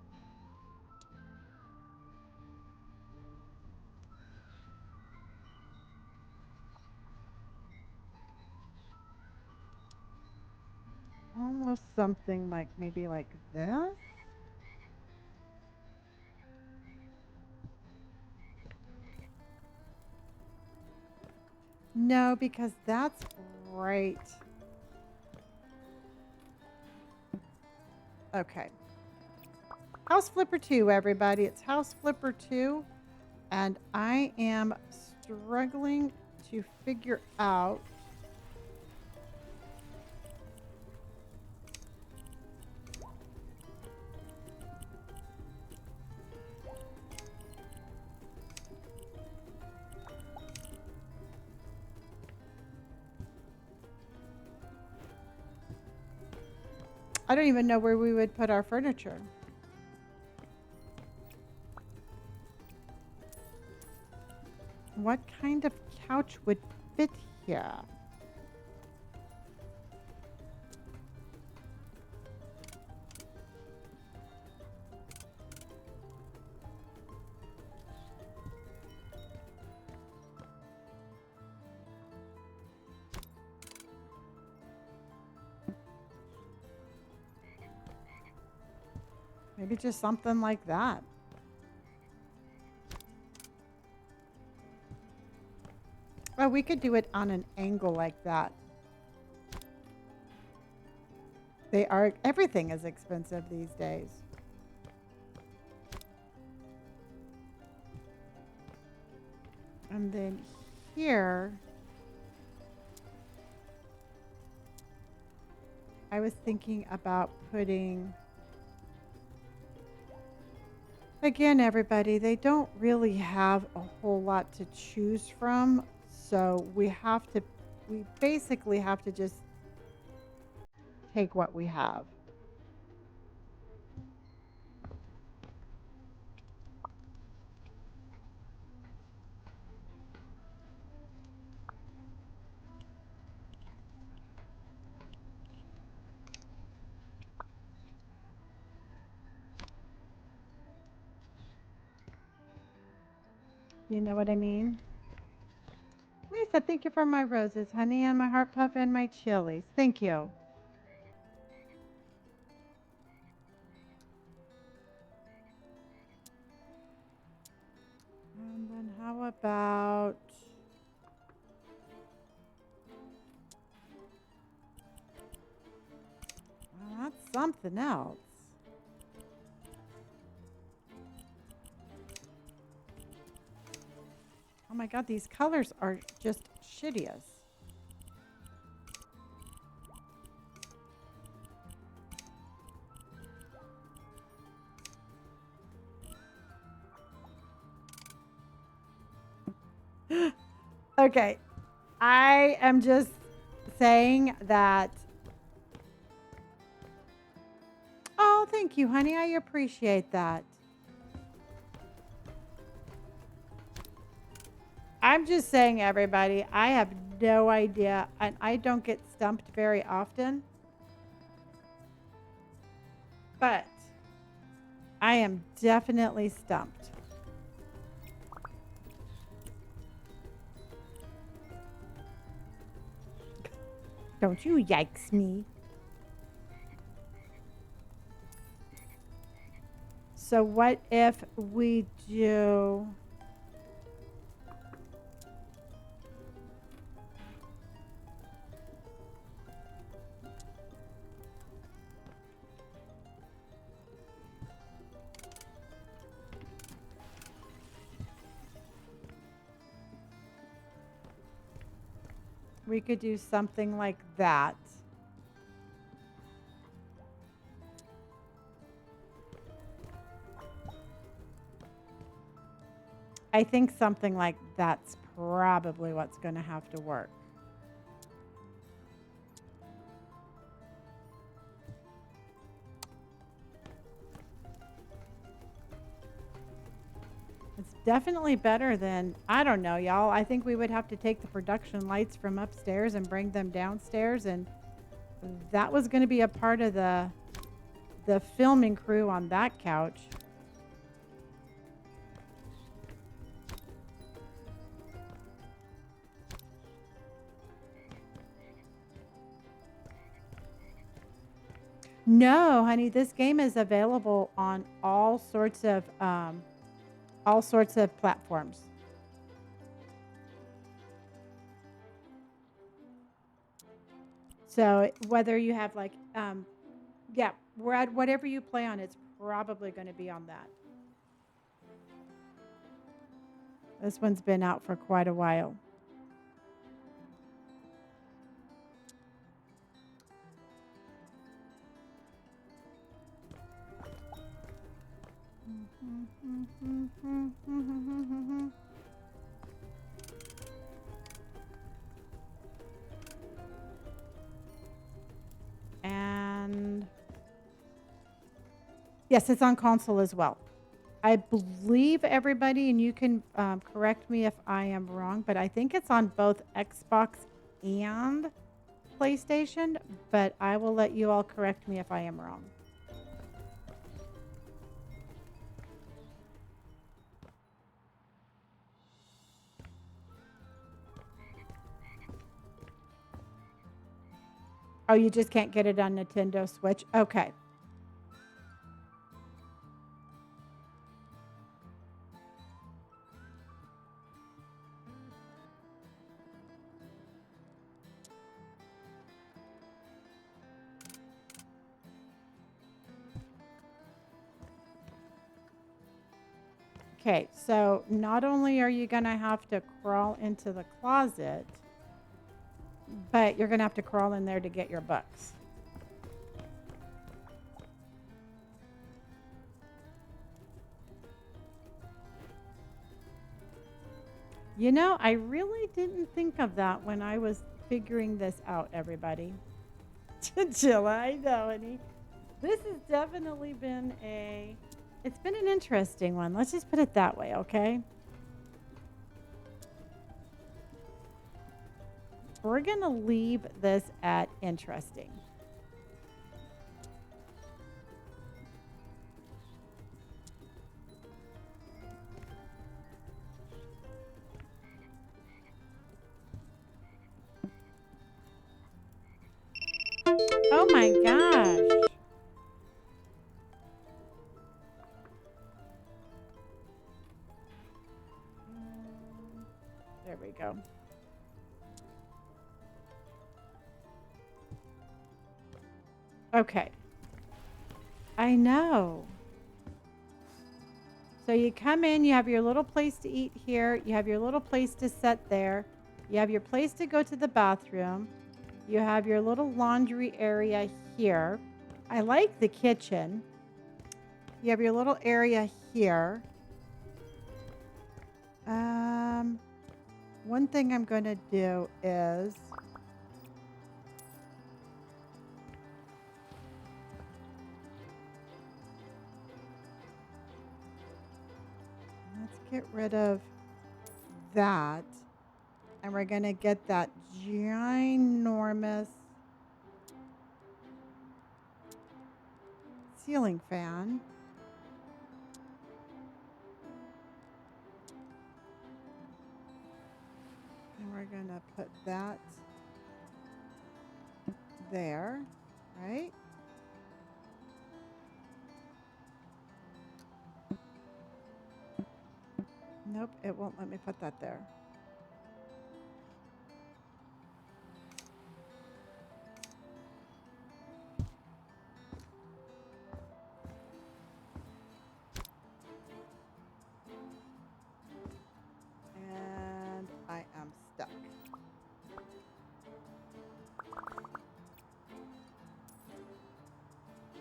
Speaker 1: almost something like maybe like this. No, because that's great. Okay. House Flipper 2, everybody. It's House Flipper 2. And I am struggling to figure out. I don't even know where we would put our furniture. What kind of couch would fit here? Maybe just something like that. Oh, we could do it on an angle like that. They are, everything is expensive these days. And then here, I was thinking about putting, again, everybody, they don't really have a whole lot to choose from. So we basically have to just take what we have. You know what I mean? Lisa, thank you for my roses, honey, and my heart puff and my chilies. Thank you. And then how about, well, that's something else. Oh my God, these colors are just shittiest. Okay, I am just saying that. Oh, thank you, honey. I appreciate that. I'm just saying, everybody, I have no idea, and I don't get stumped very often. But I am definitely stumped. Don't you yikes me. So what if we do... We could do something like that. I think something like that's probably what's going to have to work. It's definitely better than, I don't know, y'all. I think we would have to take the production lights from upstairs and bring them downstairs, and that was going to be a part of the filming crew on that couch. No, honey, this game is available on all sorts of platforms. So whether you have like, yeah, whatever you play on, it's probably going to be on that. This one's been out for quite a while. And yes, it's on console as well. I believe, everybody, and you can correct me if I am wrong, but I think it's on both Xbox and PlayStation, but I will let you all correct me if I am wrong. Oh, you just can't get it on Nintendo Switch? Okay. Okay, so not only are you going to have to crawl into the closet, but you're going to have to crawl in there to get your books. You know, I really didn't think of that when I was figuring this out, everybody. Chinchilla, I know, honey. This has definitely been it's been an interesting one. Let's just put it that way, okay? We're going to leave this at interesting. Oh my gosh. There we go. Okay. I know. So you come in, you have your little place to eat here, you have your little place to sit there, you have your place to go to the bathroom, you have your little laundry area here. I like the kitchen. You have your little area here. One thing I'm going to do is let's get rid of that. And we're going to get that ginormous ceiling fan. And we're going to put that there, right? Nope, it won't let me put that there. And I am stuck.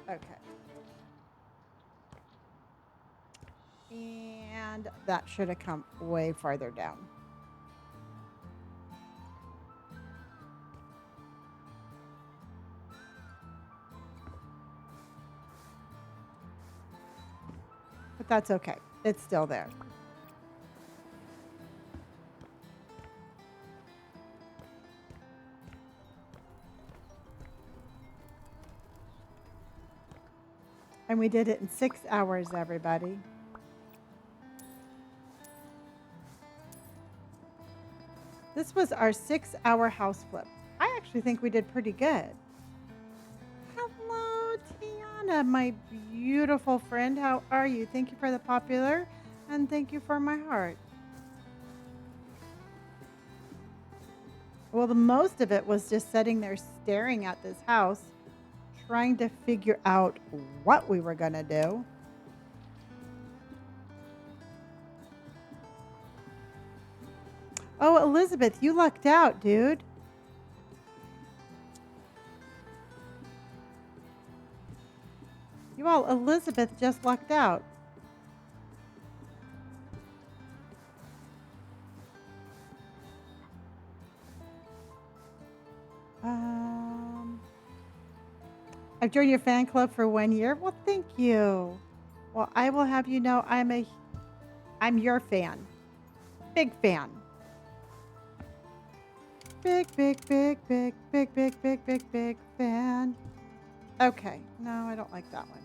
Speaker 1: Okay. And that should have come way farther down. But that's okay. It's still there. And we did it in 6 hours, everybody. This was our 6-hour house flip. I actually think we did pretty good. Hello, Tiana, my beautiful friend. How are you? Thank you for the popular and thank you for my heart. Well, the most of it was just sitting there staring at this house, trying to figure out what we were going to do. Oh, Elizabeth, you lucked out, dude. You all, Elizabeth just lucked out. I've joined your fan club for 1 year. Well, thank you. Well, I will have you know I'm your fan. Big fan. Big fan. Okay. No, I don't like that one.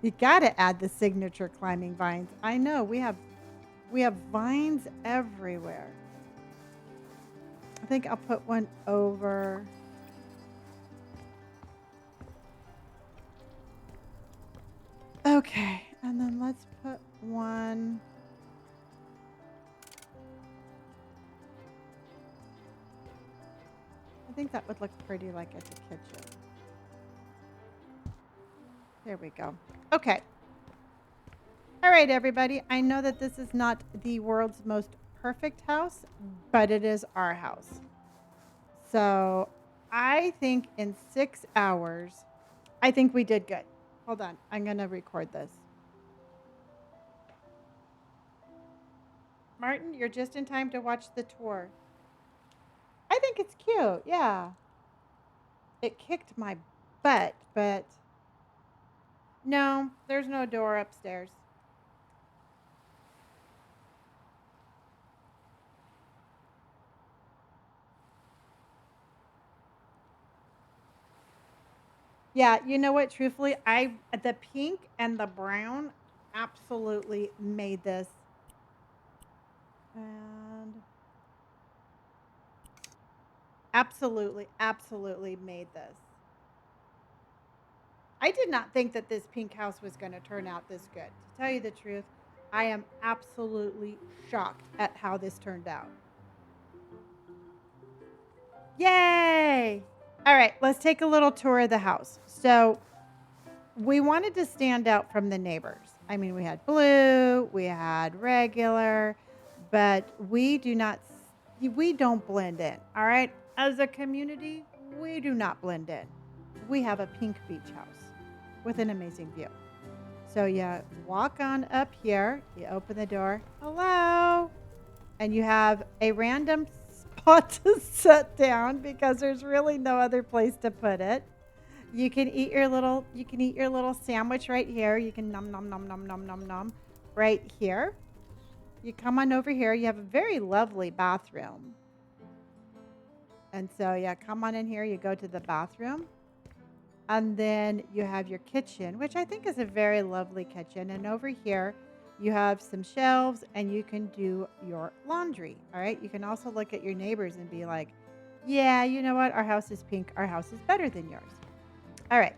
Speaker 1: You gotta add the signature climbing vines. I know we have vines everywhere. I think I'll put one over. Okay, and then let's put one. I think that would look pretty like at the kitchen. There we go. Okay. All right, everybody. I know that this is not the world's most perfect house, but it is our house. So I think in 6 hours, I think we did good. Hold on. I'm going to record this. Martin, you're just in time to watch the tour. I think it's cute. Yeah. It kicked my butt, but no, there's no door upstairs. Yeah, you know what? Truthfully, the pink and the brown absolutely made this. And absolutely made this. I did not think that this pink house was going to turn out this good. To tell you the truth, I am absolutely shocked at how this turned out. Yay! All right, let's take a little tour of the house. So, we wanted to stand out from the neighbors. I mean, we had blue, we had regular, but we don't blend in. All right. As a community, we do not blend in. We have a pink beach house with an amazing view. So you walk on up here, you open the door, hello, and you have a random spot to sit down because there's really no other place to put it. You can eat your little sandwich right here. You can nom nom nom nom nom nom nom right here. You come on over here. You have a very lovely bathroom. And so yeah, come on in here. You go to the bathroom. And then you have your kitchen, which I think is a very lovely kitchen. And over here, you have some shelves and you can do your laundry. All right. You can also look at your neighbors and be like, yeah, you know what? Our house is pink. Our house is better than yours. All right.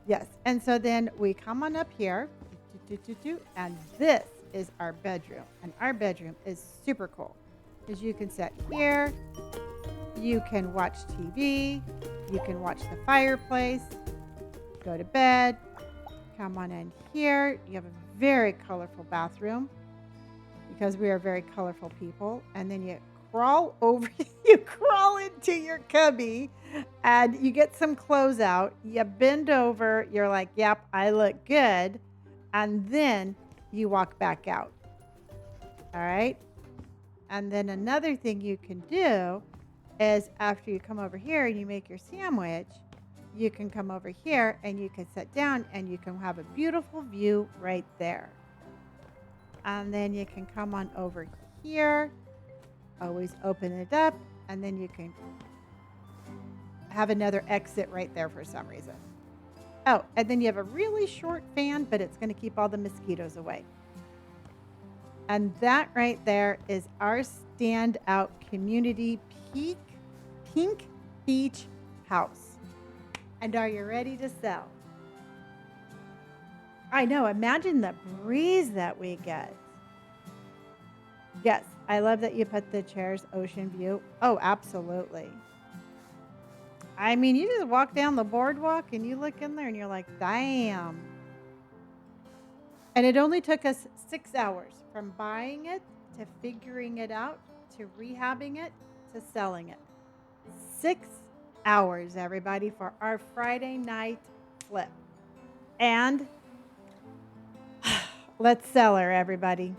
Speaker 1: Yes. And so then we come on up here, and this is our bedroom. And our bedroom is super cool because you can sit here, you can watch TV, you can watch the fireplace, go to bed, come on in here. You have a very colorful bathroom because we are very colorful people. And then you crawl over, you crawl into your cubby and you get some clothes out. You bend over, you're like, yep, I look good. And then you walk back out. All right. And then another thing you can do is after you come over here and you make your sandwich, you can come over here and you can sit down and you can have a beautiful view right there. And then you can come on over here, always open it up, and then you can have another exit right there for some reason. Oh, and then you have a really short fan, but it's going to keep all the mosquitoes away. And that right there is our standout community pink beach house. And are you ready to sell? I know. Imagine the breeze that we get. Yes, I love that you put the chairs ocean view. Oh, absolutely. I mean, you just walk down the boardwalk and you look in there and you're like, damn. And it only took us 6 hours from buying it to figuring it out to rehabbing it to selling it. 6 hours, everybody, for our Friday night flip. And let's sell her, everybody.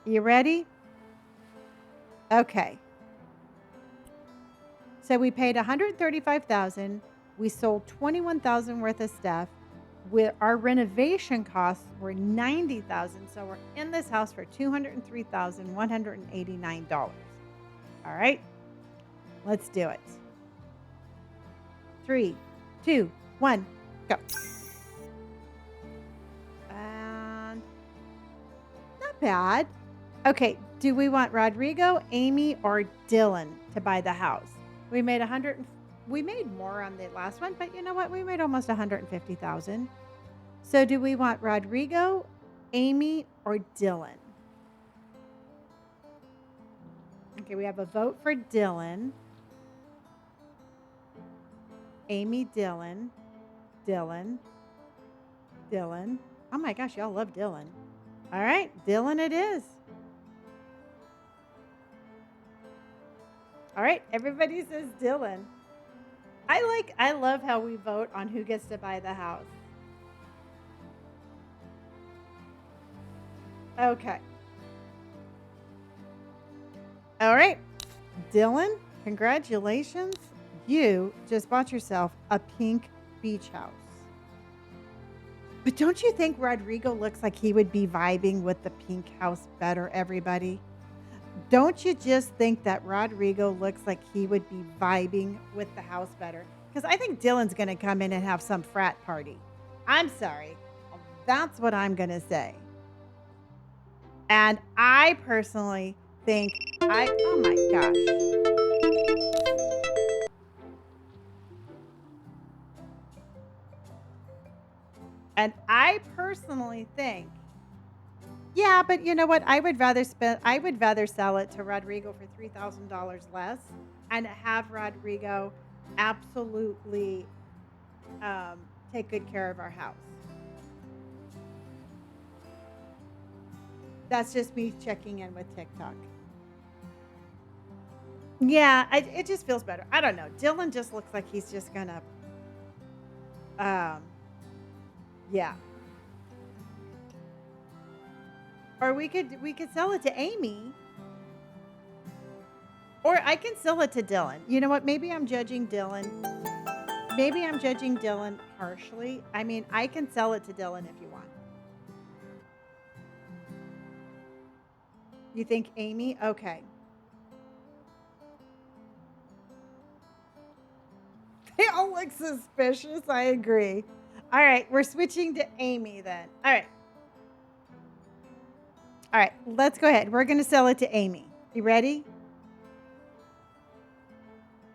Speaker 1: You ready? Okay. So we paid $135,000. We sold $21,000 worth of stuff. Our renovation costs were $90,000. So we're in this house for $203,189. All right. Let's do it. 3, 2, 1, go. And not bad. Okay, do we want Rodrigo, Amy, or Dylan to buy the house? We made we made more on the last one, but you know what? We made almost $150,000. So do we want Rodrigo, Amy, or Dylan? Okay, we have a vote for Dylan. Amy, Dylan. Dylan. Oh my gosh, y'all love Dylan. All right, Dylan it is. All right, everybody says Dylan. I love how we vote on who gets to buy the house. Okay. All right. Dylan, congratulations. You just bought yourself a pink beach house. But don't you think Rodrigo looks like he would be vibing with the pink house better, everybody? Don't you just think that Rodrigo looks like he would be vibing with the house better? Because I think Dylan's going to come in and have some frat party. I'm sorry. That's what I'm going to say. And I personally think oh my gosh. And I personally think, yeah, but you know what? I would rather sell it to Rodrigo for $3,000 less and have Rodrigo absolutely um, take good care of our house. That's just me checking in with TikTok. Yeah, it just feels better. I don't know. Dylan just looks like he's just gonna, um, yeah. Or we could sell it to Amy, or I can sell it to Dylan. You know what? Maybe I'm judging Dylan. Maybe I'm judging Dylan harshly. I mean, I can sell it to Dylan if you want. You think Amy? Okay. They all look suspicious. I agree. All right, we're switching to Amy then. All right. All right, let's go ahead. We're going to sell it to Amy. You ready?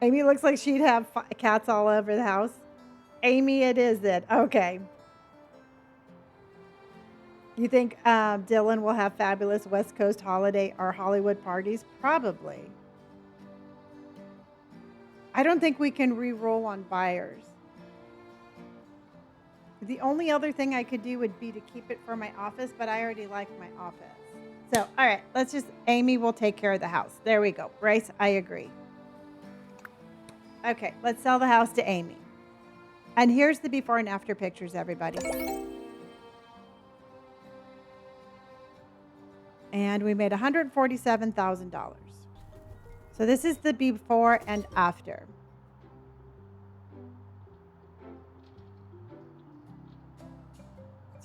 Speaker 1: Amy looks like she'd have cats all over the house. Amy, it is it. Okay. You think Dylan will have fabulous West Coast holiday or Hollywood parties? Probably. I don't think we can re-roll on buyers. The only other thing I could do would be to keep it for my office, but I already like my office. So, all right, Amy will take care of the house. There we go. Bryce, I agree. Okay, let's sell the house to Amy. And here's the before and after pictures, everybody. And we made $147,000. So this is the before and after.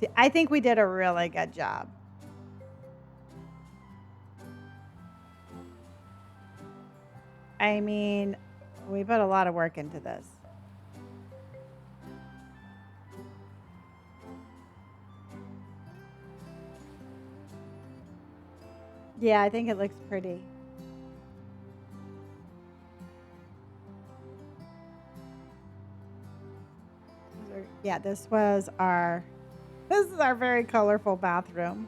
Speaker 1: See, I think we did a really good job. I mean, we put a lot of work into this. Yeah, I think it looks pretty. Yeah, this is our very colorful bathroom.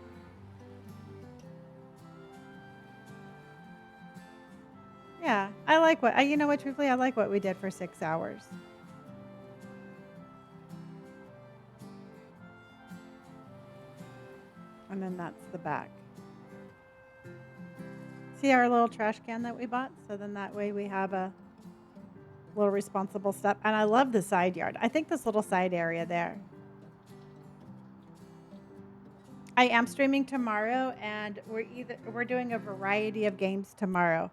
Speaker 1: Yeah, I like you know what, truthfully, I like what we did for 6 hours. And then that's the back. See our little trash can that we bought? So then that way we have a little responsible step. And I love the side yard. I think this little side area there. I am streaming tomorrow, and we're doing a variety of games tomorrow.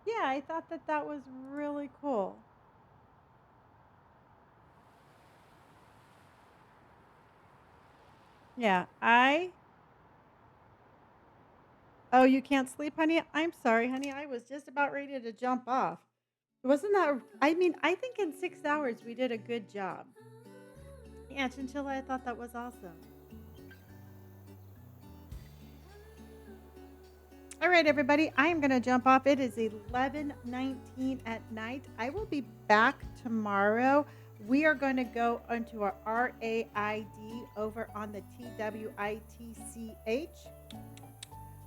Speaker 1: Yeah, I thought that was really cool. Yeah, Oh, you can't sleep, honey? I'm sorry, honey. I was just about ready to jump off. Wasn't that, I mean, I think in 6 hours we did a good job. Yeah, Chinchilla, I thought that was awesome. All right, everybody, I am going to jump off. It is 11:19 at night. I will be back tomorrow. We are going to go onto our RAID over on the TWITCH.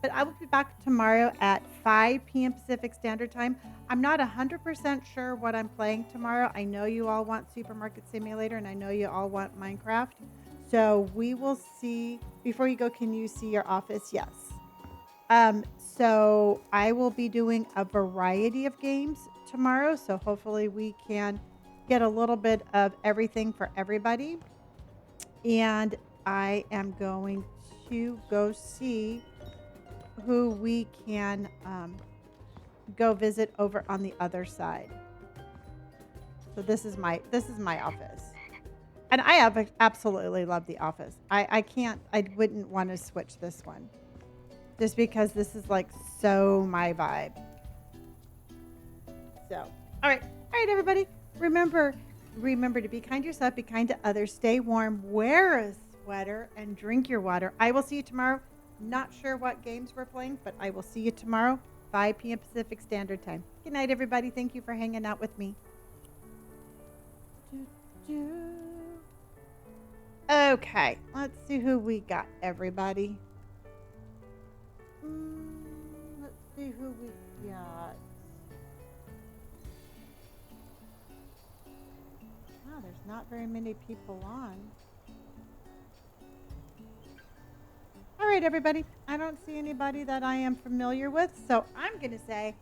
Speaker 1: But I will be back tomorrow at 5 p.m. Pacific Standard Time. I'm not 100% sure what I'm playing tomorrow. I know you all want Supermarket Simulator, and I know you all want Minecraft. So we will see. Before you go, can you see your office? Yes. So I will be doing a variety of games tomorrow. So hopefully we can get a little bit of everything for everybody. And I am going to go see who we can go visit over on the other side. So this is my office. And I have absolutely love the office. I wouldn't want to switch this one. Just because this is like so my vibe. So, all right, everybody. Remember to be kind to yourself, be kind to others, stay warm, wear a sweater, and drink your water. I will see you tomorrow. Not sure what games we're playing, but I will see you tomorrow, 5 p.m. Pacific Standard Time. Good night, everybody. Thank you for hanging out with me. Okay, let's see who we got, everybody. Let's see who we got. Wow, there's not very many people on. All right, everybody. I don't see anybody that I am familiar with, so I'm going to say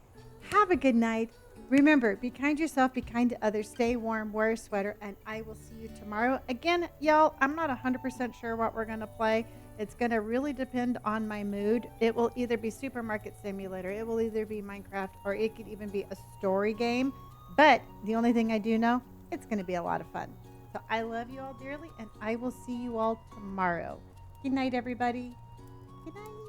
Speaker 1: have a good night. Remember, be kind to yourself, be kind to others, stay warm, wear a sweater, and I will see you tomorrow. Again, y'all, I'm not 100% sure what we're going to play. It's going to really depend on my mood. It will either be Supermarket Simulator, it will either be Minecraft, or it could even be a story game. But the only thing I do know, it's going to be a lot of fun. So I love you all dearly, and I will see you all tomorrow. Good night, everybody. Good night.